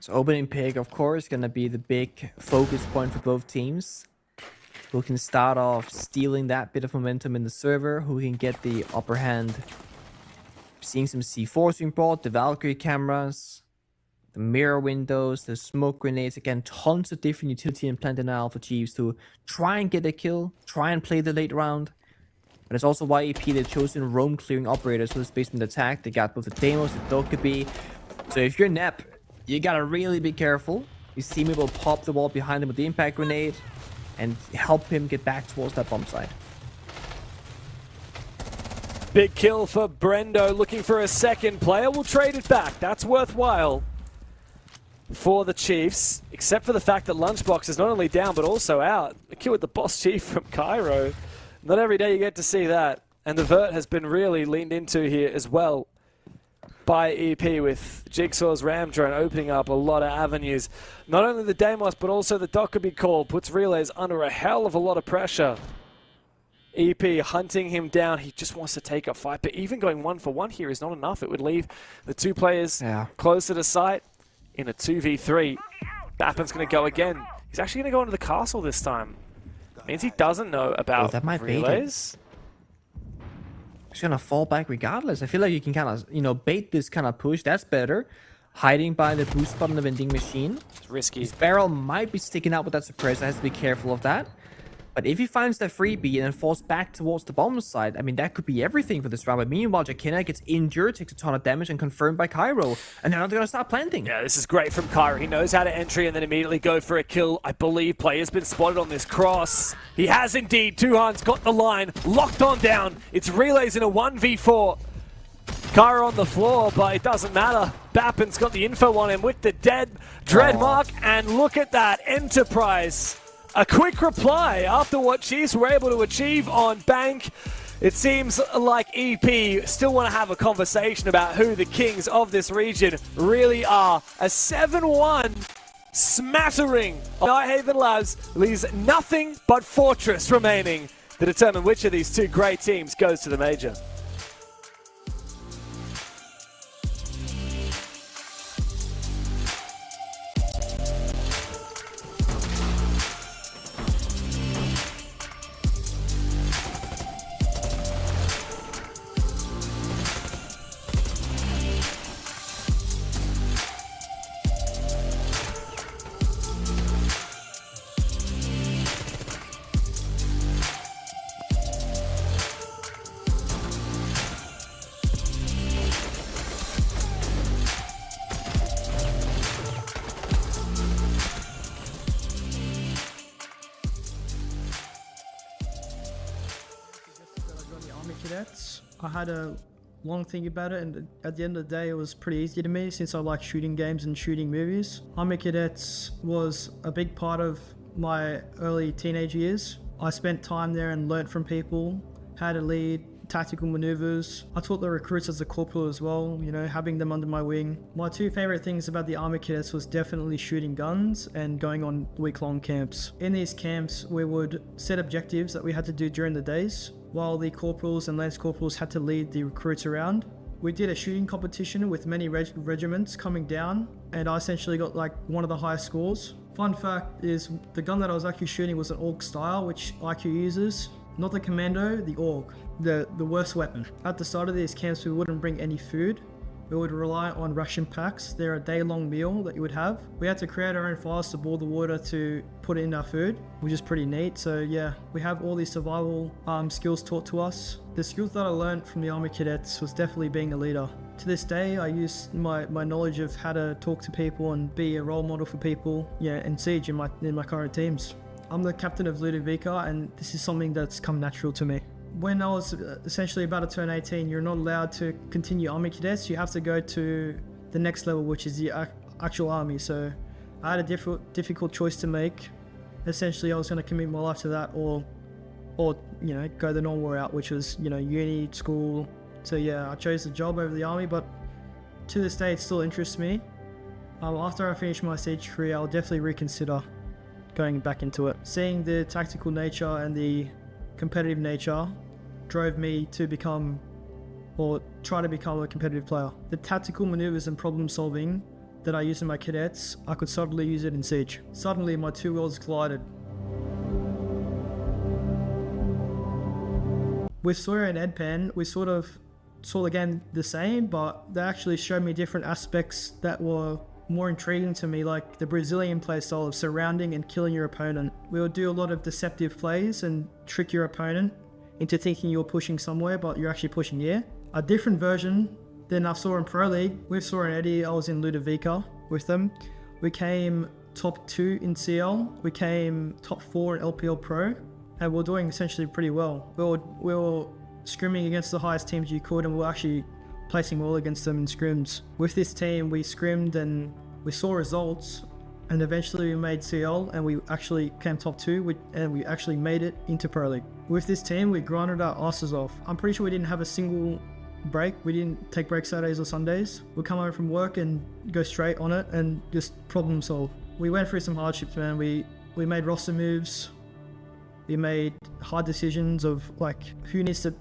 So opening pick, of course, going to be the big focus point for both teams. Who can start off stealing that bit of momentum in the server, who can get the upper hand. Seeing some C4s being brought, the Valkyrie cameras, the mirror windows, the smoke grenades. Again, tons of different utility and plan now for Chiefs to try and get a kill, try and play the late round. But it's also why AP, they've chosen roam clearing operators for this basement attack. They got both the Deimos, the Dokkaebi. So if you're Nep, you gotta really be careful. You see me will pop the wall behind him with the impact grenade and help him get back towards that bomb site. Big kill for Brendo, looking for a second player. We'll trade it back. That's worthwhile for the Chiefs, except for the fact that Lunchbox is not only down but also out. A kill with the boss chief from Cairo. Not every day you get to see that. And the Vert has been really leaned into here as well by EP, with Jigsaw's Ram Drone opening up a lot of avenues. Not only the Deimos, but also the Dokkaebi call puts Relays under a hell of a lot of pressure. EP hunting him down. He just wants to take a fight, but even going 1-for-1 here is not enough. It would leave the 2 players closer to site in a 2v3. Bappen's going to go again. He's actually going to go into the castle this time. Means he doesn't know about that might Relays. He's gonna fall back regardless. I feel like you can kind of, you know, bait this kind of push. That's better. Hiding by the boost spot on the vending machine. It's risky. His barrel might be sticking out with that suppressor. Has to be careful of that. But if he finds that freebie and then falls back towards the bomb side, I mean, that could be everything for this round. But meanwhile, Jakina gets injured, takes a ton of damage, and confirmed by Cairo. And they're not going to start planting. Yeah, this is great from Cairo. He knows how to entry and then immediately go for a kill. I believe player's been spotted on this cross. He has indeed. Tuhan's got the line. Locked on down. It's Relays in a 1v4. Cairo on the floor, but it doesn't matter. Bappen's got the info on him with the dead Dreadmark. And look at that. Enterprise. A quick reply after what Chiefs were able to achieve on Bank. It seems like EP still want to have a conversation about who the kings of this region really are. A 7-1 smattering of Nighthaven Labs leaves nothing but Fortress remaining to determine which of these 2 great teams goes to the major. Cadets. I had a long think about it, and at the end of the day it was pretty easy to me since I like shooting games and shooting movies. Army Cadets was a big part of my early teenage years. I spent time there and learnt from people how to lead tactical maneuvers. I taught the recruits as a corporal as well, you know, having them under my wing. My two favorite things about the Army Cadets was definitely shooting guns and going on week-long camps. In these camps, we would set objectives that we had to do during the days, while the corporals and lance corporals had to lead the recruits around. We did a shooting competition with many regiments coming down, and I essentially got like one of the highest scores. Fun fact is the gun that I was actually shooting was an AUG style, which IQ uses. Not the commando, the AUG, the worst weapon. At the start of these camps, we wouldn't bring any food. We would rely on ration packs. They're a day-long meal that you would have. We had to create our own fires to boil the water to put in our food, which is pretty neat. So yeah, we have all these survival skills taught to us. The skills that I learned from the Army Cadets was definitely being a leader. To this day, I use my knowledge of how to talk to people and be a role model for people, in Siege in my current teams. I'm the captain of Ludovica, and this is something that's come natural to me. When I was essentially about to turn 18, you're not allowed to continue Army Cadets. You have to go to the next level, which is the actual army. So I had a difficult choice to make. Essentially, I was going to commit my life to that, or go the normal route, which was uni, school. So yeah, I chose the job over the army, but to this day, it still interests me. After I finish my Siege career, I'll definitely reconsider going back into it. Seeing the tactical nature and the competitive nature drove me to become, or try to become, a competitive player. The tactical maneuvers and problem solving that I use in my cadets, I could suddenly use it in Siege. Suddenly my two worlds collided. With Sawyer and Edpan, we sort of saw the game the same, but they actually showed me different aspects that were more intriguing to me, like the Brazilian play style of surrounding and killing your opponent. We would do a lot of deceptive plays and trick your opponent into thinking you're pushing somewhere, but you're actually pushing here. A different version than I saw in Pro League. With Sawyer and Eddie, I was in Ludovica with them. We came top 2 in CL, we came top 4 in LPL Pro, and we were doing essentially pretty well. We were scrimming against the highest teams you could, and we were actually placing well against them in scrims. With this team, we scrimmed and we saw results, and eventually we made CL, and we actually came top 2, and we actually made it into Pro League. With this team, we grinded our asses off. I'm pretty sure we didn't have a single break. We didn't take breaks Saturdays or Sundays. We'd come home from work and go straight on it and just problem solve. We went through some hardships, man. We made roster moves. We made hard decisions of like who needs to,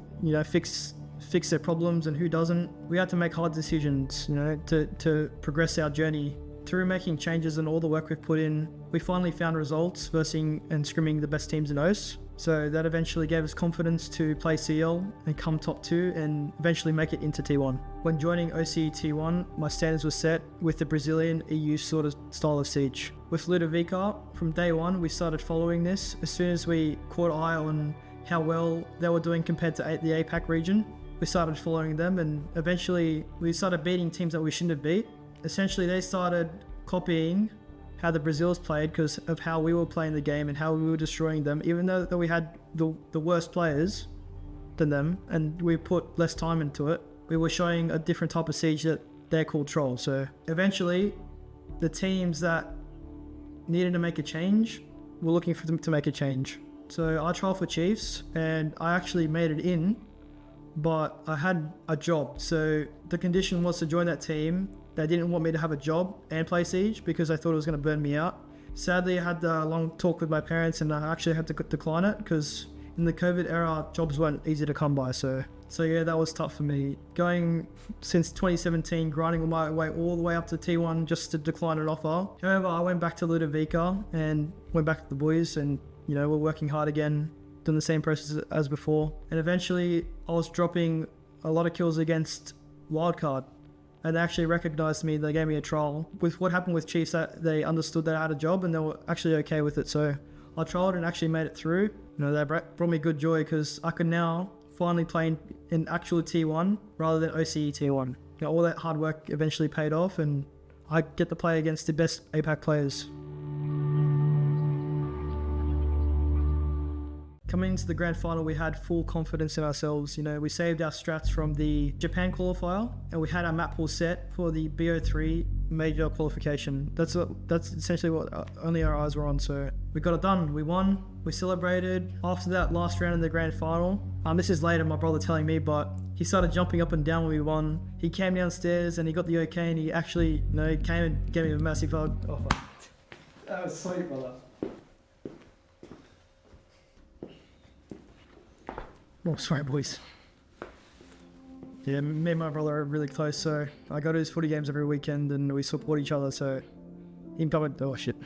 fix their problems and who doesn't. We had to make hard decisions, to progress our journey. Through making changes and all the work we've put in, we finally found results versing and scrimming the best teams in OCE. So that eventually gave us confidence to play CL and come top 2 and eventually make it into T1. When joining OCE T1, my standards were set with the Brazilian EU sort of style of Siege. With Ludovica, from day one, we started following this. As soon as we caught eye on how well they were doing compared to the APAC region, we started following them, and eventually we started beating teams that we shouldn't have beat. Essentially, they started copying how the Brazils played because of how we were playing the game and how we were destroying them, even though we had the worst players than them and we put less time into it. We were showing a different type of Siege that they're called Troll. So eventually, the teams that needed to make a change were looking for them to make a change. So I trialed for Chiefs and I actually made it in, but I had a job. So the condition was to join that team. They didn't want me to have a job and play Siege because they thought it was going to burn me out. Sadly, I had a long talk with my parents and I actually had to decline it because in the COVID era, jobs weren't easy to come by. So yeah, that was tough for me. Going since 2017, grinding my way all the way up to T1 just to decline an offer. However, I went back to Ludovica and went back to the boys and, we're working hard again, doing the same process as before. And eventually, I was dropping a lot of kills against Wildcard. And they actually recognized me, they gave me a trial. With what happened with Chiefs, they understood that I had a job and they were actually okay with it. So I trialed and actually made it through. They brought me good joy because I could now finally play in actual T1 rather than OCE T1. All that hard work eventually paid off and I get to play against the best APAC players. Coming into the grand final, we had full confidence in ourselves. You know, we saved our strats from the Japan qualifier, and we had our map pool set for the BO3 major qualification. That's essentially what only our eyes were on. So we got it done. We won. We celebrated. After that last round in the grand final, this is later, my brother telling me, but he started jumping up and down when we won. He came downstairs and he got the okay, and he actually, he came and gave me a massive hug. Oh, fuck. That was sweet, brother. Oh, sorry, boys. Yeah, me and my brother are really close, so I go to his footy games every weekend and we support each other, so he probably, oh shit.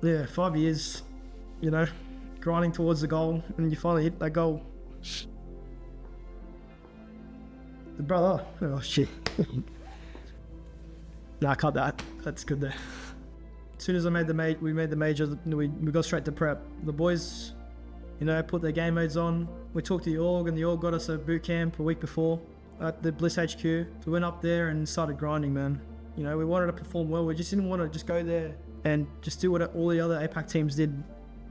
Yeah, 5 years, grinding towards the goal, and you finally hit that goal. The brother, oh shit. Nah, cut that. That's good there. As soon as we made the major, we got straight to prep. The boys, put their game modes on. We talked to the org, and the org got us a boot camp a week before at the Bliss HQ. So we went up there and started grinding, man. We wanted to perform well. We just didn't want to just go there and just do what all the other APAC teams did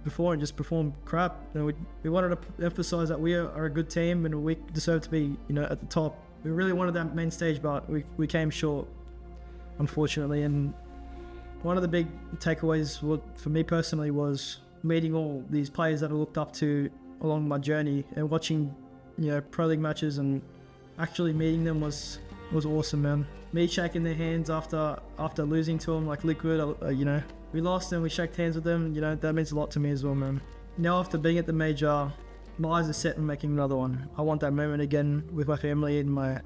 before and just perform crap. We wanted to emphasize that we are a good team and we deserve to be, at the top. We really wanted that main stage, but we came short, unfortunately. And one of the big takeaways for me personally was meeting all these players that I looked up to along my journey and watching, Pro League matches, and actually meeting them was awesome, man. Me shaking their hands after losing to them, like Liquid, we lost and we shook hands with them, that means a lot to me as well, man. Now after being at the major, my eyes are set on making another one. I want that moment again with my family and my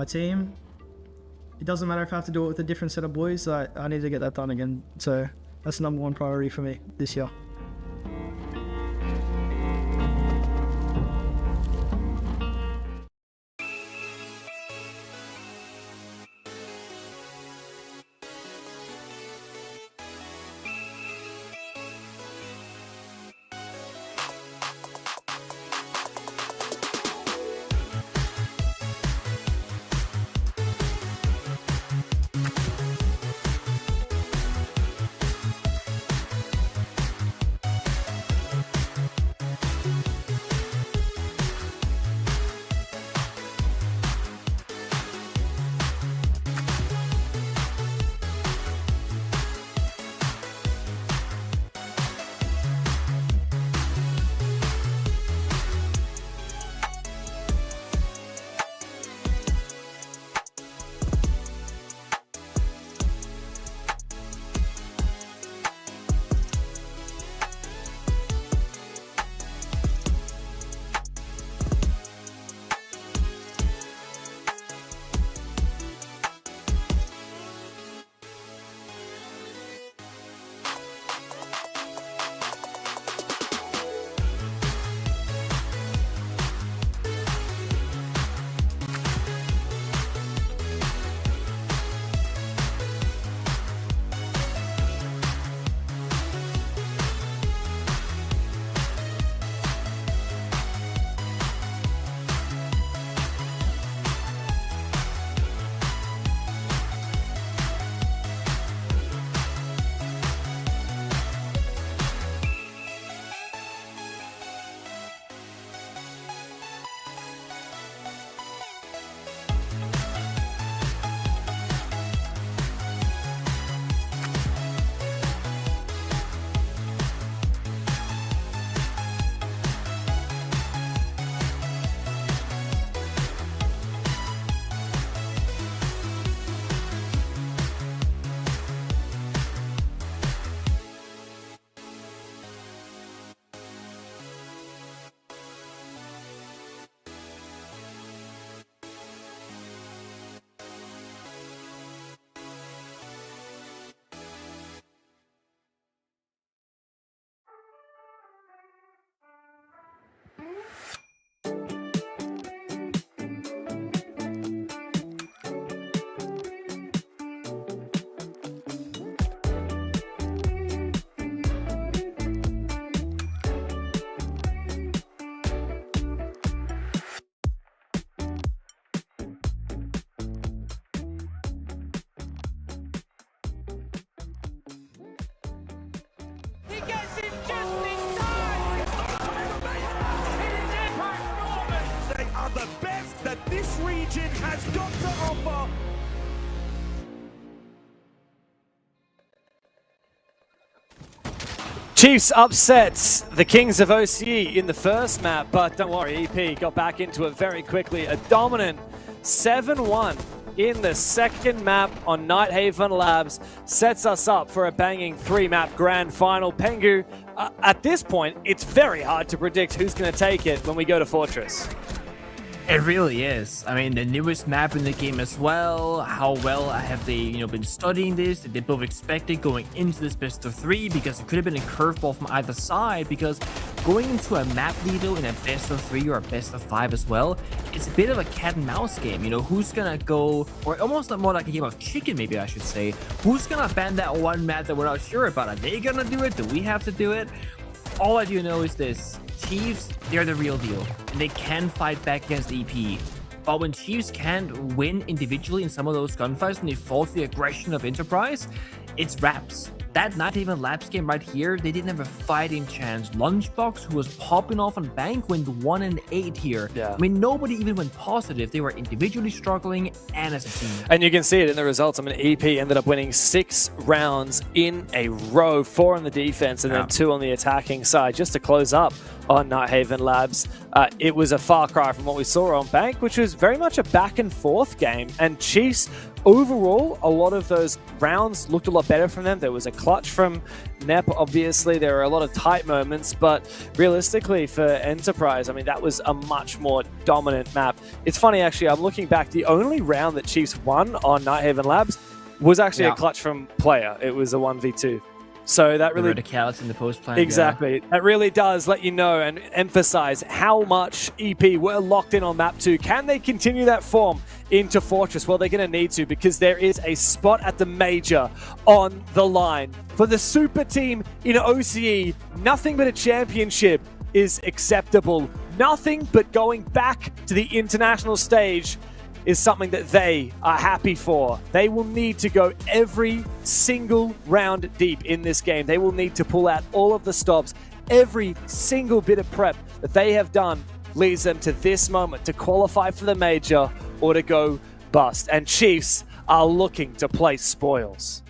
team. It doesn't matter if I have to do it with a different set of boys, I need to get that done again. So that's the number one priority for me this year. that this region has got to offer. Chiefs upsets the Kings of OCE in the first map, but don't worry, EP got back into it very quickly. A dominant 7-1 in the second map on Nighthaven Labs sets us up for a banging 3-map grand final. Pengu, at this point, it's very hard to predict who's going to take it when we go to Fortress. It really is. I mean, the newest map in the game as well. How well have they, been studying this? Did they both expect it going into this best of 3? Because it could have been a curveball from either side. Because going into a map leader in a best of 3 or a best of 5 as well, it's a bit of a cat and mouse game. Who's gonna go, or almost more like a game of chicken, maybe I should say. Who's gonna ban that one map that we're not sure about? Are they gonna do it? Do we have to do it? All I do know is this. Chiefs, they're the real deal, and they can fight back against EP. But when Chiefs can't win individually in some of those gunfights and they fall to the aggression of Enterprise, it's wraps. That Nighthaven Labs game right here, they didn't have a fighting chance. Lunchbox, who was popping off on Bank, went 1-8 here. Yeah. I mean, nobody even went positive. They were individually struggling and as a team. And you can see it in the results. I mean, EP ended up winning 6 rounds in a row, 4 on the defense and then 2 on the attacking side, just to close up on Nighthaven Labs. It was a far cry from what we saw on Bank, which was very much a back and forth game. And Chiefs, overall, a lot of those rounds looked a lot better from them. There was a clutch from Nep, obviously. There were a lot of tight moments, but realistically for Enterprise, I mean, that was a much more dominant map. It's funny, actually, I'm looking back, the only round that Chiefs won on Nighthaven Labs was actually a clutch from player. It was a 1v2. So that really... The radicality in the post-plan. Exactly. Yeah. That really does let you know and emphasize how much EP were locked in on map 2. Can they continue that form into Fortress? Well, they're going to need to, because there is a spot at the major on the line. For the super team in OCE, nothing but a championship is acceptable. Nothing but going back to the international stage is something that they are happy for. They will need to go every single round deep in this game. They will need to pull out all of the stops. Every single bit of prep that they have done leads them to this moment to qualify for the major or to go bust. And Chiefs are looking to play spoils.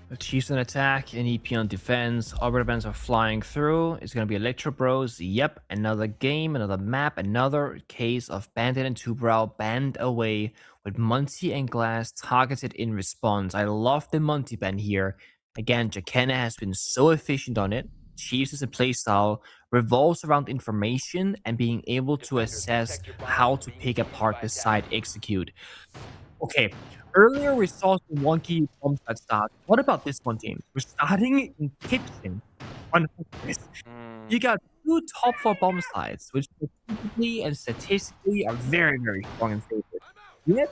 The Chiefs on attack and EP on defense. Arbiter bands are flying through. It's going to be Electro Bros. Yep, another game, another map, another case of Bandit and Two-Brow banned away with Monty and Glass targeted in response. I love the Monty ban here. Again, Jakena has been so efficient on it. Chiefs as a playstyle revolves around information and being able to assess how to pick apart the side execute. Okay, earlier we saw some wonky bombs that start. What about this one, James? We're starting in kitchen. You got 2 top 4 bomb sites, which typically and statistically are very, very strong and favorite. Yet,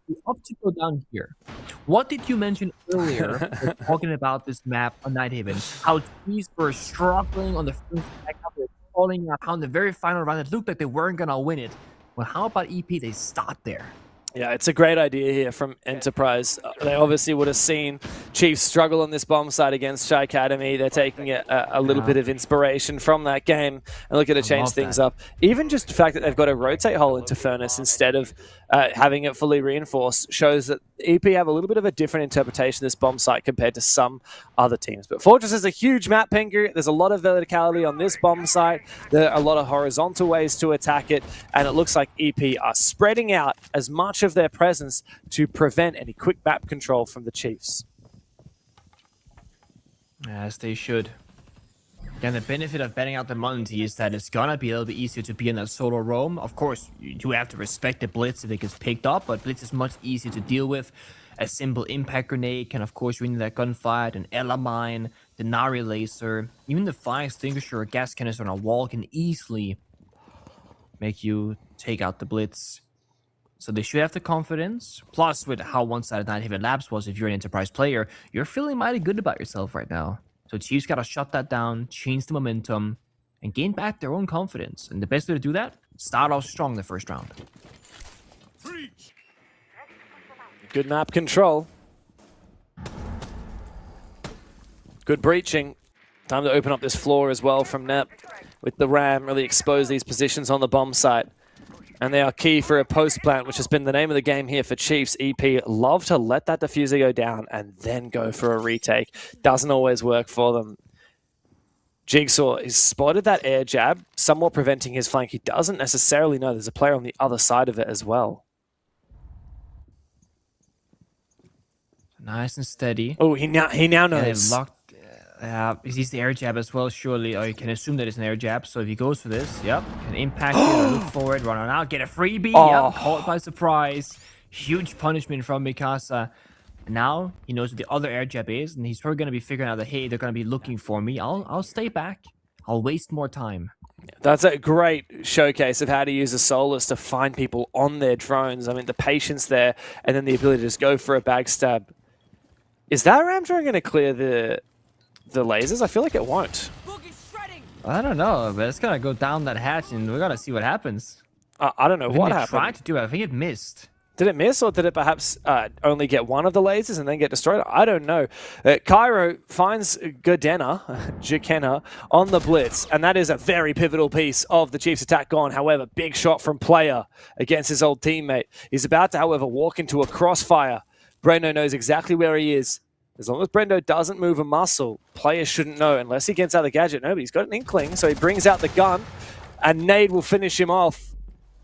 we opt to go down here. What did you mention earlier when talking about this map on Nighthaven? How Chiefs were struggling on the first attack, how they were falling out, how in the very final round it looked like they weren't going to win it. Well, how about EP? They start there. Yeah, it's a great idea here from Enterprise. They obviously would have seen Chiefs struggle on this bomb site against Shy Academy. They're taking a little bit of inspiration from that game and looking to change things up. Even just the fact that they've got a rotate hole into Furnace instead of having it fully reinforced shows that EP have a little bit of a different interpretation of this bomb site compared to some other teams. But Fortress is a huge map, Pengu. There's a lot of verticality on this bomb site. There are a lot of horizontal ways to attack it, and it looks like EP are spreading out as much of their presence to prevent any quick map control from the Chiefs. As they should. And the benefit of betting out the Monty is that it's gonna be a little bit easier to be in that solo roam. Of course, you do have to respect the Blitz if it gets picked up, but Blitz is much easier to deal with. A simple impact grenade can, of course, win that gunfight. An Ella mine, the Nari laser, even the fire extinguisher or gas canister on a wall can easily make you take out the Blitz. So they should have the confidence. Plus, with how one-sided Nighthaven Labs was, if you're an Enterprise player, you're feeling mighty good about yourself right now. So Chiefs got to shut that down, change the momentum, and gain back their own confidence. And the best way to do that, start off strong the first round. Good map control. Good breaching. Time to open up this floor as well from Nep. with the Ram really expose these positions on the bomb site. And they are key for a post plant, which has been the name of the game here for Chiefs. EP love to let that diffuser go down and then go for a retake. Doesn't always work for them. Jigsaw has spotted that air jab, somewhat preventing his flank. He doesn't necessarily know there's a player on the other side of it as well. Nice and steady. Oh, he now knows. He sees the air jab as well, surely. Or you can assume that it's an air jab. So if he goes for this, yep, can impact it, look forward, run on out, get a freebie. Yep, caught by surprise. Huge punishment from Mikasa. Now he knows what the other air jab is, and he's probably going to be figuring out that, hey, they're going to be looking for me. I'll stay back. I'll waste more time. That's a great showcase of how to use a Solus to find people on their drones. I mean, the patience there, and then the ability to just go for a backstab. Is that ram drone going to clear the lasers? I feel like it won't. I don't know, but it's going to go down that hatch, and we're going to see what happens. I don't know what happened. Tried to do it. I think it missed. Did it miss, or did it perhaps only get one of the lasers and then get destroyed? I don't know. Cairo finds Jekena on the blitz, and that is a very pivotal piece of the Chiefs' attack gone. However, big shot from Player against his old teammate. He's about to, however, walk into a crossfire. Brendo knows exactly where he is. As long as Brendo doesn't move a muscle, Player shouldn't know unless he gets out the gadget. No, but he's got an inkling, so he brings out the gun, and Nade will finish him off.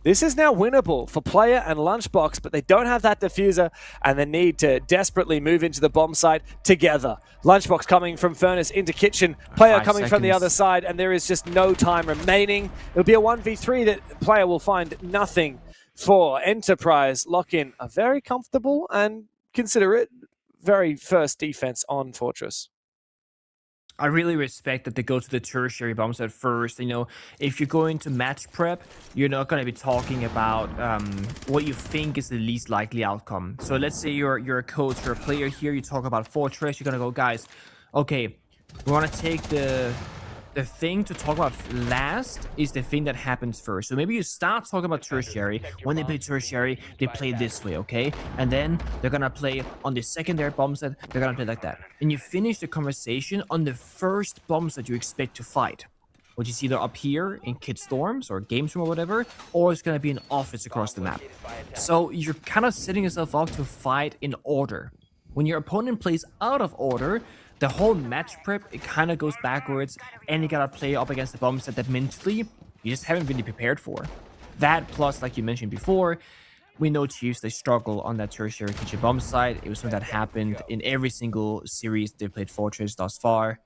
This is now winnable for Player and Lunchbox, but they don't have that diffuser, and they need to desperately move into the bomb site together. Lunchbox coming from Furnace into Kitchen, Player coming from the other side, and there is just no time remaining. It'll be a 1v3 that Player will find nothing for. Enterprise lock in a very comfortable and considerate very first defense on Fortress. I really respect that they go to the tertiary bombs at first. You know, if you're going to match prep, you're not going to be talking about what you think is the least likely outcome. So let's say you're a coach or a player here, you talk about Fortress, you're going to go, guys, okay, we want to take the thing to talk about last is the thing that happens first. So maybe you start talking about tertiary. When they play tertiary, they play this way, okay? And then they're gonna play on the secondary bomb set, they're gonna play like that. And you finish the conversation on the first bombs that you expect to fight, which is either up here in Kid Storms or Games Room or whatever, or it's gonna be an office across the map. So you're kind of setting yourself up to fight in order. When your opponent plays out of order, the whole match prep, it kind of goes backwards, and you gotta play up against the bomb set that mentally you just haven't really prepared for. That plus, like you mentioned before, we know Chiefs, they struggle on that tertiary kitchen bomb side. It was something that happened in every single series they played Fortress thus far.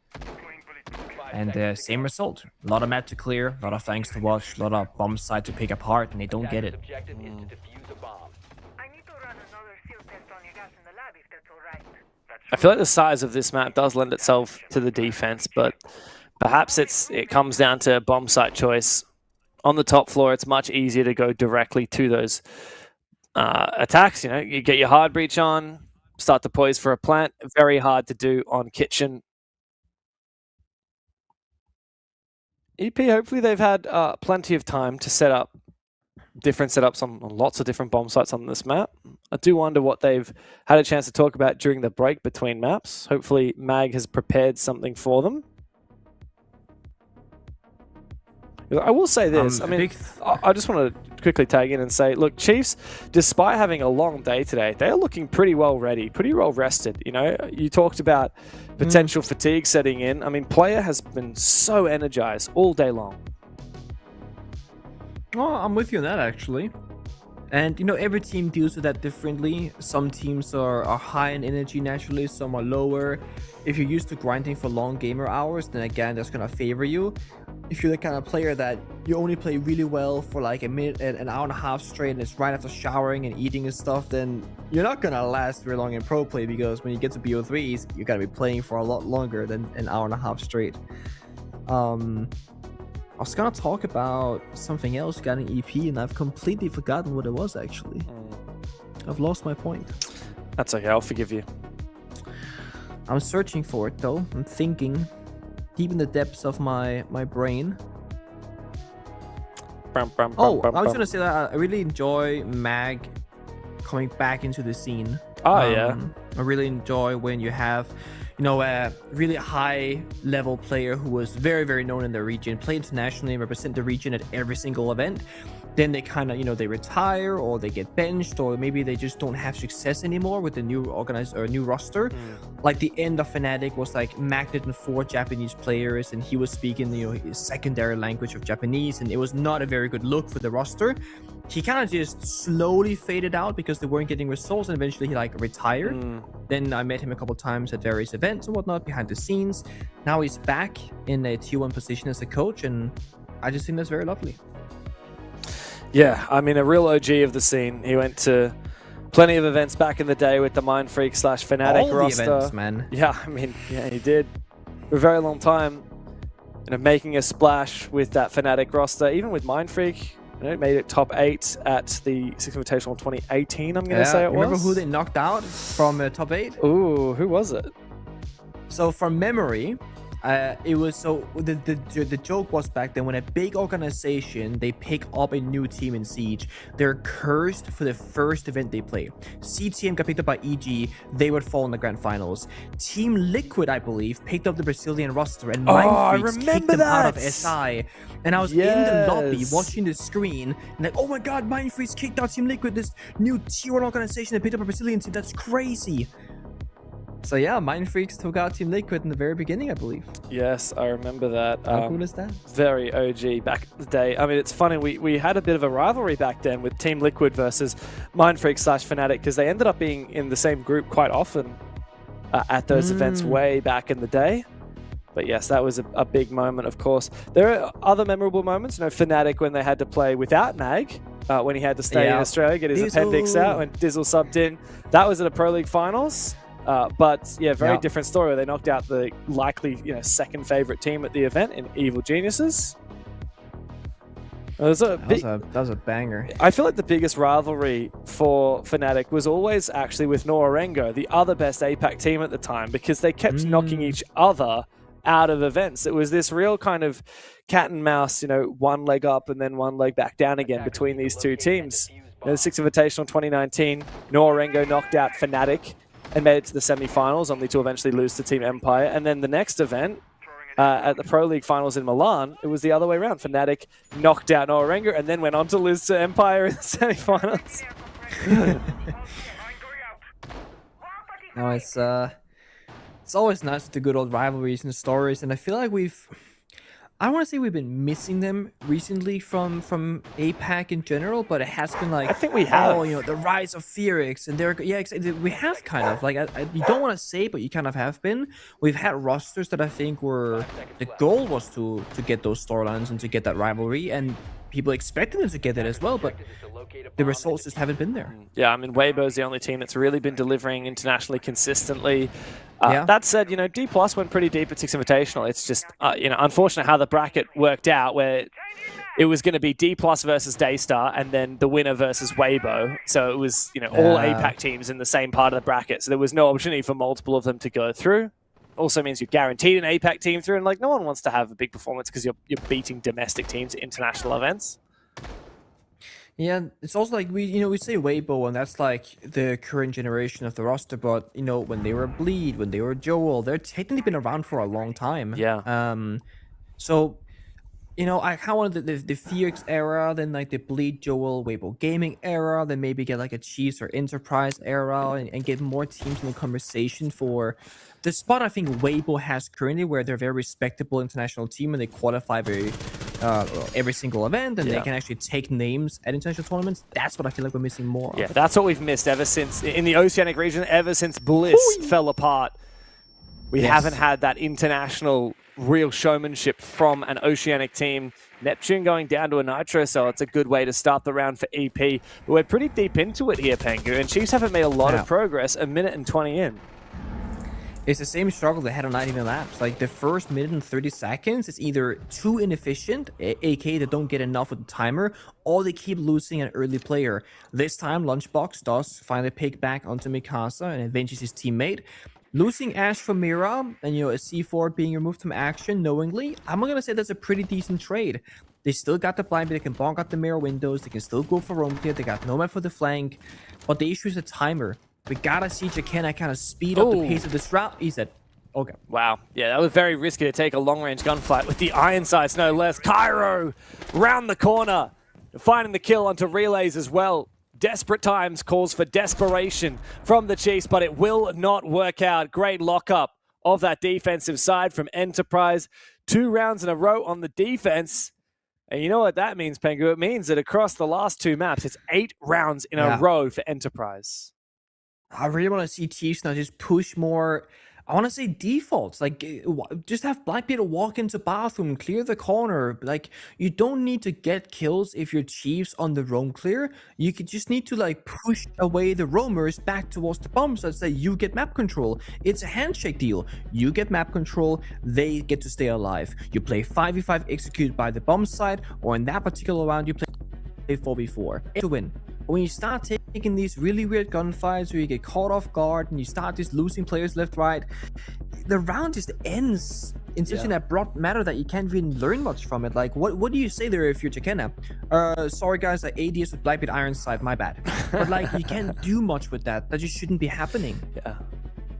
And same result. A lot of map to clear, a lot of flanks to watch, a lot of bomb side to pick apart, and they don't get it. I feel like the size of this map does lend itself to the defense, but perhaps it comes down to bomb site choice. On the top floor, it's much easier to go directly to those attacks. You know, you get your hard breach on, start to poise for a plant. Very hard to do on Kitchen. EP, hopefully they've had plenty of time to set up different setups on lots of different bomb sites on this map. I do wonder what they've had a chance to talk about during the break between maps. Hopefully Mag has prepared something for them. I will say this, I mean, I just want to quickly tag in and say, look, Chiefs, despite having a long day today, they're looking pretty well ready, pretty well rested. You know, you talked about potential fatigue setting in. I mean, Player has been so energized all day long. Oh, I'm with you on that, actually. And, you know, every team deals with that differently. Some teams are high in energy naturally, some are lower. If you're used to grinding for long gamer hours, then again, that's going to favor you. If you're the kind of player that you only play really well for like a minute, an hour and a half straight, and it's right after showering and eating and stuff, then you're not going to last very long in pro play, because when you get to BO3s, you're going to be playing for a lot longer than an hour and a half straight. I was gonna talk about something else regarding EP, and I've completely forgotten what it was, actually. I've lost my point. That's okay, I'll forgive you. I'm searching for it, though. I'm thinking deep in the depths of my brain. I was gonna say that I really enjoy Mag coming back into the scene. Yeah. I really enjoy when you have, a really high level player who was very, very known in the region, play internationally, represent the region at every single event. Then they kind of, they retire or they get benched, or maybe they just don't have success anymore with the new new roster. Like the end of Fnatic was like magnet and 4 Japanese players, and he was speaking, his secondary language of Japanese, and it was not a very good look for the roster. He kind of just slowly faded out because they weren't getting results, and eventually he like retired. Then I met him a couple times at various events and whatnot behind the scenes. Now he's back in a tier 1 position as a coach, and I just think that's very lovely. Yeah, I mean, a real OG of the scene. He went to plenty of events back in the day with the Mindfreak / Fnatic All roster. the events, man. Yeah, I mean, yeah, he did for a very long time. Making a splash with that Fnatic roster, even with Mindfreak. Made it top 8 at the Six Invitational 2018, I'm going to say it was. Remember who they knocked out from top 8? Ooh, who was it? So from memory, it was the joke was back then when a big organization, they pick up a new team in Siege, they're cursed for the first event they play. CTM got picked up by EG, they would fall in the grand finals. Team Liquid, I believe, picked up the Brazilian roster, and Mindfreaks kicked them out of SI. And I was in the lobby watching the screen, and like, oh my god, Mindfreaks kicked out Team Liquid, this new tier 1 organization that picked up a Brazilian team, that's crazy. So yeah, Mindfreaks took out Team Liquid in the very beginning, I believe. Yes, I remember that. How cool is that? Very OG back in the day. I mean, it's funny, we had a bit of a rivalry back then with Team Liquid versus Mindfreaks / Fnatic, because they ended up being in the same group quite often at those events way back in the day. But yes, that was a big moment, of course. There are other memorable moments. Fnatic when they had to play without Nag, when he had to stay in Australia, get his appendix out, when Dizzle subbed in. That was at a Pro League Finals. But yeah, very different story where they knocked out the likely, second favorite team at the event in Evil Geniuses. That was a banger. I feel like the biggest rivalry for Fnatic was always actually with Norengo, the other best APAC team at the time, because they kept knocking each other out of events. It was this real kind of cat and mouse, one leg up and then one leg back down again between these two teams. The Six Invitational 2019, Norengo knocked out Fnatic and made it to the semi-finals, only to eventually lose to Team Empire. And then the next event, at the Pro League Finals in Milan, it was the other way around. Fnatic knocked out Norengo and then went on to lose to Empire in the semi-finals. No, it's always nice with the good old rivalries and stories, and I feel like I want to say we've been missing them recently from APAC in general, but it has been like, I think we have. The rise of Fearix, and we have kind of like, you don't want to say, but you kind of have been. We've had rosters that I think the goal was to get those storylines and to get that rivalry, and people expected them to get it as well, but the results just haven't been there. Yeah, I mean, Weibo's the only team that's really been delivering internationally consistently. That said, D+ went pretty deep at Six Invitational. It's just, unfortunate how the bracket worked out, where it was going to be D+ versus Daystar, and then the winner versus Weibo. So it was, all APAC teams in the same part of the bracket. So there was no opportunity for multiple of them to go through. Also means you're guaranteed an APAC team through, and no one wants to have a big performance because you're beating domestic teams at international events. Yeah, it's also like we say Weibo, and that's like the current generation of the roster, but when they were Bleed, when they were Joel, they're technically been around for a long time. Yeah. So I kind of wanted the Fearix era, then like the Bleed, Joel, Weibo Gaming era, then maybe get like a Chiefs or Enterprise era, and get more teams in the conversation for the spot I think Weibo has currently, where they're a very respectable international team and they qualify every single event, and they can actually take names at international tournaments. That's what I feel like we're missing more of. Yeah, that's what we've missed ever since, in the Oceanic region, ever since Bliss fell apart. We haven't had that international real showmanship from an Oceanic team. Neptune going down to a Nitro, so it's a good way to start the round for EP. But we're pretty deep into it here, Pengu, and Chiefs haven't made a lot of progress, a minute and 20 in. It's the same struggle they had on 90 laps. Like the first minute and 30 seconds is either too inefficient, aka they don't get enough with the timer, or they keep losing an early player. This time, Lunchbox does finally pick back onto Mikasa and avenges his teammate. Losing Ash for Mira and a C4 being removed from action knowingly, I'm gonna say that's a pretty decent trade. They still got the blind, but they can bonk out the mirror windows, they can still go for roam clear, they got Nomad for the flank, but the issue is the timer. We gotta see Jakena kind of speed up the pace of this route. He said, Okay. Wow. Yeah, that was very risky to take a long-range gunfight with the iron sights, no less. Cairo round the corner, finding the kill onto relays as well. Desperate times calls for desperation from the Chiefs, but it will not work out. Great lockup of that defensive side from Enterprise. 2 rounds in a row on the defense. And you know what that means, Pengu? It means that across the last 2 maps, it's 8 rounds in a row for Enterprise. I really want to see Chiefs now just push more. I want to say defaults, like just have Blackbeard walk into bathroom, clear the corner. Like you don't need to get kills if you're Chiefs on the roam clear. You could just need to like push away the roamers back towards the bomb so that you get map control. It's a handshake deal. You get map control, they get to stay alive. You play 5v5 execute by the bomb side, or in that particular round you play 4v4 to win. When you start taking these really weird gunfights where you get caught off guard and you start just losing players left, right, the round just ends in such an abrupt manner that you can't really learn much from it. Like, what do you say there if you're Chikena? Sorry guys, I ADS with Blackbeard Iron Sight, my bad. But like, you can't do much with that. That just shouldn't be happening. Yeah.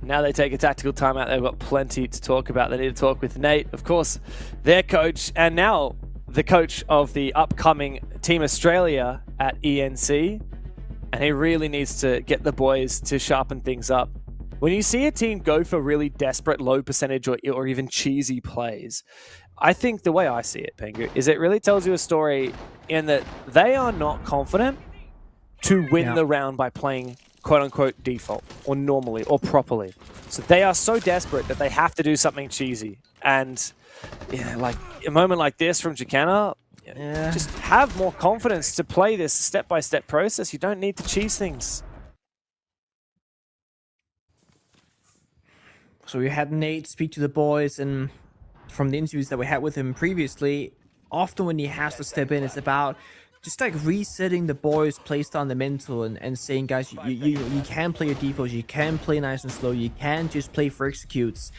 Now they take a tactical timeout. They've got plenty to talk about. They need to talk with Nate, of course, their coach, and now the coach of the upcoming Team Australia at ENC, and he really needs to get the boys to sharpen things up. When you see a team go for really desperate low percentage or even cheesy plays, I think the way I see it, Pengu, is it really tells you a story in that they are not confident to win the round by playing quote-unquote default or normally or properly. So they are so desperate that they have to do something cheesy. And yeah, like a moment like this from Jacana, just have more confidence to play this step-by-step process. You don't need to cheese things. So we had Nate speak to the boys, and from the interviews that we had with him previously, often when he has to step in, it's about just like resetting the boys' playstyle on the mental and saying, guys, you can play your defaults, you can play nice and slow, you can just play for executes.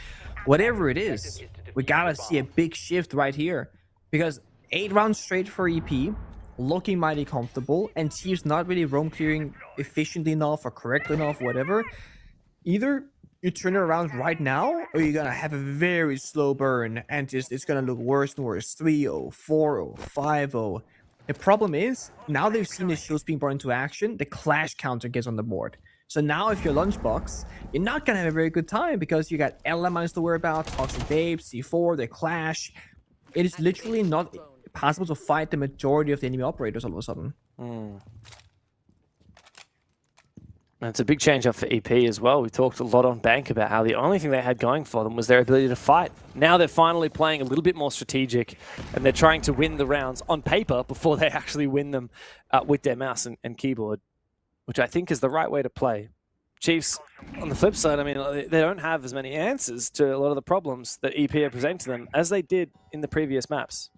Whatever it is, we gotta see a big shift right here, because 8 rounds straight for EP, looking mighty comfortable, and Chiefs not really roam clearing efficiently enough or correctly enough, whatever. Either you turn it around right now, or you're gonna have a very slow burn, and just it's gonna look worse and worse. 3-0, 4-0, 5-0. The problem is, now they've seen the shields being brought into action, the clash counter gets on the board. So now if you're Lunchbox, you're not gonna have a very good time, because you got elements to worry about, Toxic Babes, C4, the clash. It is literally not possible to fight the majority of the enemy operators all of a sudden. It's a big change up for EP as well. We talked a lot on Bank about how the only thing they had going for them was their ability to fight. Now they're finally playing a little bit more strategic, and they're trying to win the rounds on paper before they actually win them with their mouse and keyboard, which I think is the right way to play. Chiefs, on the flip side, I mean, they don't have as many answers to a lot of the problems that EP are presenting to them as they did in the previous maps.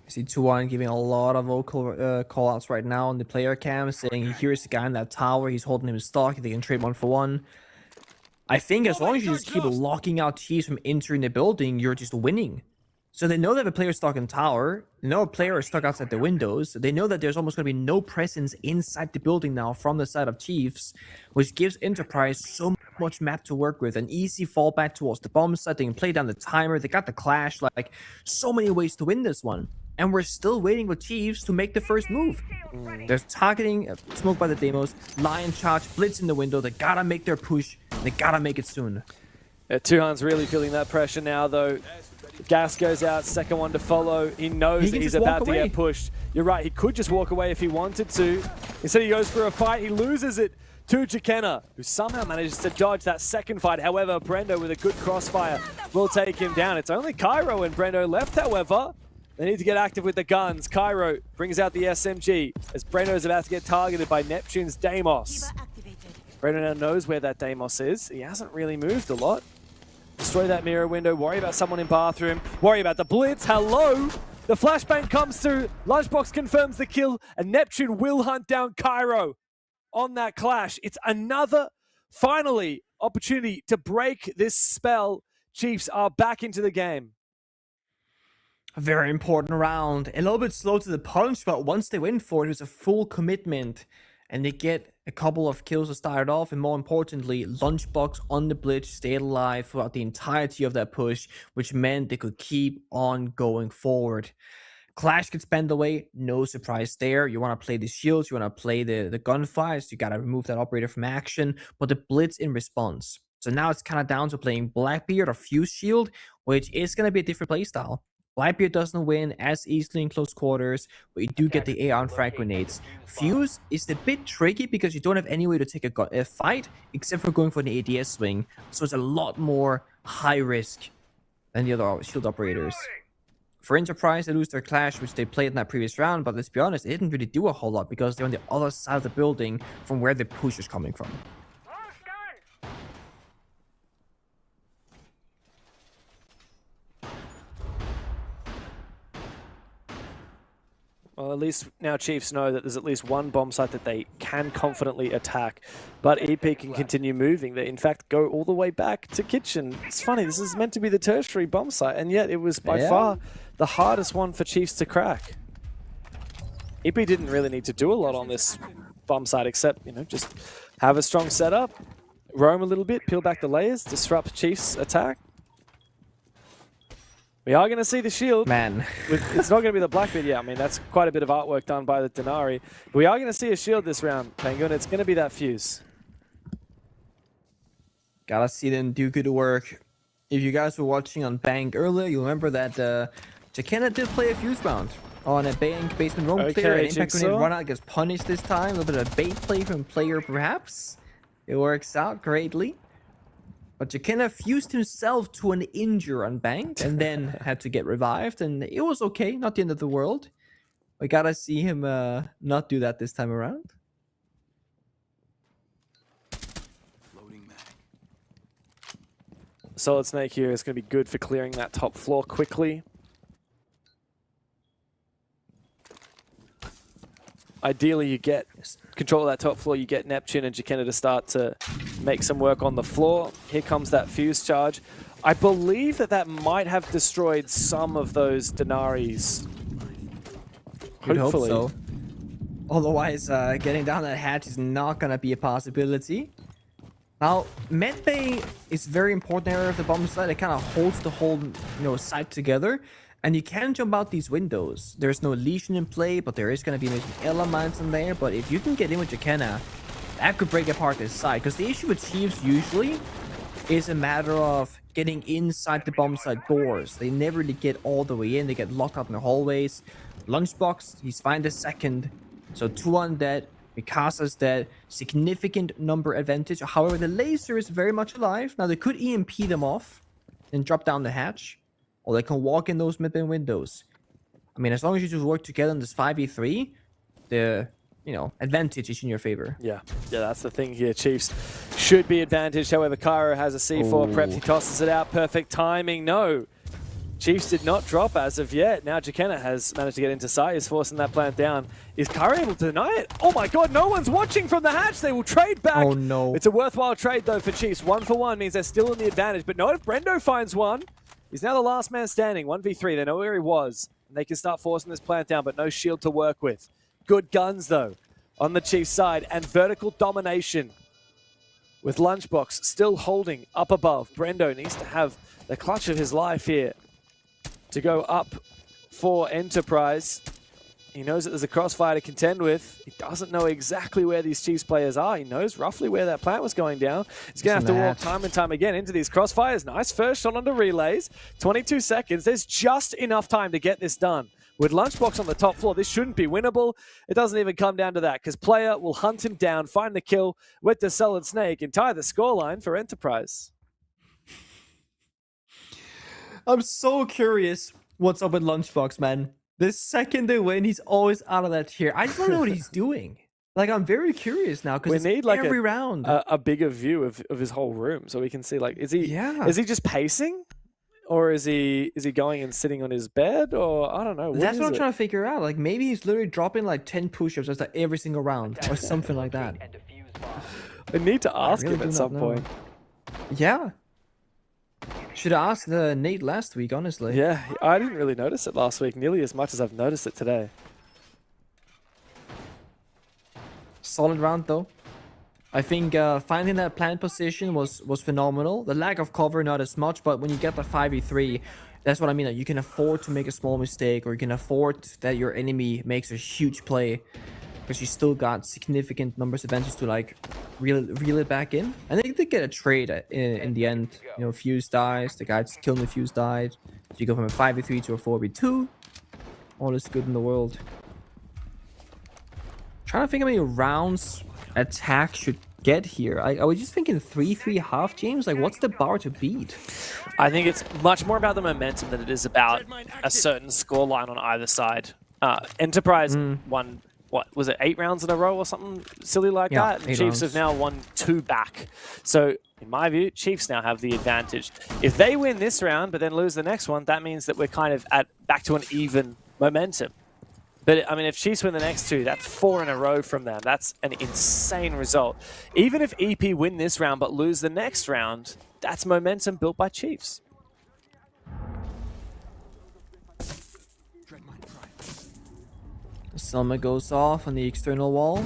I see 2-1 giving a lot of vocal call-outs right now on the player cam, saying he hears the guy in that tower, he's holding him in stock, they can trade 1-for-1. I think as long as you just keep locking out Chiefs from entering the building, you're just winning. So they know they have a player stuck in tower, they know a player is stuck outside the windows, they know that there's almost going to be no presence inside the building now from the side of Chiefs, which gives Enterprise so much map to work with, an easy fallback towards the bomb site, they can play down the timer, they got the clash, like so many ways to win this one. And we're still waiting for Chiefs to make the first move. They're targeting smoke by the demos, lion charge, blitz in the window, they gotta make their push, they gotta make it soon. Tuhan's really feeling that pressure now though. Gas goes out, second one to follow. He knows that he's about to get pushed. You're right, he could just walk away if he wanted to. Instead he goes for a fight, he loses it to Jacana, who somehow manages to dodge that second fight. However, Brendo with a good crossfire will take him down. It's only Cairo and Brendo left, however. They need to get active with the guns. Cairo brings out the SMG as Brendo is about to get targeted by Neptune's Deimos. Brendo now knows where that Deimos is. He hasn't really moved a lot. Destroy that mirror window, worry about someone in bathroom, worry about the blitz, hello! The flashbang comes through, Lunchbox confirms the kill, and Neptune will hunt down Cairo on that clash. It's another, finally, opportunity to break this spell. Chiefs are back into the game. A very important round. A little bit slow to the punch, but once they win for it, it was a full commitment. And they get a couple of kills to start off, and more importantly, Lunchbox on the blitz stayed alive throughout the entirety of that push, which meant they could keep on going forward. Clash gets banned away, no surprise there. You want to play the shields, you want to play the gunfires, you got to remove that operator from action, but the blitz in response. So now it's kind of down to playing Blackbeard or Fuse Shield, which is going to be a different playstyle. Blackbeard doesn't win as easily in close quarters, but you do get the AR and frag grenades. Fuse is a bit tricky because you don't have any way to take a fight except for going for an ADS swing, so it's a lot more high risk than the other shield operators. For Enterprise, they lose their Clash, which they played in that previous round, but let's be honest, it didn't really do a whole lot because they're on the other side of the building from where the push is coming from. Well, at least now Chiefs know that there's at least one bomb site that they can confidently attack. But EP can continue moving. They, in fact, go all the way back to Kitchen. It's funny, this is meant to be the tertiary bomb site, and yet it was by far the hardest one for Chiefs to crack. EP didn't really need to do a lot on this bomb site except, you know, just have a strong setup, roam a little bit, peel back the layers, disrupt Chiefs' attack. We are going to see the shield. Man. It's not going to be the Blackbeard yet. I mean, that's quite a bit of artwork done by the Denari. But we are going to see a shield this round, Penguin. It's going to be that Fuse. Gotta see them do good work. If you guys were watching on Bank earlier, you'll remember that Jakena did play a Fuse round on a Bank basement roam clear. And Impact Grenade run out gets punished this time. A little bit of a bait play from player, perhaps. It works out greatly. But Jakena fused himself to an injure on Bank and then had to get revived, and it was okay, not the end of the world. We gotta see him not do that this time around. Solid Snake here is going to be good for clearing that top floor quickly. Ideally, you get control of that top floor, you get Neptune and Jakena to start to make some work on the floor. Here comes that Fuse charge. I believe that that might have destroyed some of those Denaris. Hopefully. Hope so. Otherwise, getting down that hatch is not going to be a possibility. Now, Medbay is very important area of the bomb site. It kind of holds the whole, site together. And you can jump out these windows. There's no Legion in play, but there is going to be maybe elements in there. But if you can get in with Jakena, that could break apart this side. Because the issue with Chiefs usually is a matter of getting inside the bomb site doors. They never really get all the way in. They get locked up in the hallways. Lunchbox, he's fine the second. So 2 undead. Mikasa's dead. Significant number advantage. However, the laser is very much alive. Now, they could EMP them off and drop down the hatch. Or they can walk in those mid-bin windows. I mean, as long as you just work together in this 5v3, the, advantage is in your favor. Yeah, that's the thing here. Chiefs should be advantaged. However, Cairo has a C4 prepped. He tosses it out. Perfect timing. No. Chiefs did not drop as of yet. Now Jakena has managed to get into sight. He's forcing that plant down. Is Cairo able to deny it? Oh my god, no one's watching from the hatch. They will trade back. Oh no. It's a worthwhile trade though for Chiefs. 1 for 1 means they're still in the advantage. But not if Brendo finds one. He's now the last man standing, 1v3. They know where he was. And they can start forcing this plant down, but no shield to work with. Good guns, though, on the Chiefs side. And vertical domination with Lunchbox still holding up above. Brendo needs to have the clutch of his life here to go up for Enterprise. He knows that there's a crossfire to contend with. He doesn't know exactly where these Chiefs players are. He knows roughly where that plant was going down. He's going to have to walk time and time again into these crossfires. Nice first shot onto relays. 22 seconds. There's just enough time to get this done. With Lunchbox on the top floor, this shouldn't be winnable. It doesn't even come down to that because player will hunt him down, find the kill with the Solid Snake, and tie the scoreline for Enterprise. I'm so curious what's up with Lunchbox, man. The second they win, he's always out of that tier. I just don't know what he's doing. Like, I'm very curious now because we need like every round a bigger view of his whole room so we can see, like, is he just pacing, or is he going and sitting on his bed, or I don't know. That's what I'm trying to figure out. Like, maybe he's literally dropping like 10 push-ups like every single round or something like that. I need to ask him at some point. Yeah. Should have asked Nate last week, honestly. Yeah, I didn't really notice it last week nearly as much as I've noticed it today. Solid round, though. I think finding that plant position was phenomenal. The lack of cover, not as much, but when you get the 5v3, that's what I mean. Like, you can afford to make a small mistake, or you can afford that your enemy makes a huge play, because you still got significant numbers advantage to like reel it back in. And they did get a trade in the end. You know, Fuse dies, the guy killing the Fuse died. So you go from a 5v3 to a 4v2. All is good in the world. Trying to think how many rounds attack should get here. I was just thinking 3-3 half, James. Like, what's the bar to beat? I think it's much more about the momentum than it is about a certain scoreline on either side. Enterprise won, what was it, 8 rounds in a row or something silly like that? And Chiefs rounds. have now won 2 back. So in my view, Chiefs now have the advantage. If they win this round but then lose the next one, that means that we're kind of back to an even momentum. But, I mean, if Chiefs win the next 2, that's 4 in a row from them. That's an insane result. Even if EP win this round but lose the next round, that's momentum built by Chiefs. Selma goes off on the external wall.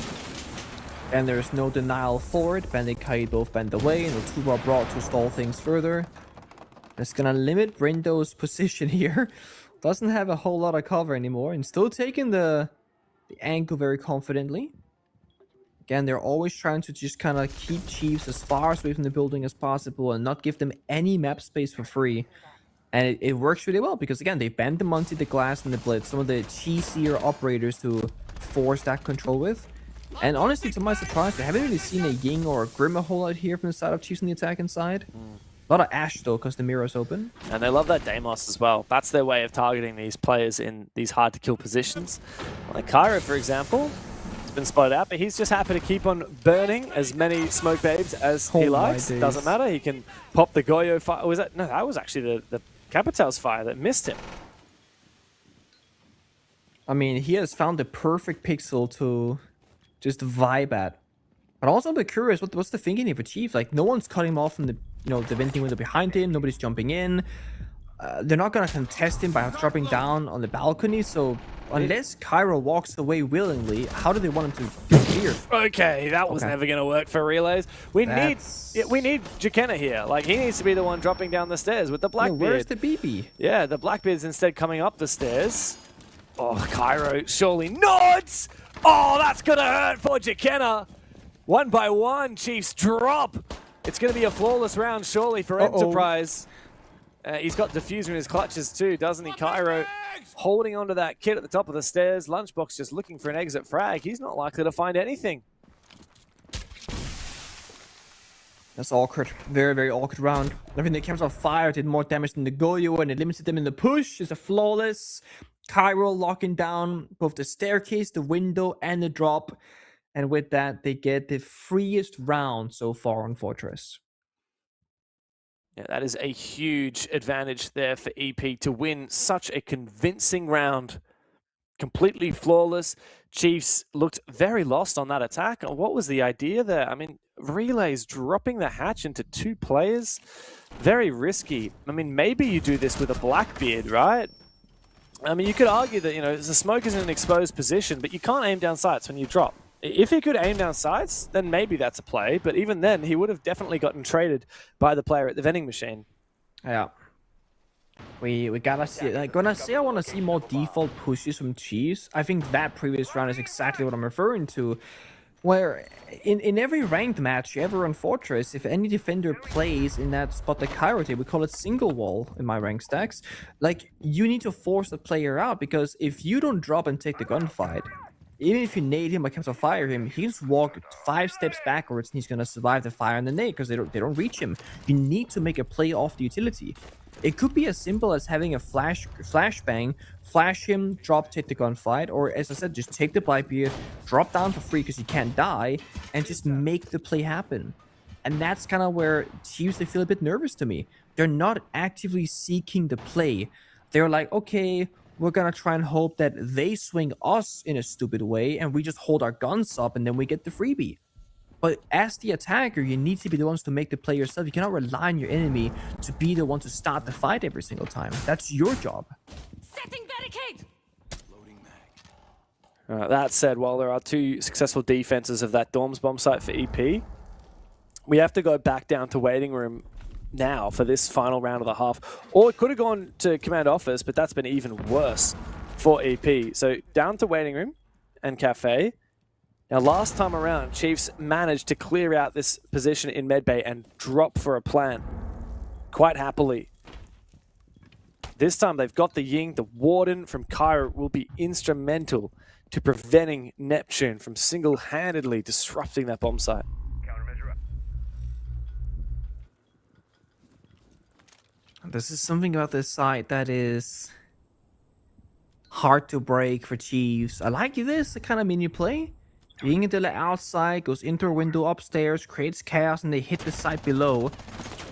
And there's no denial for it. Bandit Kai both bend away, and the 2 are brought to stall things further. That's gonna limit Brindo's position here. Doesn't have a whole lot of cover anymore, and still taking the angle very confidently. Again, they're always trying to just kind of keep Chiefs as far away from the building as possible and not give them any map space for free. And it works really well because, again, they bend them onto the glass and the blitz, some of the cheesier operators to force that control with. And honestly, to my surprise, I haven't really seen a Ying or a Grim a whole lot here from the side of Chiefs on the attacking side. A lot of Ashe, though, because the mirror's open. And they love that Deimos as well. That's their way of targeting these players in these hard-to-kill positions. Like Cairo, for example, has been spotted out, but he's just happy to keep on burning as many smoke babes as he likes. Doesn't matter. He can pop the Goyo fire. Was that? No, that was actually the Capital's fire that missed him. I mean, he has found the perfect pixel to just vibe at. But also, I'm a bit curious, what's the thinking here for Chief? Like, no one's cutting him off from the, you know, the venting window behind him. Nobody's jumping in. They're not going to contest him by dropping down on the balcony. So, unless Cairo walks away willingly, how do they want him to clear? Okay, that was never going to work for relays. We need Jakenna here. Like, he needs to be the one dropping down the stairs with the Blackbeard. Yeah, where's the BB? Yeah, the Blackbeard's instead coming up the stairs. Oh, Cairo surely nods! Oh, that's going to hurt for Jakenna. 1 by 1, Chiefs drop. It's going to be a flawless round, surely, for Enterprise. He's got Diffuser in his clutches too, doesn't he? Cairo holding onto that kit at the top of the stairs. Lunchbox just looking for an exit frag. He's not likely to find anything. That's awkward. Very, very awkward round. I think the cameras on fire did more damage than the Goyo, and it limited them in the push. It's a flawless. Cairo locking down both the staircase, the window, and the drop. And with that, they get the freest round so far on Fortress. Yeah, that is a huge advantage there for EP to win such a convincing round. Completely flawless. Chiefs looked very lost on that attack. What was the idea there? I mean, Relays dropping the hatch into 2 players. Very risky. I mean, maybe you do this with a Blackbeard, right? I mean, you could argue that, you know, the smoke is in an exposed position, but you can't aim down sights when you drop. If he could aim down sights, then maybe that's a play. But even then, he would have definitely gotten traded by the player at the vending machine. Yeah. We gotta see, like, when I say I want to see more default pushes from Chiefs, I think that previous round is exactly what I'm referring to. Where in every ranked match you ever on Fortress, if any defender plays in that spot that Cairo did, we call it single wall in my rank stacks, like, you need to force the player out, because if you don't drop and take the gunfight, even if you nade him or catch fire him, he just walk 5 steps backwards and he's gonna survive the fire and the nade because they don't reach him. You need to make a play off the utility. It could be as simple as having a flashbang, flash him, drop, take the gunfight, or as I said, just take the Blackbeard, drop down for free because you can't die, and just make the play happen. And that's kind of where Chiefs, they feel a bit nervous to me. They're not actively seeking the play. They're like, okay, we're gonna try and hope that they swing us in a stupid way and we just hold our guns up and then we get the freebie. But as the attacker, you need to be the ones to make the play yourself. You cannot rely on your enemy to be the one to start the fight every single time. That's your job. Setting barricade. That said, while there are 2 successful defenses of that Dorms bomb site for EP, we have to go back down to waiting room now for this final round of the half. Or it could have gone to command office, but that's been even worse for EP. So down to waiting room and cafe. Now last time around, Chiefs managed to clear out this position in medbay and drop for a plan quite happily. This time they've got the Ying. The Warden from Cairo will be instrumental to preventing Neptune from single-handedly disrupting that bomb site. This is something about this site that is hard to break for Chiefs. I like this, the kind of mini play. Being into the outside, goes into a window upstairs, creates chaos, and they hit the site below.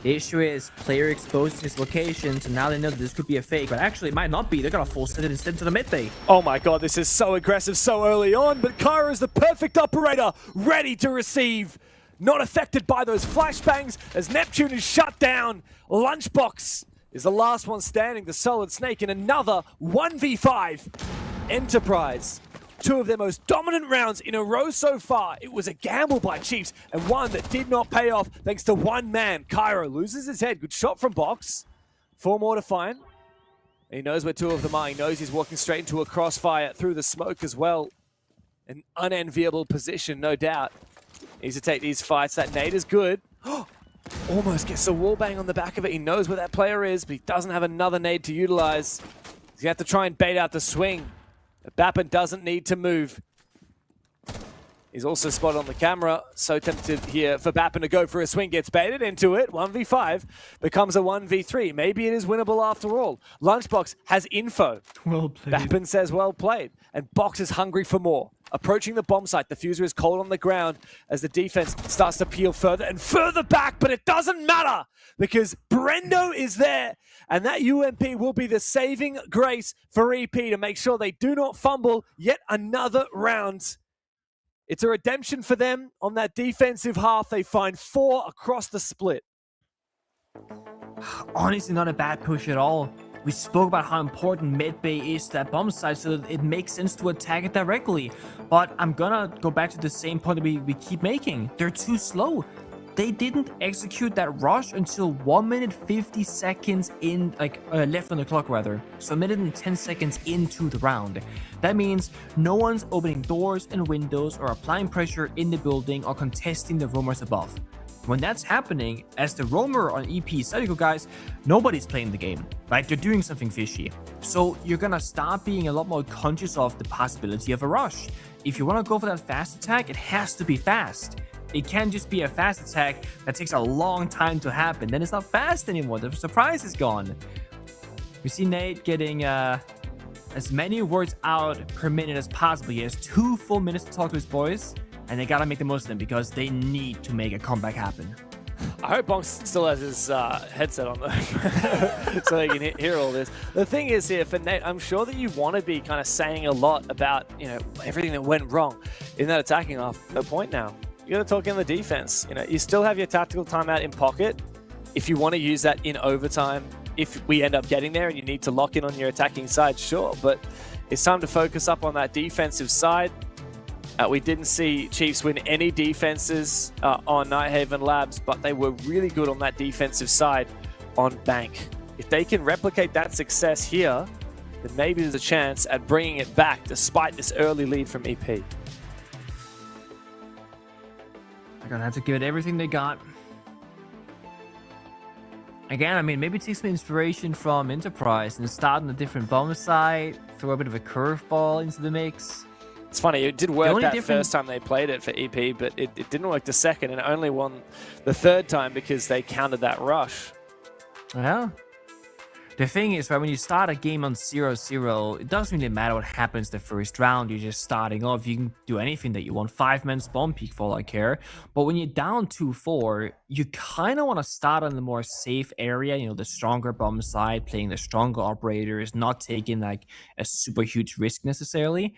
The issue is player exposes his location, so now they know that this could be a fake, but actually it might not be. They're gonna full send it instead to the mid bay. Oh my god, this is so aggressive so early on, but Cairo is the perfect operator, ready to receive. Not affected by those flashbangs as Neptune is shut down. Lunchbox is the last one standing, the Solid Snake in another 1v5. Enterprise, two of their most dominant rounds in a row so far. It was a gamble by Chiefs and one that did not pay off thanks to one man. Cairo loses his head. Good shot from Box. 4 more to find. He knows where 2 of them are. He knows he's walking straight into a crossfire through the smoke as well. An unenviable position, no doubt. Needs to take these fights. That nade is good. Almost gets a wall bang on the back of it. He knows where that player is, but he doesn't have another nade to utilize. He's going to have to try and bait out the swing. But Bappin doesn't need to move. He's also spotted on the camera. So tempted here for Bappin to go for a swing. Gets baited into it. 1v5 becomes a 1v3. Maybe it is winnable after all. Lunchbox has info. Well played. Bappin says well played. And Box is hungry for more. Approaching the bomb site. The Fuser is cold on the ground as the defense starts to peel further and further back. But it doesn't matter because Brendo is there. And that UMP will be the saving grace for EP to make sure they do not fumble yet another round. It's a redemption for them on that defensive half. They find 4 across the split. Honestly, not a bad push at all. We spoke about how important mid-bay is to that bomb site, so that it makes sense to attack it directly. But I'm gonna go back to the same point that we keep making. They're too slow. They didn't execute that rush until 1 minute 50 seconds in, left on the clock rather. So 1 minute and 10 seconds into the round. That means no one's opening doors and windows or applying pressure in the building or contesting the roamers above. When that's happening, as the roamer on EP's side, you go, guys, nobody's playing the game, right? They're doing something fishy. So you're gonna start being a lot more conscious of the possibility of a rush. If you wanna go for that fast attack, it has to be fast. It can't just be a fast attack that takes a long time to happen. Then it's not fast anymore. The surprise is gone. We see Nate getting as many words out per minute as possible. He has 2 full minutes to talk to his boys, and they gotta make the most of them because they need to make a comeback happen. I hope Bonks still has his headset on though, so they can hear all this. The thing is here for Nate, I'm sure that you want to be kind of saying a lot about, you know, everything that went wrong in that attacking half. No point now. You got to talk in the defense. You know, you still have your tactical timeout in pocket. If you want to use that in overtime, if we end up getting there and you need to lock in on your attacking side, sure. But it's time to focus up on that defensive side. We didn't see Chiefs win any defenses on Nighthaven Labs, but they were really good on that defensive side on Bank. If they can replicate that success here, then maybe there's a chance at bringing it back despite this early lead from EP. They're gonna have to give it everything they got. Again, I mean, maybe take some inspiration from Enterprise and start on a different bomb site, throw a bit of a curveball into the mix. It's funny, it did work that first time they played it for EP, but it didn't work the second, and it only won the third time because they countered that rush. Yeah. The thing is, right, when you start a game on 0-0, it doesn't really matter what happens the first round. You're just starting off. You can do anything that you want. 5-man's bomb peak for all I care. But when you're down 2-4, you kind of want to start on the more safe area, you know, the stronger bomb side, playing the stronger operators, not taking like a super huge risk necessarily.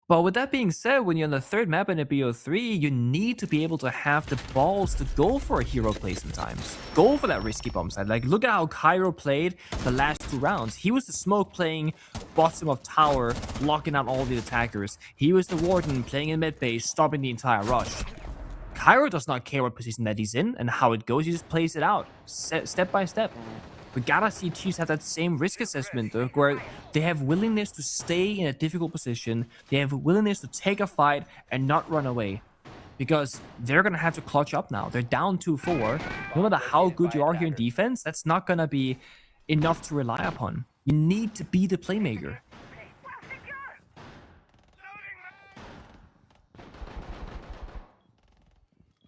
But with that being said, when you're on the third map in a BO3, you need to be able to have the balls to go for a hero play sometimes. Go for that risky bomb side. Like, look at how Cairo played the last 2 rounds. He was the smoke playing bottom of tower, blocking out all the attackers. He was the warden playing in mid base, stopping the entire rush. Cairo does not care what position that he's in and how it goes. He just plays it out step by step. We gotta see Chiefs have that same risk assessment, though, where they have willingness to stay in a difficult position. They have willingness to take a fight and not run away. Because they're going to have to clutch up now. They're down 2-4. No matter how good you are here in defense, that's not going to be enough to rely upon. You need to be the playmaker.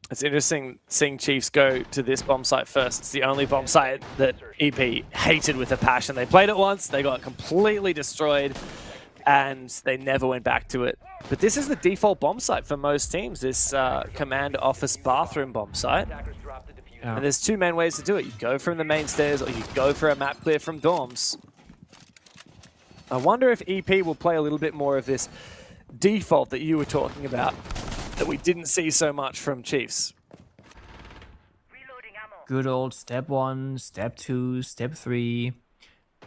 It's interesting seeing Chiefs go to this bomb site first. It's the only bomb site that EP hated with a passion. They played it once, they got completely destroyed, and they never went back to it. But this is the default bomb site for most teams, this command office bathroom bomb site. And there's two main ways to do it. You go from the main stairs or you go for a map clear from dorms. I wonder if EP will play a little bit more of this default that you were talking about that we didn't see so much from Chiefs. Good old step 1, step 2, step 3.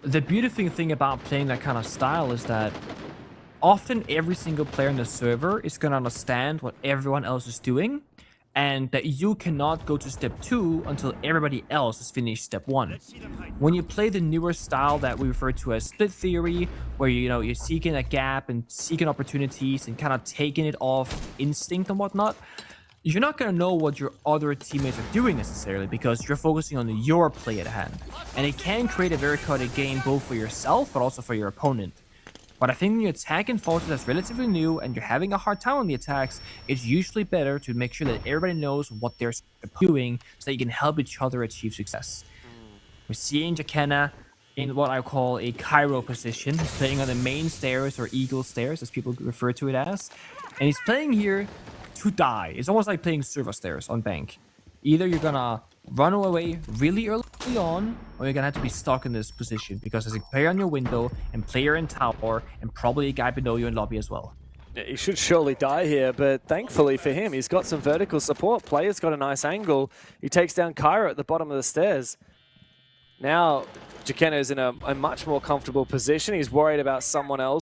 The beautiful thing about playing that kind of style is that often every single player in the server is going to understand what everyone else is doing, and that you cannot go to step 2 until everybody else has finished step 1. When you play the newer style that we refer to as split theory, where you're seeking a gap and seeking opportunities and kind of taking it off instinct and whatnot, you're not going to know what your other teammates are doing necessarily because you're focusing on your play at hand. And it can create a very chaotic game both for yourself but also for your opponent. But I think when you attack in forces that's relatively new and you're having a hard time on the attacks, it's usually better to make sure that everybody knows what they're doing so that you can help each other achieve success. We're seeing Jakena in what I call a Cairo position. He's playing on the main stairs or eagle stairs, as people refer to it as. And he's playing here to die. It's almost like playing server stairs on bank. Either you're gonna run away really early on, or you're gonna have to be stuck in this position because there's a player on your window and player in tower and probably a guy below you in lobby as well. Yeah, he should surely die here, but thankfully for him, he's got some vertical support. Player's got a nice angle. He takes down Cairo at the bottom of the stairs. Now, Jakena is in a much more comfortable position. He's worried about someone else.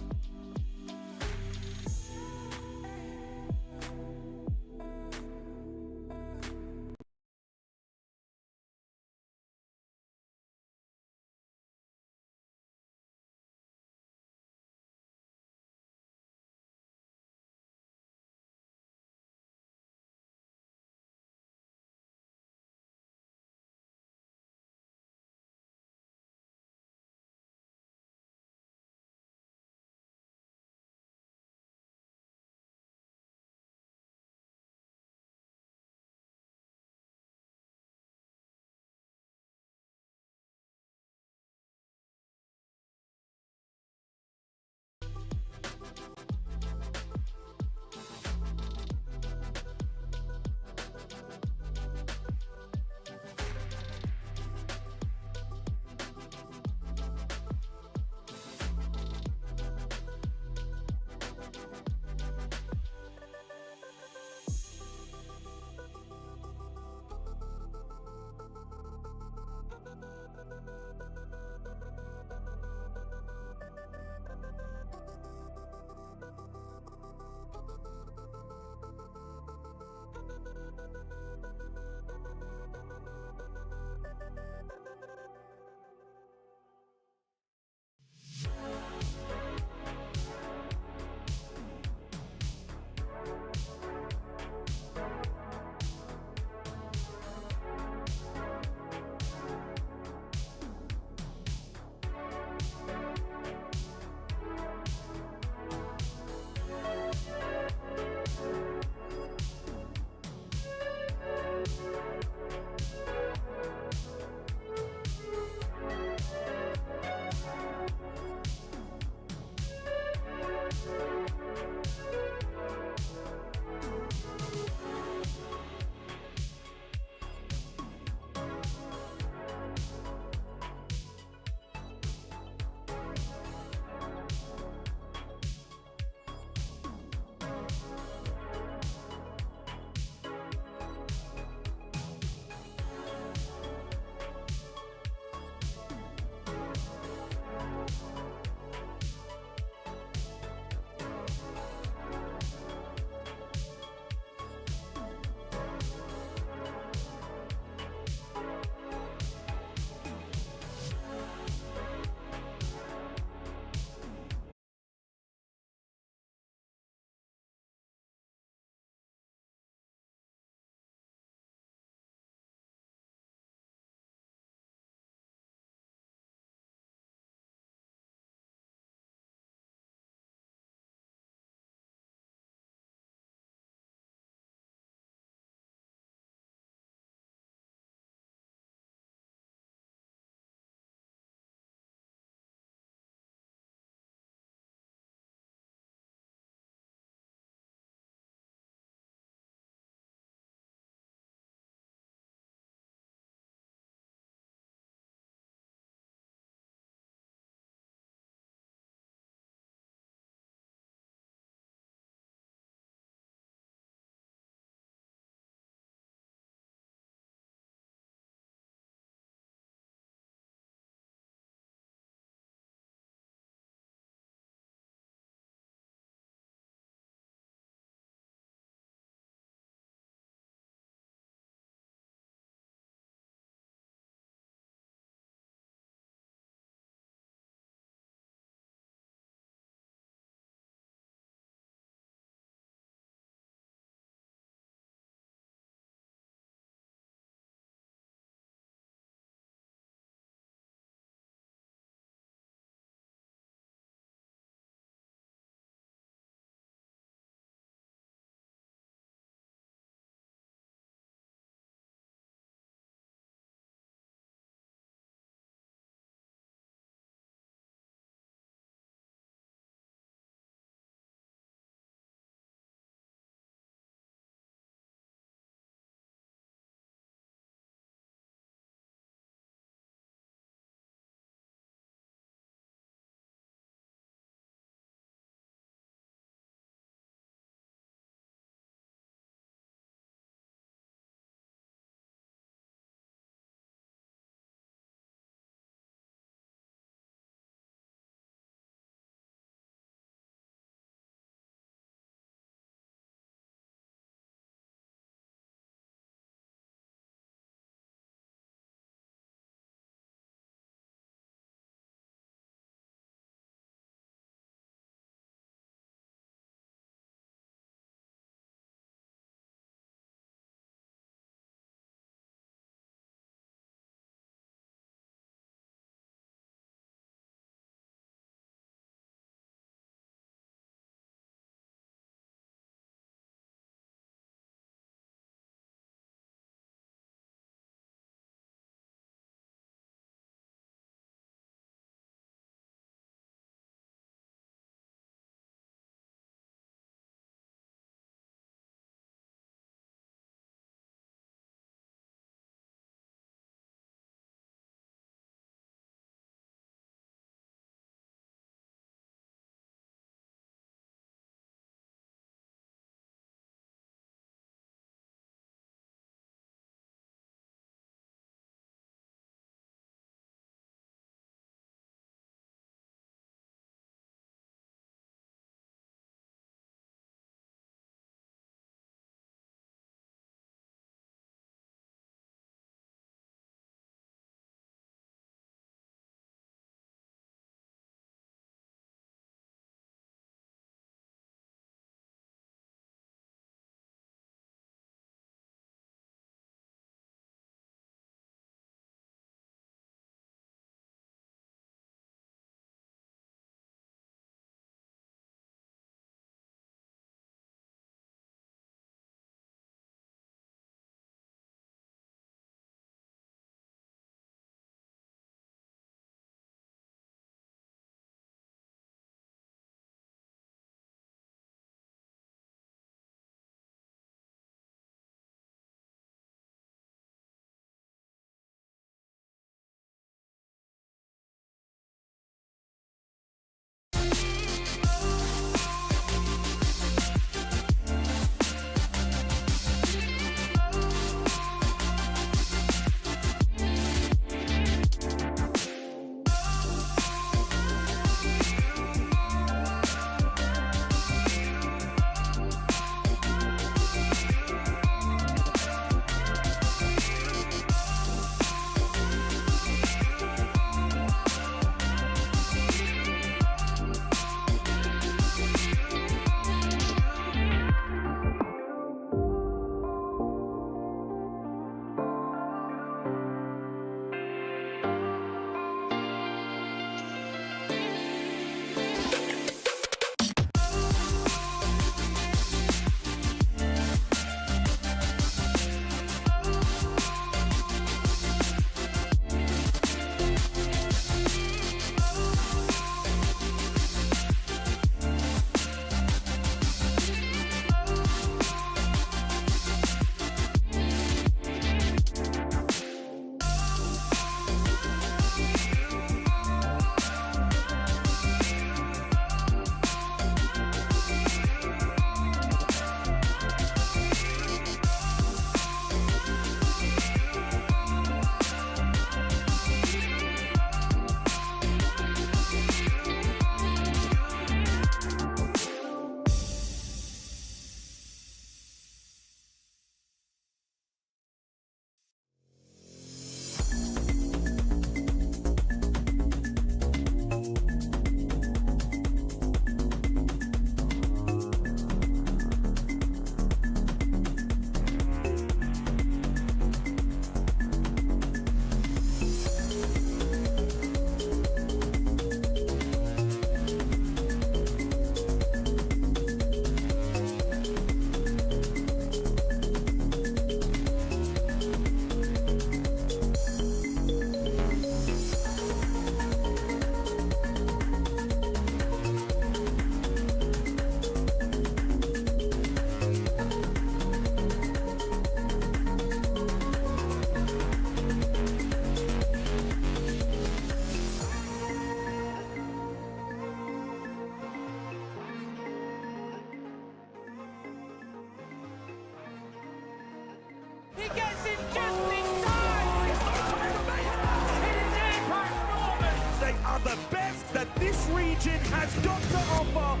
region has got to offer.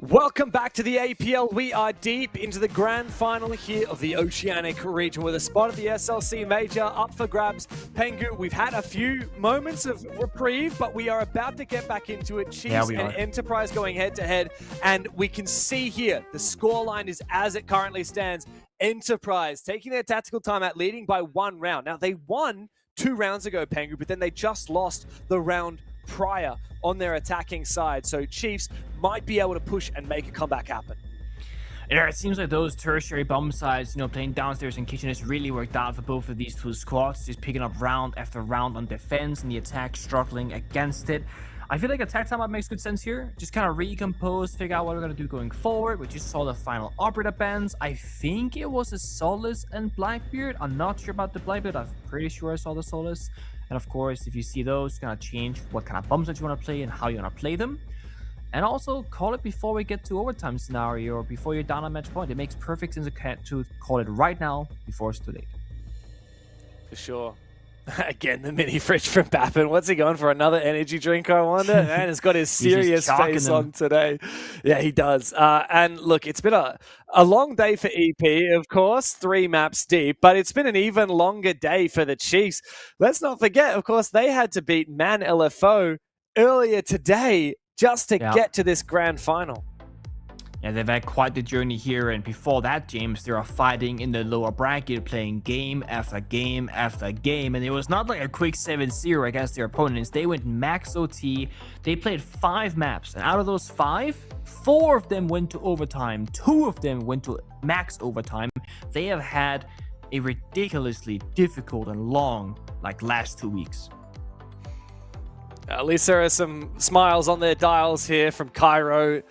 Welcome back to the APL. We are deep into the grand final here of the Oceanic region with a spot at the SLC Major up for grabs. Pengu, we've had a few moments of reprieve, but we are about to get back into it. Chiefs and Enterprise going head-to-head, and we can see here the scoreline is as it currently stands. Enterprise taking their tactical timeout, leading by 1 round. Now, they won 2 rounds ago, Pengu, but then they just lost the round prior on their attacking side. So Chiefs might be able to push and make a comeback happen. Yeah, it seems like those tertiary bomb sides, playing downstairs in kitchen has really worked out for both of these two squads. Just picking up round after round on defense and the attack struggling against it. I feel like attack timeout makes good sense here. Just kind of recompose, figure out what we're going to do going forward. We just saw the final operator bans. I think it was a Solace and Blackbeard. I'm not sure about the Blackbeard. I'm pretty sure I saw the Solace. And of course, if you see those, it's going to change what kind of bombs that you want to play and how you want to play them. And also, call it before we get to overtime scenario or before you're down on match point. It makes perfect sense to call it right now before it's too late. For sure. Again, the mini fridge from Bappin. What's he going for? Another energy drink, I wonder? Man, he's got his serious face on today. Yeah, he does. And look, it's been a long day for EP, of course, 3 maps deep, but it's been an even longer day for the Chiefs. Let's not forget, of course, they had to beat Man LFO earlier today just to get to this grand final. Yeah, they've had quite the journey here, and before that, James, they are fighting in the lower bracket, playing game after game after game, and it was not like a quick 7-0 against their opponents. They went max OT. They played 5 maps, and out of those 5, 4 of them went to overtime. 2 of them went to max overtime. They have had a ridiculously difficult and long, last 2 weeks. At least there are some smiles on their dials here from Cairo.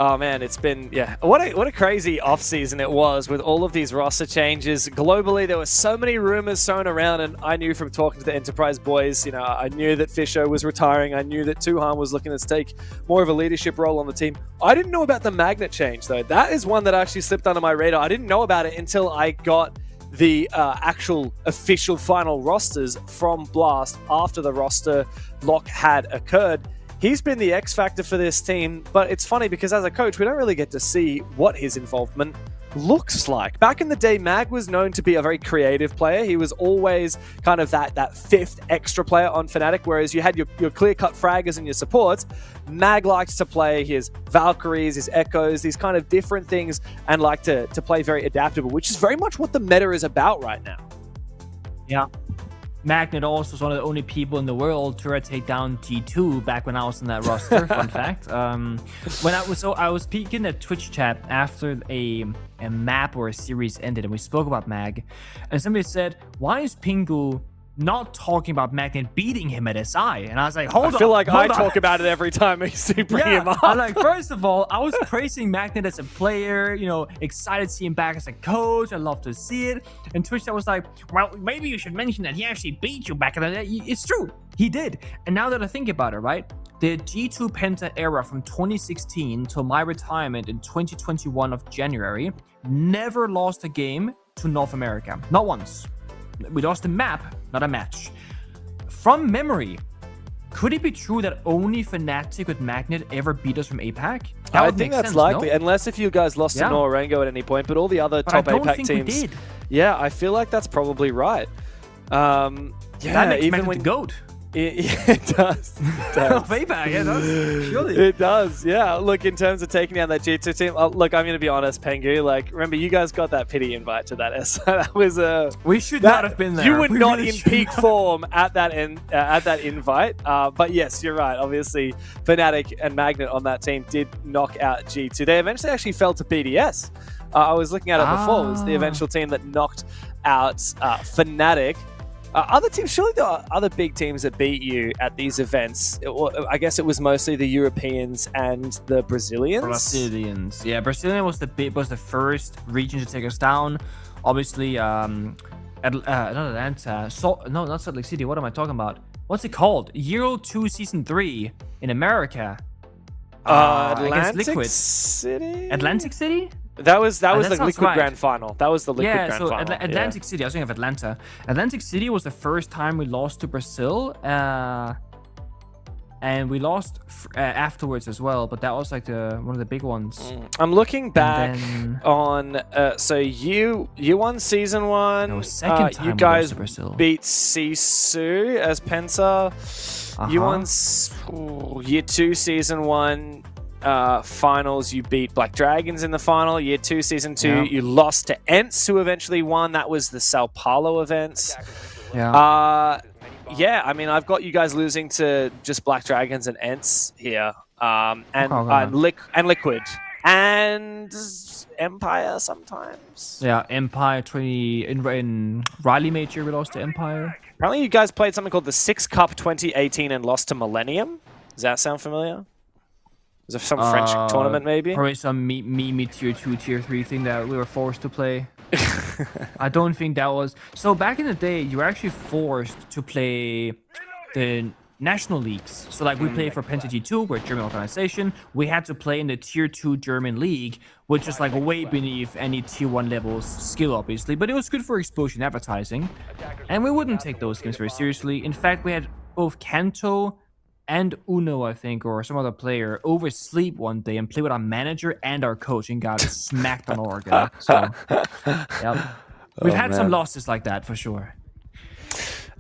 Oh man, it's been, what a crazy offseason it was with all of these roster changes. Globally, there were so many rumors thrown around, and I knew from talking to the Enterprise boys, I knew that Fisher was retiring. I knew that Tuhan was looking to take more of a leadership role on the team. I didn't know about the Magnet change, though. That is one that actually slipped under my radar. I didn't know about it until I got the actual official final rosters from Blast after the roster lock had occurred. He's been the X factor for this team, but it's funny because as a coach, we don't really get to see what his involvement looks like. Back in the day, Mag was known to be a very creative player. He was always kind of that 5th extra player on Fnatic, whereas you had your clear-cut fraggers and your supports. Mag likes to play his Valkyries, his Echoes, these kind of different things, and like to play very adaptable, which is very much what the meta is about right now. Yeah. Magnet also was one of the only people in the world to take down G2 back when I was in that roster. Fun fact. I was peeking at Twitch chat after a map or a series ended, and we spoke about Mag, and somebody said, "Why is Pingu not talking about Magnet beating him at SI?" And I was like, hold on. I feel like I talk about it every time I see bring him up. I'm like, first of all, I was praising Magnet as a player, excited to see him back as a coach. I love to see it. And Twitch was like, well, maybe you should mention that he actually beat you back in the day. It's true. He did. And now that I think about it, right? The G2 Penta era from 2016 till my retirement in 2021 of January never lost a game to North America. Not once. We lost a map, not a match. From memory, could it be true that only Fnatic with Magnet ever beat us from APAC? I think that's likely, unless if you guys lost to Norango at any point, but all the other top APAC teams. We did. Yeah, I feel like that's probably right. That makes Magnet the GOAT. It does. APAC, it does. Surely. It does, yeah. Look, in terms of taking down that G2 team, look, I'm going to be honest, Pengu. Remember, you guys got that pity invite to that SI. That was we should not have been there. You were not in peak form at that invite. But yes, you're right. Obviously, Fnatic and Magnet on that team did knock out G2. They eventually actually fell to BDS. I was looking at it before. It was the eventual team that knocked out Fnatic. Other teams, surely there are other big teams that beat you at these events. I guess it was mostly the Europeans and the Brazilians. Yeah, Brazilian was the first region to take us down. Obviously, not Atlanta. No, not Salt Lake City. What am I talking about? What's it called? Euro 2 Season 3 in America. Atlantic City? Atlantic City? That was the sounds Liquid right. Grand Final. That was the Liquid Yeah, Grand so Final. Atlantic City. I was thinking of Atlanta. Atlantic City was the first time we lost to Brazil, and we lost afterwards as well. But that was like one of the big ones. I'm looking back then- on. So you won season 1. That was second time you we guys lost to Brazil. beat Sisu as Penta. You won year 2 season 1. Finals, you beat Black Dragons in the final. Year 2 season 2, you lost to Ents, who eventually won. That was the Sao Paulo events. Yeah. Yeah, I mean, I've got you guys losing to just Black Dragons and Ents here, and Liquid and Empire sometimes. Yeah, Empire 20 in Riley Major we lost to Empire. Apparently, you guys played something called the Six Cup 2018 and lost to Millennium. Does that sound familiar? Is there some French tournament, maybe? Probably some me tier 2, tier 3 thing that we were forced to play. I don't think that was... So back in the day, you were actually forced to play the national leagues. So like we played for Penta G2, we're a German organization. We had to play in the tier 2 German league, which is like way beneath any tier 1 levels skill, obviously. But it was good for exposure and advertising. And we wouldn't take those games very seriously. In fact, we had both Kanto and Uno, I think, or some other player, oversleep one day and play with our manager and our coach and got smacked on Oregon. So, yep. We've had some losses like that for sure.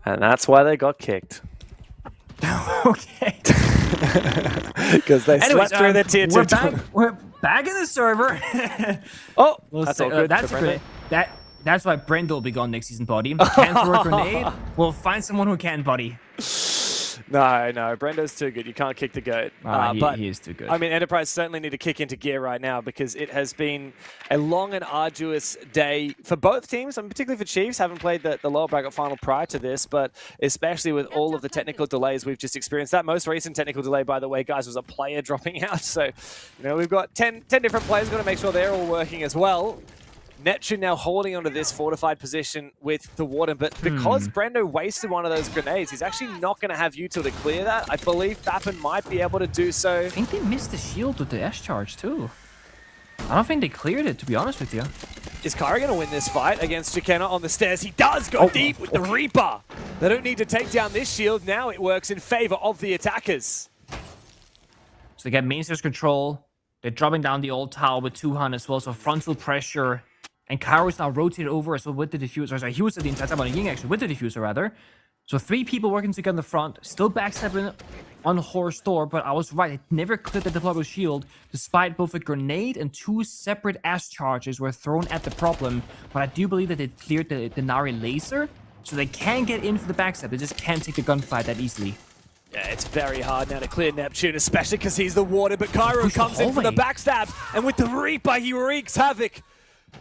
And that's why they got kicked. Okay. Because they slept through their tier 2. We're back in the server. Oh, that's all good. That's great. That's why Brenda will be gone next season, buddy. Can't throw a grenade? We'll find someone who can, buddy. No, Brendo's too good. You can't kick the goat. But he is too good. I mean, Enterprise certainly need to kick into gear right now because it has been a long and arduous day for both teams, and particularly for Chiefs. Haven't played the lower bracket final prior to this, but especially with all of the technical delays we've just experienced. That most recent technical delay, by the way, guys, was a player dropping out. So, we've got 10 different players. Got to make sure they're all working as well. Neptune now holding onto this fortified position with the Warden, but because Brendo wasted one of those grenades, he's actually not going to have util to clear that. I believe Bappen might be able to do so. I think they missed the shield with the S charge too. I don't think they cleared it, to be honest with you. Is Kyra going to win this fight against Chikena on the stairs? He does go deep with the Reaper. They don't need to take down this shield. Now it works in favor of the attackers. So they get main stairs control. They're dropping down the old tower with 200 as well, so frontal pressure. And Karo is now rotated over as well with the diffuser. Sorry, he was at the entire time on Ying actually, with the diffuser rather. So 3 people working together in the front, still backstepping on Horror's door, but I was right, it never cleared the deployable shield, despite both a grenade and 2 separate ash charges were thrown at the problem. But I do believe that they cleared the Nari laser, so they can get in for the backstep, they just can't take the gunfight that easily. Yeah, it's very hard now to clear Neptune, especially because he's the Warden, but Cairo comes in for the backstab, and with the Reaper, he wreaks havoc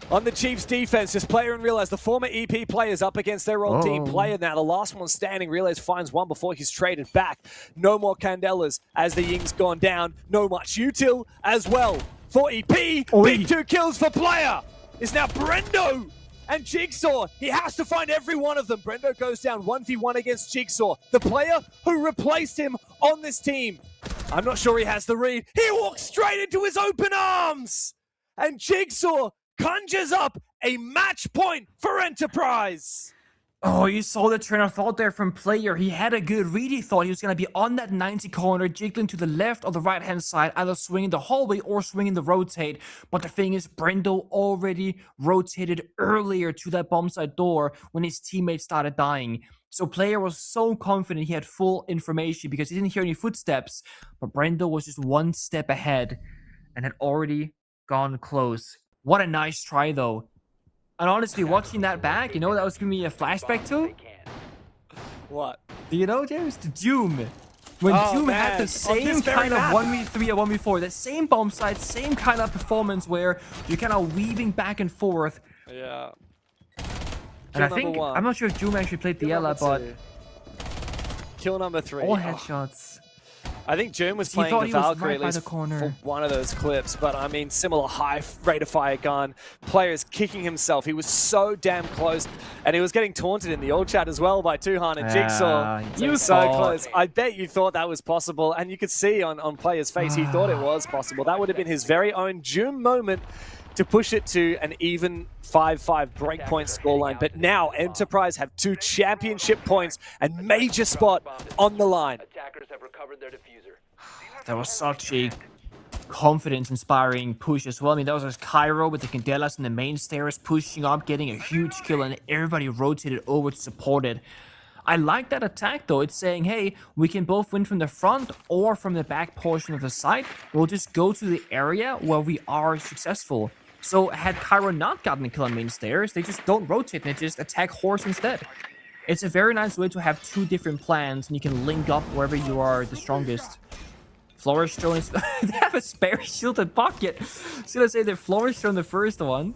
on the Chiefs defense. Just player and realize the former EP players up against their old team player now. The last one standing. Realize finds one before he's traded back. No more Candelas as the Ying's gone down. No much util as well for EP. Big 2 kills for player. Is now Brendo and Jigsaw. He has to find every one of them. Brendo goes down 1v1 against Jigsaw, the player who replaced him on this team. I'm not sure he has the read. He walks straight into his open arms. And Jigsaw conjures up a match point for Enterprise. Oh, you saw the train of thought there from player. He had a good read. He thought he was going to be on that 90 corner, jiggling to the left or the right-hand side, either swinging the hallway or swinging the rotate. But the thing is, Brendo already rotated earlier to that bomb site door when his teammates started dying. So player was so confident he had full information because he didn't hear any footsteps. But Brendo was just one step ahead and had already gone close. What a nice try, though. And honestly, watching that back, you know what that was giving me a flashback to? What? Do you know, James? To Doom. When Doom had the same kind of 1v3 or 1v4, the same bomb site, same kind of performance where you're kind of weaving back and forth. Yeah. And I think, I'm not sure if Doom actually played the Ella, but... Kill number 3. All headshots. I think June was playing the Valkyrie at least for one of those clips, but I mean, similar high rate of fire gun. Player is kicking himself. He was so damn close, and he was getting taunted in the old chat as well by Tuhan and Jigsaw. He was so close. I bet you thought that was possible, and you could see on Player's face he thought it was possible. That would have been his very own June moment. to push it to an even 5-5 breakpoint scoreline. But now Enterprise have 2 championship points and major spot on the line. Attackers have recovered their diffuser. That was such a confidence-inspiring push as well. I mean, that was just Cairo with the Candelas and the main stairs pushing up, getting a huge kill, and everybody rotated over to support it. I like that attack, though. It's saying, hey, we can both win from the front or from the back portion of the site. We'll just go to the area where we are successful. So had Cairo not gotten a kill on main stairs, they just don't rotate and they just attack horse instead. It's a very nice way to have 2 different plans, and you can link up wherever you are the strongest. Flourish Stone is... they have a spare shield and pocket. So let's say they Flourish Stone the first one.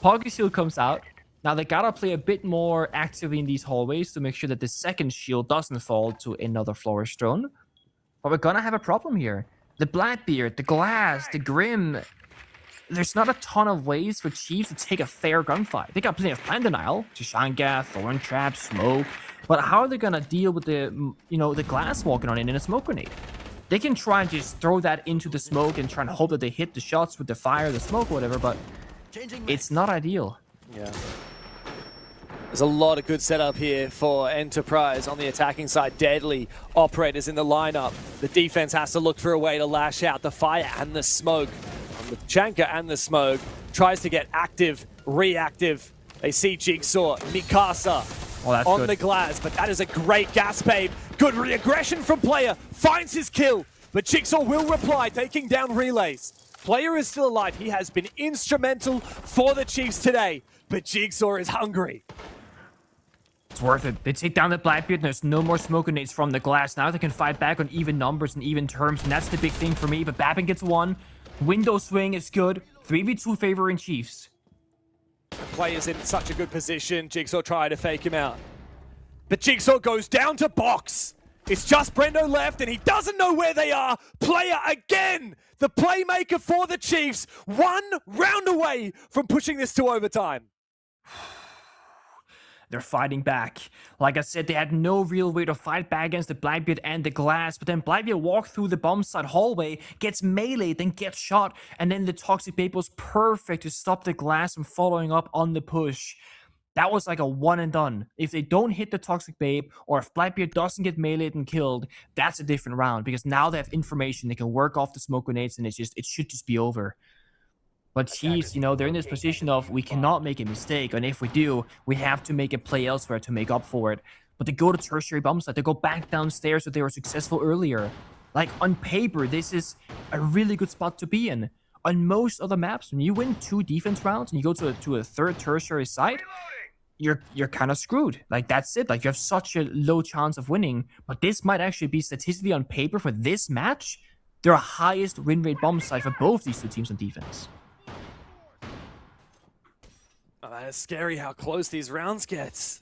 Pocket shield comes out. Now they gotta play a bit more actively in these hallways to make sure that the second shield doesn't fall to another Flourish Stone. But we're gonna have a problem here. The Blackbeard, the Glass, the Grim... There's not a ton of ways for Chiefs to take a fair gunfight. They got plenty of plan denial, Chisanga, Thorn Trap, Smoke. But how are they gonna deal with the, the Glass walking on in a smoke grenade? They can try and just throw that into the smoke and try and hope that they hit the shots with the fire, the smoke, or whatever, but it's not ideal. Yeah. There's a lot of good setup here for Enterprise on the attacking side. Deadly operators in the lineup. The defense has to look for a way to lash out the fire and the smoke. The Chanka and the smoke tries to get active, reactive. They see Jigsaw, Mikasa on the glass, but that is a great gas bait. Good re-aggression from Player, finds his kill, but Jigsaw will reply, taking down Relays. Player is still alive. He has been instrumental for the Chiefs today, but Jigsaw is hungry. It's worth it. They take down the Blackbeard and there's no more smoke grenades from the glass. Now they can fight back on even numbers and even terms, and that's the big thing for me. But Bappin gets 1. Window swing is good. 3v2 favoring Chiefs. Player's in such a good position. Jigsaw trying to fake him out. But Jigsaw goes down to box. It's just Brendo left and he doesn't know where they are. Player again, the playmaker for the Chiefs. 1 round away from pushing this to overtime. They're fighting back. Like I said, they had no real way to fight back against the Blackbeard and the Glass, but then Blackbeard walks through the bomb site hallway, gets meleeed, then gets shot, and then the Toxic Babe was perfect to stop the Glass from following up on the push. That was like a one and done. If they don't hit the Toxic Babe, or if Blackbeard doesn't get meleeed and killed, that's a different round, because now they have information, they can work off the smoke grenades, and it should just be over. But Chiefs, they're in this position of we cannot make a mistake, and if we do, we have to make a play elsewhere to make up for it. But they go to tertiary bomb site, they go back downstairs so they were successful earlier. Like, on paper, this is a really good spot to be in. On most other maps, when you win 2 defense rounds and you go to a 3rd tertiary site, you're kind of screwed. Like, that's it. Like, you have such a low chance of winning. But this might actually be statistically on paper for this match, their highest win rate bomb site for both these 2 teams on defense. Oh, it's scary how close these rounds get.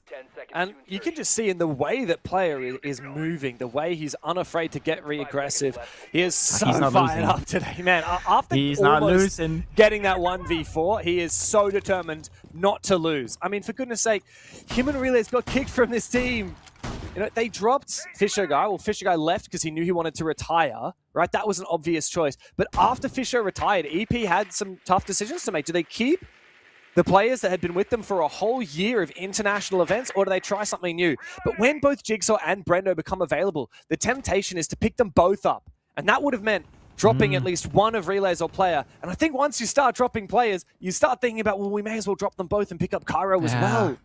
And you can just see in the way that Player is moving, the way he's unafraid to get re-aggressive. He is so fired up today, man. After he's not losing. Getting that 1v4, he is so determined not to lose. I mean, for goodness sake, him and Relays got kicked from this team. They dropped Fisher Guy. Well, Fisher Guy left because he knew he wanted to retire, right? That was an obvious choice. But after Fisher retired, EP had some tough decisions to make. Do they keep the players that had been with them for a whole year of international events, or do they try something new? But when both Jigsaw and Brendo become available, the temptation is to pick them both up. And that would have meant dropping at least one of Relays or Player. And I think once you start dropping players, you start thinking about, well, we may as well drop them both and pick up Cairo as well.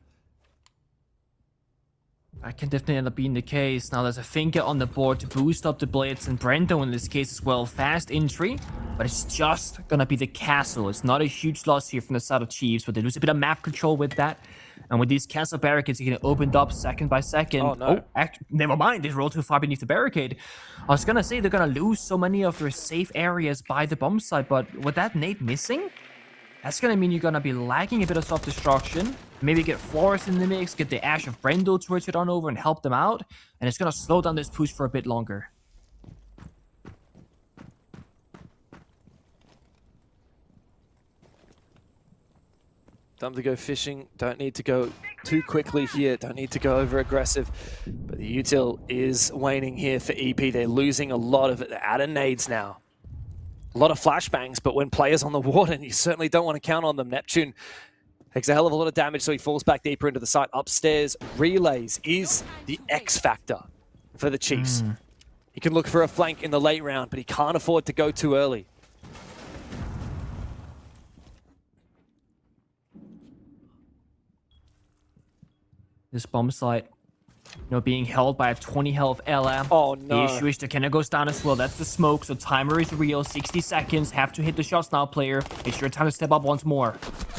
That can definitely end up being the case. Now there's a finger on the board to boost up the Blades, and Brendo in this case as well. Fast entry, but it's just gonna be the castle. It's not a huge loss here from the side of Chiefs, but they lose a bit of map control with that. And with these castle barricades, you can opened up second by second. Oh, no. Never mind, they rolled too far beneath the barricade. I was gonna say they're gonna lose so many of their safe areas by the bomb site, but with that nade missing, that's gonna mean you're gonna be lacking a bit of self-destruction. Maybe get Flores in the mix, get the Ash of Brendo to rotate on over and help them out. And it's gonna slow down this push for a bit longer. Time to go fishing. Don't need to go too quickly here. Don't need to go over aggressive. But the util is waning here for EP. They're losing a lot of it. They're out of nades now. A lot of flashbangs, but when players on the warden, you certainly don't want to count on them. Neptune takes a hell of a lot of damage, so he falls back deeper into the site. Upstairs, Relays is the X factor for the Chiefs. He can look for a flank in the late round, but he can't afford to go too early. This bomb site, being held by a 20 health LM. Oh, no. The issue is the Kenna goes down as well. That's the smoke, so timer is real. 60 seconds. Have to hit the shots now, player. It's your time to step up once more.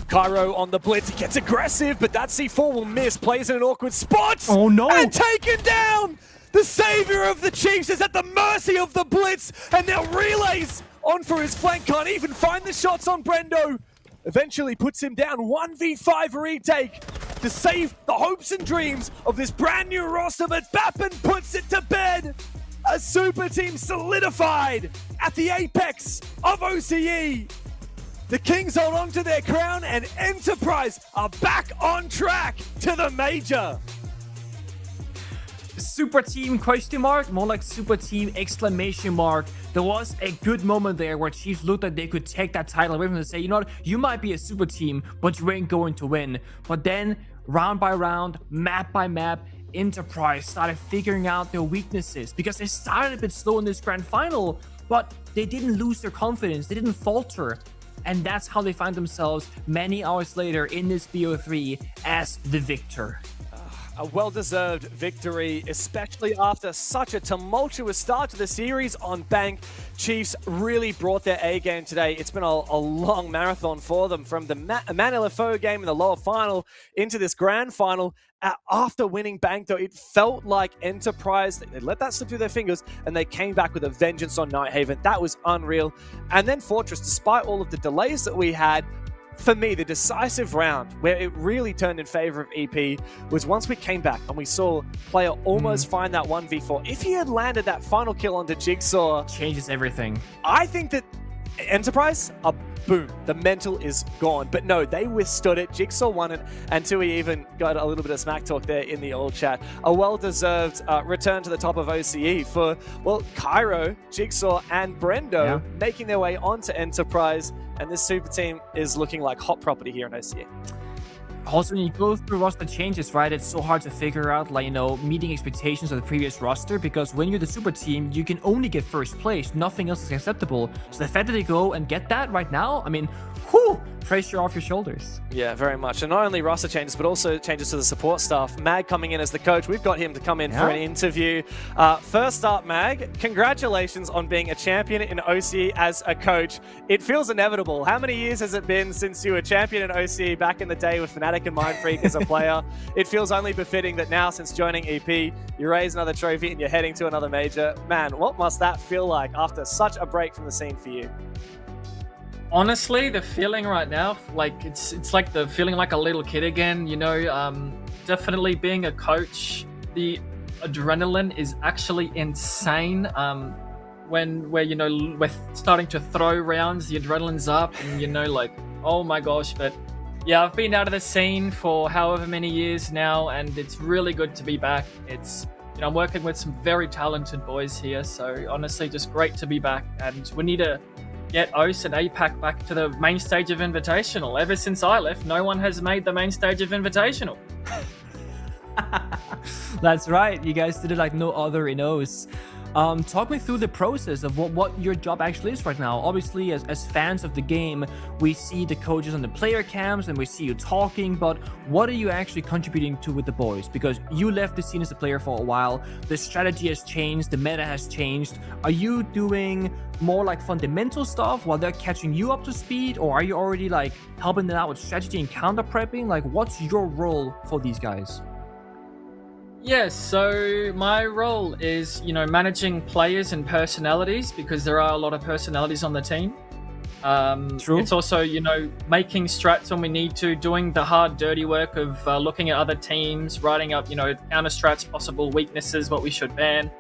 Cairo on the blitz. He gets aggressive, but that C4 will miss. Plays in an awkward spot. Oh, no. And taken down. The savior of the Chiefs is at the mercy of the blitz. And now Relays on for his flank. Can't even find the shots on Brendo. Eventually puts him down. 1v5 retake to save the hopes and dreams of this brand new roster, but Bappen puts it to bed. A super team solidified at the apex of OCE. The Kings hold on to their crown, and Enterprise are back on track to the major. Super team question mark, more like super team exclamation mark. There was a good moment there where Chiefs looked like they could take that title away from them and say, you know what, you might be a super team, but you ain't going to win. But then round by round, map by map, Enterprise started figuring out their weaknesses, because they started a bit slow in this grand final, but they didn't lose their confidence, they didn't falter. And that's how they find themselves many hours later in this BO3 as the victor. A well-deserved victory, especially after such a tumultuous start to the series on Bank. Chiefs really brought their A game today. It's been a long marathon for them, from the Manila Foe game in the lower final into this grand final. After winning Bank, though, it felt like Enterprise, they let that slip through their fingers, and they came back with a vengeance on Nighthaven. That was unreal. And then Fortress, despite all of the delays that we had, for me, the decisive round where it really turned in favor of EP was once we came back and we saw player almost find that 1v4. If he had landed that final kill onto Jigsaw, changes everything. I think that Enterprise, boom, the mental is gone. But no, they withstood it. Jigsaw won it, and Tui even got a little bit of smack talk there in the old chat. A well-deserved return to the top of OCE for, well, Cairo, Jigsaw, and Brendo making their way onto Enterprise, and this super team is looking like hot property here in OCE. Also, when you go through roster changes, right, it's so hard to figure out, like, meeting expectations of the previous roster, because when you're the super team, you can only get first place. Nothing else is acceptable. So the fact that they go and get that right now, I mean, whew, pressure off your shoulders. Yeah, very much. And not only roster changes, but also changes to the support staff. Mag coming in as the coach. We've got him to come in for an interview. First up, Mag, congratulations on being a champion in OCE as a coach. It feels inevitable. How many years has it been since you were champion in OCE back in the day with Fnatic and Mindfreak as a player? It feels only befitting that now, since joining EP, you raise another trophy and you're heading to another major. Man, what must that feel like after such a break from the scene for you? Honestly, the feeling right now, like it's like the feeling like a little kid again, definitely being a coach, the adrenaline is actually insane. When we're starting to throw rounds, the adrenaline's up, and like, oh my gosh. But yeah, I've been out of the scene for however many years now, and it's really good to be back. It's, I'm working with some very talented boys here, so honestly, just great to be back. And we need to get OCE and APAC back to the main stage of Invitational. Ever since I left, no one has made the main stage of Invitational. That's right. You guys did it like no other in OCE. Talk me through the process of what your job actually is right now. Obviously, as fans of the game, we see the coaches on the player cams and we see you talking, but what are you actually contributing to with the boys? Because you left the scene as a player for a while, the strategy has changed, the meta has changed. Are you doing more like fundamental stuff while they're catching you up to speed, or are you already like helping them out with strategy and counter prepping? Like, what's your role for these guys? Yes, so my role is, managing players and personalities, because there are a lot of personalities on the team. True. It's also, making strats when we need to, doing the hard, dirty work of looking at other teams, writing up, counter strats, possible weaknesses, what we should ban.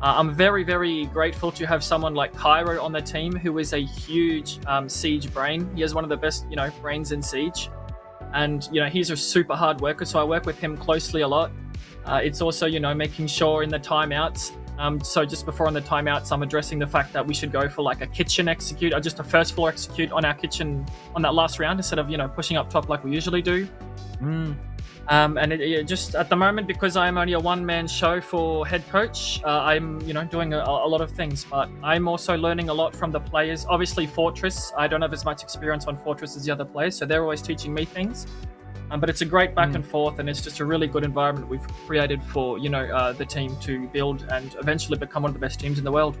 I'm very, very grateful to have someone like Cairo on the team, who is a huge Siege brain. He has one of the best, brains in Siege. And, he's a super hard worker, so I work with him closely a lot. It's also, making sure in the timeouts So just before on the timeouts, I'm addressing the fact that we should go for like a kitchen execute, or just a first floor execute on our kitchen on that last round instead of, you know, pushing up top like we usually do. And it just at the moment, because I'm only a one-man show for head coach, I'm, you know, doing a lot of things, but I'm also learning a lot from the players. Obviously, Fortress, I don't have as much experience on Fortress as the other players, so they're always teaching me things. But it's a great back and forth, and it's just a really good environment we've created for, you know, the team to build and eventually become one of the best teams in the world.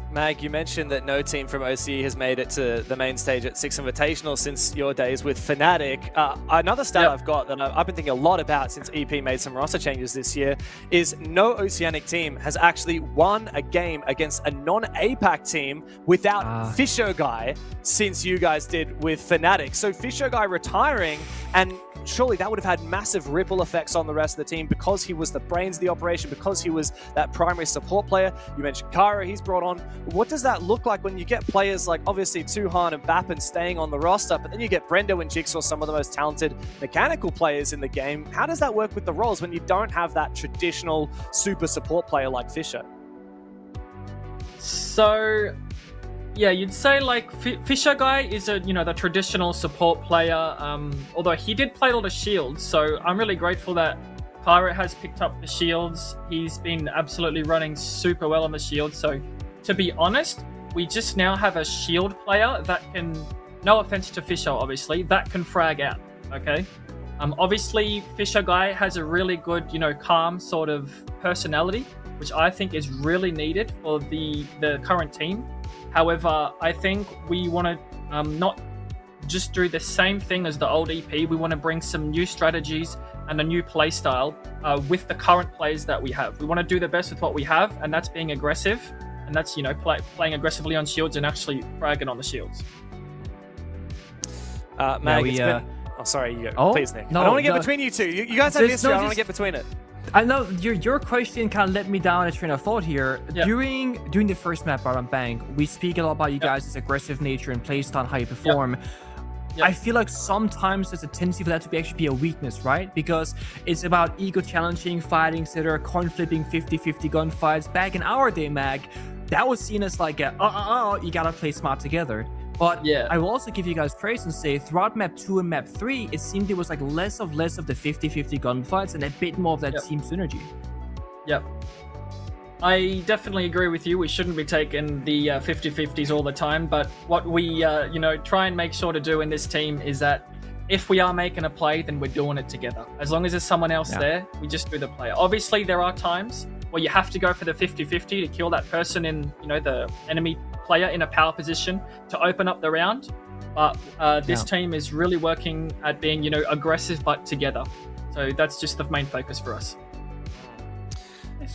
Mag, you mentioned that no team from OCE has made it to the main stage at Six Invitational since your days with Fnatic. Another stat I've got that I've been thinking a lot about since EP made some roster changes this year is no Oceanic team has actually won a game against a non-APAC team without Fisher Guy since you guys did with Fnatic. So Fisher Guy retiring, and surely that would have had massive ripple effects on the rest of the team because he was the brains of the operation, because he was that primary support player. You mentioned Kara, he's brought on. What does that look like when you get players like obviously Tuhan and Bappen staying on the roster, but then you get Brendo and Jigsaw, some of the most talented mechanical players in the game? How does that work with the roles when you don't have that traditional super support player like Fisher? So yeah, you'd say like Fisher Guy is a, you know, the traditional support player, although he did play all the shields, so I'm really grateful that Kyra has picked up the shields. He's been absolutely running super well on the shields, so to be honest, we just now have a shield player that can, no offense to Fisher obviously, that can frag out, okay? Obviously Fisher Guy has a really good, you know, calm sort of personality, which I think is really needed for the current team. However, I think we want to not just do the same thing as the old EP. We want to bring some new strategies and a new play style with the current players that we have. We want to do the best with what we have, and that's being aggressive. And that's, you know, playing aggressively on shields and actually fragging on the shields. Mag, it's been... Oh, sorry, you go. Please, Nick. No, I don't want to get between you two. You guys have the history. I don't want to get between it. I know your question kind of led me down a train of thought here. During the first map out on Bank, we speak a lot about you guys' aggressive nature and playstyle and how you perform. I feel like sometimes there's a tendency for that to actually be a weakness, right? Because it's about ego challenging, fighting, etc., coin flipping, 50-50 gunfights. Back in our day, Mag, that was seen as like a, you gotta play smart together. But I will also give you guys praise and say throughout map 2 and map 3, it seemed there was like less of the 50-50 gunfights and a bit more of that team synergy. I definitely agree with you. We shouldn't be taking the 50-50s all the time, but what we you know, try and make sure to do in this team is that if we are making a play, then we're doing it together. As long as there's someone else there, we just do the play. Obviously, there are times where you have to go for the 50-50 to kill that person in, you know, the enemy player in a power position to open up the round. But this team is really working at being, you know, aggressive but together. So that's just the main focus for us.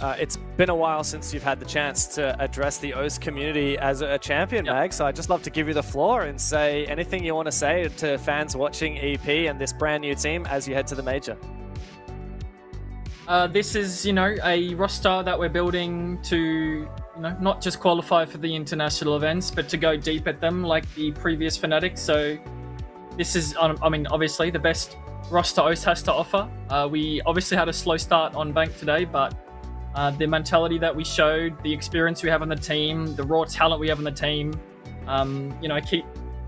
It's been a while since you've had the chance to address the OCE community as a champion, Mag, so I'd just love to give you the floor and say anything you want to say to fans watching EP and this brand new team as you head to the major. This is, you know, a roster that we're building to, you know, not just qualify for the international events, but to go deep at them like the previous Fnatic. So this is, I mean, obviously the best roster OCE has to offer. We obviously had a slow start on Bank today, but the mentality that we showed, the experience we have on the team, the raw talent we have on the team, you know, keep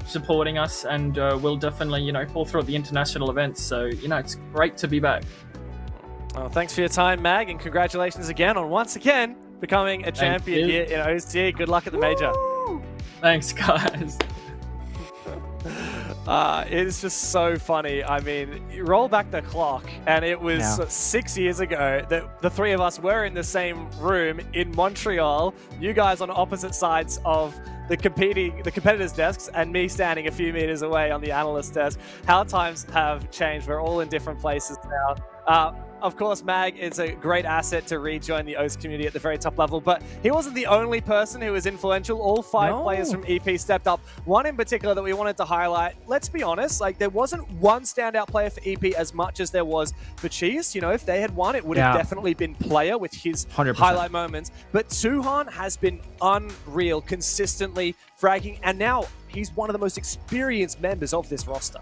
supporting us, and we'll definitely, you know, pull through at the international events. So, you know, it's great to be back. Well, thanks for your time, Mag, and congratulations again on once again becoming a champion here in OCE. Good luck at the major. Thanks, guys. It's just so funny. I mean, you roll back the clock, and it was 6 years ago that the three of us were in the same room in Montreal. You guys on opposite sides of the competitors' desks, and me standing a few meters away on the analyst desk. How times have changed. We're all in different places now. Of course, Mag is a great asset to rejoin the OCE community at the very top level, but he wasn't the only person who was influential. All 5 players from EP stepped up. One in particular that we wanted to highlight, let's be honest, like there wasn't one standout player for EP as much as there was for Cheese. You know, if they had won, it would have definitely been Player with his 100%. Highlight moments. But Tuhan has been unreal, consistently fragging, and now he's one of the most experienced members of this roster.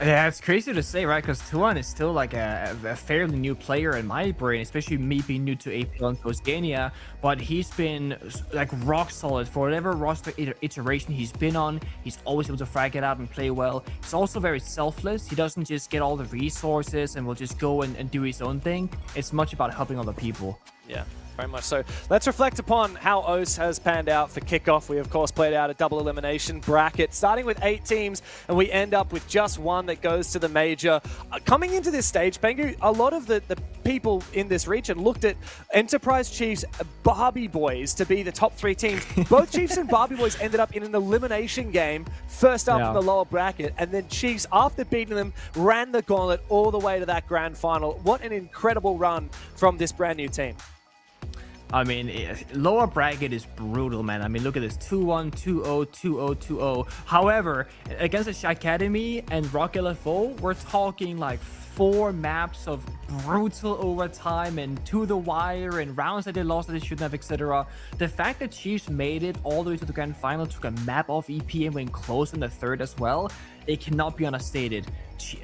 Yeah, it's crazy to say, right? Because Tuan is still like a fairly new player in my brain, especially me being new to APL and Oceania. But he's been like rock solid for whatever roster iteration he's been on. He's always able to frag it out and play well. He's also very selfless. He doesn't just get all the resources and will just go and do his own thing. It's much about helping other people. Yeah. Very much so. Let's reflect upon how OCE has panned out for Kickoff. We, of course, played out a double elimination bracket, starting with 8 teams, and we end up with just one that goes to the major. Coming into this stage, Pengu, a lot of the people in this region looked at Enterprise Chiefs, Barbie Boys to be the top 3 teams. Both Chiefs and Barbie Boys ended up in an elimination game, first up in the lower bracket, and then Chiefs, after beating them, ran the gauntlet all the way to that grand final. What an incredible run from this brand new team. I mean, lower bracket is brutal, man. I mean, look at this. 2-1, 2-0, 2-0, 2-0. However, against the Academy and Rock LFO, we're talking like 4 maps of brutal overtime and to the wire and rounds that they lost that they shouldn't have, etc. The fact that Chiefs made it all the way to the grand final, took a map off EP and went close in the 3rd as well, it cannot be understated.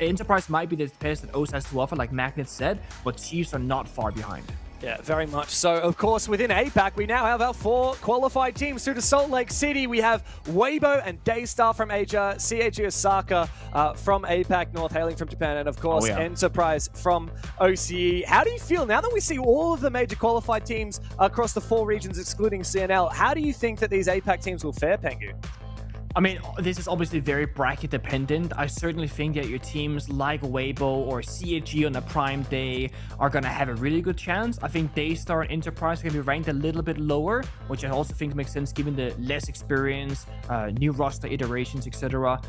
Enterprise might be the best that OCE has to offer, like Magnet said, but Chiefs are not far behind. Yeah, very much so. Of course, within APAC, we now have our 4 qualified teams through to Salt Lake City. We have Weibo and Daystar from Asia, CAG Osaka from APAC North, hailing from Japan, and of course, Enterprise from OCE. How do you feel now that we see all of the major qualified teams across the 4 regions, excluding CNL? How do you think that these APAC teams will fare, Pengu? I mean, this is obviously very bracket dependent. I certainly think that your teams like Weibo or CAG on a prime day are going to have a really good chance. I think Daystar and Enterprise are going to be ranked a little bit lower, which I also think makes sense given the less experience, new roster iterations, etc.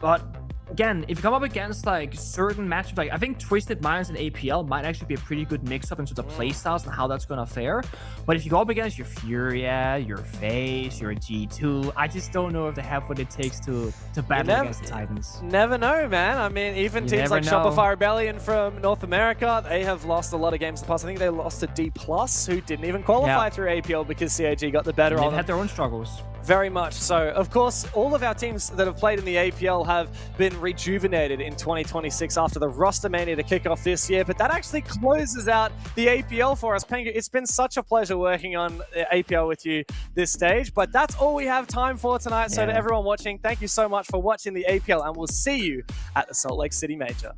But again, if you come up against like certain matchups, like I think Twisted Minds and APL might actually be a pretty good mix-up into the playstyles and how that's going to fare. But if you go up against your Furia, your FaZe, your G2, I just don't know if they have what it takes to battle against the Titans. Never know, man. I mean, even teams like Shopify Rebellion from North America, they have lost a lot of games in the past. I think they lost to D+, who didn't even qualify through APL because CAG got the better of them. They've had their own struggles. Very much so. Of course, all of our teams that have played in the APL have been rejuvenated in 2026 after the roster mania to kick off this year, but that actually closes out the APL for us. Pengu, it's been such a pleasure working on APL with you this stage, but that's all we have time for tonight. So to everyone watching, thank you so much for watching the APL, and we'll see you at the Salt Lake City Major.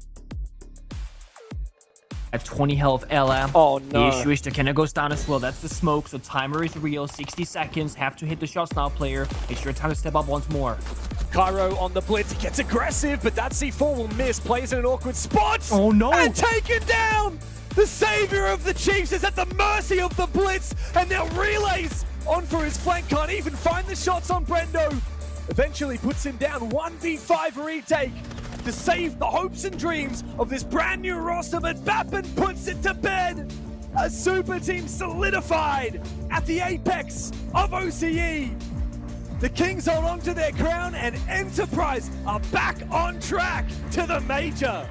At 20 health, LM. Oh no. The issue is the cannon goes down as well. That's the smoke, so timer is real. 60 seconds. Have to hit the shots now, player. It's your time to step up once more. Cairo on the blitz. He gets aggressive, but that C4 will miss. Plays in an awkward spot. Oh no. And taken down. The savior of the Chiefs is at the mercy of the blitz. And now Relays on for his flank. Can't even find the shots on Brendo. Eventually puts him down. 1v5 retake to save the hopes and dreams of this brand new roster, but Bappen puts it to bed. A super team solidified at the apex of OCE. The Kings hold on to their crown, and Enterprise are back on track to the major.